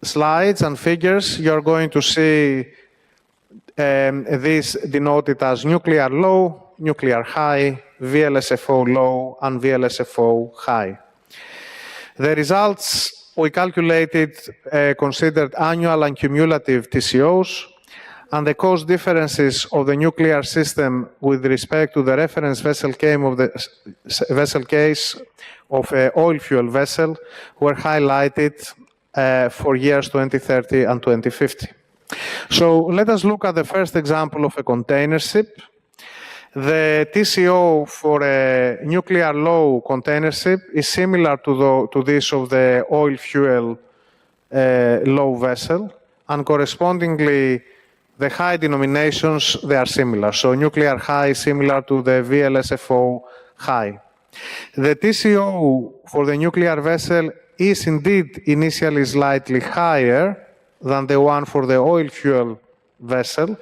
slides and figures, you're going to see this denoted as nuclear low, nuclear high, VLSFO low, and VLSFO high. The results we calculated considered annual and cumulative TCOs, and the cost differences of the nuclear system with respect to the reference vessel case of an oil fuel vessel were highlighted for years 2030 and 2050. So let us look at the first example of a container ship. The TCO for a nuclear low container ship is similar to this of the oil fuel low vessel, and correspondingly the high denominations, they are similar. So nuclear high is similar to the VLSFO high. The TCO for the nuclear vessel is indeed initially slightly higher than the one for the oil fuel vessel.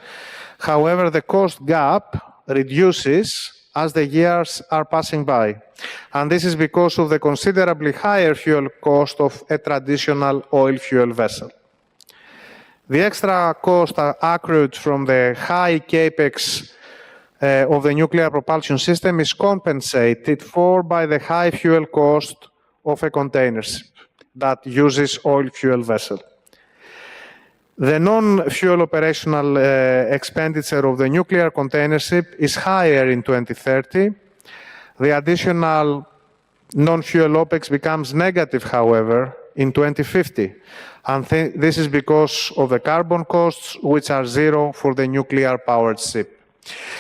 However, the cost gap reduces as the years are passing by. And this is because of the considerably higher fuel cost of a traditional oil fuel vessel. The extra cost accrued from the high capex of the nuclear propulsion system is compensated for by the high fuel cost of a container ship that uses oil fuel vessel. The non-fuel operational expenditure of the nuclear container ship is higher in 2030. The additional non-fuel OPEX becomes negative, however, in 2050. And this is because of the carbon costs, which are zero for the nuclear-powered ship.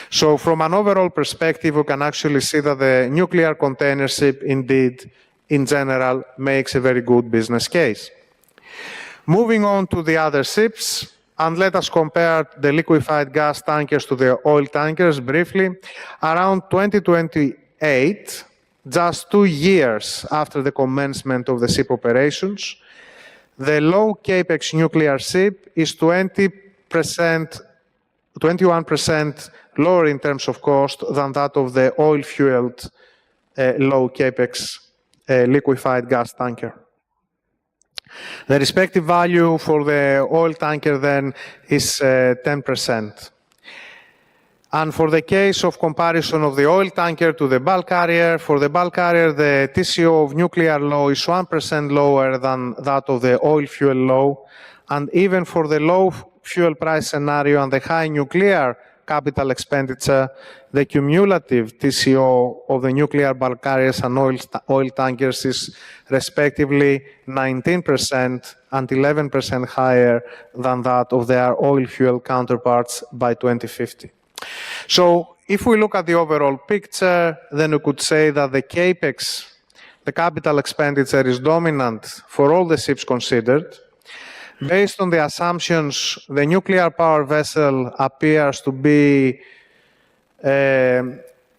So from an overall perspective, we can actually see that the nuclear container ship, indeed, in general, makes a very good business case. Moving on to the other ships, and let us compare the liquefied gas tankers to the oil tankers briefly. Around 2028, just 2 years after the commencement of the ship operations, the low capex nuclear ship is 21% lower in terms of cost than that of the oil-fueled low capex liquefied gas tanker. The respective value for the oil tanker then is 10%. And for the case of comparison of the oil tanker to the bulk carrier, for the bulk carrier, the TCO of nuclear law is 1% lower than that of the oil fuel law. And even for the low fuel price scenario and the high nuclear capital expenditure, the cumulative TCO of the nuclear bulk carriers and oil tankers is respectively 19% and 11% higher than that of their oil fuel counterparts by 2050. So if we look at the overall picture, then we could say that the CAPEX, the capital expenditure, is dominant for all the ships considered. Based on the assumptions, the nuclear power vessel appears to be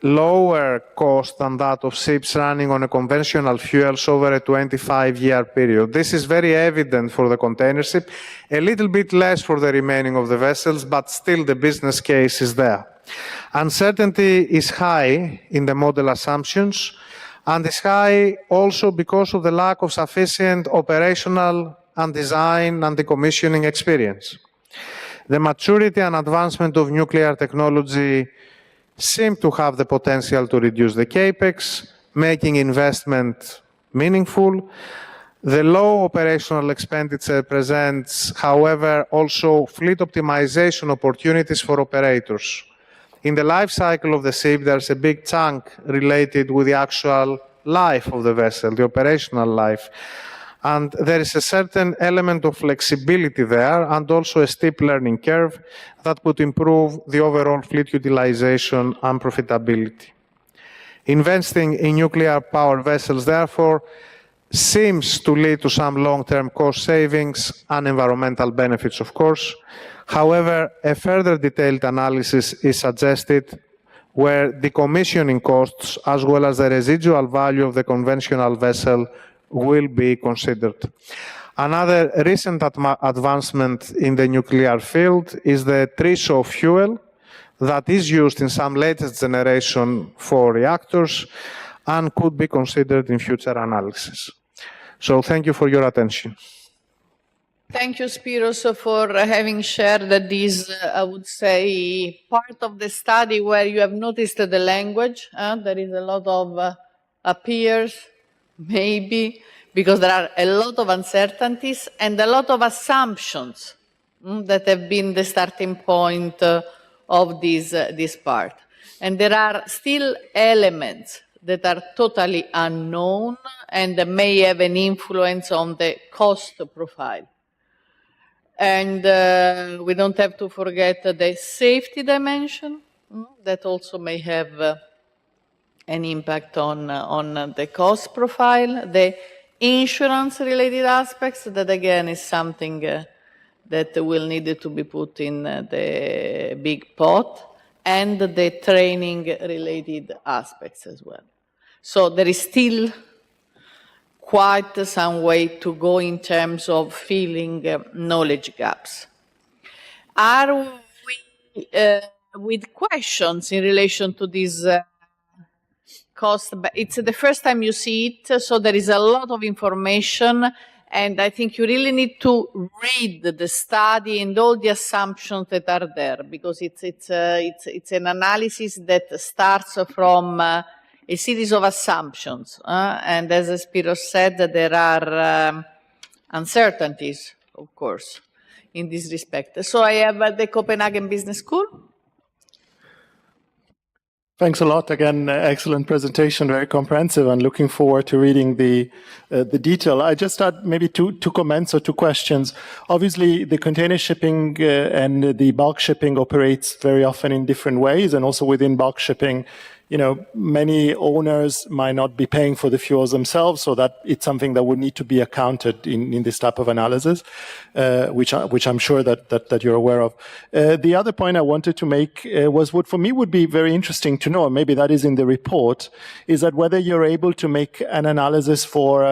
lower cost than that of ships running on a conventional fuels over a 25-year period. This is very evident for the container ship, a little bit less for the remaining of the vessels, but still the business case is there. Uncertainty is high in the model assumptions, and is high also because of the lack of sufficient operational and design and decommissioning experience. The maturity and advancement of nuclear technology seem to have the potential to reduce the CAPEX, making investment meaningful. The low operational expenditure presents, however, also fleet optimization opportunities for operators. In the life cycle of the ship, there's a big chunk related with the actual life of the vessel, the operational life. And there is a certain element of flexibility there and also a steep learning curve that could improve the overall fleet utilization and profitability. Investing in nuclear power vessels, therefore, seems to lead to some long-term cost savings and environmental benefits, of course. However, a further detailed analysis is suggested where decommissioning costs as well as the residual value of the conventional vessel will be considered. Another recent advancement in the nuclear field is the TRISO fuel that is used in some latest generation for reactors and could be considered in future analysis. So thank you for your attention. Thank you, Spiros, for having shared this, I would say, part of the study where you have noticed the language. There is a lot of appears, maybe, because there are a lot of uncertainties and a lot of assumptions that have been the starting point of this part. And there are still elements that are totally unknown and may have an influence on the cost profile. And we don't have to forget the safety dimension that also may have an impact on the cost profile, the insurance-related aspects, that again is something that will need to be put in the big pot, and the training-related aspects as well. So there is still quite some way to go in terms of filling knowledge gaps. Are we with questions in relation to this cost? It's the first time you see it, so there is a lot of information, and I think you really need to read the study and all the assumptions that are there, because it's an analysis that starts from a series of assumptions, and as Spiros said, there are uncertainties, of course, in this respect. So I have the Copenhagen Business School. Thanks a lot. Again, excellent presentation, very comprehensive, and looking forward to reading the detail. I just had maybe two comments or two questions. Obviously, the container shipping and the bulk shipping operates very often in different ways, and also within bulk shipping, you know, many owners might not be paying for the fuels themselves, so that it's something that would need to be accounted in this type of analysis, which I'm sure that you're aware of. The other point I wanted to make was what for me would be very interesting to know, and maybe that is in the report, is that whether you're able to make an analysis for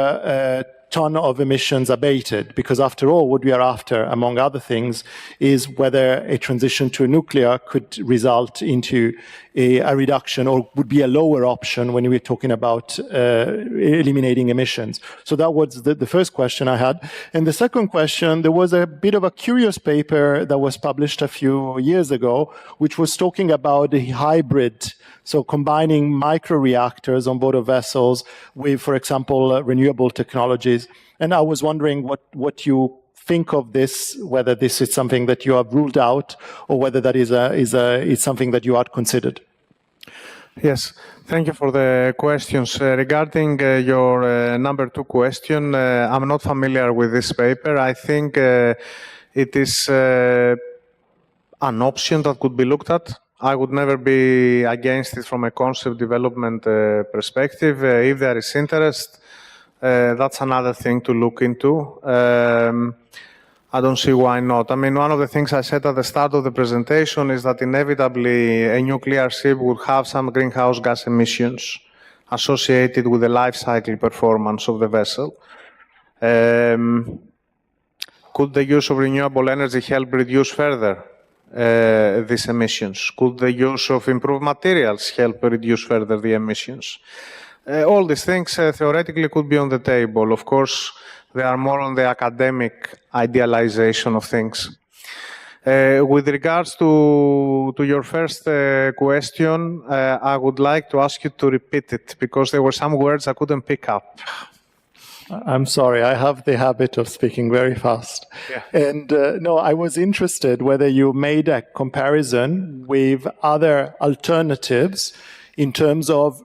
ton of emissions abated, because after all, what we are after, among other things, is whether a transition to nuclear could result into a reduction or would be a lower option when we're talking about eliminating emissions. So that was the first question I had. And the second question, there was a bit of a curious paper that was published a few years ago, which was talking about a hybrid, so combining microreactors on board of vessels with, for example, renewable technologies. And I was wondering what you think of this, whether this is something that you have ruled out or whether that is something that you had considered. Yes, thank you for the questions. Regarding your number 2 question, I'm not familiar with this paper. I think it is an option that could be looked at. I would never be against it from a concept development perspective. If there is interest, that's another thing to look into. I don't see why not. I mean, one of the things I said at the start of the presentation is that inevitably a nuclear ship would have some greenhouse gas emissions associated with the life cycle performance of the vessel. Could the use of renewable energy help reduce further these emissions? Could the use of improved materials help reduce further the emissions? All these things theoretically could be on the table. Of course, they are more on the academic idealization of things. With regards to your first question, I would like to ask you to repeat it because there were some words I couldn't pick up. I'm sorry, I have the habit of speaking very fast. Yeah. And no, I was interested whether you made a comparison with other alternatives in terms of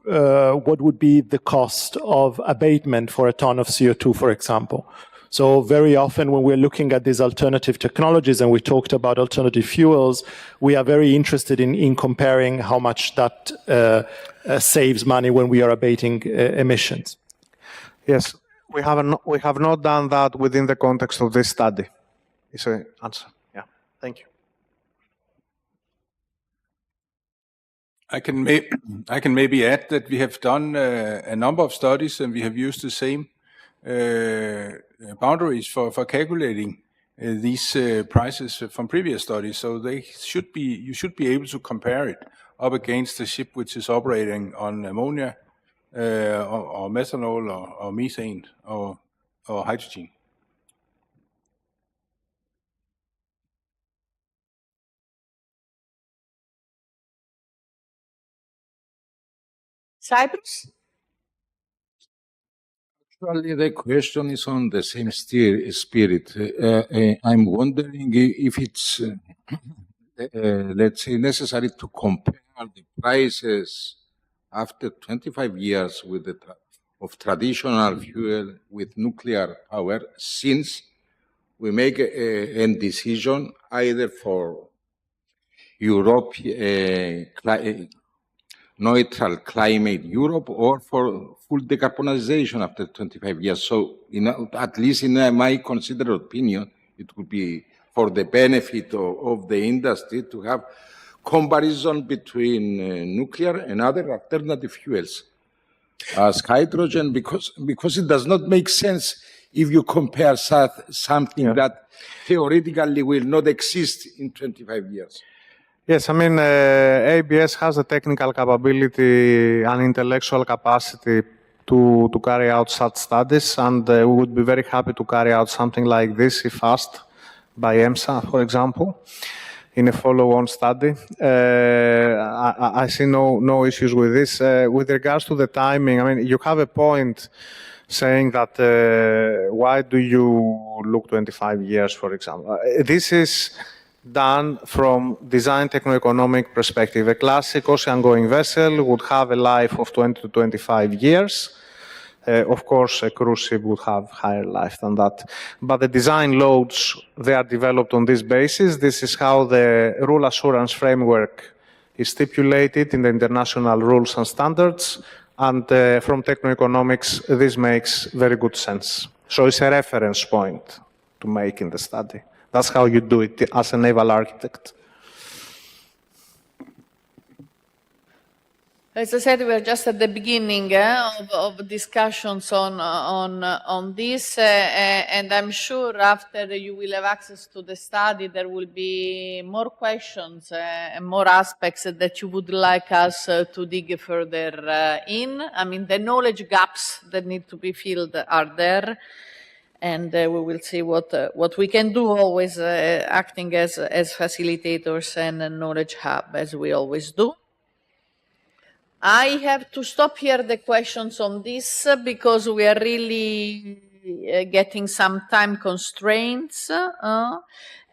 what would be the cost of abatement for a ton of CO2, for example. So very often when we're looking at these alternative technologies, and we talked about alternative fuels, we are very interested in comparing how much that saves money when we are abating emissions. Yes, we have not done that within the context of this study. Is the answer. Yeah, thank you. I can maybe add that we have done a number of studies and we have used the same boundaries for calculating these prices from previous studies. So you should be able to compare it up against a ship which is operating on ammonia or methanol or methane or hydrogen. Cyprus? Actually, the question is on the same spirit. I'm wondering if it's, let's say, necessary to compare the prices after 25 years with of traditional fuel with nuclear power, since we make a decision either for Europe, neutral climate Europe, or for full decarbonization after 25 years. So, at least in my considered opinion, it would be for the benefit of the industry to have comparison between nuclear and other alternative fuels as hydrogen, because it does not make sense if you compare something that theoretically will not exist in 25 years. Yes, I mean, ABS has the technical capability and intellectual capacity to carry out such studies, and we would be very happy to carry out something like this if asked by EMSA, for example, in a follow-on study. I see no issues with this. With regards to the timing, I mean, you have a point saying that why do you look 25 years, for example? This is done from design techno-economic perspective. A classic ocean-going vessel would have a life of 20 to 25 years. Of course, a cruise ship would have higher life than that. But the design loads, they are developed on this basis. This is how the rule assurance framework is stipulated in the international rules and standards. And from techno-economics, this makes very good sense. So it's a reference point to make in the study. That's how you do it as a naval architect. As I said, we are just at the beginning of discussions on this, and I'm sure after you will have access to the study, there will be more questions and more aspects that you would like us to dig further in. I mean, the knowledge gaps that need to be filled are there, and we will see what we can do, always acting as facilitators and a knowledge hub, as we always do. I have to stop here the questions on this because we are really getting some time constraints.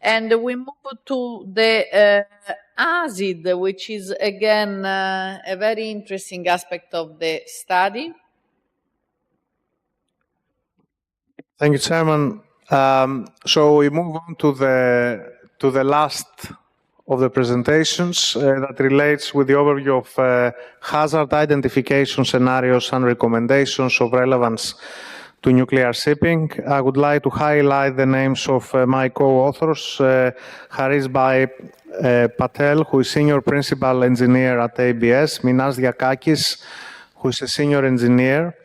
And we move to the acid, which is again a very interesting aspect of the study. Thank you, Chairman. So we move on to the last of the presentations that relates with the overview of hazard identification scenarios and recommendations of relevance to nuclear shipping. I would like to highlight the names of my co-authors, Harish Bhai Patel, who is Senior Principal Engineer at ABS, Minas Diakakis, who is a Senior Engineer,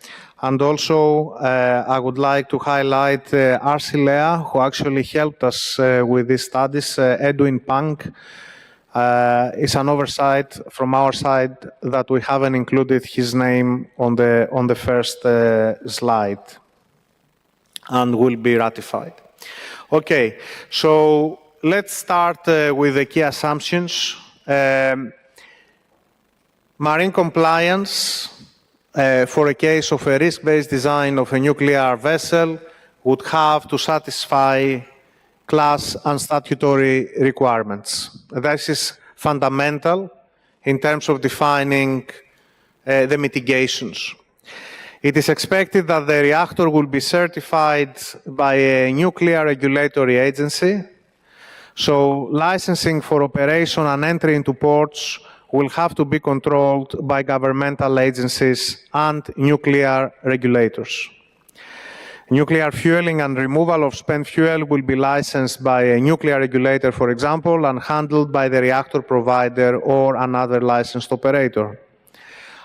and also I would like to highlight Arsilea, who actually helped us with these studies. Edwin Pang is an oversight from our side that we haven't included his name on the first slide, and will be ratified. Okay, so let's start with the key assumptions. Marine compliance for a case of a risk-based design of a nuclear vessel would have to satisfy class and statutory requirements. This is fundamental in terms of defining the mitigations. It is expected that the reactor will be certified by a nuclear regulatory agency, so licensing for operation and entry into ports will have to be controlled by governmental agencies and nuclear regulators. Nuclear fueling and removal of spent fuel will be licensed by a nuclear regulator, for example, and handled by the reactor provider or another licensed operator.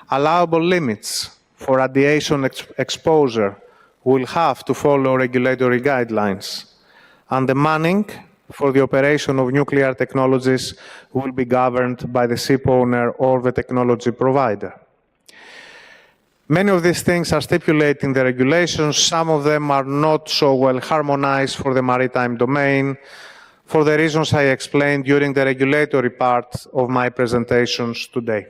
Allowable limits for radiation exposure will have to follow regulatory guidelines, and the manning for the operation of nuclear technologies will be governed by the ship owner or the technology provider. Many of these things are stipulated in the regulations. Some of them are not so well harmonized for the maritime domain, for the reasons I explained during the regulatory part of my presentations today.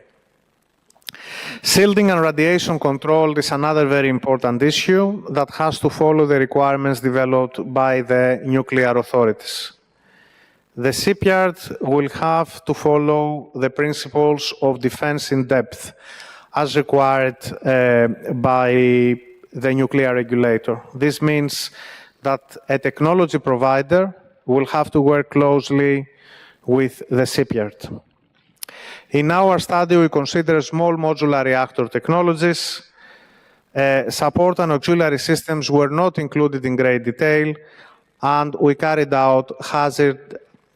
Shielding and radiation control is another very important issue that has to follow the requirements developed by the nuclear authorities. The shipyard will have to follow the principles of defense in depth as required by the nuclear regulator. This means that a technology provider will have to work closely with the shipyard. In our study, we consider small modular reactor technologies. Support and auxiliary systems were not included in great detail, and we carried out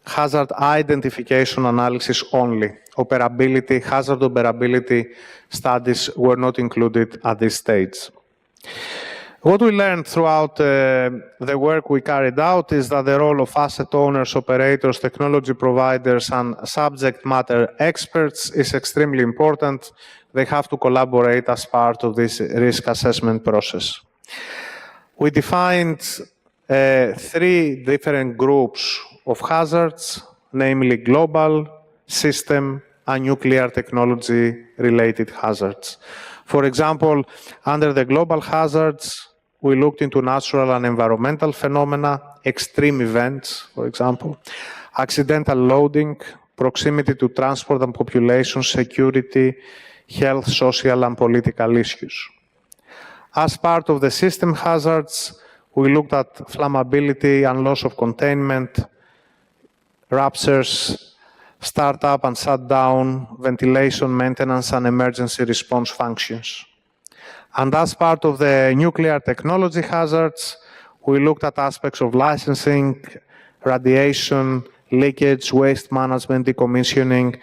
hazard identification analysis only. Hazard operability studies were not included at this stage. What we learned throughout the work we carried out is that the role of asset owners, operators, technology providers, and subject matter experts is extremely important. They have to collaborate as part of this risk assessment process. We defined 3 different groups of hazards, namely global, system, and nuclear technology-related hazards. For example, under the global hazards, we looked into natural and environmental phenomena, extreme events, for example, accidental loading, proximity to transport and population, security, health, social, and political issues. As part of the system hazards, we looked at flammability and loss of containment, ruptures, startup and shutdown, ventilation, maintenance, and emergency response functions. And as part of the nuclear technology hazards, we looked at aspects of licensing, radiation, leakage, waste management, decommissioning,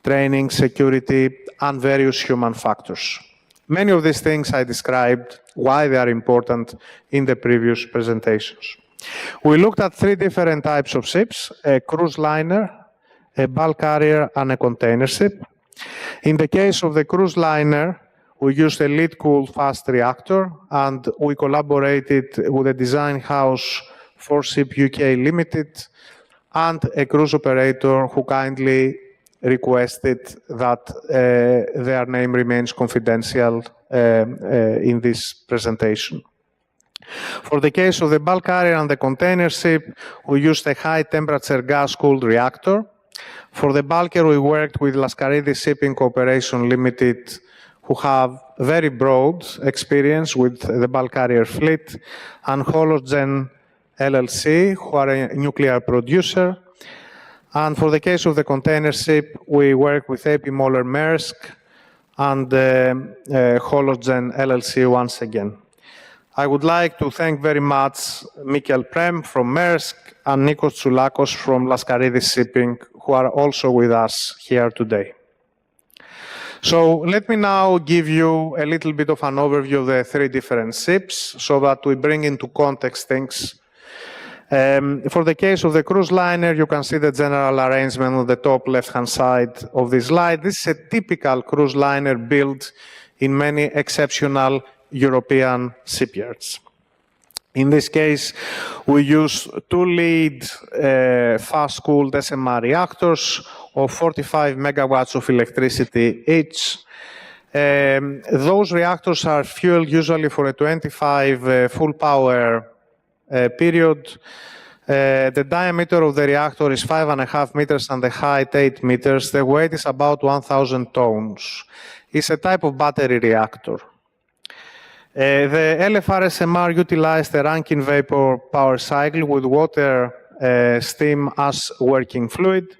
training, security, and various human factors. Many of these things I described why they are important in the previous presentations. We looked at three different types of ships: a cruise liner, a bulk carrier, and a container ship. In the case of the cruise liner, we used a lead-cooled fast reactor, and we collaborated with a design house, Forship UK Limited, and a cruise operator who kindly requested that their name remains confidential in this presentation. For the case of the bulk carrier and the container ship, we used a high-temperature gas-cooled reactor. For the bulker, we worked with Lascaridis Shipping Corporation Limited, who have very broad experience with the bulk carrier fleet, and Hologen LLC, who are a nuclear producer. And for the case of the container ship, we work with AP Moller Maersk and Hologen LLC once again. I would like to thank very much Mikkel Prem from Maersk and Nikos Tsoulakos from Lascaridis Shipping, who are also with us here today. So let me now give you a little bit of an overview of the three different ships so that we bring into context things. For the case of the cruise liner, you can see the general arrangement on the top left-hand side of this slide. This is a typical cruise liner built in many exceptional European shipyards. In this case, we use two lead fast-cooled SMR reactors of 45 megawatts of electricity each. Those reactors are fueled usually for a 25 full power period. The diameter of the reactor is 5.5 meters and the height 8 meters. The weight is about 1,000 tons. It's a type of battery reactor. The LFR-SMR utilized the Rankine vapor power cycle with water steam as working fluid,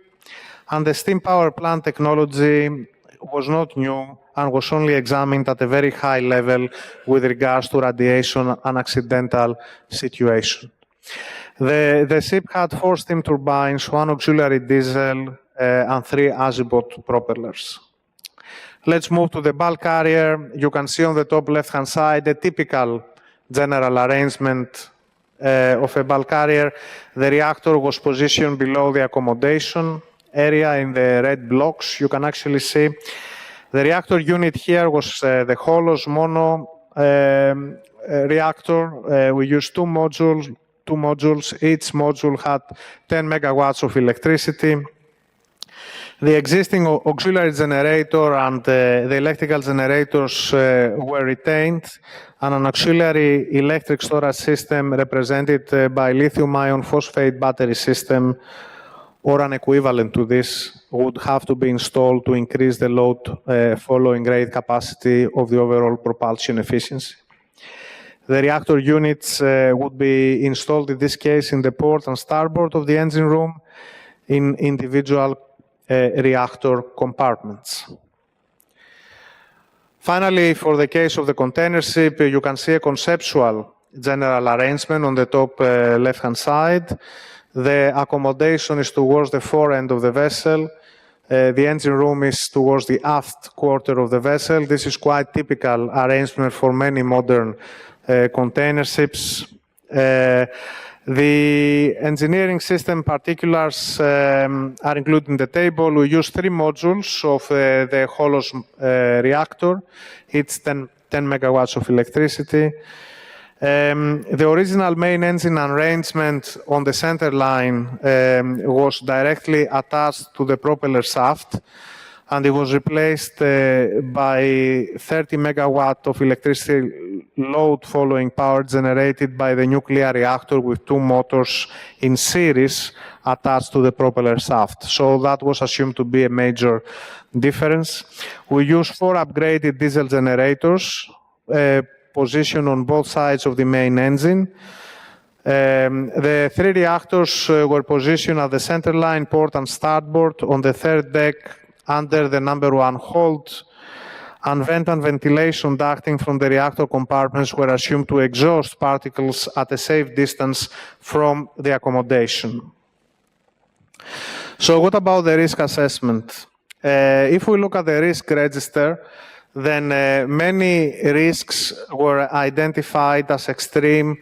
and the steam power plant technology was not new and was only examined at a very high level with regards to radiation and accidental situation. The ship had 4 steam turbines, 1 auxiliary diesel, and 3 Azibot propellers. Let's move to the bulk carrier. You can see on the top left-hand side a typical general arrangement of a bulk carrier. The reactor was positioned below the accommodation area in the red blocks. You can actually see the reactor unit here was the Holos mono reactor. We used two modules. Each module had 10 megawatts of electricity. The existing auxiliary generator and the electrical generators were retained, and an auxiliary electric storage system represented by lithium iron phosphate battery system or an equivalent to this would have to be installed to increase the load following rate capacity of the overall propulsion efficiency. The reactor units would be installed in this case in the port and starboard of the engine room in individual reactor compartments. Finally, for the case of the container ship, you can see a conceptual general arrangement on the top left-hand side. The accommodation is towards the fore end of the vessel. The engine room is towards the aft quarter of the vessel. This is quite typical arrangement for many modern container ships. The engineering system particulars are included in the table. We use 3 modules of the Holos reactor. It's 10 megawatts of electricity. The original main engine arrangement on the center line was directly attached to the propeller shaft, and it was replaced by 30 megawatt of electricity load following power generated by the nuclear reactor with 2 motors in series attached to the propeller shaft. So that was assumed to be a major difference. We use 4 upgraded diesel generators positioned on both sides of the main engine. The 3 reactors were positioned at the center line, port and starboard on the 3rd deck under the number 1 hold, and vent and ventilation ducting from the reactor compartments were assumed to exhaust particles at a safe distance from the accommodation. So what about the risk assessment? if we look at the risk register, then many risks were identified as extreme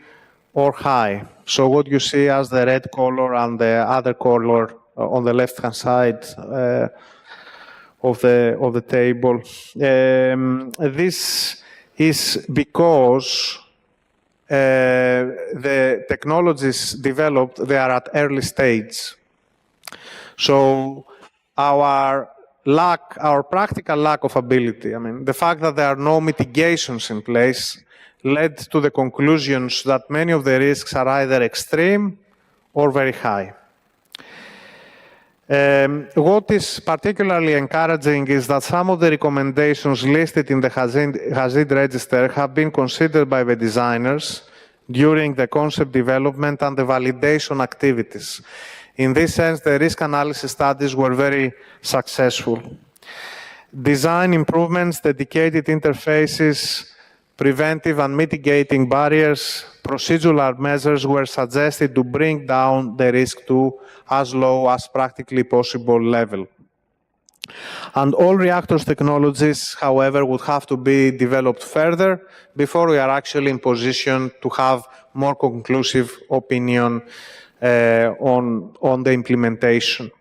or high. So what you see as the red color and the other color on the left-hand side of the table. This is because the technologies developed, they are at early stage. So our practical lack of ability, I mean, the fact that there are no mitigations in place led to the conclusions that many of the risks are either extreme or very high. What is particularly encouraging is that some of the recommendations listed in the hazard register have been considered by the designers during the concept development and the validation activities. In this sense, the risk analysis studies were very successful. Design improvements, dedicated interfaces, preventive and mitigating barriers, procedural measures were suggested to bring down the risk to as low as practically possible level. And all reactors technologies, however, would have to be developed further before we are actually in position to have more conclusive opinion on the implementation.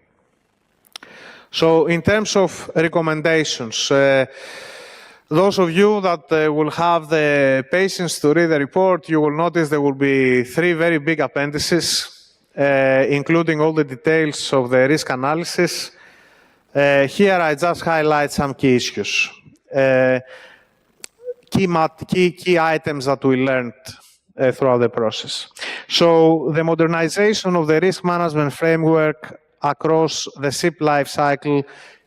So in terms of recommendations, those of you that will have the patience to read the report, you will notice there will be 3 very big appendices, including all the details of the risk analysis. Here I just highlight some key issues, key items that we learned throughout the process. So the modernization of the risk management framework across the ship life cycle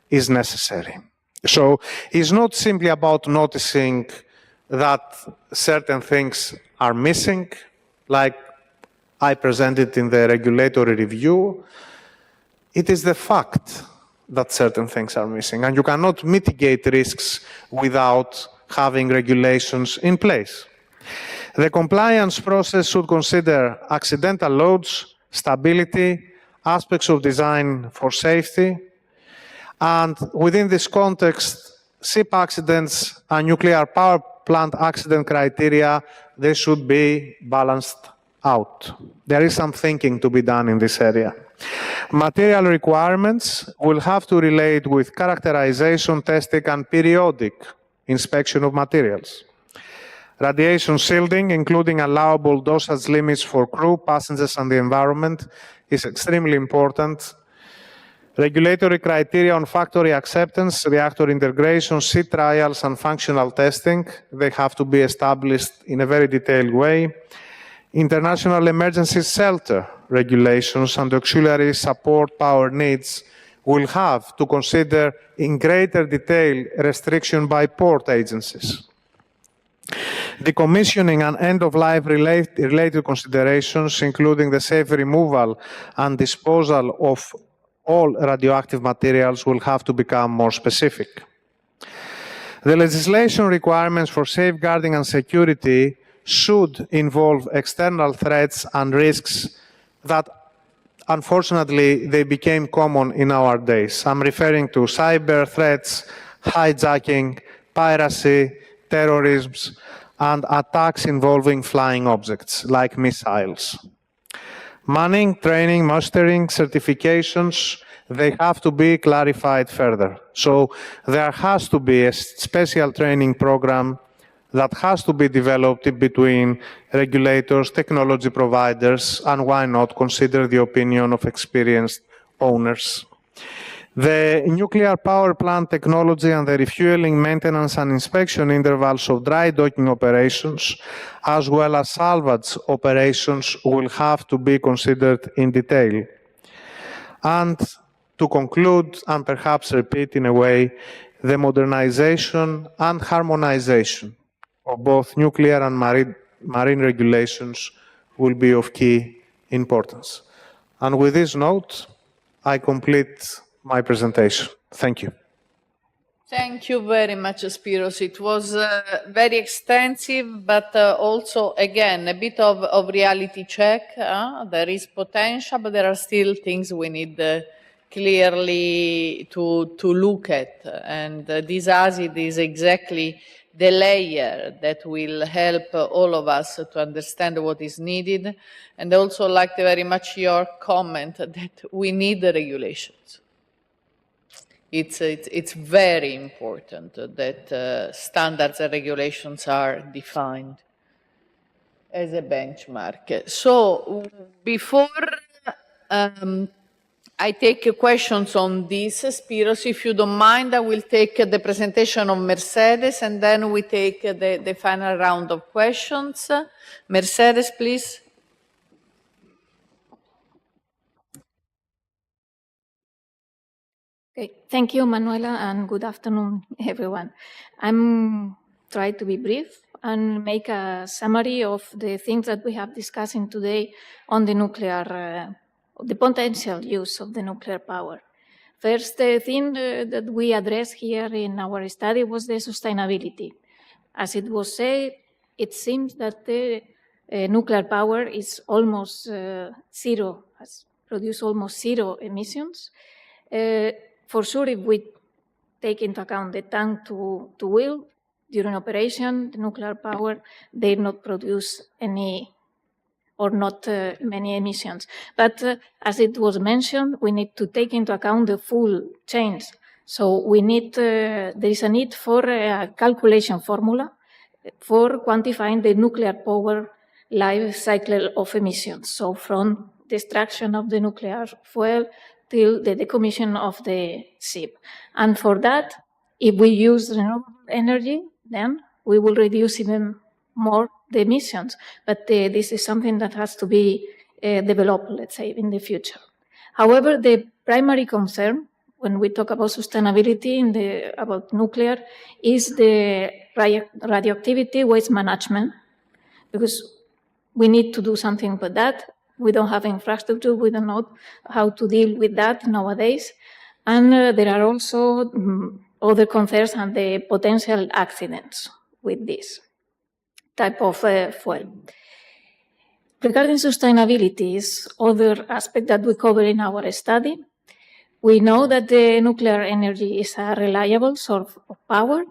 is necessary. So it's not simply about noticing that certain things are missing, like I presented in the regulatory review. It is the fact that certain things are missing, and you cannot mitigate risks without having regulations in place. The compliance process should consider accidental loads, stability, aspects of design for safety, and within this context, ship accidents and nuclear power plant accident criteria, they should be balanced out. There is some thinking to be done in this area. Material requirements will have to relate with characterization, testing, and periodic inspection of materials. Radiation shielding, including allowable dosage limits for crew, passengers, and the environment, is extremely important. Regulatory criteria on factory acceptance, reactor integration, sea trials, and functional testing, they have to be established in a very detailed way. International emergency shelter regulations and auxiliary support power needs will have to consider in greater detail restriction by port agencies. Decommissioning and end-of-life related considerations, including the safe removal and disposal of all radioactive materials, will have to become more specific. The legislation requirements for safeguarding and security should involve external threats and risks that, unfortunately, they became common in our days. I'm referring to cyber threats, hijacking, piracy, terrorism, and attacks involving flying objects like missiles. Manning, training, mastering, certifications, they have to be clarified further. So there has to be a special training program that has to be developed between regulators, technology providers, and why not consider the opinion of experienced owners. The nuclear power plant technology and the refueling, maintenance, and inspection intervals of dry docking operations, as well as salvage operations, will have to be considered in detail. And to conclude, and perhaps repeat in a way, the modernization and harmonization of both nuclear and marine regulations will be of key importance. And with this note, I complete my presentation. Thank you. Thank you very much, Spiros. It was very extensive, but also, again, a bit of reality check. There is potential, but there are still things we need clearly to look at. And this acid is exactly the layer that will help all of us to understand what is needed. And I also liked very much your comment that we need the regulations. It's very important that standards and regulations are defined as a benchmark. So before I take questions on this, Spiros, if you don't mind, I will take the presentation of Mercedes and then we take the final round of questions. Mercedes, please. Okay. Thank you, Manuela, and good afternoon, everyone. I'm trying to be brief and make a summary of the things that we have discussing today on the nuclear, the potential use of the nuclear power. First thing that we addressed here in our study was the sustainability. As it was said, it seems that the nuclear power is almost zero, has produced almost zero emissions. For sure, if we take into account the tank to wheel during operation, the nuclear power, they not produce any or not many emissions. But as it was mentioned, we need to take into account the full chains. So we need, there is a need for a calculation formula for quantifying the nuclear power life cycle of emissions. So from the extraction of the nuclear fuel till the decommission of the ship. And for that, if we use renewable energy, then we will reduce even more the emissions. But this is something that has to be developed, let's say, in the future. However, the primary concern when we talk about sustainability about nuclear is the radioactivity waste management, because we need to do something with that. We don't have infrastructure. We don't know how to deal with that nowadays. And there are also other concerns and the potential accidents with this type of fuel. Regarding sustainability is other aspect that we cover in our study. We know that the nuclear energy is a reliable source of power.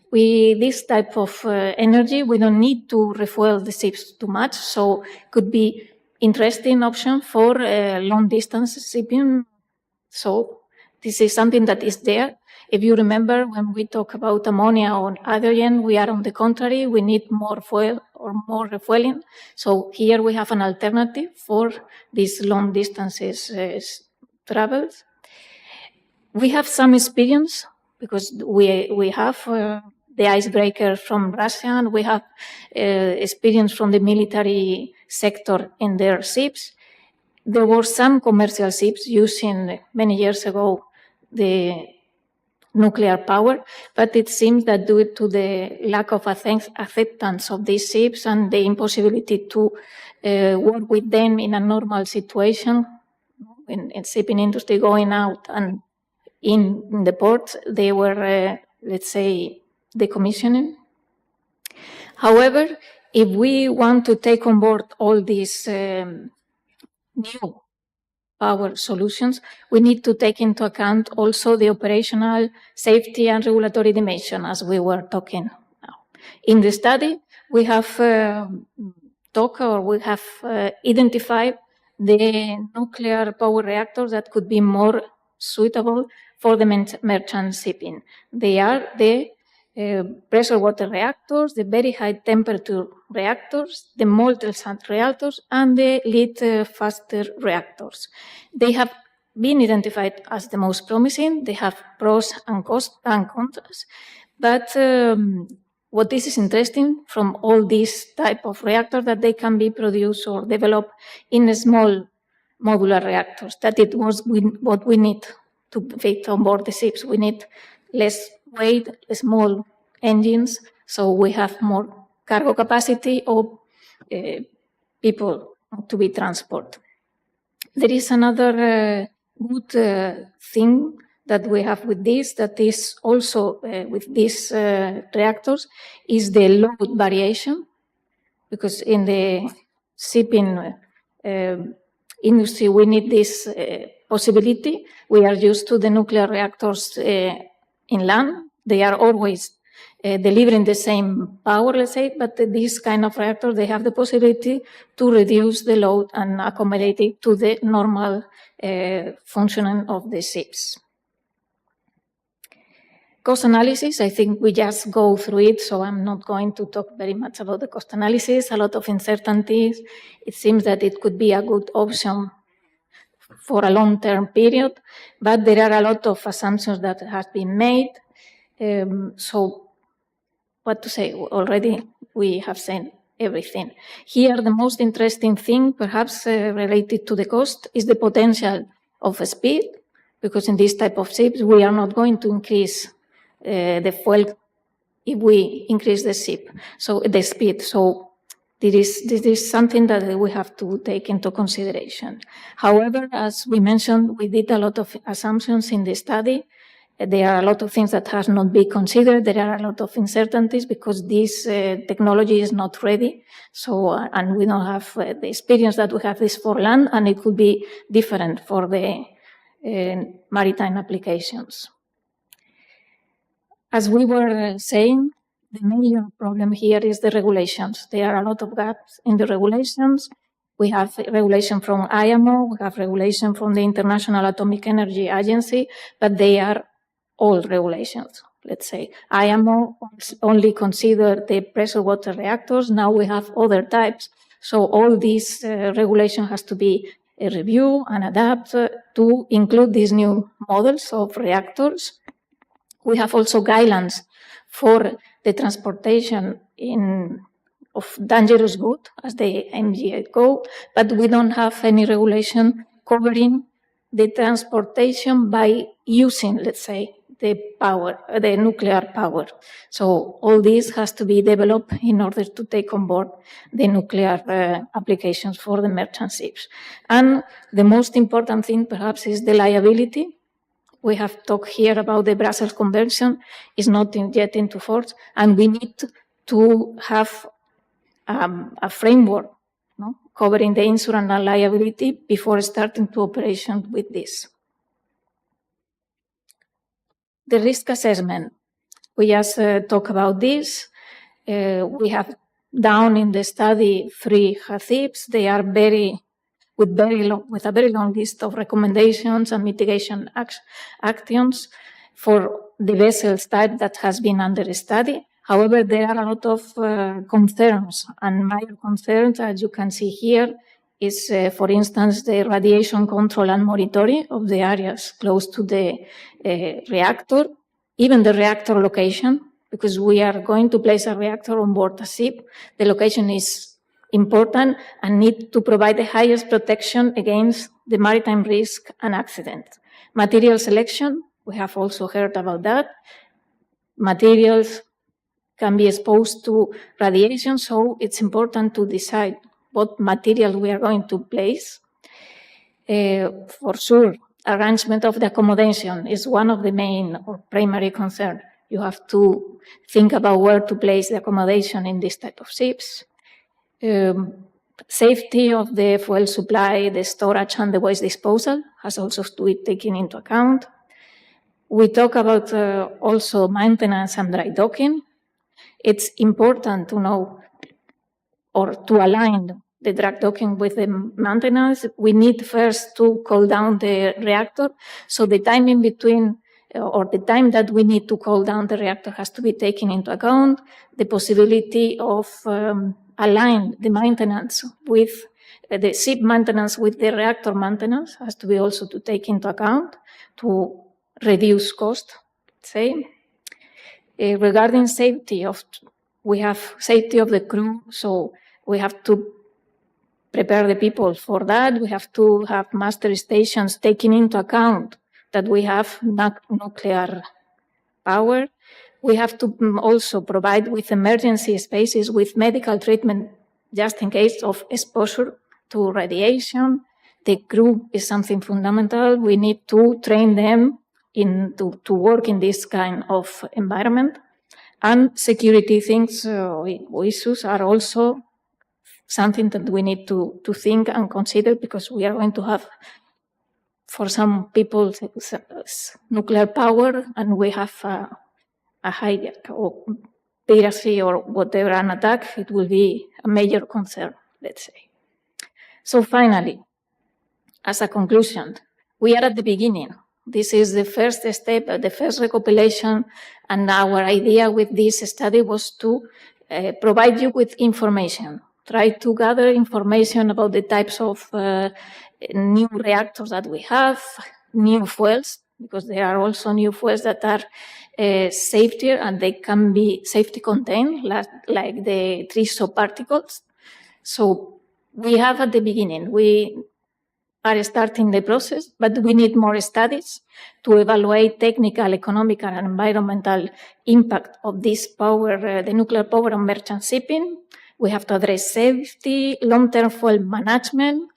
This type of energy, we don't need to refuel the ships too much, so could be interesting option for long distance shipping. So this is something that is there. If you remember, when we talk about ammonia or hydrogen, we are on the contrary, we need more fuel or more refueling. So here we have an alternative for these long distances travels. We have some experience because we have the icebreaker from Russia, and we have experience from the military sector in their ships. There were some commercial ships using many years ago the nuclear power, but it seems that due to the lack of acceptance of these ships and the impossibility to work with them in a normal situation, in shipping industry going out and in the ports, they were, let's say, decommissioning. However, if we want to take on board all these new power solutions, we need to take into account also the operational, safety, and regulatory dimension, as we were talking now. In the study, we have identified the nuclear power reactors that could be more suitable for the merchant shipping. They are the pressure water reactors, the very high temperature reactors, the molten salt reactors, and the lead faster reactors. They have been identified as the most promising. They have pros and cons, but what is interesting from all these type of reactors that they can be produced or developed in small modular reactors. That it was what we need to fit on board the ships. We need less weight, small engines, so we have more cargo capacity of people to be transported. There is another good thing that we have with this, that is also with these reactors, is the load variation, because in the shipping industry we need this possibility. We are used to the nuclear reactors in land. They are always delivering the same power, let's say, but this kind of reactor, they have the possibility to reduce the load and accommodate it to the normal functioning of the ships. Cost analysis, I think we just go through it, so I'm not going to talk very much about the cost analysis. A lot of uncertainties. It seems that it could be a good option for a long-term period, but there are a lot of assumptions that have been made. So what to say? Already we have said everything. Here, the most interesting thing, perhaps related to the cost, is the potential of speed, because in this type of ships, we are not going to increase the fuel if we increase the ship, so the speed. So this is something that we have to take into consideration. However, as we mentioned, we did a lot of assumptions in the study. There are a lot of things that have not been considered. There are a lot of uncertainties because this technology is not ready. So, and we don't have the experience that we have is for land, and it could be different for the maritime applications. As we were saying, the major problem here is the regulations. There are a lot of gaps in the regulations. We have regulation from IMO, we have regulation from the International Atomic Energy Agency, but they are old regulations, let's say. IMO only consider the pressure water reactors. Now we have other types. So all this regulation has to be reviewed and adapted to include these new models of reactors. We have also guidelines for the transportation of dangerous goods, as the MGA go, but we don't have any regulation covering the transportation by using, let's say, the power, the nuclear power. So all this has to be developed in order to take on board the nuclear applications for the merchant ships. And the most important thing, perhaps, is the liability. We have talked here about the Brussels Convention. It's not yet into force, and we need to have a framework covering the insurance and liability before starting to operation with this. The risk assessment. We just talk about this. We have down in the study 3 HACCPs. They are with a very long list of recommendations and mitigation actions for the vessels type that has been under study. However, there are a lot of concerns, and major concerns, as you can see here, is, for instance, the radiation control and monitoring of the areas close to the reactor, even the reactor location, because we are going to place a reactor on board a ship. The location is important and need to provide the highest protection against the maritime risk and accident. Material selection, we have also heard about that. Materials can be exposed to radiation, so it's important to decide what material we are going to place. For sure, arrangement of the accommodation is one of the main or primary concerns. You have to think about where to place the accommodation in this type of ships. Safety of the fuel supply, the storage, and the waste disposal has also to be taken into account. We talk about also maintenance and dry docking. It's important to know or to align the dry docking with the maintenance. We need first to cool down the reactor. So the time in between or the time that we need to cool down the reactor has to be taken into account. The possibility of align the maintenance with the ship maintenance with the reactor maintenance has to be also to take into account to reduce cost, say. Regarding safety we have safety of the crew, so we have to prepare the people for that. We have to have master stations taking into account that we have nuclear power. We have to also provide with emergency spaces with medical treatment just in case of exposure to radiation. The crew is something fundamental. We need to train them to work in this kind of environment. And security things, issues are also something that we need to think and consider because we are going to have for some people, nuclear power, and we have a hijack or piracy or whatever, an attack, it will be a major concern, let's say. So finally, as a conclusion, we are at the beginning. This is the first step, the first recompilation, and our idea with this study was to provide you with information, try to gather information about the types of new reactors that we have, new fuels, because there are also new fuels that are safer and they can be safety contained, like the triso particles. So we have at the beginning, we are starting the process, but we need more studies to evaluate technical, economic, and environmental impact of this power, the nuclear power on merchant shipping. We have to address safety, long-term fuel management,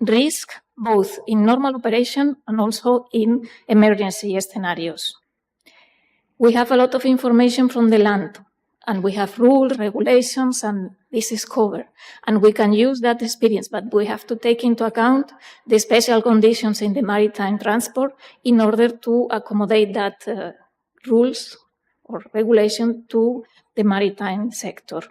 risk, both in normal operation and also in emergency scenarios. We have a lot of information from the land, and we have rules, regulations, and this is covered. And we can use that experience, but we have to take into account the special conditions in the maritime transport in order to accommodate that rules or regulation to the maritime sector.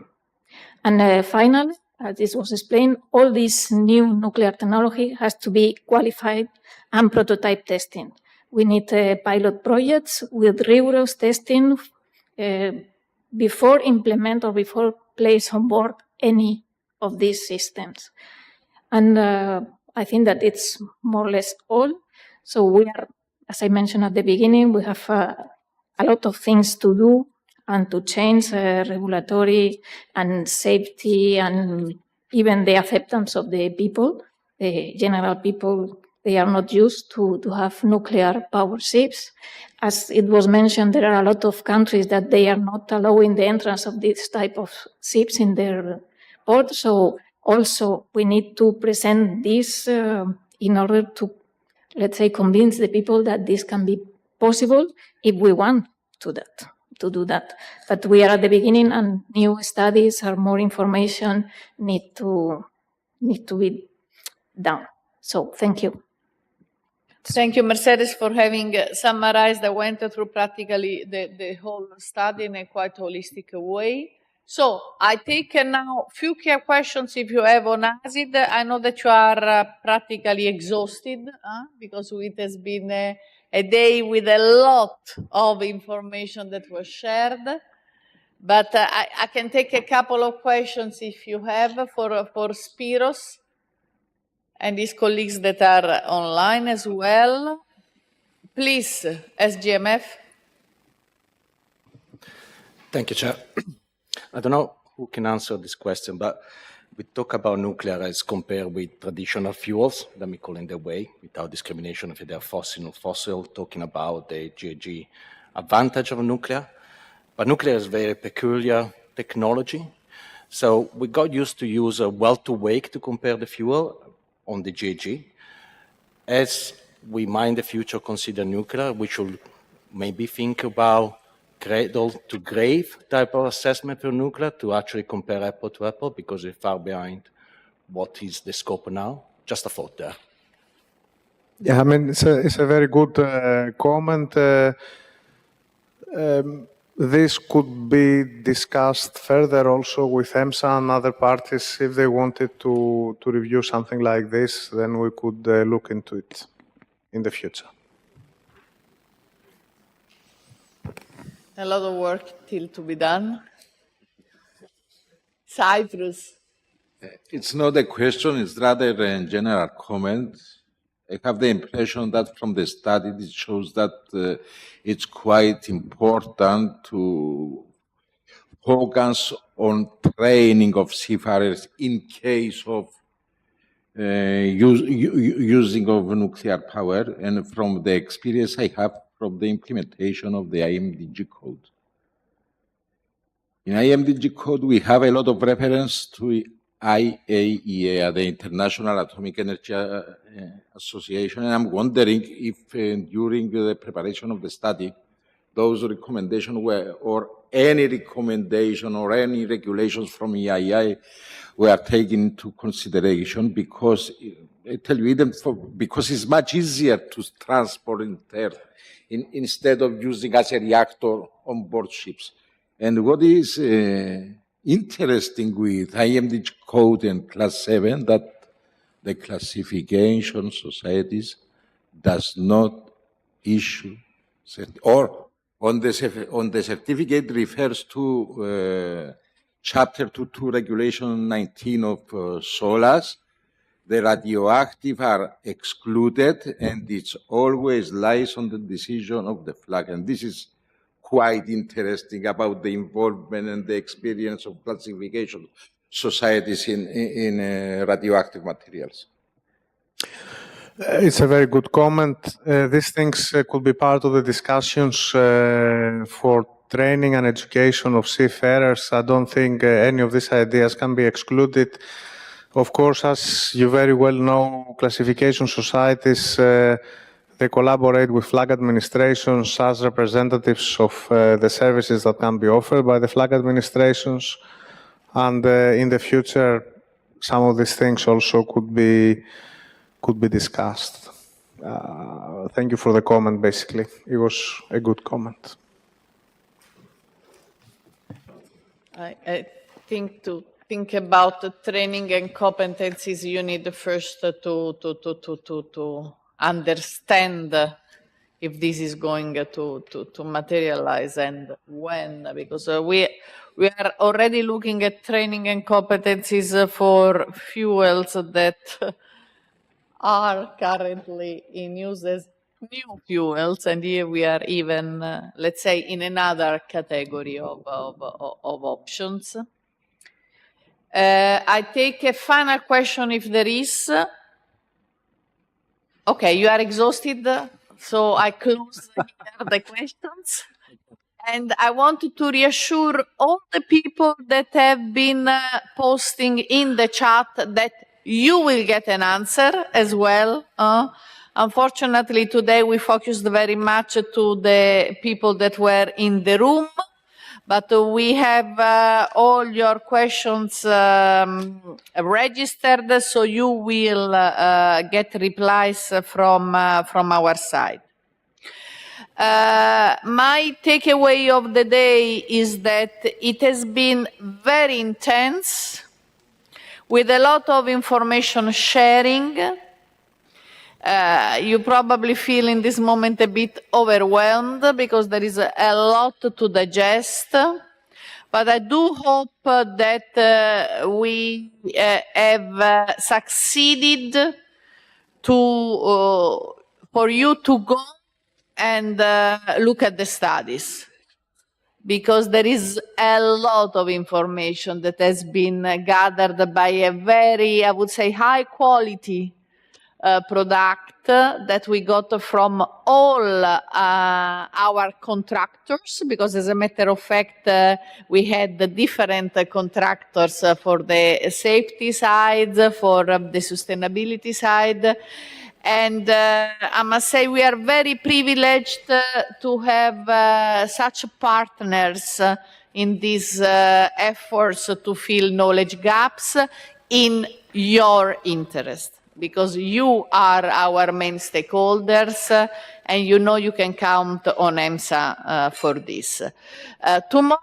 And finally, as this was explained, all this new nuclear technology has to be qualified and prototype testing. We need pilot projects with rigorous testing before implement or before place on board any of these systems. And I think that it's more or less all. So we are, as I mentioned at the beginning, we have a lot of things to do and to change regulatory and safety and even the acceptance of the people, the general people. They are not used to have nuclear power ships. As it was mentioned, there are a lot of countries that they are not allowing the entrance of this type of ships in their port. So also we need to present this in order to, let's say, convince the people that this can be possible if we want to do that. But we are at the beginning, and new studies or more information need to be done. So thank you. Thank you, Mercedes, for having summarized. I went through practically the whole study in a quite holistic way. So I take now a few questions if you have on ACID. I know that you are practically exhausted because it has been a day with a lot of information that was shared. But I can take a couple of questions if you have for Spiros and his colleagues that are online as well. Please, SGMF. Thank you, Chair. I don't know who can answer this question, but we talk about nuclear as compared with traditional fuels, let me call it that way, without discrimination if they're fossil or fossil, talking about the GHG advantage of nuclear. But nuclear is very peculiar technology. So we got used to use a well-to-wake to compare the fuel on the GHG. As we might in the future consider nuclear, we should maybe think about cradle to grave type of assessment for nuclear to actually compare apple to apple because it's far behind what is the scope now. Just a thought there. Yeah, I mean, it's a very good comment. This could be discussed further also with EMSA and other parties. If they wanted to review something like this, then we could look into it in the future. A lot of work still to be done. Cyprus. It's not a question, it's rather a general comment. I have the impression that from the study it shows that it's quite important to focus on training of seafarers in case of using of nuclear power, and from the experience I have from the implementation of the IMDG code. In IMDG code, we have a lot of reference to IAEA, the International Atomic Energy Association, and I'm wondering if during the preparation of the study, those recommendations were, or any recommendation or any regulations from IAEA were taken into consideration, because tell you, even because it's much easier to transport in there instead of using as a reactor on board ships. And what is interesting with IMD code and class 7, that the classification societies does not issue, or on the certificate refers to Chapter 2 Regulation 19 of SOLAS. The radioactive are excluded, and it always lies on the decision of the flag. And this is quite interesting about the involvement and the experience of classification societies in radioactive materials. It's a very good comment. These things could be part of the discussions for training and education of seafarers. I don't think any of these ideas can be excluded. Of course, as you very well know, classification societies, they collaborate with flag administrations as representatives of the services that can be offered by the flag administrations. And in the future, some of these things also could be discussed. Thank you for the comment, basically. It was a good comment. I think to think about the training and competencies, you need first to understand if this is going to materialize and when, because we are already looking at training and competencies for fuels that are currently in use as new fuels, and here we are even, let's say, in another category of options. I take a final question if there is. Okay, you are exhausted, so I close here the questions. And I want to reassure all the people that have been posting in the chat that you will get an answer as well. Unfortunately, today we focused very much to the people that were in the room, but we have all your questions registered, so you will get replies from our side. My takeaway of the day is that it has been very intense, with a lot of information sharing. You probably feel in this moment a bit overwhelmed because there is a lot to digest. But I do hope that we have succeeded for you to go and look at the studies, because there is a lot of information that has been gathered by a very, I would say, high quality product that we got from all our contractors, because as a matter of fact, we had the different contractors for the safety side, for the sustainability side. And I must say we are very privileged to have such partners in these efforts to fill knowledge gaps in your interest, because you are our main stakeholders and you know you can count on EMSA for this. Tomorrow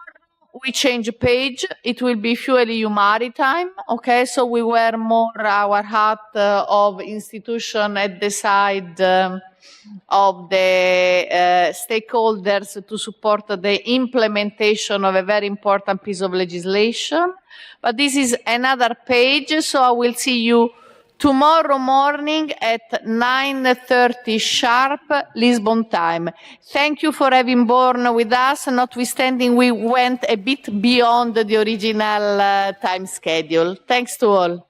we change page. It will be FuelEU Maritime. Okay, so we wear more our hat of institution at the side of the stakeholders to support the implementation of a very important piece of legislation. But this is another page, so I will see you tomorrow morning at 9:30 sharp Lisbon time. Thank you for having borne with us, notwithstanding we went a bit beyond the original time schedule. Thanks to all.